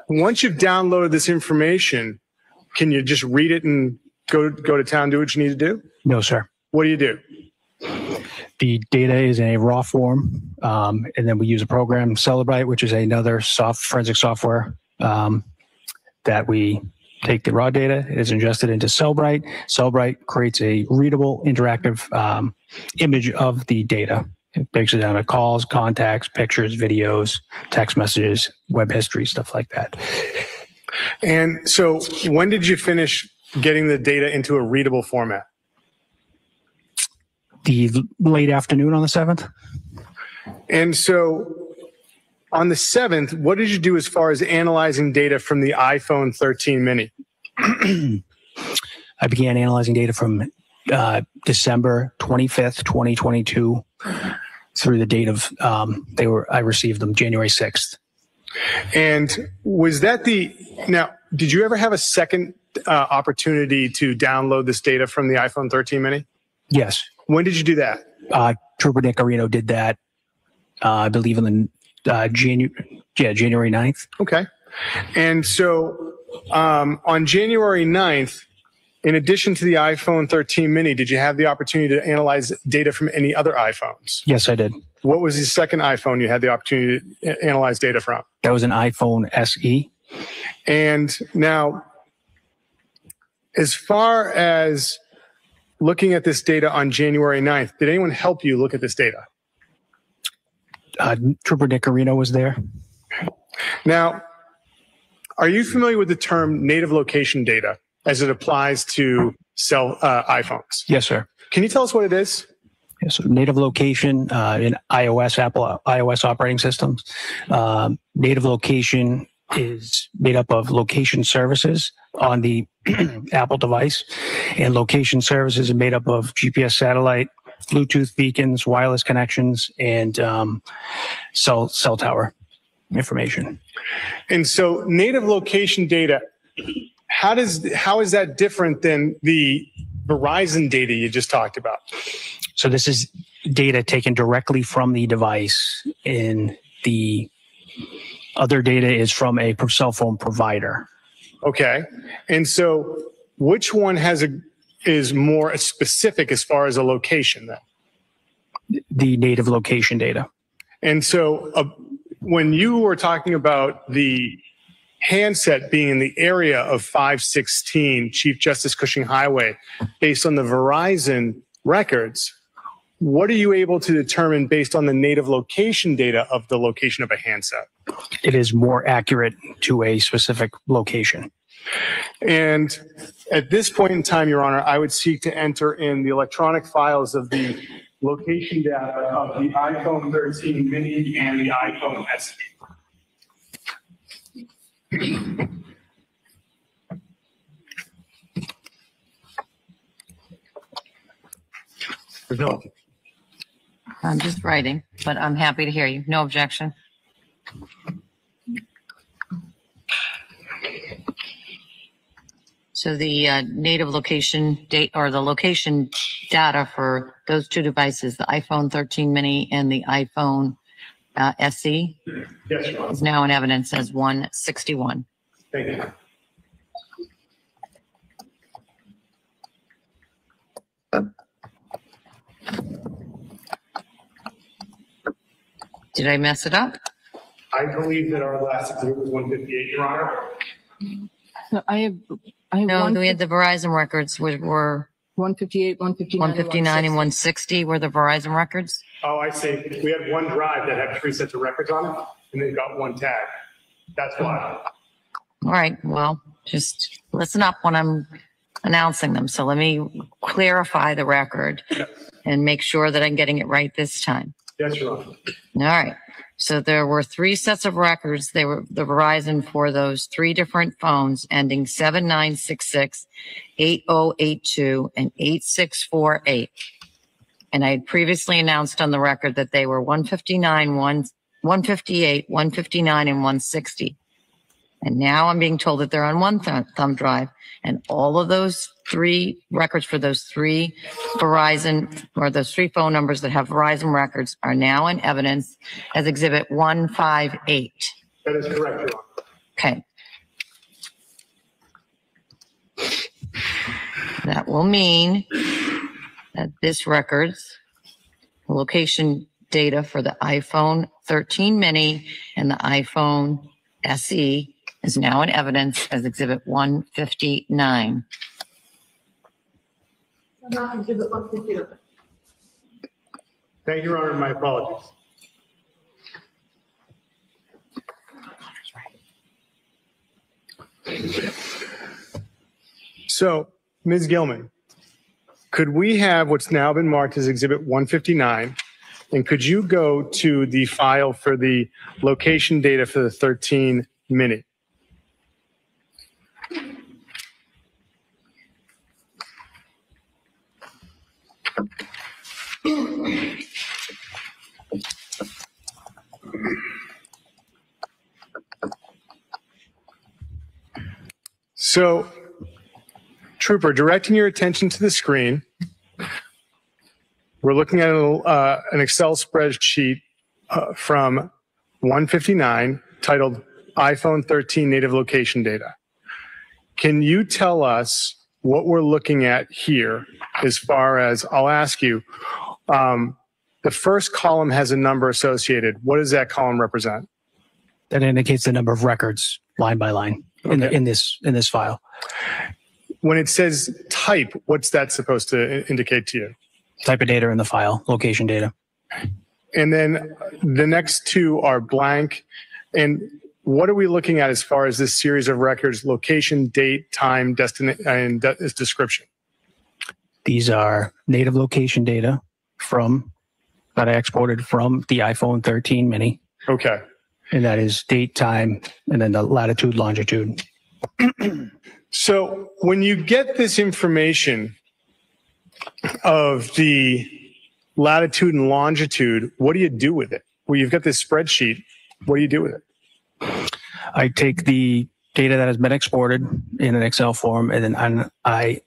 once you've downloaded this information, can you just read it and go to town, do what you need to do? No, sir. What do you do? The data is in a raw form, and then we use a program, Celebrite, which is another forensic software that we take the raw data, it is ingested into Celebrite. Celebrite creates a readable, interactive image of the data. It breaks it down to calls, contacts, pictures, videos, text messages, web history, stuff like that. And so when did you finish getting the data into a readable format? The late afternoon on the 7th. And so on the 7th, what did you do as far as analyzing data from the iPhone 13 mini? I began analyzing data from December 25th, 2022 through the date of, I received them January 6th. And was that now, did you ever have a second opportunity to download this data from the iPhone 13 mini? Yes. When did you do that? Trooper Nicarino did that, I believe in the January 9th. Okay. And so on January 9th, in addition to the iPhone 13 mini, did you have the opportunity to analyze data from any other iPhones? Yes, I did. What was the second iPhone you had the opportunity to analyze data from? That was an iPhone SE. And now, as far as looking at this data on January 9th, did anyone help you look at this data? Trooper Nicarino was there. Now, are you familiar with the term native location data as it applies to iPhones? Yes, sir. Can you tell us what it is? Yes, so native location in iOS, Apple iOS operating systems. Native location is made up of location services on the Apple device, and location services are made up of GPS satellite, Bluetooth beacons, wireless connections, and cell tower information. And so native location data, how is that different than the Verizon data you just talked about? So this is data taken directly from the device, and the other data is from a cell phone provider. Okay. And so which one is more specific as far as a location then? The native location data. And so when you were talking about the handset being in the area of 516 Chief Justice Cushing Highway, based on the Verizon records, what are you able to determine based on the native location data of the location of a handset? It is more accurate to a specific location. And at this point in time, Your Honor, I would seek to enter in the electronic files of the location data of the iPhone 13 mini and the iPhone SE. No. I'm just writing, but I'm happy to hear you. No objection. So the native location date or the location data for those two devices, the iPhone 13 mini and the iPhone SE, yes, Your Honor, is now in evidence as 161. Thank you. Did I mess it up? I believe that our last exhibit was 158, Your Honor. No, I have No, we had the Verizon records were 158, 159. 159 and 160 were the Verizon records. Oh, I see. We had one drive that had 3 sets of records on it, and they've got one tag. That's why. All right, well, just listen up when I'm announcing them. So let me clarify the record and make sure that I'm getting it right this time. Yes, Your Honor. All right. So there were 3 sets of records. They were the Verizon for those 3 different phones ending 7966, 8082, and 8648. And I had previously announced on the record that they were 159, 158, 159, and 160. And now I'm being told that they're on one thumb drive. And all of those 3 records for those 3 Verizon or those 3 phone numbers that have Verizon records are now in evidence as Exhibit 158. That is correct, Your Honor. Okay. That will mean that this records location data for the iPhone 13 mini and the iPhone SE is now in evidence as Exhibit 159. Thank you, Your Honor. My apologies. So, Ms. Gilman, could we have what's now been marked as Exhibit 159, and could you go to the file for the location data for the 13 mini? So, Trooper, directing your attention to the screen, We're looking at an Excel spreadsheet from 159 titled iPhone 13 native location data. Can you tell us what we're looking at here as far as, I'll ask you, the first column has a number associated. What does that column represent? That indicates the number of records line by line in this file. When it says type, what's that supposed to indicate to you? Type of data in the file, location data. And then the next two are blank. And what are we looking at as far as this series of records? Location, date, time, destination, and description. These are native location data that I exported from the iPhone 13 mini. Okay. And that is date, time, and then the latitude, longitude. So when you get this information of the latitude and longitude, what do you do with it? Well, you've got this spreadsheet. What do you do with it? I take the data that has been exported in an Excel form, and then I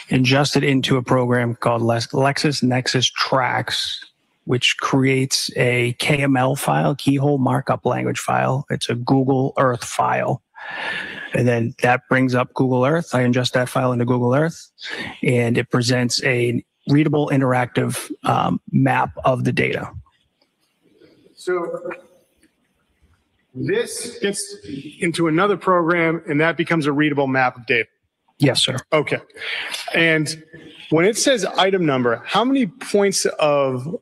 ingest it into a program called LexisNexis Tracks, which creates a KML file, keyhole markup language file. It's a Google Earth file. And then that brings up Google Earth. I ingest that file into Google Earth, and it presents a readable, interactive map of the data. So this gets into another program, and that becomes a readable map of data. Yes, sir. Okay. And when it says item number, how many points of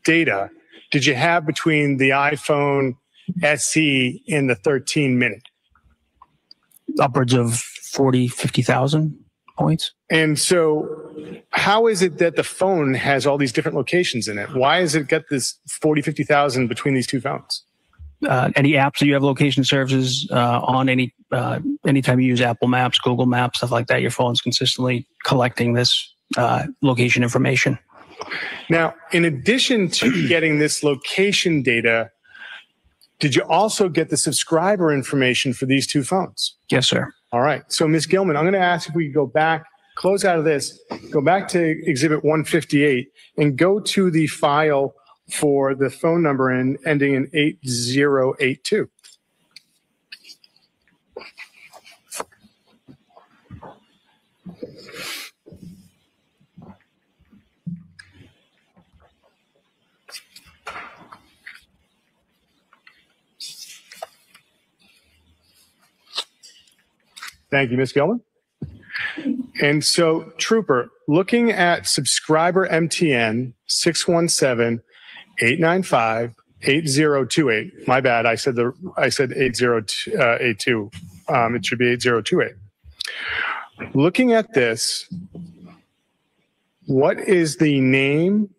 data did you have between the iPhone SE and the 13 mini? Upwards of 40, 50,000 points. And so how is it that the phone has all these different locations in it? Why has it got this 40, 50,000 between these two phones? Any apps that you have location services on, anytime you use Apple Maps, Google Maps, stuff like that, your phone's consistently collecting this location information. Now, in addition to getting this location data, did you also get the subscriber information for these two phones? Yes, sir. All right. So, Ms. Gilman, I'm going to ask if we could go back, close out of this, go back to Exhibit 158, and go to the file for the phone number ending in 8082. Thank you, Ms. Gilman. And so, Trooper, looking at subscriber MTN 617-895-8028. My bad, I said 8082. It should be 8028. Looking at this, what is the name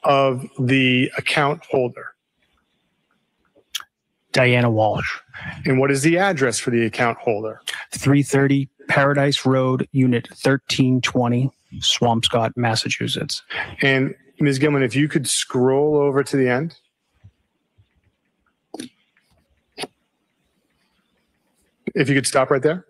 of the account holder? Diana Walsh. And what is the address for the account holder? 330 Paradise Road, Unit 1320, Swampscott, Massachusetts. And Ms. Gilman, if you could scroll over to the end. If you could stop right there.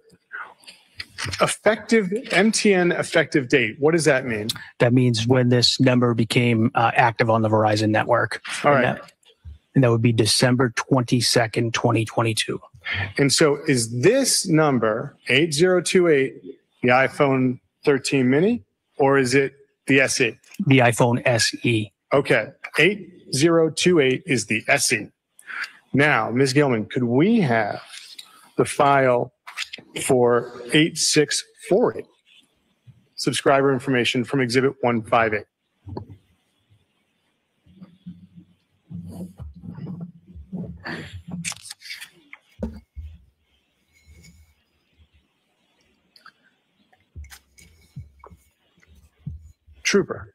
MTN effective date. What does that mean? That means when this number became active on the Verizon network. All right. And that would be December 22nd, 2022. And so is this number 8028 the iPhone 13 mini, or is it the SE? The iPhone SE. Okay. 8028 is the SE. Now, Ms. Gilman, could we have the file for 8648? Subscriber information from Exhibit 158. Trooper,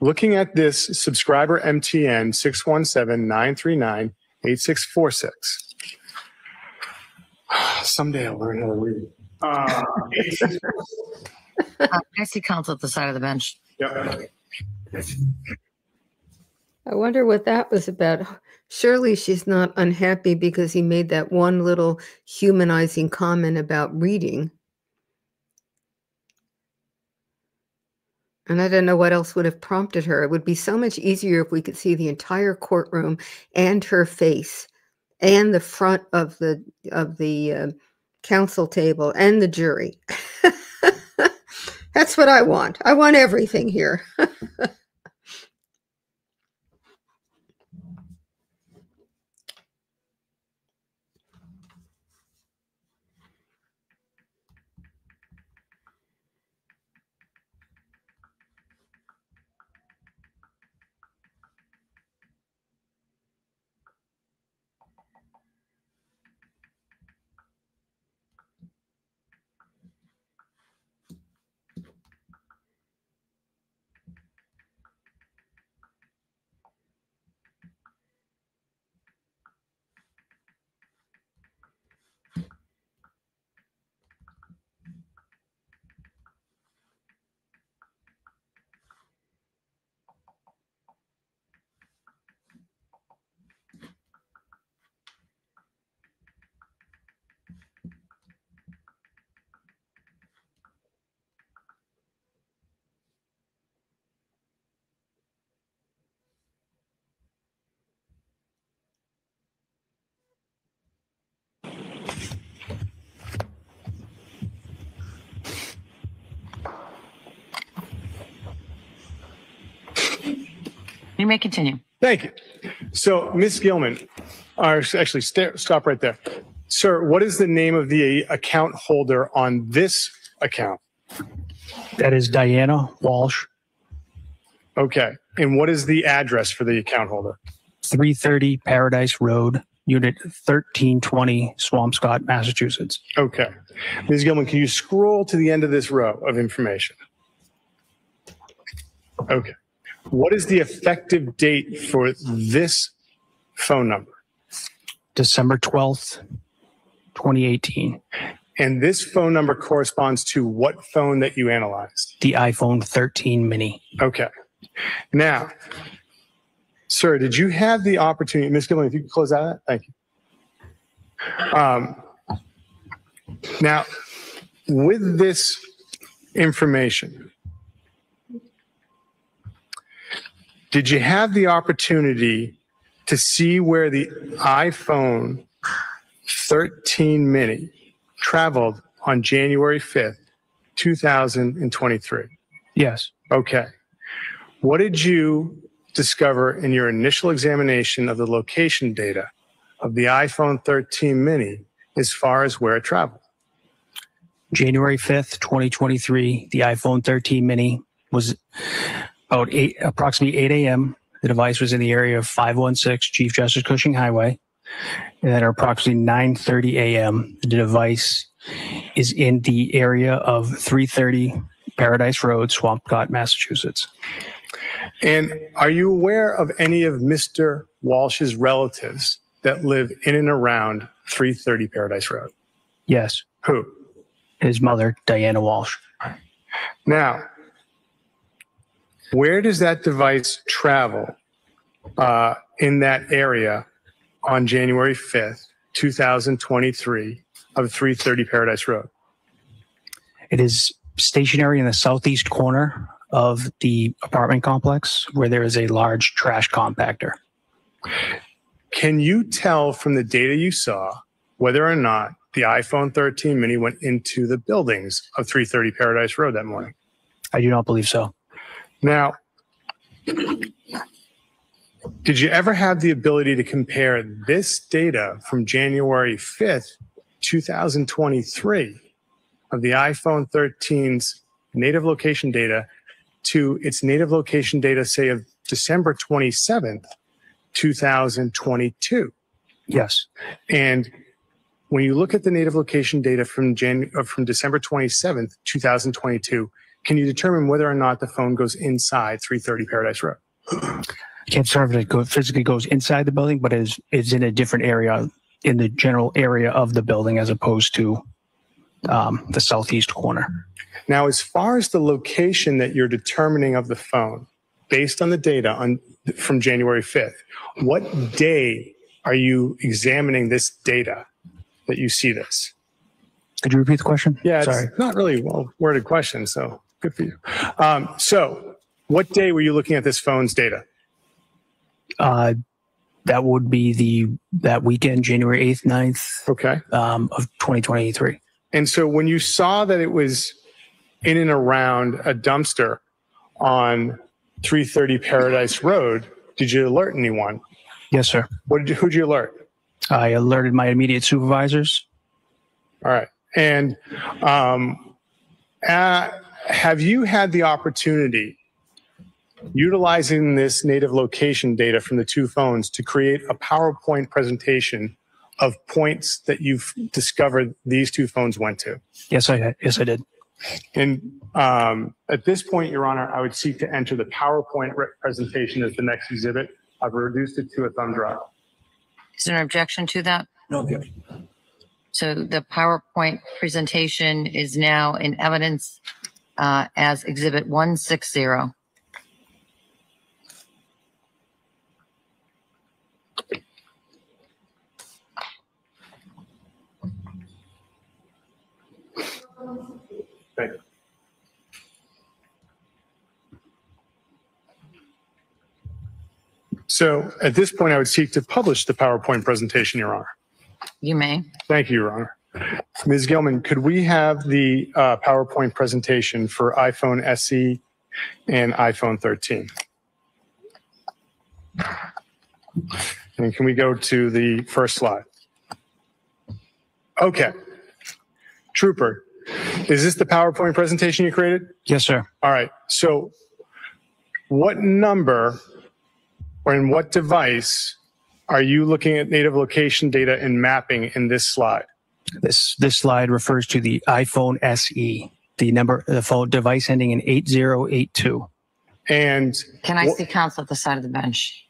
looking at this subscriber MTN 617-939-8646. Someday I'll learn how to read. I see counsel at the side of the bench. Yep. I wonder what that was about. Surely she's not unhappy because he made that one little humanizing comment about reading. And I don't know what else would have prompted her. It would be so much easier if we could see the entire courtroom and her face and the front of the counsel table and the jury. That's what I want. I want everything here. You may continue. Thank you. So, Ms. Gilman, actually, stop right there. Sir, what is the name of the account holder on this account? That is Diana Walsh. Okay. And what is the address for the account holder? 330 Paradise Road, Unit 1320, Swampscott, Massachusetts. Okay. Ms. Gilman, can you scroll to the end of this row of information? Okay. What is the effective date for this phone number? December 12th, 2018. And this phone number corresponds to what phone that you analyzed? The iPhone 13 mini. Okay. Now, sir, did you have the opportunity, Ms. Gilman, if you could close that, thank you. Now, with this information, did you have the opportunity to see where the iPhone 13 mini traveled on January 5th, 2023? Yes. Okay. What did you discover in your initial examination of the location data of the iPhone 13 mini as far as where it traveled? January 5th, 2023, the iPhone 13 mini was about approximately 8 a.m. The device was in the area of 516 Chief Justice Cushing Highway. And at approximately 9:30 a.m., the device is in the area of 330 Paradise Road, Swampscott, Massachusetts. And are you aware of any of Mr. Walsh's relatives that live in and around 330 Paradise Road? Yes. Who? His mother, Diana Walsh. Now, where does that device travel in that area on January 5th, 2023 of 330 Paradise Road? It is stationary in the southeast corner of the apartment complex where there is a large trash compactor. Can you tell from the data you saw whether or not the iPhone 13 mini went into the buildings of 330 Paradise Road that morning? I do not believe so. Now, did you ever have the ability to compare this data from January 5th, 2023 of the iPhone 13's native location data to its native location data, say, of December 27th, 2022? Yes. And when you look at the native location data from December 27th, 2022, can you determine whether or not the phone goes inside 330 Paradise Road? I can't determine if it physically goes inside the building, but is in a different area, in the general area of the building, as opposed to the southeast corner. Now, as far as the location that you're determining of the phone, based on the data from January 5th, what day are you examining this data that you see this? Could you repeat the question? Yeah, Sorry. it's not really a well-worded question, so Good for you. So what day were you looking at this phone's data? That would be that weekend, January 8th, 9th. Okay. Of 2023. And so when you saw that it was in and around a dumpster on 330 Paradise Road, did you alert anyone? Yes, sir. Who'd you alert? I alerted my immediate supervisors. All right. And have you had the opportunity, utilizing this native location data from the two phones, to create a PowerPoint presentation of points that you've discovered these two phones went to? Yes, I did. And at this point, Your Honor, I would seek to enter the PowerPoint presentation as the next exhibit. I've reduced it to a thumb drive. Is there an objection to that? No objection. So the PowerPoint presentation is now in evidence as Exhibit 160. Thank you. So at this point, I would seek to publish the PowerPoint presentation, Your Honor. You may. Thank you, Your Honor. Ms. Gilman, could we have the PowerPoint presentation for iPhone SE and iPhone 13? And can we go to the first slide? Okay. Trooper, is this the PowerPoint presentation you created? Yes, sir. All right. So what number or in what device are you looking at native location data and mapping in this slide? This slide refers to the iPhone SE, the phone device ending in 8082. And can I see counsel at the side of the bench?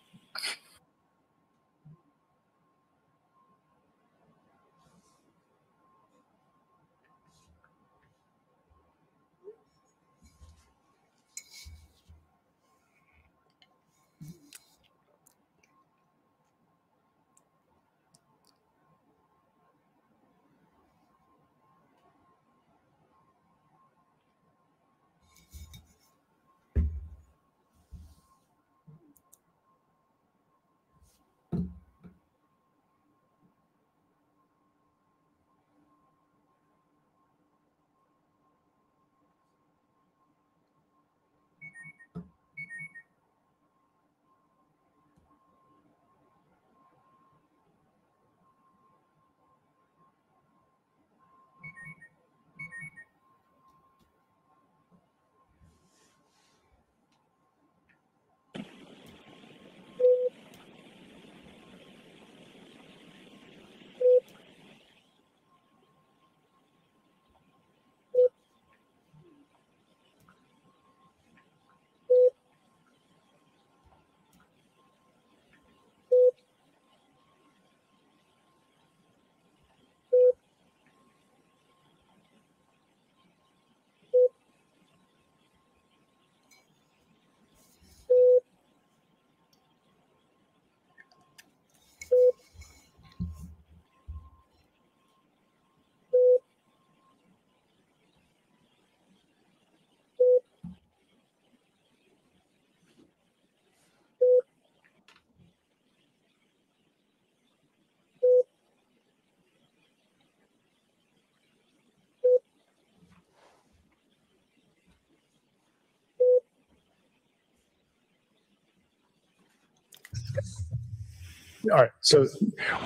all right. So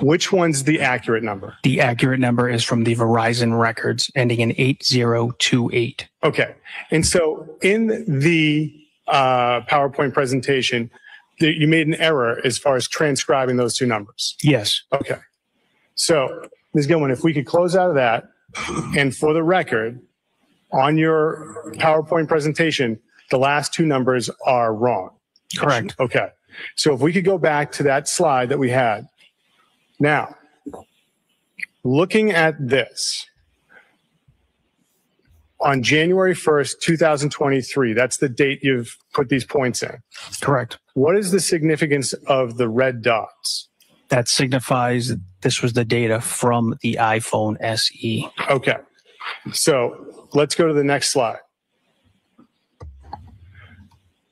which one's the accurate number? The accurate number is from the Verizon records ending in 8028. Okay. And so in the PowerPoint presentation, you made an error as far as transcribing those two numbers. Yes. Okay. So Ms. Gilman, if we could close out of that, and for the record, on your PowerPoint presentation, the last two numbers are wrong. Correct. Okay. So if we could go back to that slide that we had. Now, looking at this, on January 1st, 2023, that's the date you've put these points in. Correct. What is the significance of the red dots? That signifies this was the data from the iPhone SE. Okay. So let's go to the next slide.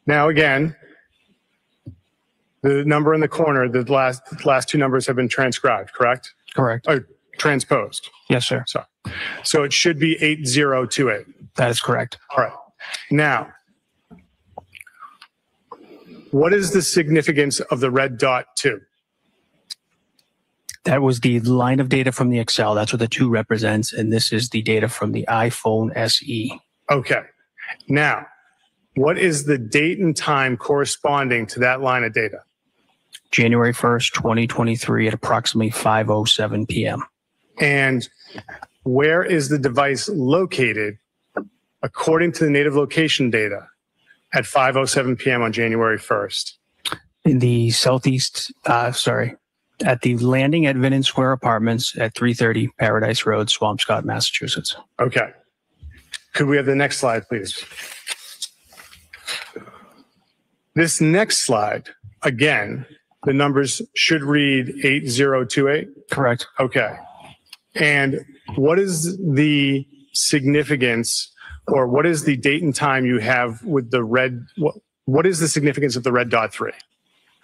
Now, again, the number in the corner, the last two numbers have been transcribed, correct? Correct. Or transposed. Yes, sir. Sorry. So it should be 8028. That is correct. All right. Now, what is the significance of the red dot 2? That was the line of data from the Excel. That's what the 2 represents. And this is the data from the iPhone SE. Okay. Now, what is the date and time corresponding to that line of data? January 1st, 2023 at approximately 5:07 p.m. And where is the device located according to the native location data at 5:07 p.m. on January 1st? In the southeast, at the landing at Vinnon Square Apartments at 330 Paradise Road, Swampscott, Massachusetts. Okay. Could we have the next slide, please? This next slide, again, the numbers should read 8028. Correct. Okay. And what is the significance, or what is the date and time you have with the red? What is the significance of the red dot 3?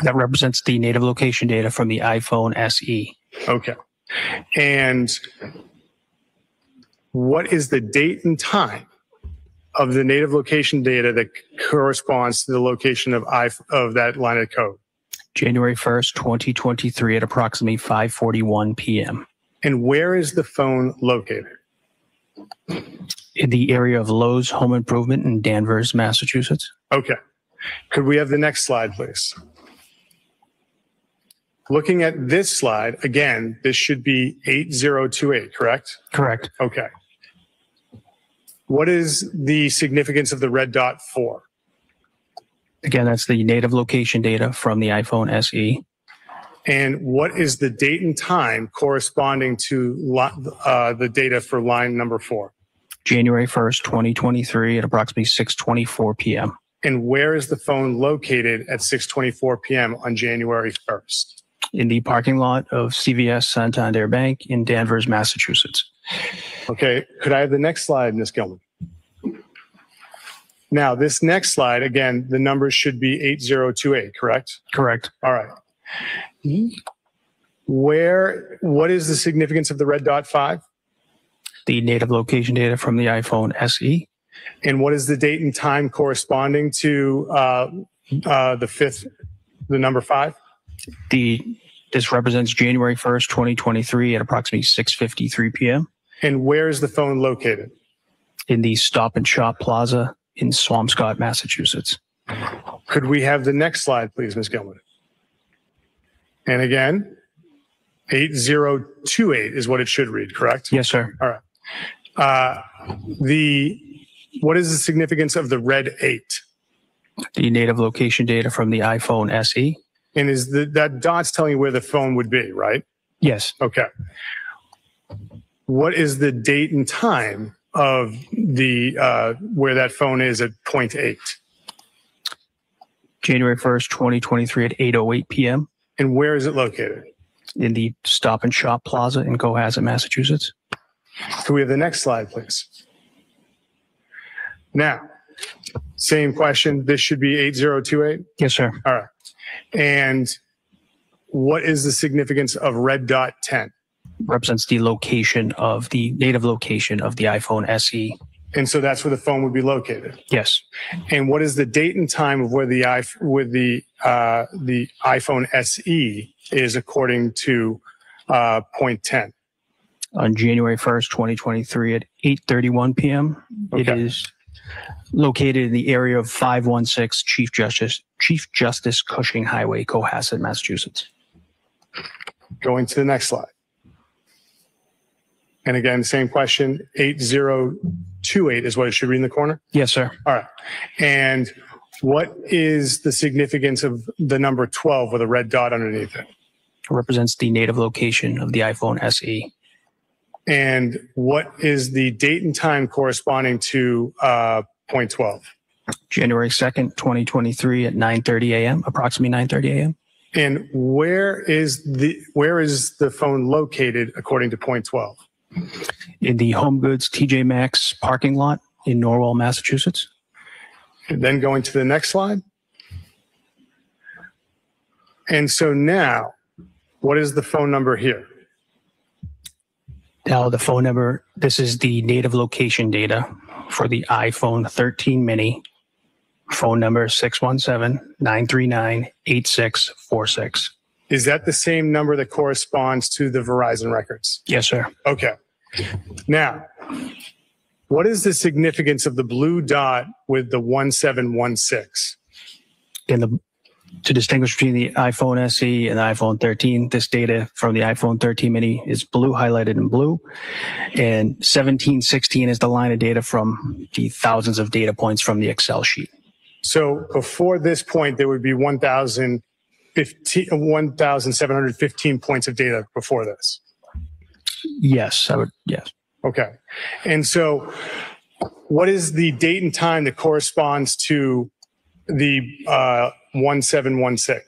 That represents the native location data from the iPhone SE. Okay. And what is the date and time of the native location data that corresponds to the location of that line of code? January 1st, 2023 at approximately 5:41 p.m. And where is the phone located? In the area of Lowe's Home Improvement in Danvers, Massachusetts. Okay. Could we have the next slide, please? Looking at this slide, again, this should be 8028, correct? Correct. Okay. What is the significance of the red dot 4? Again, that's the native location data from the iPhone SE. And what is the date and time corresponding to the data for line number 4? January 1st, 2023 at approximately 6:24 p.m. And where is the phone located at 6:24 p.m. on January 1st? In the parking lot of CVS Santander Bank in Danvers, Massachusetts. Okay. Could I have the next slide, Ms. Gilman? Now, this next slide, again, the numbers should be 8028, correct? Correct. All right. What is the significance of the red dot 5? The native location data from the iPhone SE. And what is the date and time corresponding to the number 5? This represents January 1st, 2023 at approximately 6:53 p.m. And where is the phone located? In the Stop and Shop Plaza in Swampscott, Massachusetts. Could we have the next slide, please, Ms. Gilman? And again, 8028 is what it should read, correct? Yes, sir. All right. What is the significance of the red 8? The native location data from the iPhone SE. And is that dot's telling you where the phone would be, right? Yes. Okay. What is the date and time of the where that phone is at 0.8? January 1st, 2023 at 8:08 p.m. And where is it located? In the Stop and Shop Plaza in Cohasset, Massachusetts. Can we have the next slide, please? Now, same question. This should be 8028? Yes, sir. All right. And what is the significance of red dot 10? Represents the location of the native location of the iPhone SE. And so that's where the phone would be located. Yes. And what is the date and time of where the iPhone SE is according to point 10? On January 1st, 2023 at 8:31 p.m. Okay. It is located in the area of 516 Chief Justice Cushing Highway, Cohasset, Massachusetts. Going to the next slide. And again, same question, 8028 is what it should read in the corner? Yes, sir. All right. And what is the significance of the number 12 with a red dot underneath it? It represents the native location of the iPhone SE. And what is the date and time corresponding to point 12? January 2nd, 2023 at 9:30 a.m., approximately 9:30 a.m. And where is the phone located according to point 12? In the Home Goods TJ Maxx parking lot in Norwell, Massachusetts. And then going to the next slide. And so now, what is the phone number here? Now the phone number, this is the native location data for the iPhone 13 mini. Phone number 617-939-8646. Is that the same number that corresponds to the Verizon records? Yes, sir. Okay. Now, what is the significance of the blue dot with the 1716? To distinguish between the iPhone SE and the iPhone 13, this data from the iPhone 13 mini is blue, highlighted in blue, and 1716 is the line of data from the thousands of data points from the Excel sheet. So before this point, there would be 1,715 points of data before this. Yes, I would. Yes. Okay. And so what is the date and time that corresponds to the 1716?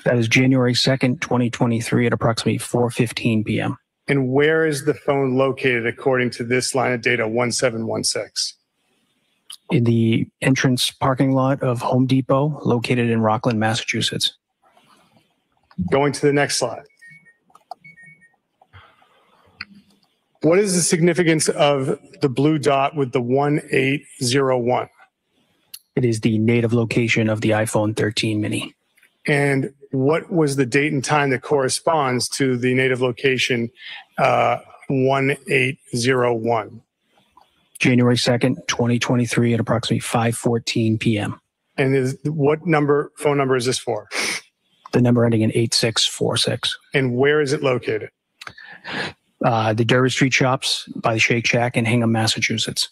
That is January 2nd, 2023 at approximately 4:15 p.m. And where is the phone located according to this line of data, 1716? In the entrance parking lot of Home Depot, located in Rockland, Massachusetts. Going to the next slide. What is the significance of the blue dot with the 1801? It is the native location of the iPhone 13 mini. And what was the date and time that corresponds to the native location 1801? January 2nd, 2023 at approximately 5:14 p.m. And what phone number is this for? The number ending in 8646. And where is it located? The Derby Street shops by the Shake Shack in Hingham, Massachusetts.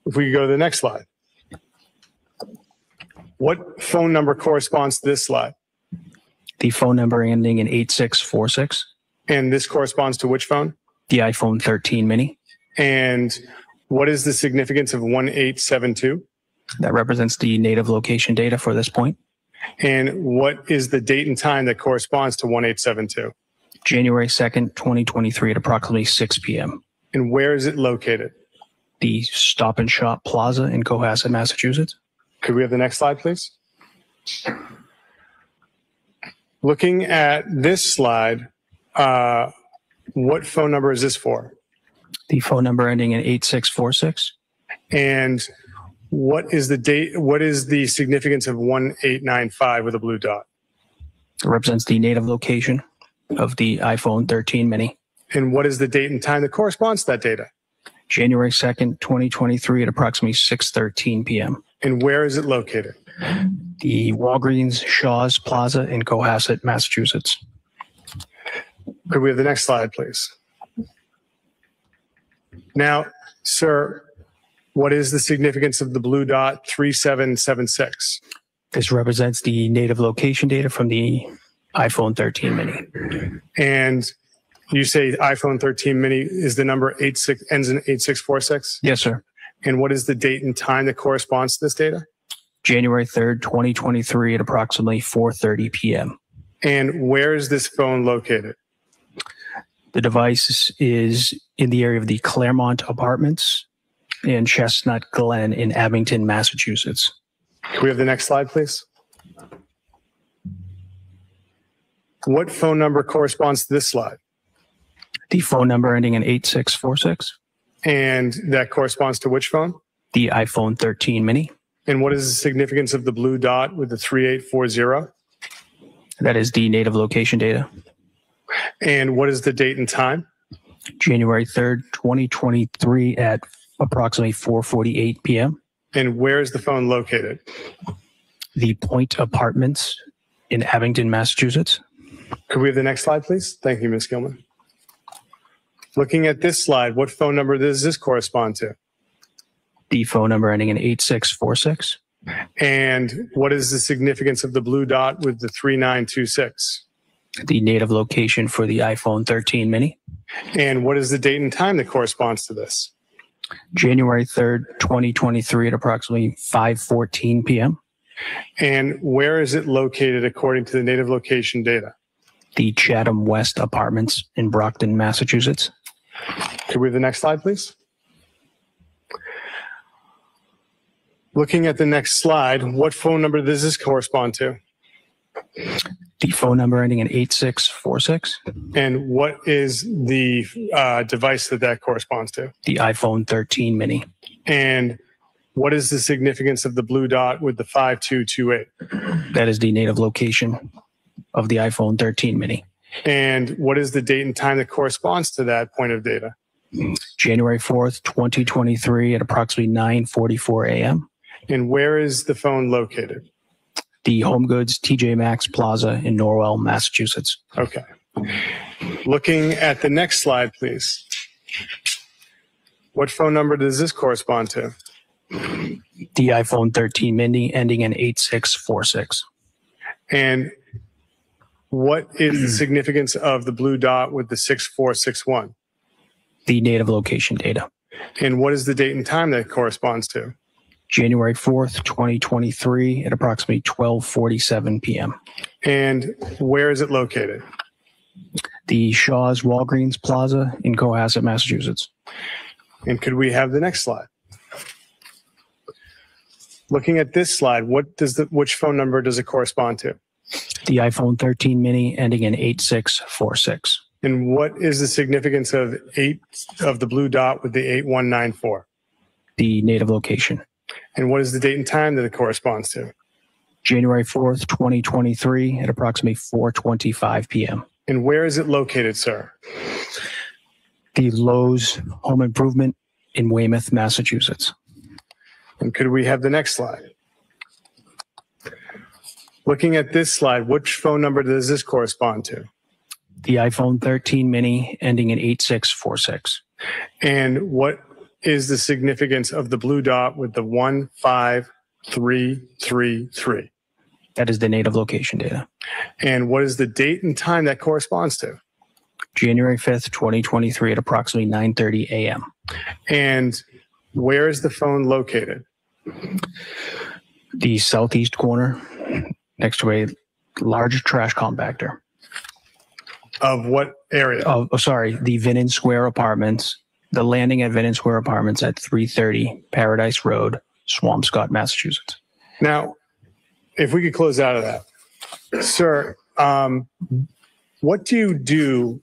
If we go to the next slide. What phone number corresponds to this slide? The phone number ending in 8646. And this corresponds to which phone? The iPhone 13 mini. And what is the significance of 1872? That represents the native location data for this point. And what is the date and time that corresponds to 1872? January 2nd, 2023 at approximately 6 p.m. And where is it located? The Stop and Shop Plaza in Cohasset, Massachusetts. Could we have the next slide, please? Looking at this slide, what phone number is this for? The phone number ending in 8646. And what is the date? What is the significance of 1895 with a blue dot? It represents the native location of the iPhone 13 mini. And what is the date and time that corresponds to that data? January 2nd, 2023 at approximately 6:13 p.m. And where is it located? The Walgreens Shaw's Plaza in Cohasset, Massachusetts. Could we have the next slide, please? Now, sir, what is the significance of the blue dot 3776? This represents the native location data from the iPhone 13 mini. And you say iPhone 13 mini is the number ends in 8646? Yes, sir. And what is the date and time that corresponds to this data? January 3rd, 2023 at approximately 4:30 p.m. And where is this phone located? The device is in the area of the Claremont Apartments in Chestnut Glen in Abington, Massachusetts. Can we have the next slide, please? What phone number corresponds to this slide? The phone number ending in 8646. And that corresponds to which phone? The iPhone 13 mini. And what is the significance of the blue dot with the 3840? That is the native location data. And what is the date and time? January 3rd, 2023 at approximately 4:48 p.m. And where is the phone located? The Point Apartments in Abington, Massachusetts. Could we have the next slide, please? Thank you, Ms. Gilman. Looking at this slide, what phone number does this correspond to? The phone number ending in 8646. And what is the significance of the blue dot with the 3926? The native location for the iPhone 13 mini. And what is the date and time that corresponds to this? January 3rd, 2023 at approximately 5:14 p.m. And where is it located according to the native location data? The Chatham West Apartments in Brockton, Massachusetts. Could we have the next slide, please? Looking at the next slide, what phone number does this correspond to? The phone number ending in 8646. And what is the device that corresponds to? The iPhone 13 mini. And what is the significance of the blue dot with the 5228? That is the native location of the iPhone 13 mini. And what is the date and time that corresponds to that point of data? January 4th, 2023 at approximately 9:44 a.m. And where is the phone located? The Home Goods TJ Maxx Plaza in Norwell, Massachusetts. Okay. Looking at the next slide, please. What phone number does this correspond to? The iPhone 13 mini ending in 8646. And what is the significance of the blue dot with the 6461? The native location data. And what is the date and time that corresponds to? January 4th, 2023 at approximately 12:47 p.m. And where is it located? The Shaw's Walgreens Plaza in Cohasset, Massachusetts. And could we have the next slide? Looking at this slide, which phone number does it correspond to? The iPhone 13 mini ending in 8646. And what is the significance of the blue dot with the 8194? The native location. And what is the date and time that it corresponds to? January 4th, 2023 at approximately 4:25 p.m. And where is it located, sir? The Lowe's Home Improvement in Weymouth, Massachusetts. And could we have the next slide? Looking at this slide, which phone number does this correspond to? The iPhone 13 mini ending in 8646. And what is the significance of the blue dot with the 15333? That is the native location data. And what is the date and time that corresponds to? January 5th, 2023 at approximately 9:30 a.m. And where is the phone located? The southeast corner next to a large trash compactor. Of what area? The Vinnon Square Apartments. The landing at Vinnon Square Apartments at 330 Paradise Road, Swampscott, Massachusetts. Now, if we could close out of that. Sir, what do you do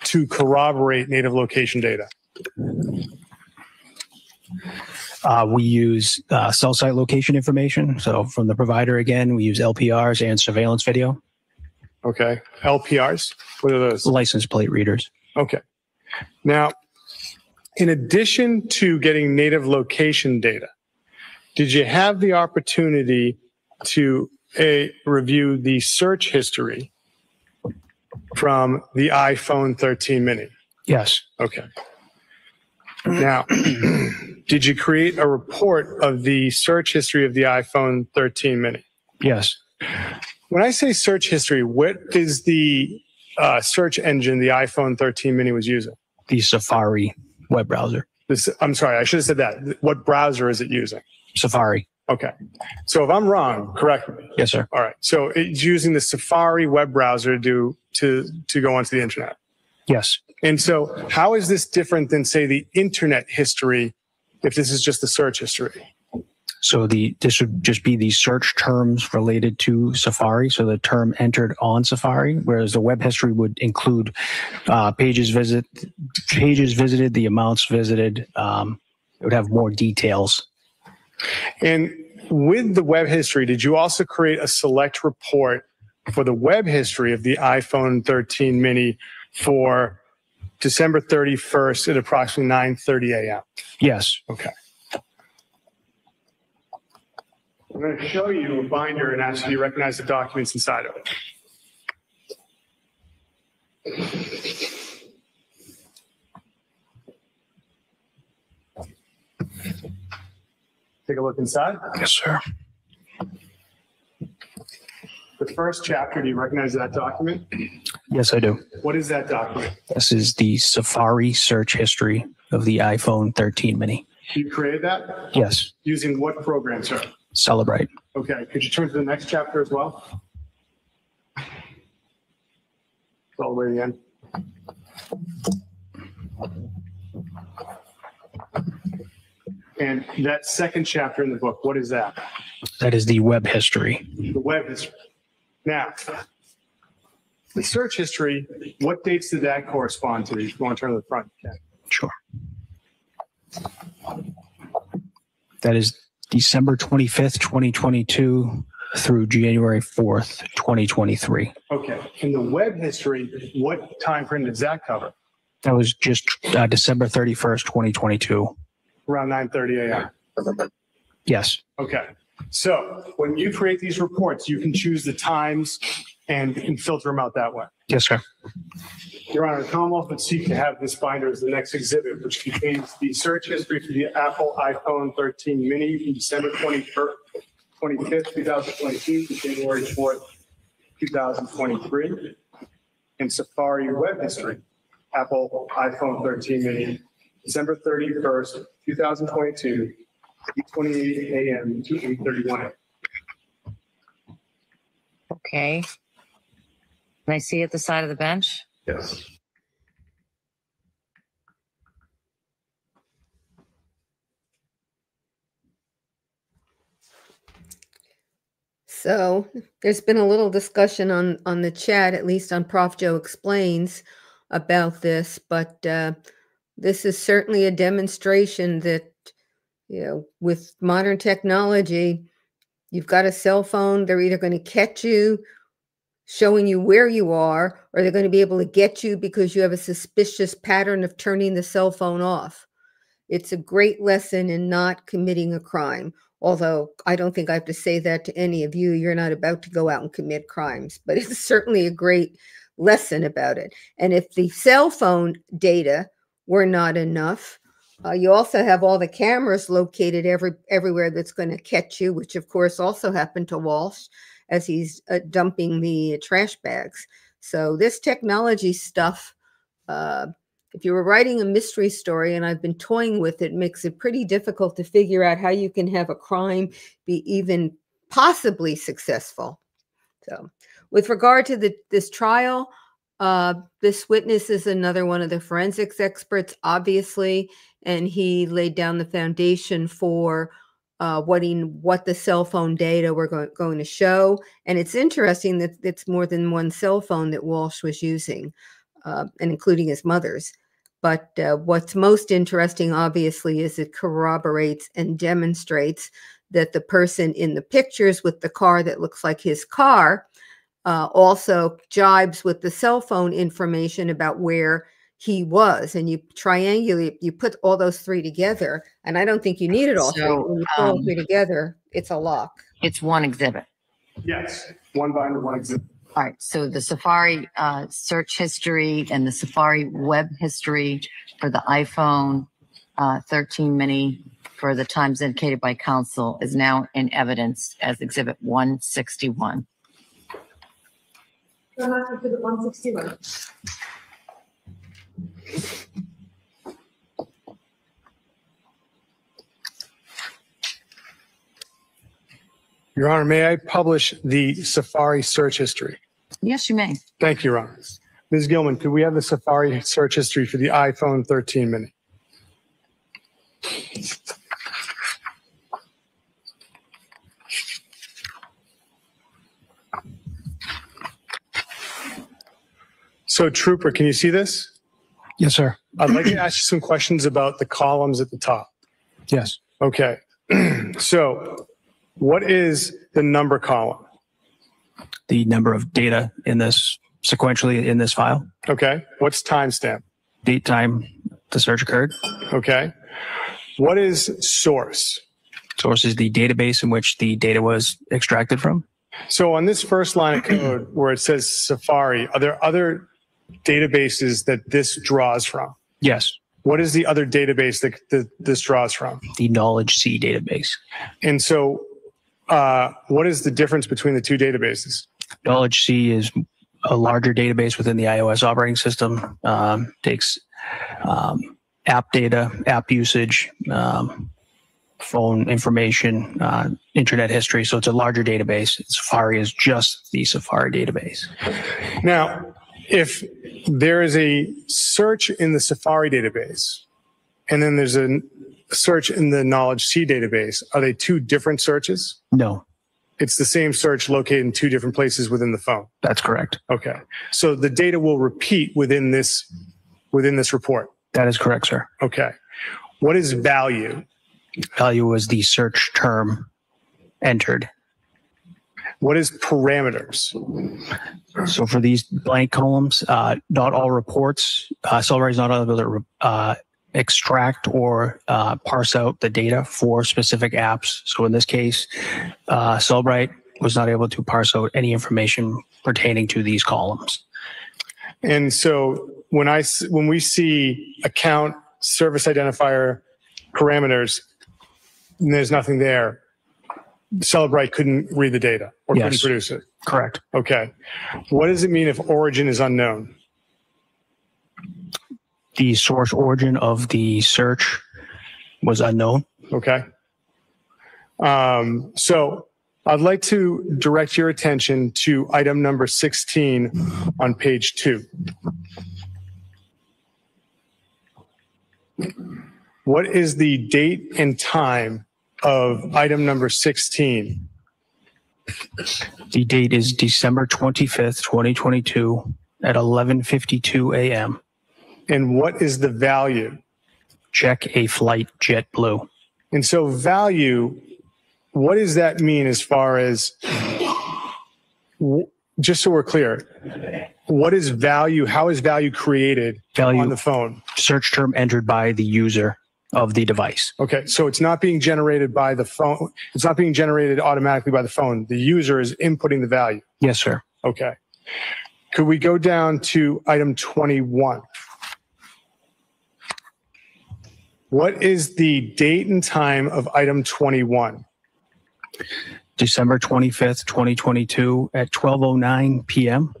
to corroborate native location data? We use cell site location information. So from the provider, again, we use LPRs and surveillance video. Okay. LPRs? What are those? License plate readers. Okay. Now, in addition to getting native location data, did you have the opportunity to review the search history from the iPhone 13 mini? Yes. Okay. Now, did you create a report of the search history of the iPhone 13 mini? Yes. When I say search history, what is the search engine the iPhone 13 mini was using? The Safari web browser. I'm sorry, I should have said that. What browser is it using? Safari. Okay. So if I'm wrong, correct me. Yes, sir. All right. So it's using the Safari web browser to go onto the internet. Yes. And so how is this different than, say, the internet history if this is just the search history? So this would just be the search terms related to Safari. So the term entered on Safari, whereas the web history would include pages visited, the amounts visited. It would have more details. And with the web history, did you also create a select report for the web history of the iPhone 13 mini for December 31st at approximately 9:30 a.m.? Yes. Okay. I'm going to show you a binder and ask you to recognize the documents inside of it. Take a look inside. Yes, sir. The first chapter, do you recognize that document? Yes, I do. What is that document? This is the Safari search history of the iPhone 13 mini. You created that? Yes. Using what program, sir? Celebrate. Okay. Could you turn to the next chapter as well? It's all the way to the end. And that second chapter in the book, what is that? That is the web history. The web history. Now, the search history, what dates did that correspond to? If you want to turn to the front. Okay. Sure. That is December 25th, 2022 through January 4th, 2023. Okay. In the web history, what time frame does that cover? That was just December 31st, 2022. Around 9:30 a.m. Yes. Okay. So when you create these reports, you can choose the times and filter them out that way. Yes, sir. Your Honor, the Commonwealth would seek to have this binder as the next exhibit, which contains the search history for the Apple iPhone 13 mini from December 25th, 2022 to January 4th, 2023, and Safari web history, Apple iPhone 13 mini, December 31st, 2022, 8:28 a.m. to 8:31 a.m. Okay. Can I see at the side of the bench? Yes. So there's been a little discussion on the chat, at least on Prof. Joe Explains, about this, but this is certainly a demonstration that, with modern technology, you've got a cell phone, they're either going to catch you showing you where you are, or they're going to be able to get you because you have a suspicious pattern of turning the cell phone off. It's a great lesson in not committing a crime. Although I don't think I have to say that to any of you. You're not about to go out and commit crimes, but it's certainly a great lesson about it. And if the cell phone data were not enough, you also have all the cameras located everywhere that's going to catch you, which of course also happened to Walshe as he's dumping the trash bags. So this technology stuff, if you were writing a mystery story, and I've been toying with it, makes it pretty difficult to figure out how you can have a crime be even possibly successful. So with regard to this trial, this witness is another one of the forensics experts, obviously, and he laid down the foundation for what the cell phone data were going to show. And it's interesting that it's more than one cell phone that Walshe was using, and including his mother's. But what's most interesting, obviously, is it corroborates and demonstrates that the person in the pictures with the car that looks like his car also jibes with the cell phone information about where he was. And you triangulate, you put all those three together, and I don't think you need it all three. When you put all three together, it's a lock. It's one exhibit. Yes, one binder, one exhibit. All right, so the Safari search history and the Safari web history for the iPhone 13 mini for the times indicated by counsel is now in evidence as Exhibit 161. Exhibit 161. Your Honor, may I publish the Safari search history? Yes, you may. Thank you, Your Honor. Ms. Gilman, could we have the Safari search history for the iPhone 13 mini? So, Trooper, can you see this? Yes, sir. I'd like to ask you some questions about the columns at the top. Yes. Okay. So, what is the number column? The number of data in this sequentially in this file. Okay. What's timestamp? Date, time the search occurred. Okay. What is source? Source is the database in which the data was extracted from. So on this first line of code where it says Safari, are there other databases that this draws from? Yes. What is the other database that this draws from? The Knowledge C database. And so what is the difference between the two databases? Knowledge C is a larger database within the iOS operating system. Takes app data, app usage, phone information, internet history. So it's a larger database. Safari is just the Safari database. Now, if there is a search in the Safari database, and then there's a search in the Knowledge C database, are they two different searches? No. It's the same search located in two different places within the phone. That's correct. Okay. So the data will repeat within this report. That is correct, sir. Okay. What is value? Value was the search term entered. What is parameters? So for these blank columns, not all reports, Cellbrite is not able to extract or parse out the data for specific apps. So in this case, Cellbrite was not able to parse out any information pertaining to these columns. And so when we see account, service identifier, parameters, and there's nothing there, Cellbrite couldn't read the data or couldn't produce it. Correct. Okay. What does it mean if origin is unknown? The source origin of the search was unknown. Okay. So I'd like to direct your attention to item number 16 on page 2. What is the date and time of item number 16? The date is December 25th, 2022 at 11:52 a.m. And what is the value? Check a flight JetBlue. And so value, what does that mean as far as, just so we're clear, what is value? How is value created on the phone? Search term entered by the user of the device. Okay, so it's not being generated by the phone. It's not being generated automatically by the phone. The user is inputting the value. Yes, sir. Okay. Could we go down to item 21? What is the date and time of item 21? December 25th, 2022 at 12:09 p.m.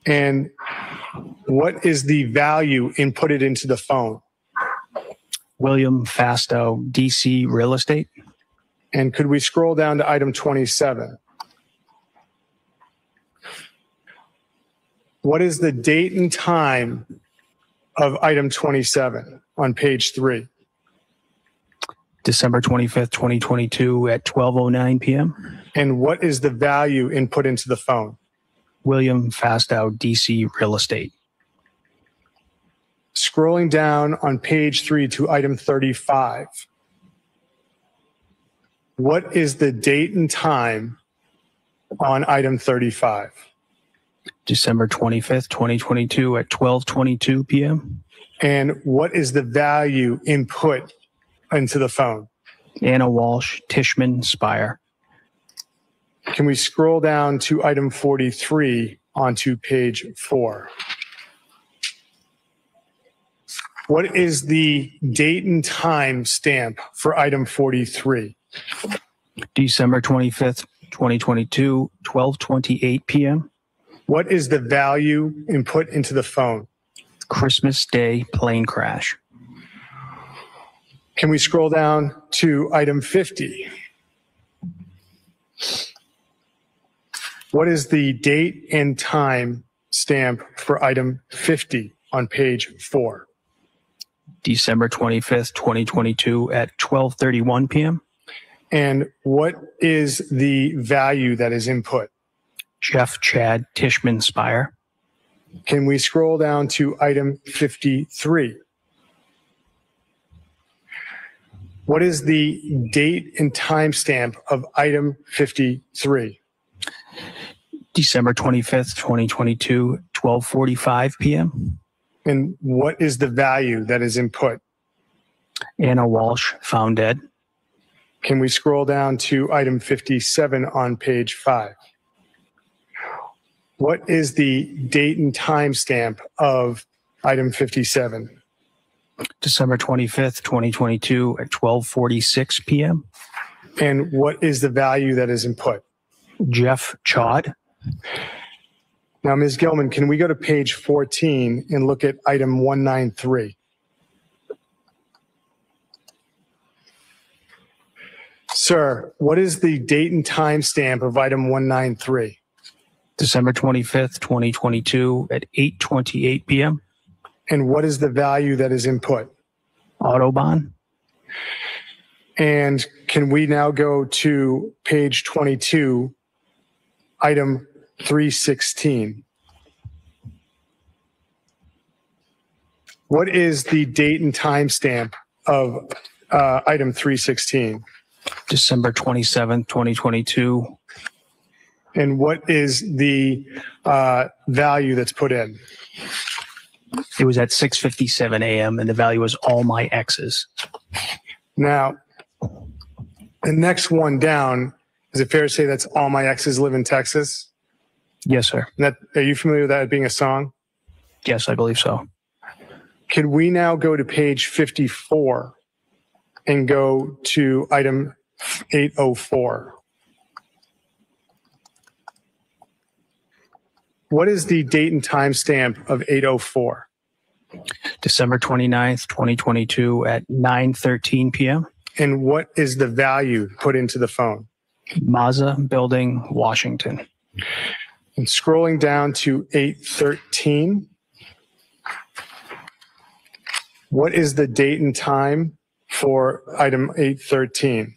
And what is the value inputted into the phone? William Fastow, DC Real Estate. And could we scroll down to item 27? What is the date and time of item 27 on page 3? December 25th, 2022 at 12:09 p.m. And what is the value input into the phone? William Fastow, DC Real Estate. Scrolling down on page 3 to item 35. What is the date and time on item 35? December 25th, 2022 at 12:22 p.m. And what is the value input into the phone? Anna Walshe, Tishman, Spire. Can we scroll down to item 43 onto page 4? What is the date and time stamp for item 43? December 25th, 2022, 12:28 p.m. What is the value input into the phone? Christmas Day plane crash. Can we scroll down to item 50? What is the date and time stamp for item 50 on page 4? December 25th, 2022 at 12:31 p.m. And what is the value that is input? Jeff Chad Tishman Spire. Can we scroll down to item 53? What is the date and time stamp of item 53? December 25th, 2022, 12:45 p.m. And what is the value that is input? Anna Walshe, found dead. Can we scroll down to item 57 on page 5? What is the date and time stamp of item 57? December 25th, 2022 at 12:46 p.m. And what is the value that is input? Jeff Chod. Now, Ms. Gilman, can we go to page 14 and look at item 193? Sir, what is the date and time stamp of item 193? December 25th, 2022 at 8:28 p.m. And what is the value that is input? Autobahn. And can we now go to page 22, item 316? What is the date and time stamp of item 316? December 27th, 2022. And what is the value that's put in? It was at 6:57 a.m. and the value was all my X's. Now, the next one down, is it fair to say that's all my exes live in Texas? Yes, sir. Are you familiar with that being a song? Yes, I believe so. Can we now go to page 54 and go to item 804? What is the date and time stamp of 804? December 29th, 2022 at 9:13 p.m. And what is the value put into the phone? Mazda Building, Washington. And scrolling down to 813, what is the date and time for item 813?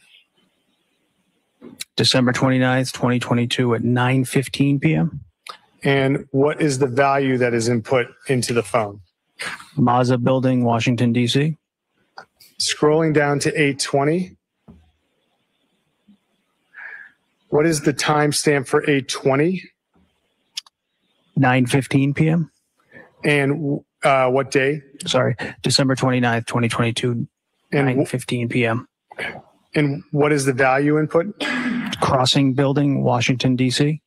December 29th, 2022 at 9:15 p.m. And what is the value that is input into the phone? Mazda Building, Washington, D.C. Scrolling down to 820. What is the timestamp for 820? 9:15 p.m. And what day? Sorry, December 29th, 2022, 9:15 p.m. And what is the value input? Crossing Building, Washington, D.C.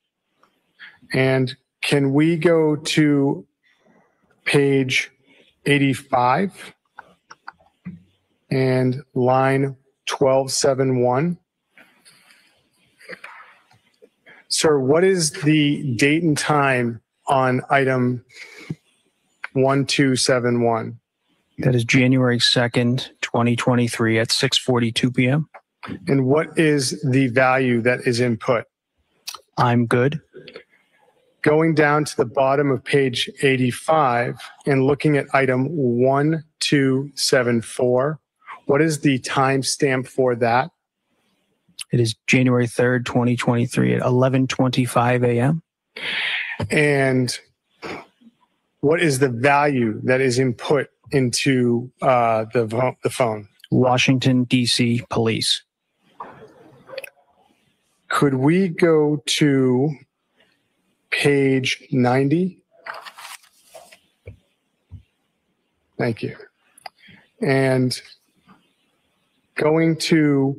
And can we go to page 85 and line 1271? Sir, what is the date and time on item 1271? That is January 2nd, 2023 at 6:42 p.m. And what is the value that is input? I'm good. Going down to the bottom of page 85 and looking at item 1274, what is the timestamp for that? It is January 3rd, 2023 at 11:25 a.m. And what is the value that is input into the phone? Washington, D.C. Police. Could we go to page 90? Thank you. And going to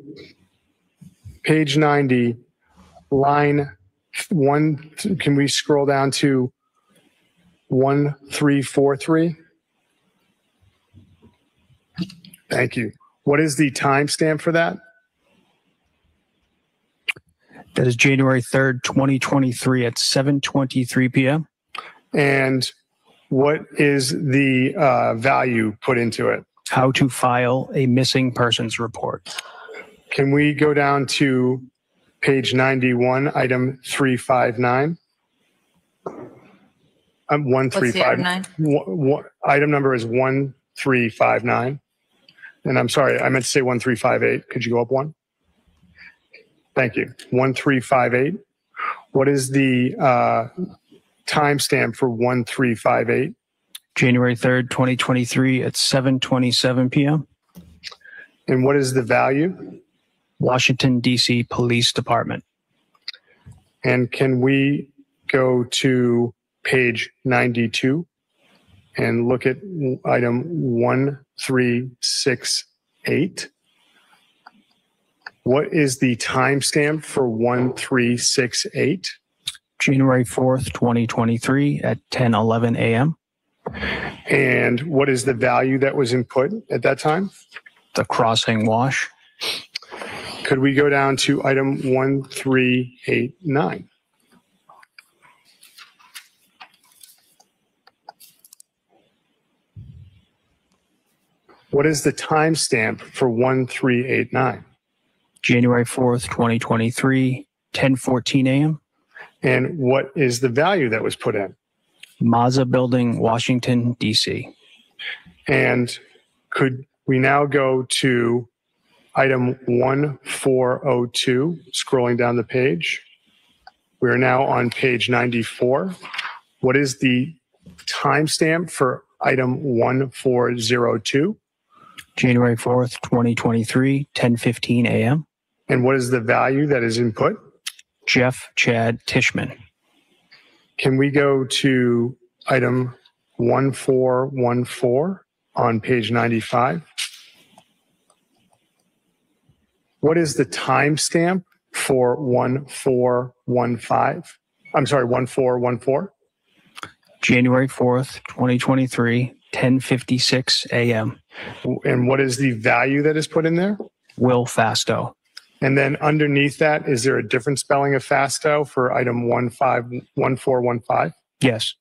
page 90, line 1, can we scroll down to 1343? Thank you. What is the timestamp for that? That is January 3rd, 2023 at 7:23 p.m. And what is the value put into it? How to file a missing persons report. Can we go down to page 91, item 359? 1359. Item number is 1359. And I'm sorry, I meant to say 1358. Could you go up one? Thank you. 1358. What is the timestamp for 1358? January 3rd, 2023 at 7:27 p.m. And what is the value? Washington, D.C. Police Department. And can we go to page 92 and look at item 1368? What is the timestamp for 1368? January 4th, 2023 at 10:11 a.m. And what is the value that was input at that time? The crossing wash. Could we go down to item 1389? What is the timestamp for 1389? January 4th, 2023, 10:14 a.m. And what is the value that was put in? Mazda Building, Washington, D.C. And could we now go to item 1402, scrolling down the page. We are now on page 94. What is the timestamp for item 1402? January 4th, 2023, 10:15 a.m. And what is the value that is input? Jeff Chad Tishman. Can we go to item 1414 on page 95? What is the timestamp for 1415? I'm sorry, 1414? January 4th, 2023, 10:56 a.m. And what is the value that is put in there? Will Fasto. And then underneath that, is there a different spelling of Fasto for item 1415? Yes.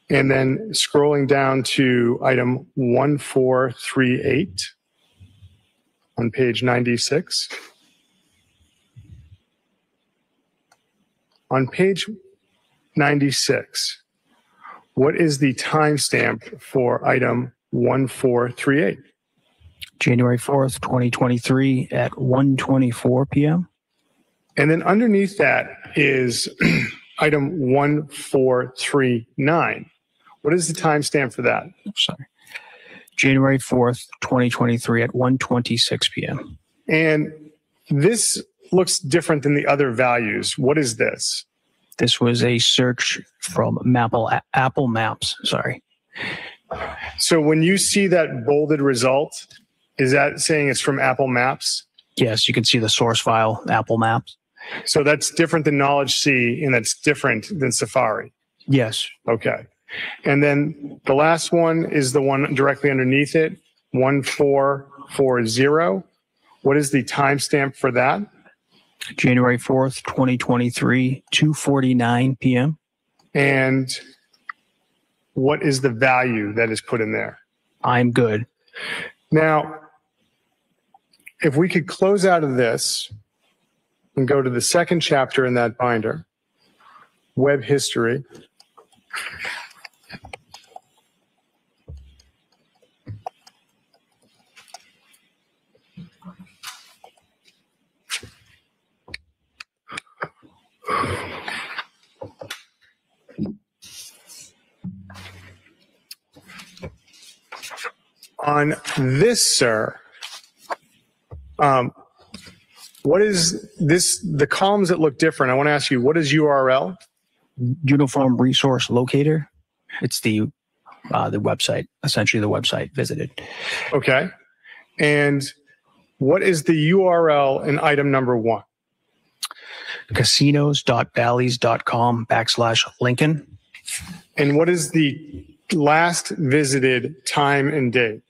And then scrolling down to item 1438 on page 96. On page 96, what is the timestamp for item 1438? January 4th, 2023 at 1:24 p.m. And then underneath that is item 1439. What is the timestamp for that? Sorry. January 4th, 2023 at 1:26 p.m. And this looks different than the other values. What is this? This was a search from Apple Maps. Sorry. So when you see that bolded result, is that saying it's from Apple Maps? Yes, you can see the source file, Apple Maps. So that's different than Knowledge C, and that's different than Safari. Yes. Okay. And then the last one is the one directly underneath it, 1440. What is the timestamp for that? January 4th, 2023, 2:49 p.m. And what is the value that is put in there? I'm good. Now, if we could close out of this and go to the second chapter in that binder, web history. On this, sir, what is this? The columns that look different, I want to ask you, what is URL? Uniform Resource Locator. It's the website, essentially the website visited. Okay. And what is the URL in item number 1? Casinos.bally's.com/Lincoln. And what is the last visited time and date?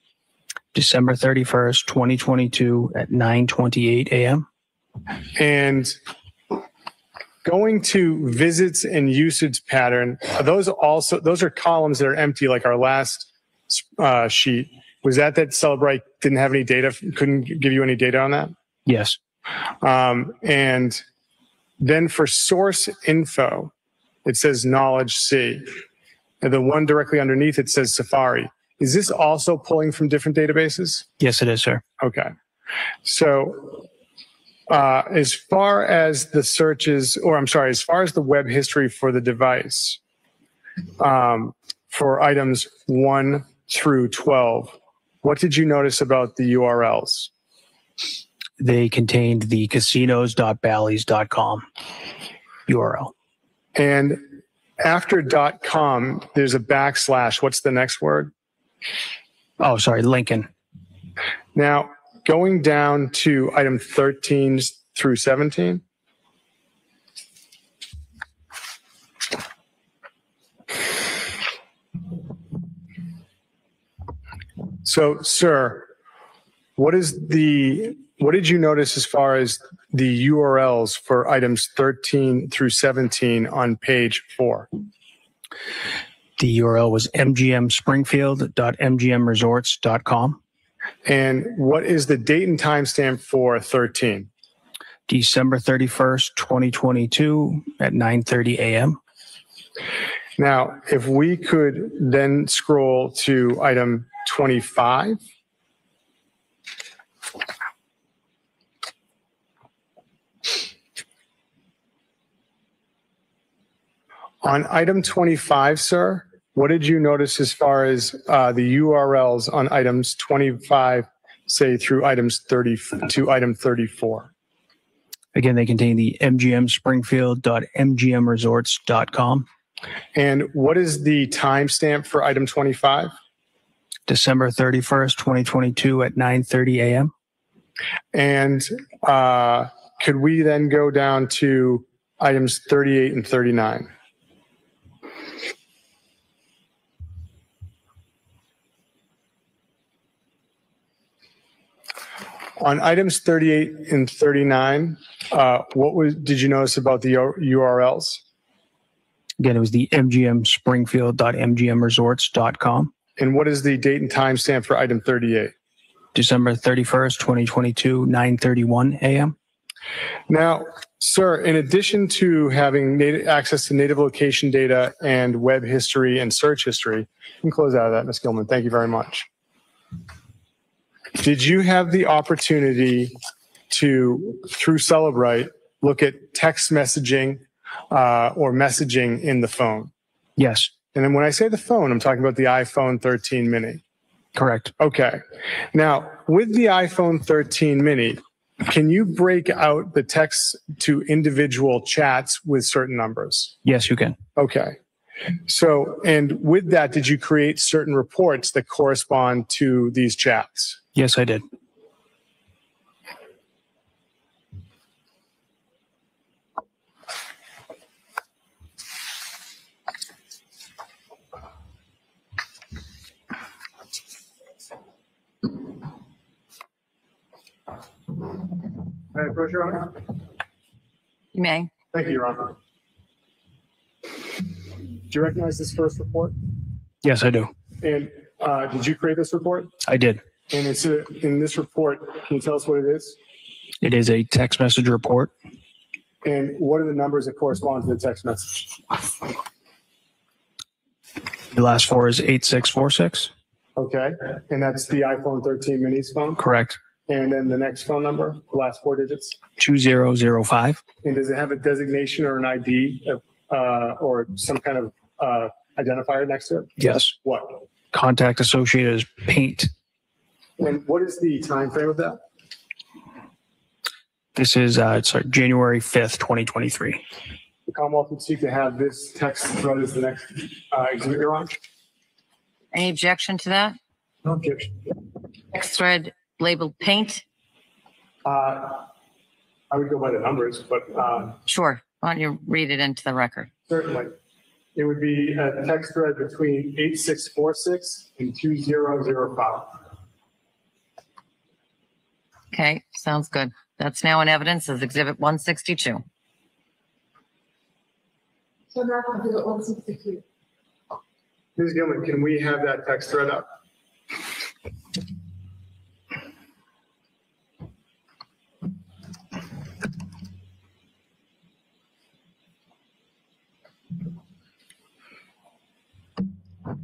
December 31st, 2022 at 9:28 a.m. And going to visits and usage pattern, those are columns that are empty, like our last sheet. Was that Celebrite didn't have any data, couldn't give you any data on that? Yes. And then for source info, it says Knowledge C. And the one directly underneath it says Safari. Is this also pulling from different databases? Yes, it is, sir. Okay. So as far as the searches, as far as the web history for the device, for items 1 through 12, what did you notice about the URLs? They contained the casinos.bally's.com URL. And after .com, there's a backslash. What's the next word? Oh, sorry, Lincoln. Now, going down to item 13 through 17. So, sir, what did you notice as far as the URLs for items 13 through 17 on page 4? The URL was mgmspringfield.mgmresorts.com. And what is the date and timestamp for 13? December 31st, 2022 at 9:30 a.m. Now, if we could then scroll to item 25. On item 25, sir, what did you notice as far as the URLs on items 25, say through items 30 to item 34? Again, they contain the mgmspringfield.mgmresorts.com. And what is the timestamp for item 25? December 31st, 2022 at 9:30 a.m. And could we then go down to items 38 and 39? On items 38 and 39, did you notice about the URLs? Again, it was the mgmspringfield.mgmresorts.com. And what is the date and time stamp for item 38? December 31st, 2022, 9:31 a.m. Now, sir, in addition to having access to native location data and web history and search history, you can close out of that, Ms. Gilman. Thank you very much. Did you have the opportunity to, through Celebrite, look at text messaging or messaging in the phone? Yes. And then when I say the phone, I'm talking about the iPhone 13 mini. Correct. Okay. Now, with the iPhone 13 mini, can you break out the text to individual chats with certain numbers? Yes, you can. Okay. So, and with that, did you create certain reports that correspond to these chats? Yes, I did. May I approach, Your Honor? You may. Thank you, Your Honor. Do you recognize this first report? Yes, I do. And did you create this report? I did. And it's in this report, can you tell us what it is? It is a text message report. And what are the numbers that correspond to the text message? The last four is 8646. Okay. And that's the iPhone 13 mini's phone? Correct. And then the next phone number, the last four digits? 2005. And does it have a designation or an ID or some kind of identifier next to it? Yes. What? Contact associated as paint. And what is the time frame of that? This is January 5th, 2023. The Commonwealth would seek to have this text thread as the next exhibit, Your Honor. Any objection to that? No objection. Text thread labeled paint? I would go by the numbers, but Sure. Why don't you read it into the record? certainly. It would be a text thread between 8646 and 2005. Okay, sounds good. That's now in evidence as Exhibit 162. So now exhibit 162. Ms. Gilman, can we have that text thread up?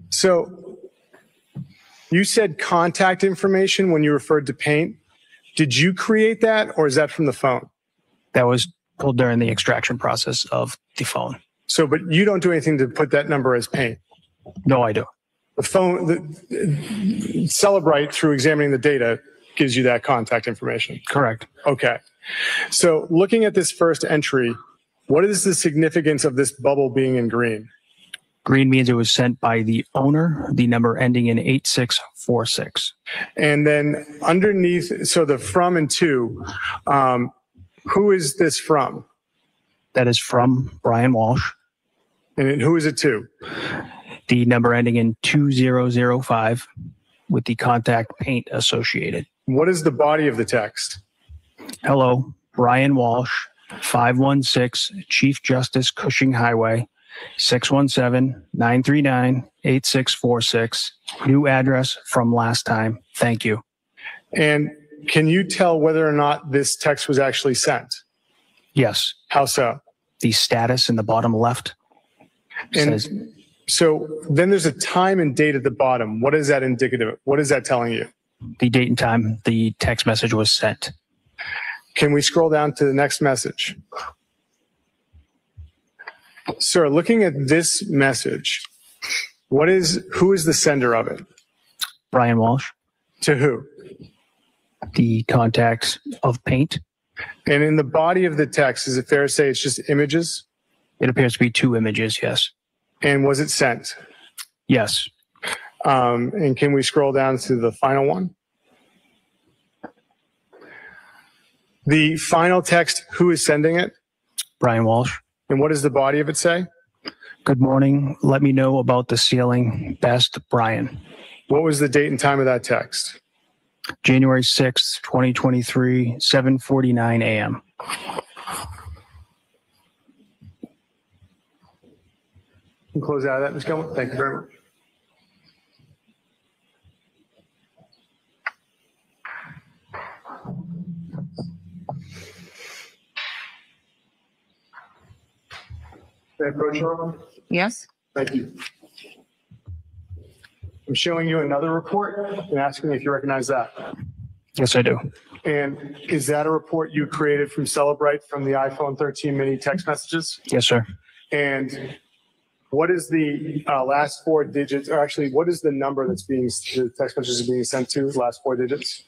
So you said contact information when you referred to paint. Did you create that or is that from the phone? That was pulled during the extraction process of the phone. So, but you don't do anything to put that number as paint? No, I do. The phone, Celebrite, through examining the data, gives you that contact information? Correct. Okay. So looking at this first entry, what is the significance of this bubble being in green? Green means it was sent by the owner, the number ending in 8646. And then underneath, so the from and to, who is this from? That is from Brian Walsh. And who is it to? The number ending in 2005 with the contact paint associated. What is the body of the text? Hello, Brian Walsh, 516 Chief Justice Cushing Highway, 617-939-8646. New address from last time. Thank you. And can you tell whether or not this text was actually sent? Yes. How so? The status in the bottom left says. So then there's a time and date at the bottom. What is that indicative of? What is that telling you? The date and time the text message was sent. Can we scroll down to the next message? Sir, looking at this message, who is the sender of it? Brian Walsh. To who? The contact of Paint. And in the body of the text, is it fair to say it's just images? It appears to be 2 images, yes. And was it sent? Yes. And can we scroll down to the final one? The final text, who is sending it? Brian Walsh. And what does the body of it say? Good morning. Let me know about the ceiling. Best, Brian. What was the date and time of that text? January 6th, 2023, 7:49 a.m. You can close out of that, Ms. Gilman. Thank you very much. May I approach you, Robin? Yes? Thank you. I'm showing you another report and asking if you recognize that. Yes, I do. And is that a report you created from Celebrite from the iPhone 13 mini text messages? Yes, sir. And what is the last 4 digits, or actually, what is the number the text messages are being sent to, last 4 digits?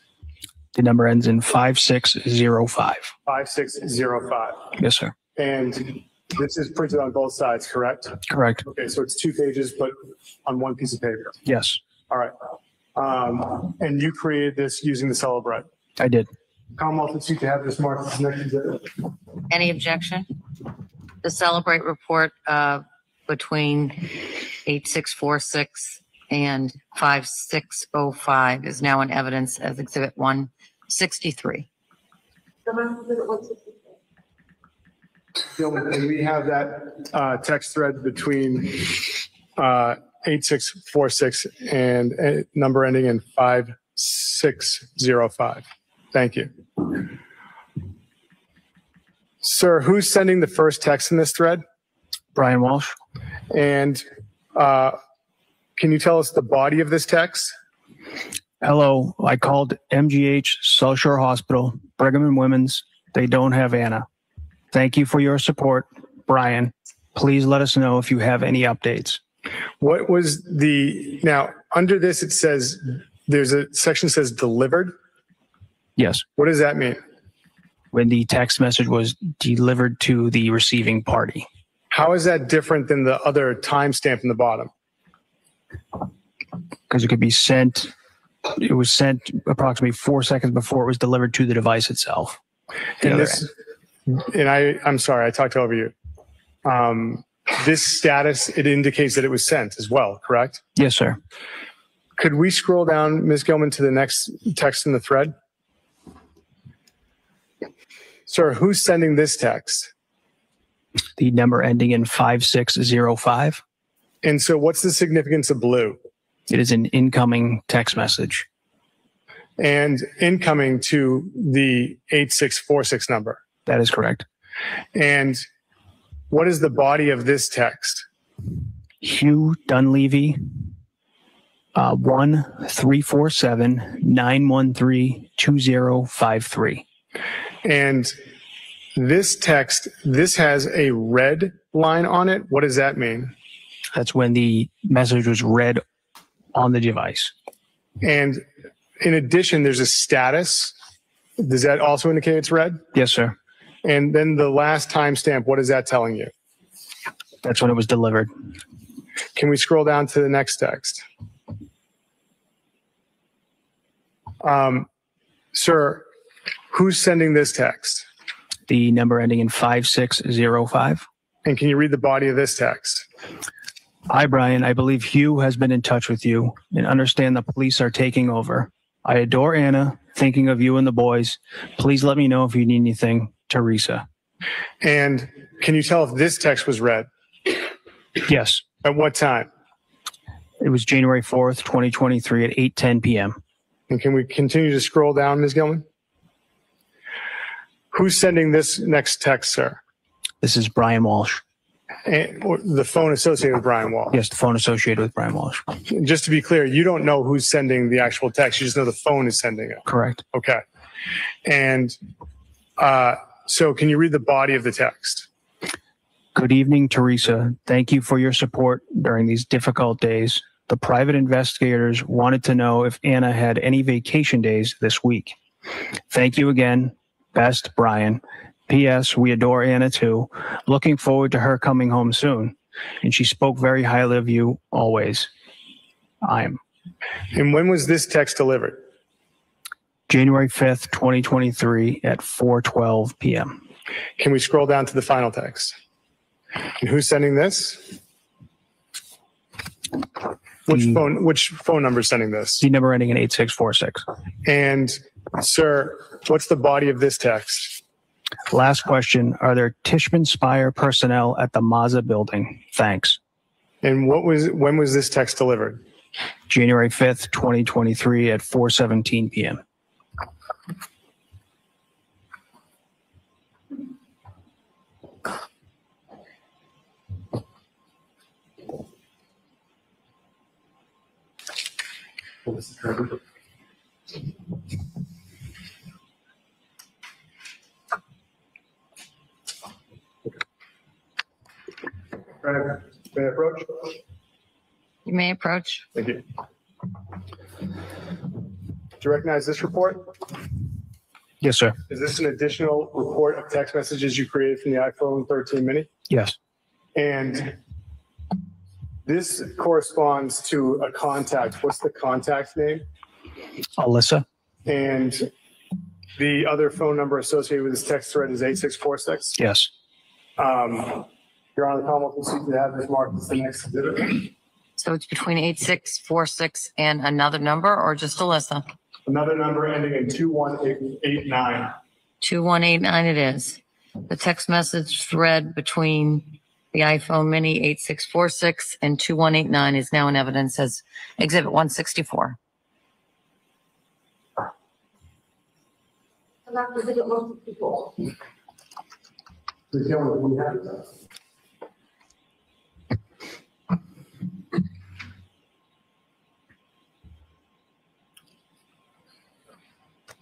The number ends in 5605. 5605. Yes, sir. And this is printed on both sides, correct? Correct. Okay, so it's 2 pages, but on 1 piece of paper. Yes, All right. And you created this using the Celebrite. I did. Commonwealth would seek to have this marked as next exhibit. Any objection? The Celebrate report between 8646 and 5605 is now in evidence as Exhibit 163. Gilman, can we have that text thread between 8646 and number ending in 5605? Thank you. Sir, who's sending the first text in this thread? Brian Walsh. And can you tell us the body of this text? Hello, I called MGH, South Shore Hospital, Brigham and Women's. They don't have Anna. Thank you for your support, Brian. Please let us know if you have any updates. What was now under this, it says, there's a section that says delivered. Yes. What does that mean? When the text message was delivered to the receiving party. How is that different than the other timestamp in the bottom? Because it could be sent, it was sent approximately 4 seconds before it was delivered to the device itself. I'm sorry, I talked over you. This status, it indicates that it was sent as well, correct? Yes, sir. Could we scroll down, Ms. Gilman, to the next text in the thread? Sir, who's sending this text? The number ending in 5605. And so what's the significance of blue? It is an incoming text message. And incoming to the 8646 number. That is correct. And what is the body of this text? Hugh Dunleavy, 1-347-913-2053. And this text, this has a red line on it. What does that mean? That's when the message was read on the device. And in addition, there's a status. Does that also indicate it's red? Yes, sir. And then the last timestamp, what is that telling you? That's when it was delivered. Can we scroll down to the next text? Sir, who's sending this text? The number ending in 5605. And can you read the body of this text? Hi, Brian. I believe Hugh has been in touch with you and understand the police are taking over. I adore Anna, thinking of you and the boys. Please let me know if you need anything. Teresa. And can you tell if this text was read? Yes. At what time? It was January 4th, 2023 at 8:10 p.m. And can we continue to scroll down, Ms. Gilman? Who's sending this next text, sir? This is Brian Walsh. And the phone associated with Brian Walsh? Yes, the phone associated with Brian Walsh. Just to be clear, you don't know who's sending the actual text. You just know the phone is sending it. Correct. Okay. And so can you read the body of the text? Good evening, Teresa. Thank you for your support during these difficult days. The private investigators wanted to know if Anna had any vacation days this week. Thank you again. Best, Brian. P.S. We adore Anna too. Looking forward to her coming home soon. And she spoke very highly of you always. I'm. And when was this text delivered? January 5th, 2023 at 4:12 p.m. Can we scroll down to the final text? And who's sending this? Which phone number is sending this? The number ending in 8646. And sir, what's the body of this text? Last question. Are there Tishman Spire personnel at the Mazda building? Thanks. And when was this text delivered? January 5th, 2023 at 4:17 p.m. May I approach? You may approach. Thank you. Do you recognize this report? Yes, sir. Is this an additional report of text messages you created from the iPhone 13 mini? Yes. And this corresponds to a contact. What's the contact name? Alyssa. And the other phone number associated with this text thread is 8646? Yes. Your Honor, the Commonwealth will seek to have this marked as the next exhibit. So it's between 8646 and another number, or just Alyssa? Another number ending in 2189. 2189 it is. The text message thread between the iPhone mini 8646 and 2189 is now in evidence as exhibit 164.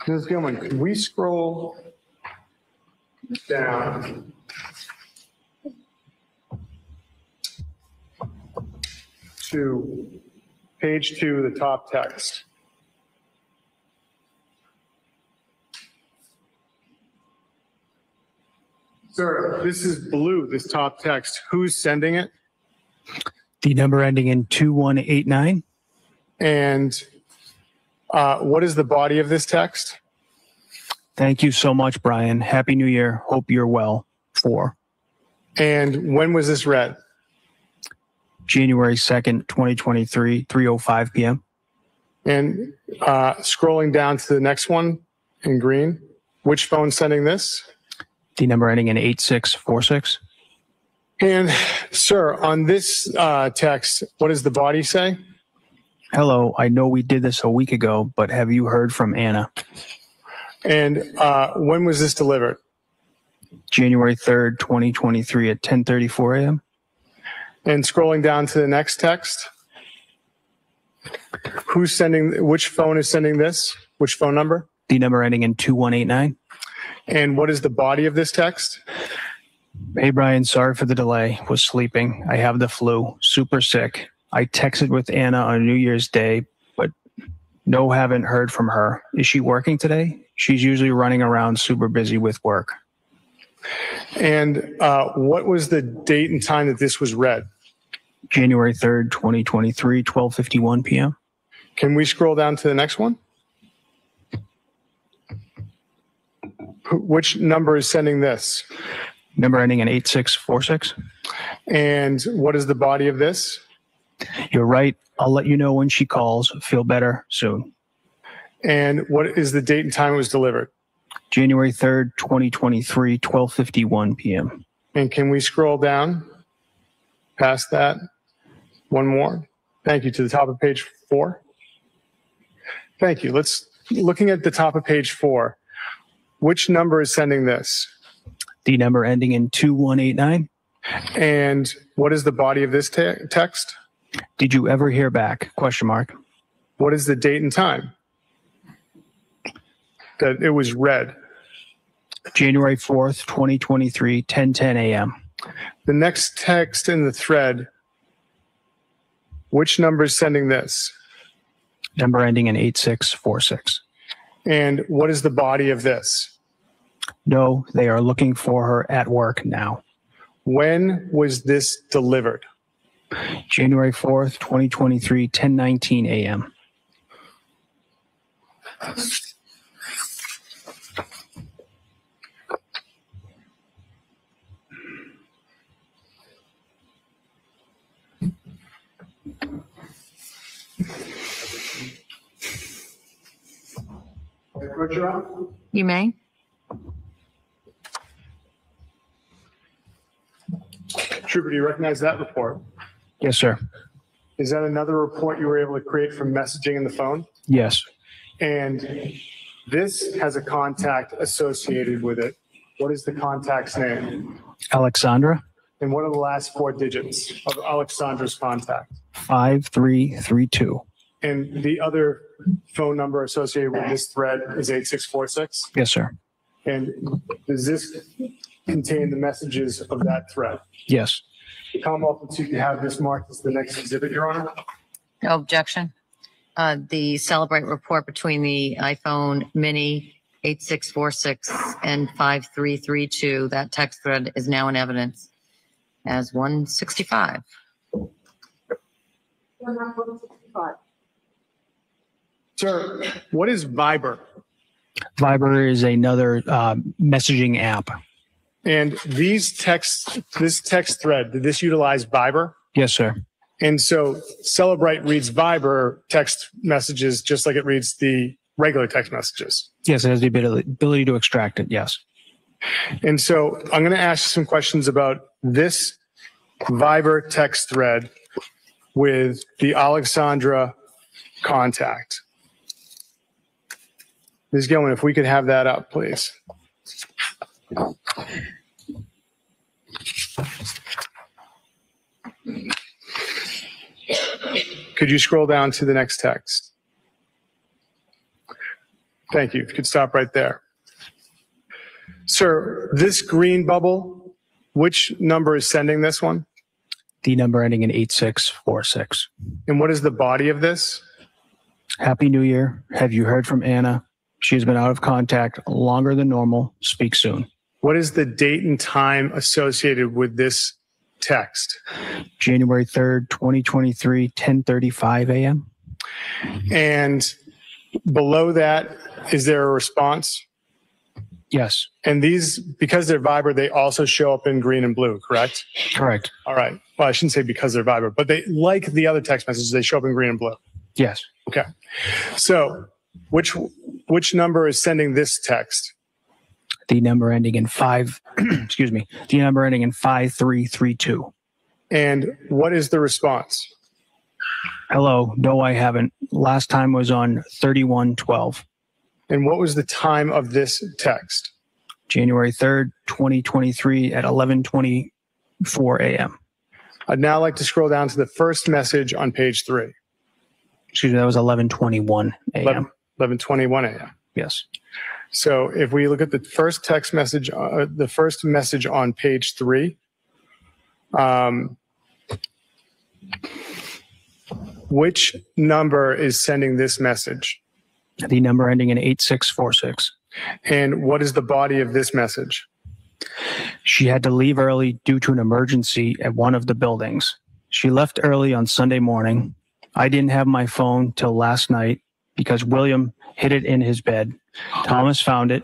Ms. Gilman, could we scroll down to page 2, the top text? Sir, this is blue, this top text. Who's sending it? The number ending in 2189. And what is the body of this text? Thank you so much, Brian. Happy New Year. Hope you're well. 4. And when was this read? January 2nd, 2023, 3:05 p.m. And scrolling down to the next one in green, which phone's sending this? The number ending in 8646. And sir, on this text, what does the body say? Hello, I know we did this a week ago, but have you heard from Anna? And when was this delivered? January 3rd, 2023 at 10:34 a.m. And scrolling down to the next text, who's sending, which phone is sending this? Which phone number? The number ending in 2189. And what is the body of this text? Hey, Brian, sorry for the delay. Was sleeping. I have the flu. Super sick. I texted with Anna on New Year's Day, but no, haven't heard from her. Is she working today? She's usually running around super busy with work. And what was the date and time that this was read? January 3rd, 2023, 12:51 p.m. Can we scroll down to the next one? Which number is sending this? Number ending in 8646. And what is the body of this? You're right. I'll let you know when she calls. Feel better soon. And what is the date and time it was delivered? January 3rd, 2023, 12:51 p.m. And can we scroll down past that? One more. Thank you. To the top of page 4. Thank you. Looking at the top of page 4, which number is sending this? The number ending in 2189. And what is the body of this text? Did you ever hear back? Question mark. What is the date and time that it was read? January 4th, 2023, 10:10 a.m. The next text in the thread, which number is sending this? Number ending in 8646. And what is the body of this? No, they are looking for her at work now. When was this delivered? January 4th, 2023, 10:19 a.m. You may. Trooper, do you recognize that report? Yes, sir. Is that another report you were able to create from messaging in the phone? Yes. And this has a contact associated with it. What is the contact's name? Alexandra, And what are the last 4 digits of Alexandra's contact? 5332. And the other phone number associated with this thread is 8646? Yes, sir. And does this contain the messages of that thread? Yes. The Commonwealth would seek to have this marked as the next exhibit, Your Honor. No objection. The Celebrate report between the iPhone Mini 8646 and 5332, that text thread is now in evidence as 165. Sir, what is Viber? Viber is another messaging app. And this text thread, did this utilize Viber? Yes, sir. And so Celebrate reads Viber text messages just like it reads the regular text messages. Yes, it has the ability to extract it. Yes. And so I'm going to ask you some questions about this Viber text thread with the Alexandra contact. Ms. Gilman, if we could have that up, please. Could you scroll down to the next text? Thank you. If you could stop right there. Sir, this green bubble, which number is sending this one? The number ending in 8646. And what is the body of this? Happy New Year. Have you heard from Anna? She has been out of contact longer than normal. Speak soon. What is the date and time associated with this text? January 3rd, 2023, 10:35 a.m. And below that, is there a response? Yes. And these, because they're Viber, they also show up in green and blue, correct? Correct. All right. Well, I shouldn't say because they're Viber, but they, like the other text messages, they show up in green and blue. Yes. Okay. So which number is sending this text? The number ending in excuse me, the number ending in 5332. And what is the response? Hello. No, I haven't. Last time was on 3112. And what was the time of this text? January 3rd, 2023 at 11:24 a.m. I'd now like to scroll down to the first message on page 3. Excuse me, that was 11:21 a.m. 11:21 a.m. Yes. So if we look at the first text message, the first message on page 3, which number is sending this message? The number ending in 8646. And what is the body of this message? She had to leave early due to an emergency at one of the buildings. She left early on Sunday morning. I didn't have my phone till last night because William hid it in his bed. Thomas found it.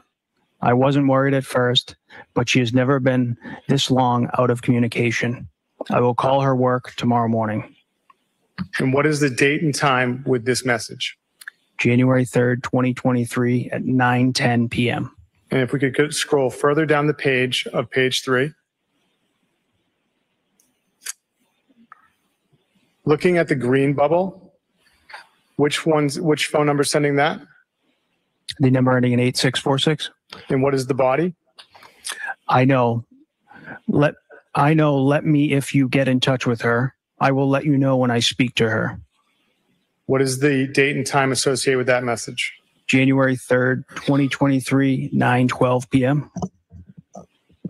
I wasn't worried at first, but she has never been this long out of communication. I will call her work tomorrow morning. And what is the date and time with this message? January 3rd, 2023 at 9:10 p.m. And if we could scroll further down the page of page 3. Looking at the green bubble, which phone number is sending that? The number ending in 8646. And what is the body? I know. Let me, if you get in touch with her, I will let you know when I speak to her. What is the date and time associated with that message? January 3rd, 2023, 9:12 p.m.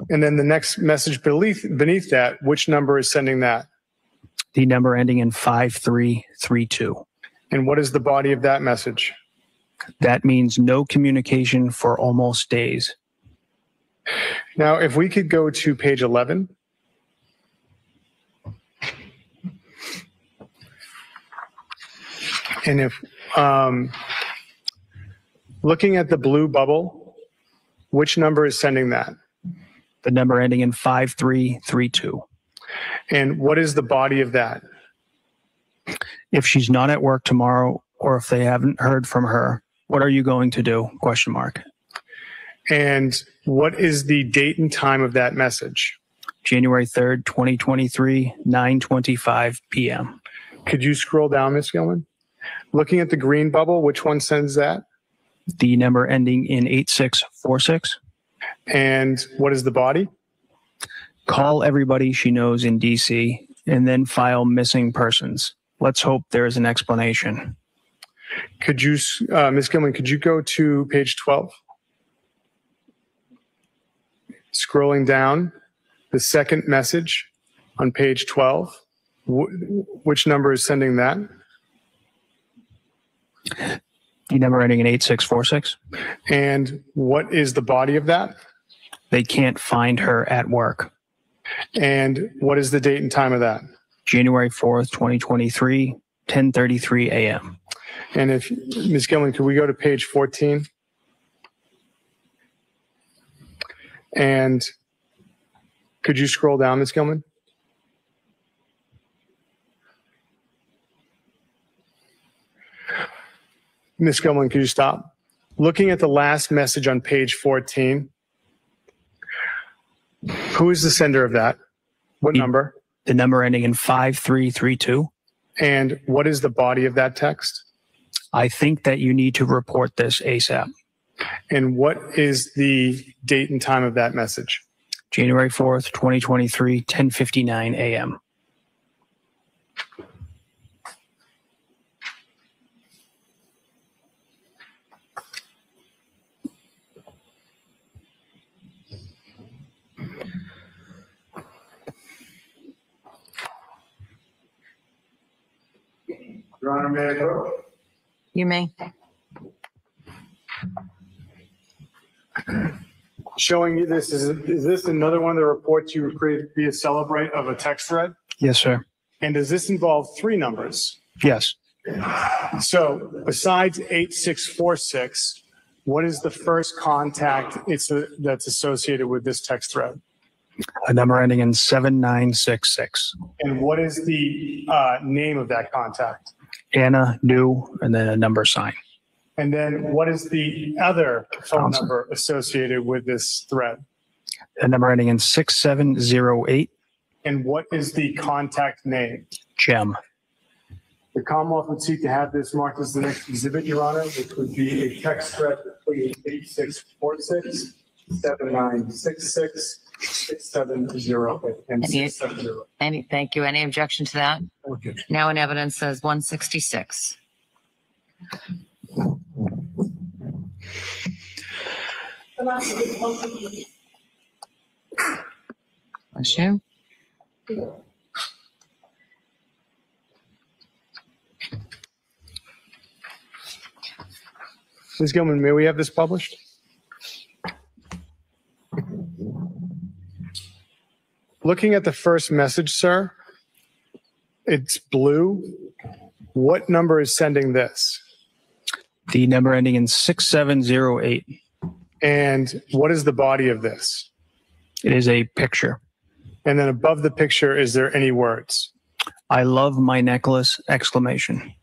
And then the next message beneath that, which number is sending that? The number ending in 5332. And what is the body of that message? That means no communication for almost days. Now, if we could go to page 11. And if looking at the blue bubble, which number is sending that? The number ending in 5332. And what is the body of that? If she's not at work tomorrow, or if they haven't heard from her, what are you going to do? Question mark. And what is the date and time of that message? January 3rd, 2023, 9:25 p.m. Could you scroll down, Ms. Gilman? Looking at the green bubble, which one sends that? The number ending in 8646. And what is the body? Call everybody she knows in DC and then file missing persons. Let's hope there is an explanation. Could you, Ms. Gilman, could you go to page 12? Scrolling down, the second message on page 12. Which number is sending that? The number ending in 8646. And what is the body of that? They can't find her at work. And what is the date and time of that? January 4th, 2023, 10:33 a.m. And if, Ms. Gilman, could we go to page 14? And could you scroll down, Ms. Gilman? Ms. Gilman, could you stop? Looking at the last message on page 14, who is the sender of that? What number? The number ending in 5332. And what is the body of that text? I think that you need to report this ASAP. And what is the date and time of that message? January 4th, 2023, 10:59 a.m. Your Honor, may I vote? You may. Showing you this, is this another one of the reports you created via Celebrate of a text thread? Yes, sir. And does this involve 3 numbers? Yes. So besides 8646, what is the first contact that's associated with this text thread? A number ending in 7966. And what is the name of that contact? Anna, new, and then a number sign. And then what is the other phone number associated with this thread? A number ending in 6708. And what is the contact name? Gem. The Commonwealth would seek to have this marked as the next exhibit, Your Honor, which would be a text thread between 8646, 7966, 6708, and 670. Thank you. Any objection to that? Okay. Now in evidence says 166. Bless you. Ms. Gilman, may we have this published? Looking at the first message, sir, it's blue. What number is sending this? The number ending in 6708. And what is the body of this? It is a picture. And then above the picture, is there any words? I love my necklace, exclamation.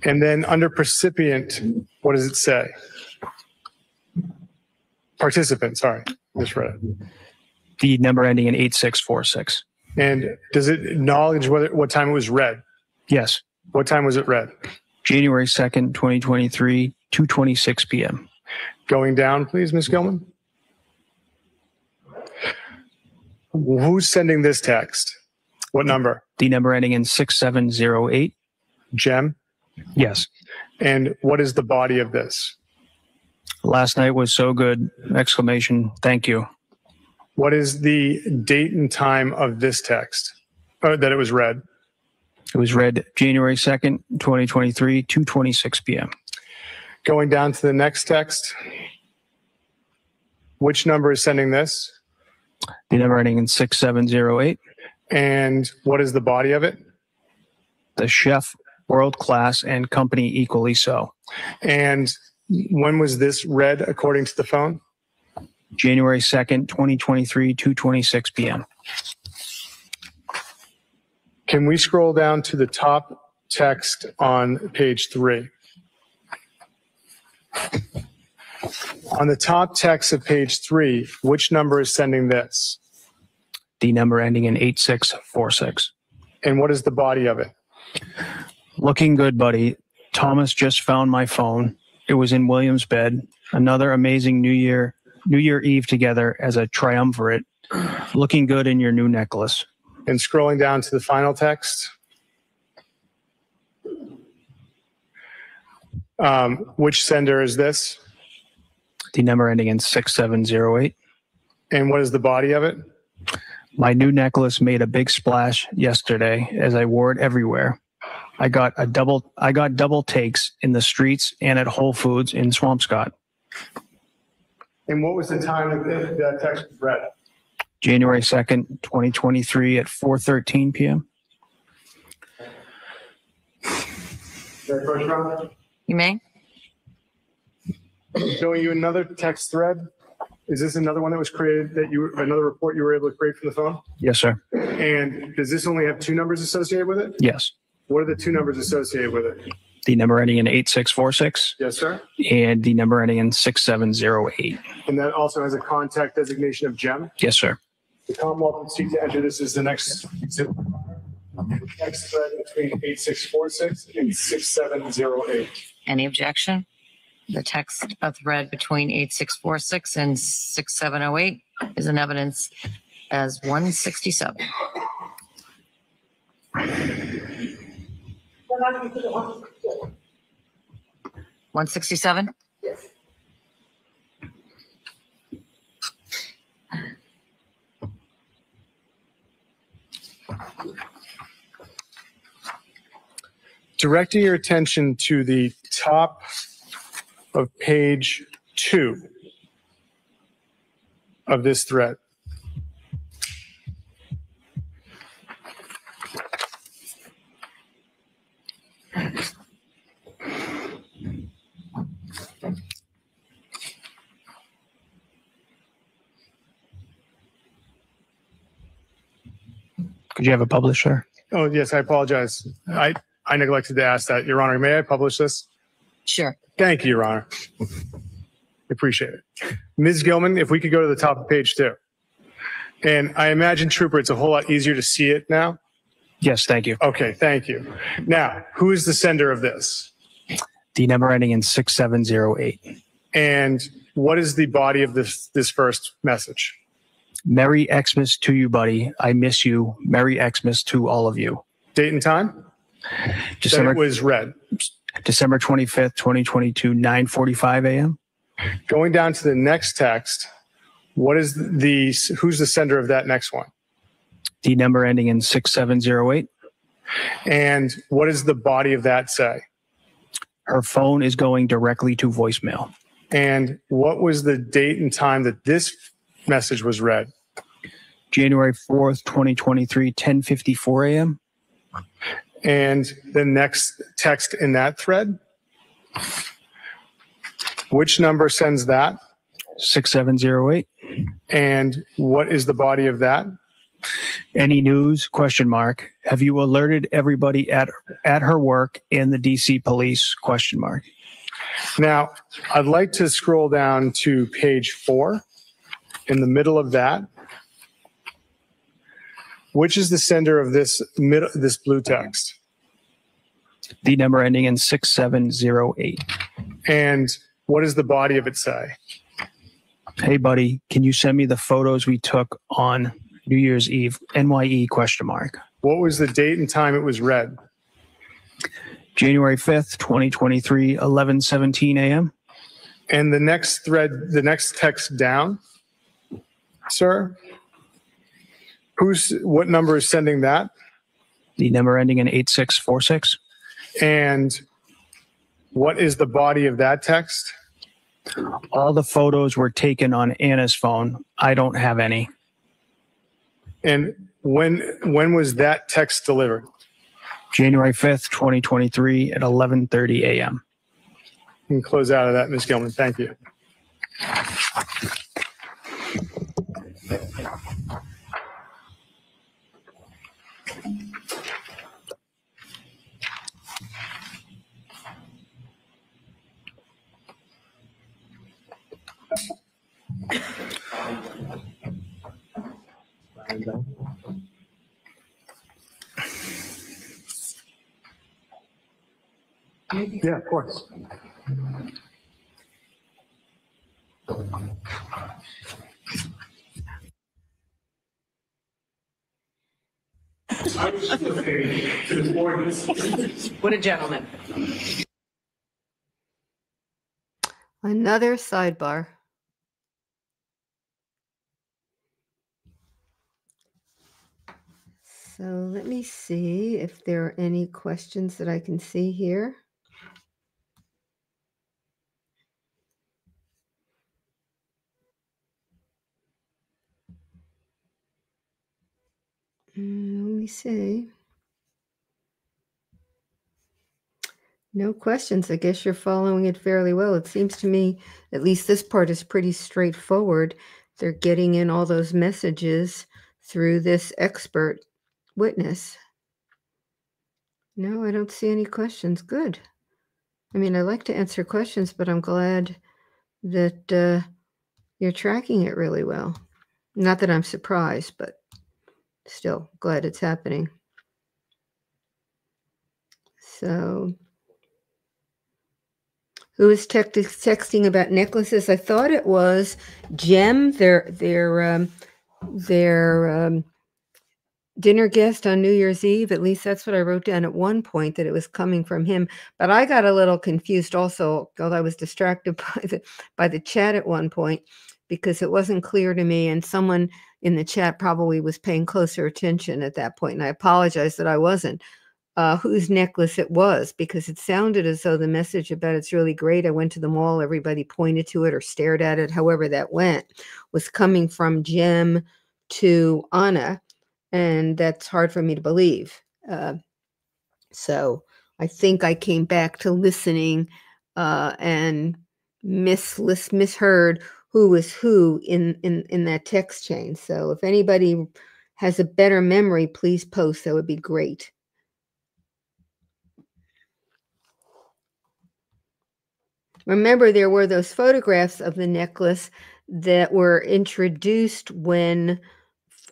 And then under recipient, what does it say? Participant, sorry, misread it. The number ending in 8646. And does it acknowledge what time it was read? Yes. What time was it read? January 2nd, 2023, 2:26 p.m. Going down, please, Ms. Gilman. Who's sending this text? What number? The number ending in 6708. Gem? Yes. And what is the body of this? Last night was so good, exclamation, thank you. What is the date and time of this text that it was read? It was read January 2nd, 2023, 2:26 p.m. Going down to the next text, which number is sending this? The number ending in 6708. And what is the body of it? The chef, world class, and company equally so. And when was this read according to the phone? January 2nd, 2023, 2:26 p.m. Can we scroll down to the top text on page 3? On the top text of page 3, which number is sending this? The number ending in 8646. And what is the body of it? Looking good, buddy. Thomas just found my phone. It was in William's bed. Another amazing New Year Eve together as a triumvirate. Looking good in your new necklace. And scrolling down to the final text. Which sender is this? The number ending in 6708. And what is the body of it? My new necklace made a big splash yesterday as I wore it everywhere. I got double takes in the streets and at Whole Foods in Swampscott. And what was the time that text was read? January 2nd, 2023 at 4:13 p.m. You may. Showing you another text thread. Is this another one that was created another report you were able to create from the phone? Yes, sir. And does this only have 2 numbers associated with it? Yes. What are the 2 numbers associated with it? The number ending in 8646. Yes, sir. And the number ending in 6708. And that also has a contact designation of Jem? Yes, sir. The Commonwealth will seek to enter this as the next exhibit. Next thread between 8646 and 6708. Any objection? The text of thread between 8646 and 6708 is in evidence as 167. 167? Yes. Directing your attention to the top of page 2 of this thread. Could you have a publisher? Oh, yes, I apologize. I neglected to ask that. Your Honor, may I publish this? Sure. Thank you, Your Honor. Appreciate it. Ms. Gilman, if we could go to the top of page 2. And I imagine, Trooper, it's a whole lot easier to see it now. Yes, thank you. Okay, thank you. Now, who is the sender of this? The number ending in 6708. And what is the body of this first message? Merry Xmas to you, buddy. I miss you. Merry Xmas to all of you. Date and time? December That it was read. December 25th, 2022, 9:45 a.m. Going down to the next text, who's the sender of that next one? The number ending in 6708. And what does the body of that say? Her phone is going directly to voicemail. And what was the date and time that this message was read? January 4th, 2023, 10:54 a.m. And the next text in that thread? Which number sends that? 6708. And what is the body of that? Any news? Question mark. Have you alerted everybody at her work and the DC police? Question mark. Now, I'd like to scroll down to page 4. In the middle of that, which is the sender of this blue text? The number ending in 6708. And what does the body of it say? Hey, buddy, can you send me the photos we took on New Year's Eve? NYE? Question mark. What was the date and time it was read? January 5th, 2023, 11:17 a.m. And the next thread, the next text down? sir? What number is sending that? The number ending in 8646. And what is the body of that text? All the photos were taken on Anna's phone. I don't have any. And when was that text delivered? January 5th, 2023 at 11:30 a.m. You can close out of that, Ms. Gilman. Thank you. Yeah, of course. What a gentleman. Another sidebar. So let me see if there are any questions that I can see here. Let me see. No questions. I guess you're following it fairly well. It seems to me, at least this part is pretty straightforward. They're getting in all those messages through this expert witness. No, I don't see any questions. Good. I mean, I like to answer questions, but I'm glad that you're tracking it really well. Not that I'm surprised, but still glad it's happening. So, who is texting about necklaces? I thought it was Jem, their dinner guest on New Year's Eve. At least that's what I wrote down at one point, that it was coming from him. But I got a little confused also, although I was distracted by the chat at one point, because it wasn't clear to me, and someone in the chat probably was paying closer attention at that point, and I apologize that I wasn't, whose necklace it was, because it sounded as though the message about it's really great, I went to the mall, everybody pointed to it or stared at it, however that went, was coming from Jem to Anna, and that's hard for me to believe. So I think I came back to listening and misheard who was who in that text chain. So if anybody has a better memory, please post. That would be great. Remember, there were those photographs of the necklace that were introduced when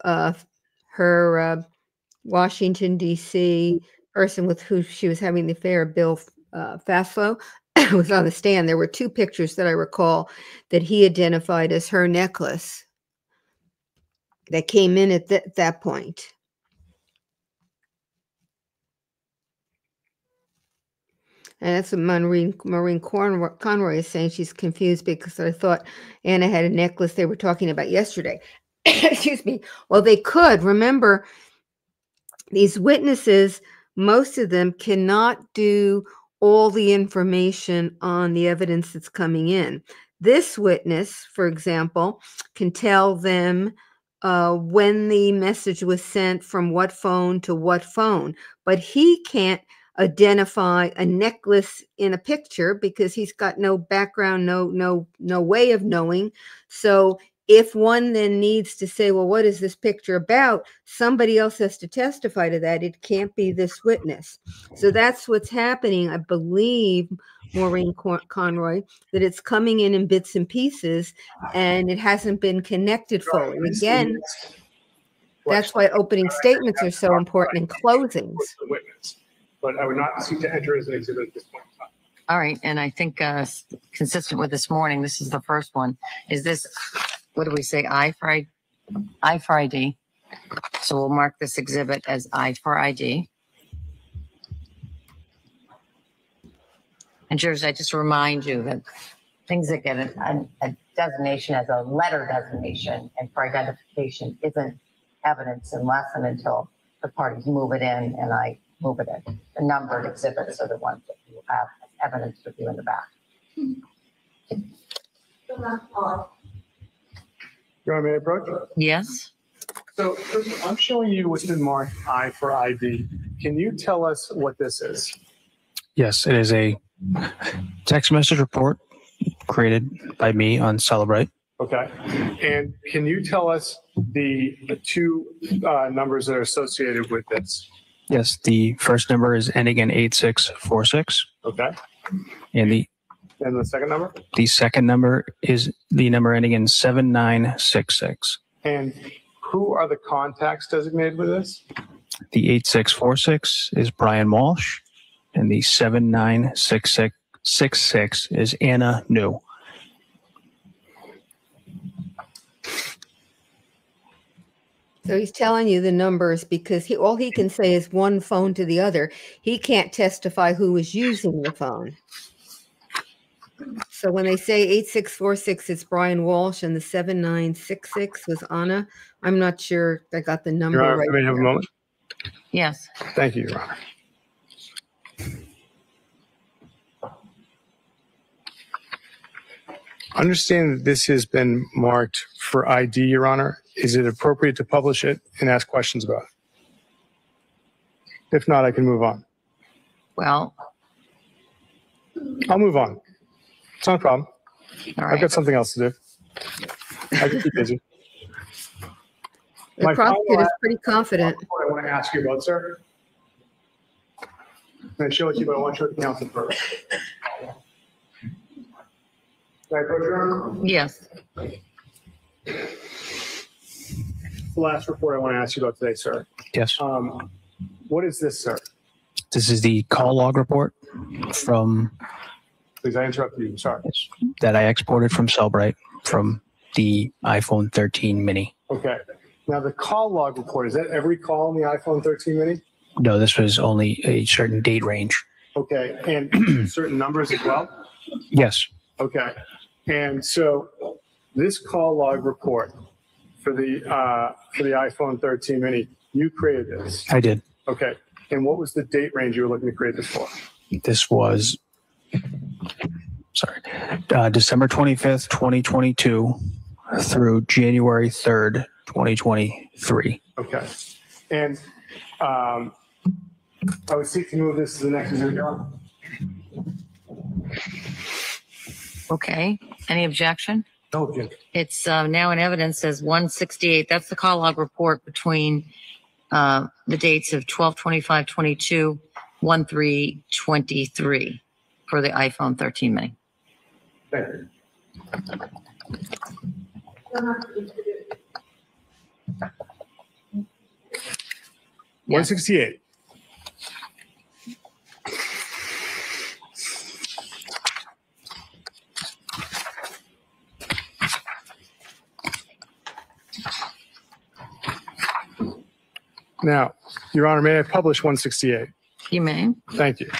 her Washington, D.C. person with who she was having the affair, Bill Fafo, was on the stand. There were two pictures that I recall that he identified as her necklace that came in at that point. And that's what Maureen Conroy is saying. She's confused because I thought Anna had a necklace they were talking about yesterday. Excuse me. Well, they could. Remember, these witnesses, most of them cannot do all the information on the evidence that's coming in. This witness, for example, can tell them when the message was sent from what phone to what phone, but he can't identify a necklace in a picture because he's got no background, no way of knowing. So if one then needs to say, well, what is this picture about? Somebody else has to testify to that. It can't be this witness. So that's what's happening, I believe, Maureen Conroy, that it's coming in bits and pieces and it hasn't been connected fully. Again, that's why opening statements are so important and closings. But I would not seek to enter as an exhibit at this point in time. All right. And I think consistent with this morning, this is the first one. Is this, what do we say, I for ID? So we'll mark this exhibit as I for ID. And jurors, I just remind you that things that get designation as a letter designation and for identification isn't evidence unless and until the parties move it in and I move it in. The numbered exhibits are the ones that you have evidence with you in the back. You want me to approach? Yes. So I'm showing you what's been marked I for ID. Can you tell us what this is? Yes, it is a text message report created by me on Celebrate. Okay. And can you tell us the two numbers that are associated with this? Yes, the first number is ending in 8646. Okay. And the second number? The second number is the number ending in 7966. And who are the contacts designated with this? The 8646 is Brian Walshe, and the 7966 is Anna New. So he's telling you the numbers because all he can say is one phone to the other. He can't testify who was using the phone. So when they say 8646, it's Brian Walshe, and the 7966 was Anna. I'm not sure I got the number Your Honor, right. may I have a moment? Yes. Thank you, Your Honor. Understand that this has been marked for ID, Your Honor. Is it appropriate to publish it and ask questions about it? If not, I can move on. Well, I'll move on. It's not a problem. All right. I've got something else to do. I can keep busy. The prosecutor is pretty confident. What I want to ask you about, sir. I'm going to show it to you, but I want to show it to counsel first. Can I approach, Your Honor? yes. The last report I want to ask you about today, sir. Yes. What is this, sir? This is the call log report from Please, I interrupted you. Sorry. that I exported from Cellbrite from the iPhone 13 mini. Okay. Now, the call log report, is that every call on the iPhone 13 mini? No, this was only a certain date range. Okay. And certain numbers as well? Yes. Okay. And so this call log report for the iPhone 13 mini, you created this? I did. Okay. And what was the date range you were looking to create this for? This was, December 25th, 2022 through January 3rd, 2023. Okay. And I would seek to move this to the next exhibit, Your Honor. Okay. Any objection? No objection. It's now in evidence as 168. That's the call log report between the dates of 12/25/22, 1/3/23 for the iPhone 13 mini. Thank you. 168. Now, Your Honor, may I publish 168? You may. Thank you.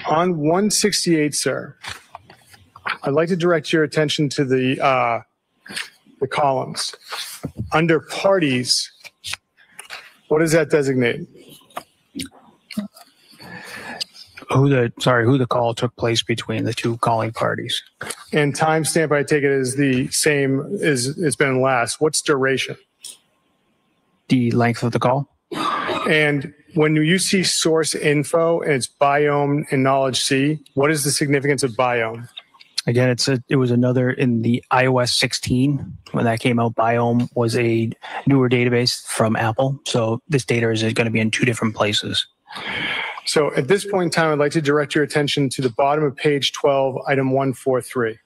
On 168, sir, I'd like to direct your attention to the columns. Under parties, what does that designate? Who the call took place between the two calling parties. And timestamp, I take it, is the same as it's been last. What's duration? The length of the call. And when you see source info and it's biome and knowledge C, what is the significance of biome? Again, it was another in the iOS 16 when that came out. Biome was a newer database from Apple. So this data is going to be in two different places. So at this point in time, I'd like to direct your attention to the bottom of page 12, item 143.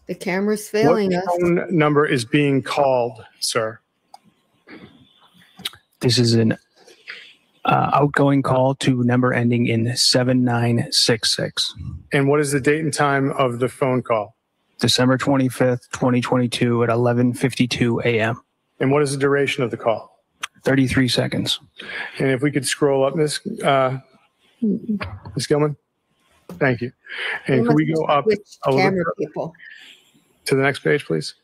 The camera's failing us. What phone number is being called, sir? This is an outgoing call to number ending in 7966. And what is the date and time of the phone call? December 25th, 2022 at 11:52 a.m. And what is the duration of the call? 33 seconds. And if we could scroll up, Ms. Gilman? Thank you. And could we go up a little bit people to the next page, please?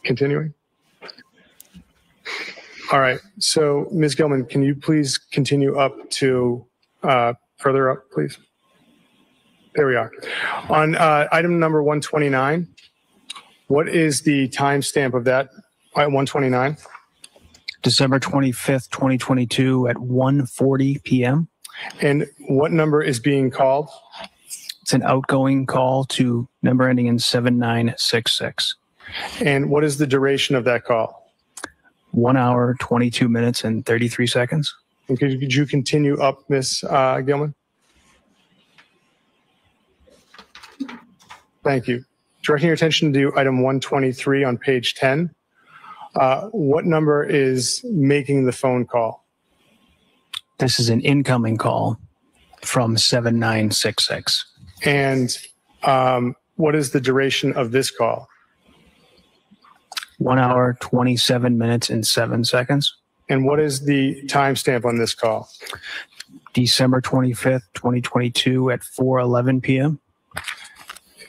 Continuing. All right. So, Ms. Gilman, can you please continue up to further up, please? There we are. On item number 129, what is the timestamp of that at 129? December 25th, 2022 at 1:40 p.m. And what number is being called? It's an outgoing call to number ending in 7966. And what is the duration of that call? 1 hour, 22 minutes, and 33 seconds. And could you continue up, Ms. Gilman? Thank you. Directing your attention to item 123 on page 10. What number is making the phone call? This is an incoming call from 7966. And what is the duration of this call? 1 hour, 27 minutes, and 7 seconds. And what is the timestamp on this call? December 25th, 2022 at 4:11 p.m.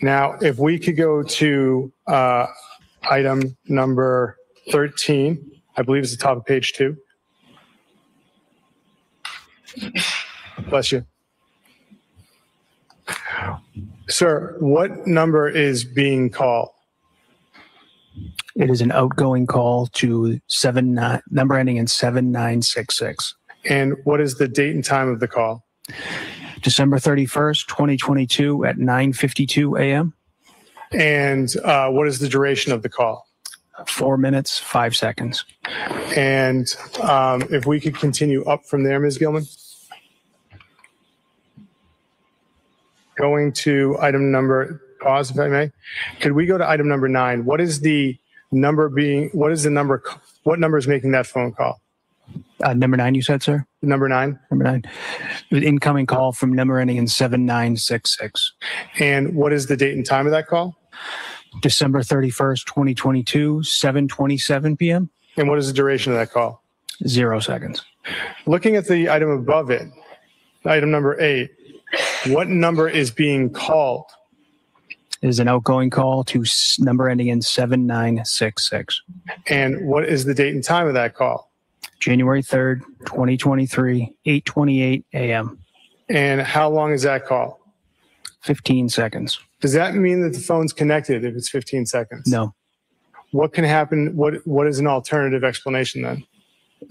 Now, if we could go to item number 13, I believe it's the top of page 2. Bless you. Sir, what number is being called? It is an outgoing call to number ending in 7966. And what is the date and time of the call? December 31st, 2022 at 9:52 a.m. And what is the duration of the call? 4 minutes, 5 seconds. And if we could continue up from there, Ms. Gilman. Going to item number, pause if I may. Could we go to item number 9? What is the number being, what number is making that phone call? Number 9, you said, sir? Number 9? Number 9. The incoming call from number ending in 7966. And what is the date and time of that call? December 31st, 2022, 7:27 p.m. And what is the duration of that call? 0 seconds. Looking at the item above it, item number 8, what number is being called? It is an outgoing call to number ending in 7966. And what is the date and time of that call? January 3rd, 2023, 8:28 a.m. And how long is that call? 15 seconds. Does that mean that the phone's connected if it's 15 seconds? No. What can happen? What is an alternative explanation then?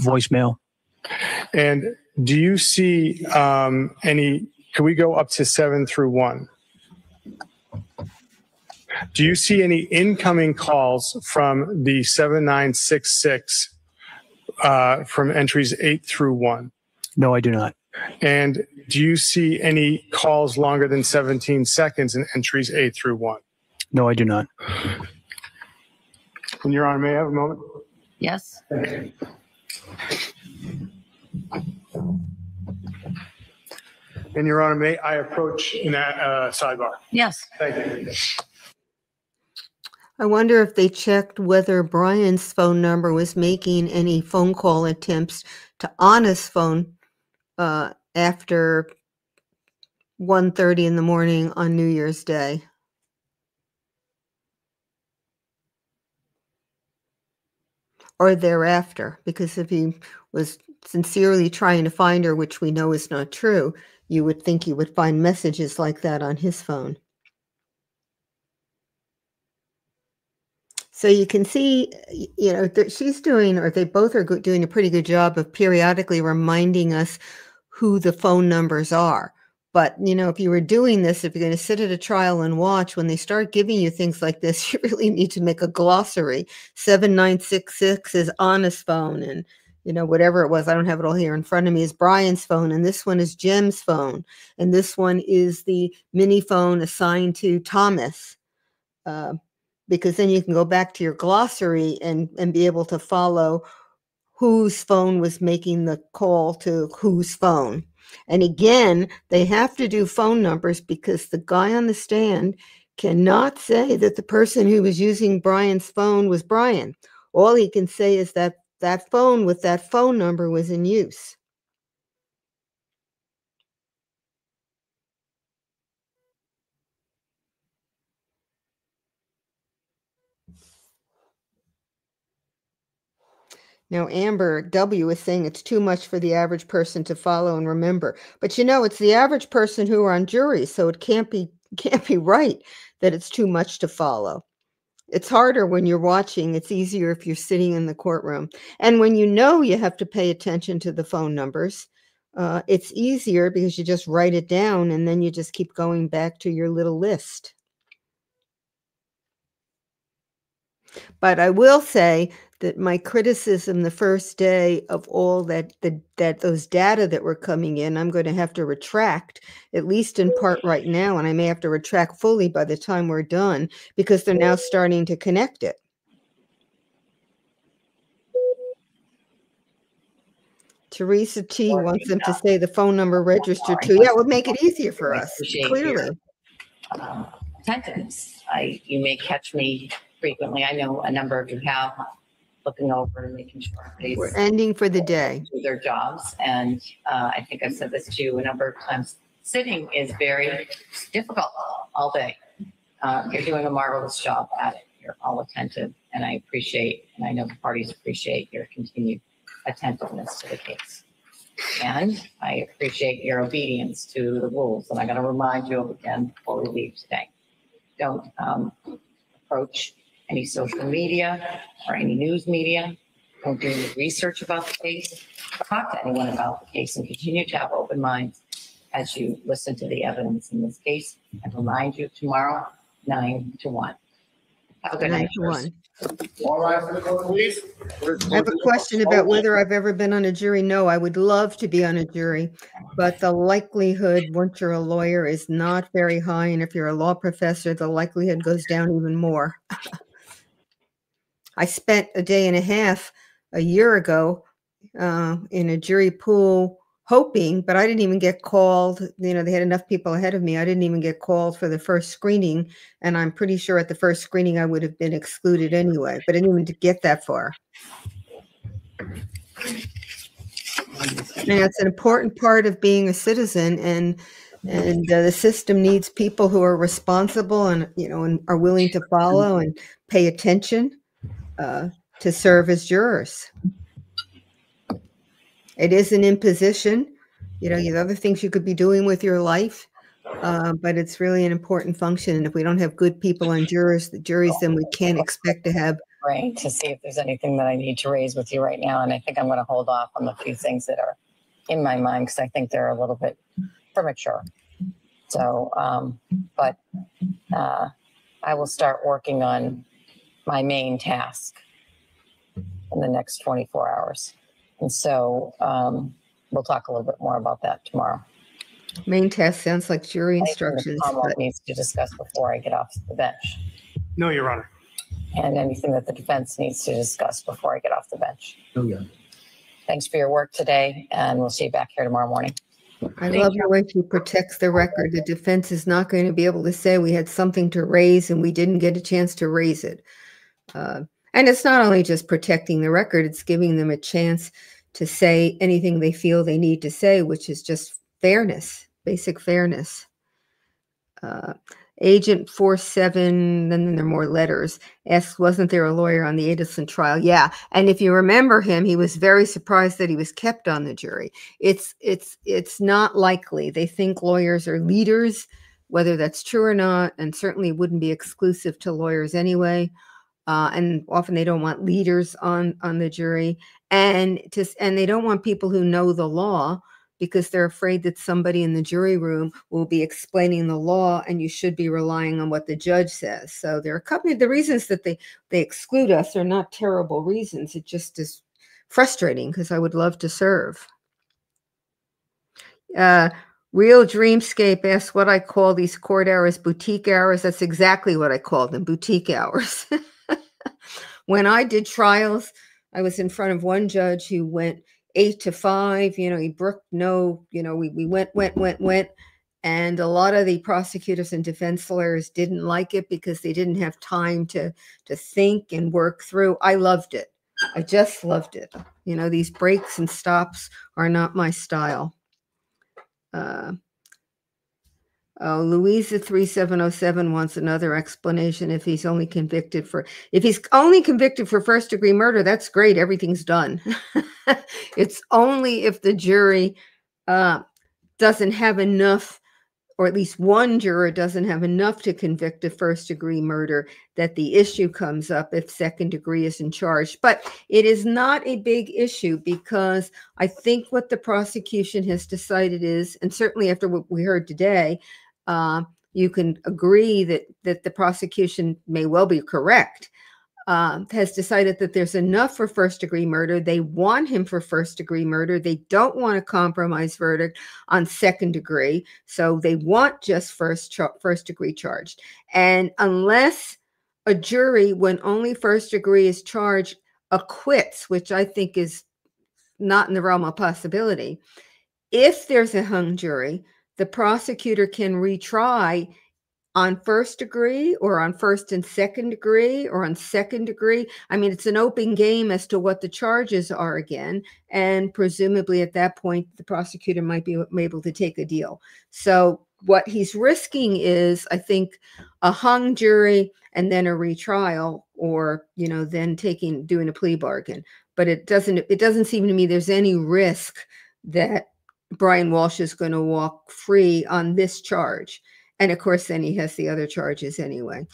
Voicemail. And do you see any, can we go up to 7 through 1? Do you see any incoming calls from the 7966 from entries 8 through 1? No, I do not. And do you see any calls longer than 17 seconds in entries 8 through 1? No, I do not. And Your Honor, may I have a moment? Yes. Thank you. And Your Honor, may I approach in that sidebar? Yes. Thank you. I wonder if they checked whether Brian's phone number was making any phone call attempts to Anna's phone after 1:30 in the morning on New Year's Day. Or thereafter, because if he was sincerely trying to find her, which we know is not true, you would think you would find messages like that on his phone. So you can see, you know, that she's doing, or they both are doing a pretty good job of periodically reminding us who the phone numbers are. But, you know, if you were doing this, if you're going to sit at a trial and watch, when they start giving you things like this, you really need to make a glossary. 7966 is Anna's phone, and, you know, whatever it was, I don't have it all here in front of me, is Brian's phone, and this one is Jim's phone, and this one is the mini phone assigned to Thomas. Because then you can go back to your glossary and be able to follow whose phone was making the call to whose phone. And again, they have to do phone numbers because the guy on the stand cannot say that the person who was using Brian's phone was Brian. All he can say is that that phone with that phone number was in use. Now, Amber W. is saying it's too much for the average person to follow and remember. But it's the average person who are on juries, so it can't be right that it's too much to follow. It's harder when you're watching. It's easier if you're sitting in the courtroom. And when you have to pay attention to the phone numbers, it's easier because you just write it down and then you just keep going back to your little list. But I will say that my criticism the first day of all that those data that were coming in, I'm going to have to retract, at least in part right now, and I may have to retract fully by the time we're done, because they're now starting to connect it. Teresa T wants them to say the phone number registered too. Yeah, it would make it easier for us, clearly. Attentiveness. You may catch me frequently. I know a number of you have, looking over and making sure we're ending for the day. Do their jobs. And I think I've said this to you a number of times. Sitting is very difficult all day. You're doing a marvelous job at it. You're all attentive, and I appreciate, and I know the parties appreciate your continued attentiveness to the case. And I appreciate your obedience to the rules. And I'm going to remind you again before we leave today. Don't approach any social media or any news media. Don't do any research about the case. Talk to anyone about the case and continue to have open minds as you listen to the evidence in this case. And remind you tomorrow, 9 to 1. Have a good night. 9 to 1. All right, for the court, please. I have a question about whether I've ever been on a jury. No, I would love to be on a jury, but the likelihood once you're a lawyer is not very high. And if you're a law professor, the likelihood goes down even more. I spent a day and a half a year ago in a jury pool hoping, but I didn't even get called. They had enough people ahead of me. I didn't even get called for the first screening. And I'm pretty sure at the first screening, I would have been excluded anyway, but I didn't even get that far. And that's an important part of being a citizen. And the system needs people who are responsible and, and are willing to follow and pay attention to serve as jurors. It is an imposition. You have other things you could be doing with your life, but it's really an important function. And if we don't have good people on juries, then we can't expect to have. Right, to see if there's anything that I need to raise with you right now. And I think I'm going to hold off on the few things that are in my mind because I think they're a little bit premature. So, but I will start working on my main task in the next 24 hours. And so we'll talk a little bit more about that tomorrow. Main task sounds like jury instructions. Commonwealth needs to discuss before I get off the bench. No, Your Honor. And anything that the defense needs to discuss before I get off the bench. Oh, yeah. Thanks for your work today, and we'll see you back here tomorrow morning. I love the way she protects the record. The defense is not going to be able to say we had something to raise and we didn't get a chance to raise it. And it's not only just protecting the record, it's giving them a chance to say anything they feel they need to say, which is just fairness, basic fairness. Agent 47, then there are more letters, asks, wasn't there a lawyer on the Adelson trial? Yeah, and if you remember him, he was very surprised that he was kept on the jury. It's not likely. They think lawyers are leaders, whether that's true or not, and certainly wouldn't be exclusive to lawyers anyway. And often they don't want leaders on the jury, and they don't want people who know the law because they're afraid that somebody in the jury room will be explaining the law, and you should be relying on what the judge says. So there are a couple of the reasons that they exclude us are not terrible reasons. It just is frustrating because I would love to serve. Real Dreamscape asks what I call these court hours, boutique hours. That's exactly what I call them, boutique hours. When I did trials, I was in front of one judge who went 8 to 5. He brooked no. We went, And a lot of the prosecutors and defense lawyers didn't like it because they didn't have time to think and work through. I loved it. I just loved it. You know, these breaks and stops are not my style. Louisa 3707 wants another explanation. If he's only convicted for first degree murder, that's great. Everything's done. It's only if the jury doesn't have enough, or at least one juror doesn't have enough to convict of first degree murder, that the issue comes up if second degree isn't charged. But it is not a big issue, because I think what the prosecution has decided is, and certainly after what we heard today, you can agree that the prosecution may well be correct, has decided that there's enough for first degree murder. They want him for first degree murder. They don't want a compromise verdict on second degree. So they want just first degree charged. And unless a jury, when only first degree is charged, acquits, which I think is not in the realm of possibility, if there's a hung jury, the prosecutor can retry on first degree, or on first and second degree, or on second degree. I mean, it's an open game as to what the charges are again. And presumably at that point, the prosecutor might be able to take a deal. So what he's risking is, I think, a hung jury and then a retrial, or, you know, then doing a plea bargain. But it doesn't seem to me there's any risk that Brian Walshe is going to walk free on this charge. And of course, then he has the other charges anyway.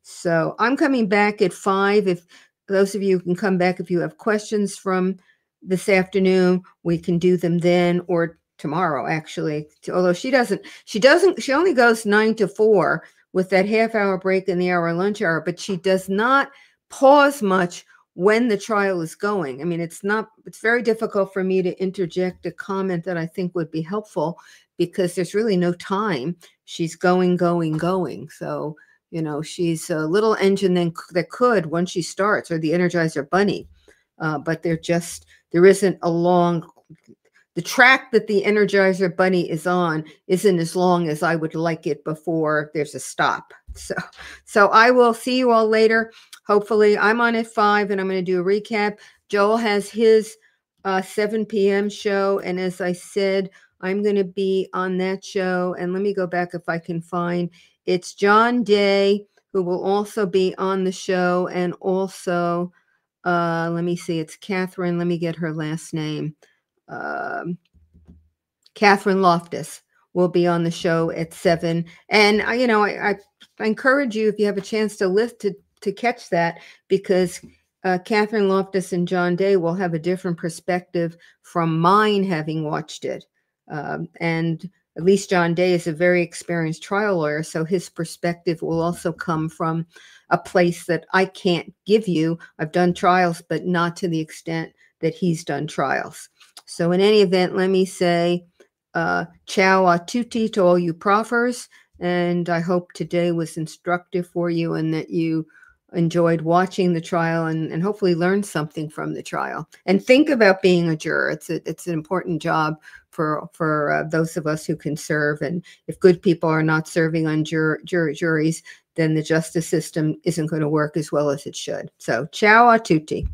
So I'm coming back at 5. If those of you can come back, if you have questions from this afternoon, we can do them then, or tomorrow, actually. Although she only goes 9 to 4 with that half-hour break and the hour lunch hour, but she does not pause much when the trial is going. I mean, it's very difficult for me to interject a comment that I think would be helpful, because there's really no time. She's going. So, you know, she's a little engine that could, once she starts, or the Energizer Bunny. But there isn't a long, the track that the Energizer Bunny is on isn't as long as I would like it before there's a stop. So I will see you all later. Hopefully I'm on at 5, and I'm going to do a recap. Joel has his 7 p.m. show. And as I said, I'm going to be on that show. And let me go back if I can find. It's John Day, who will also be on the show. And also, let me see, it's Catherine. Let me get her last name. Catherine Loftus will be on the show at 7. And, you know, I encourage you, if you have a chance to catch that, because Catherine Loftus and John Day will have a different perspective from mine, having watched it. And at least John Day is a very experienced trial lawyer, so his perspective will also come from a place that I can't give you. I've done trials, but not to the extent that he's done trials. So in any event, let me say ciao a tutti to all you profers, and I hope today was instructive for you, and that you enjoyed watching the trial, and hopefully learned something from the trial. And think about being a juror. It's an important job for those of us who can serve. And if good people are not serving on juries, then the justice system isn't going to work as well as it should. So ciao a tutti.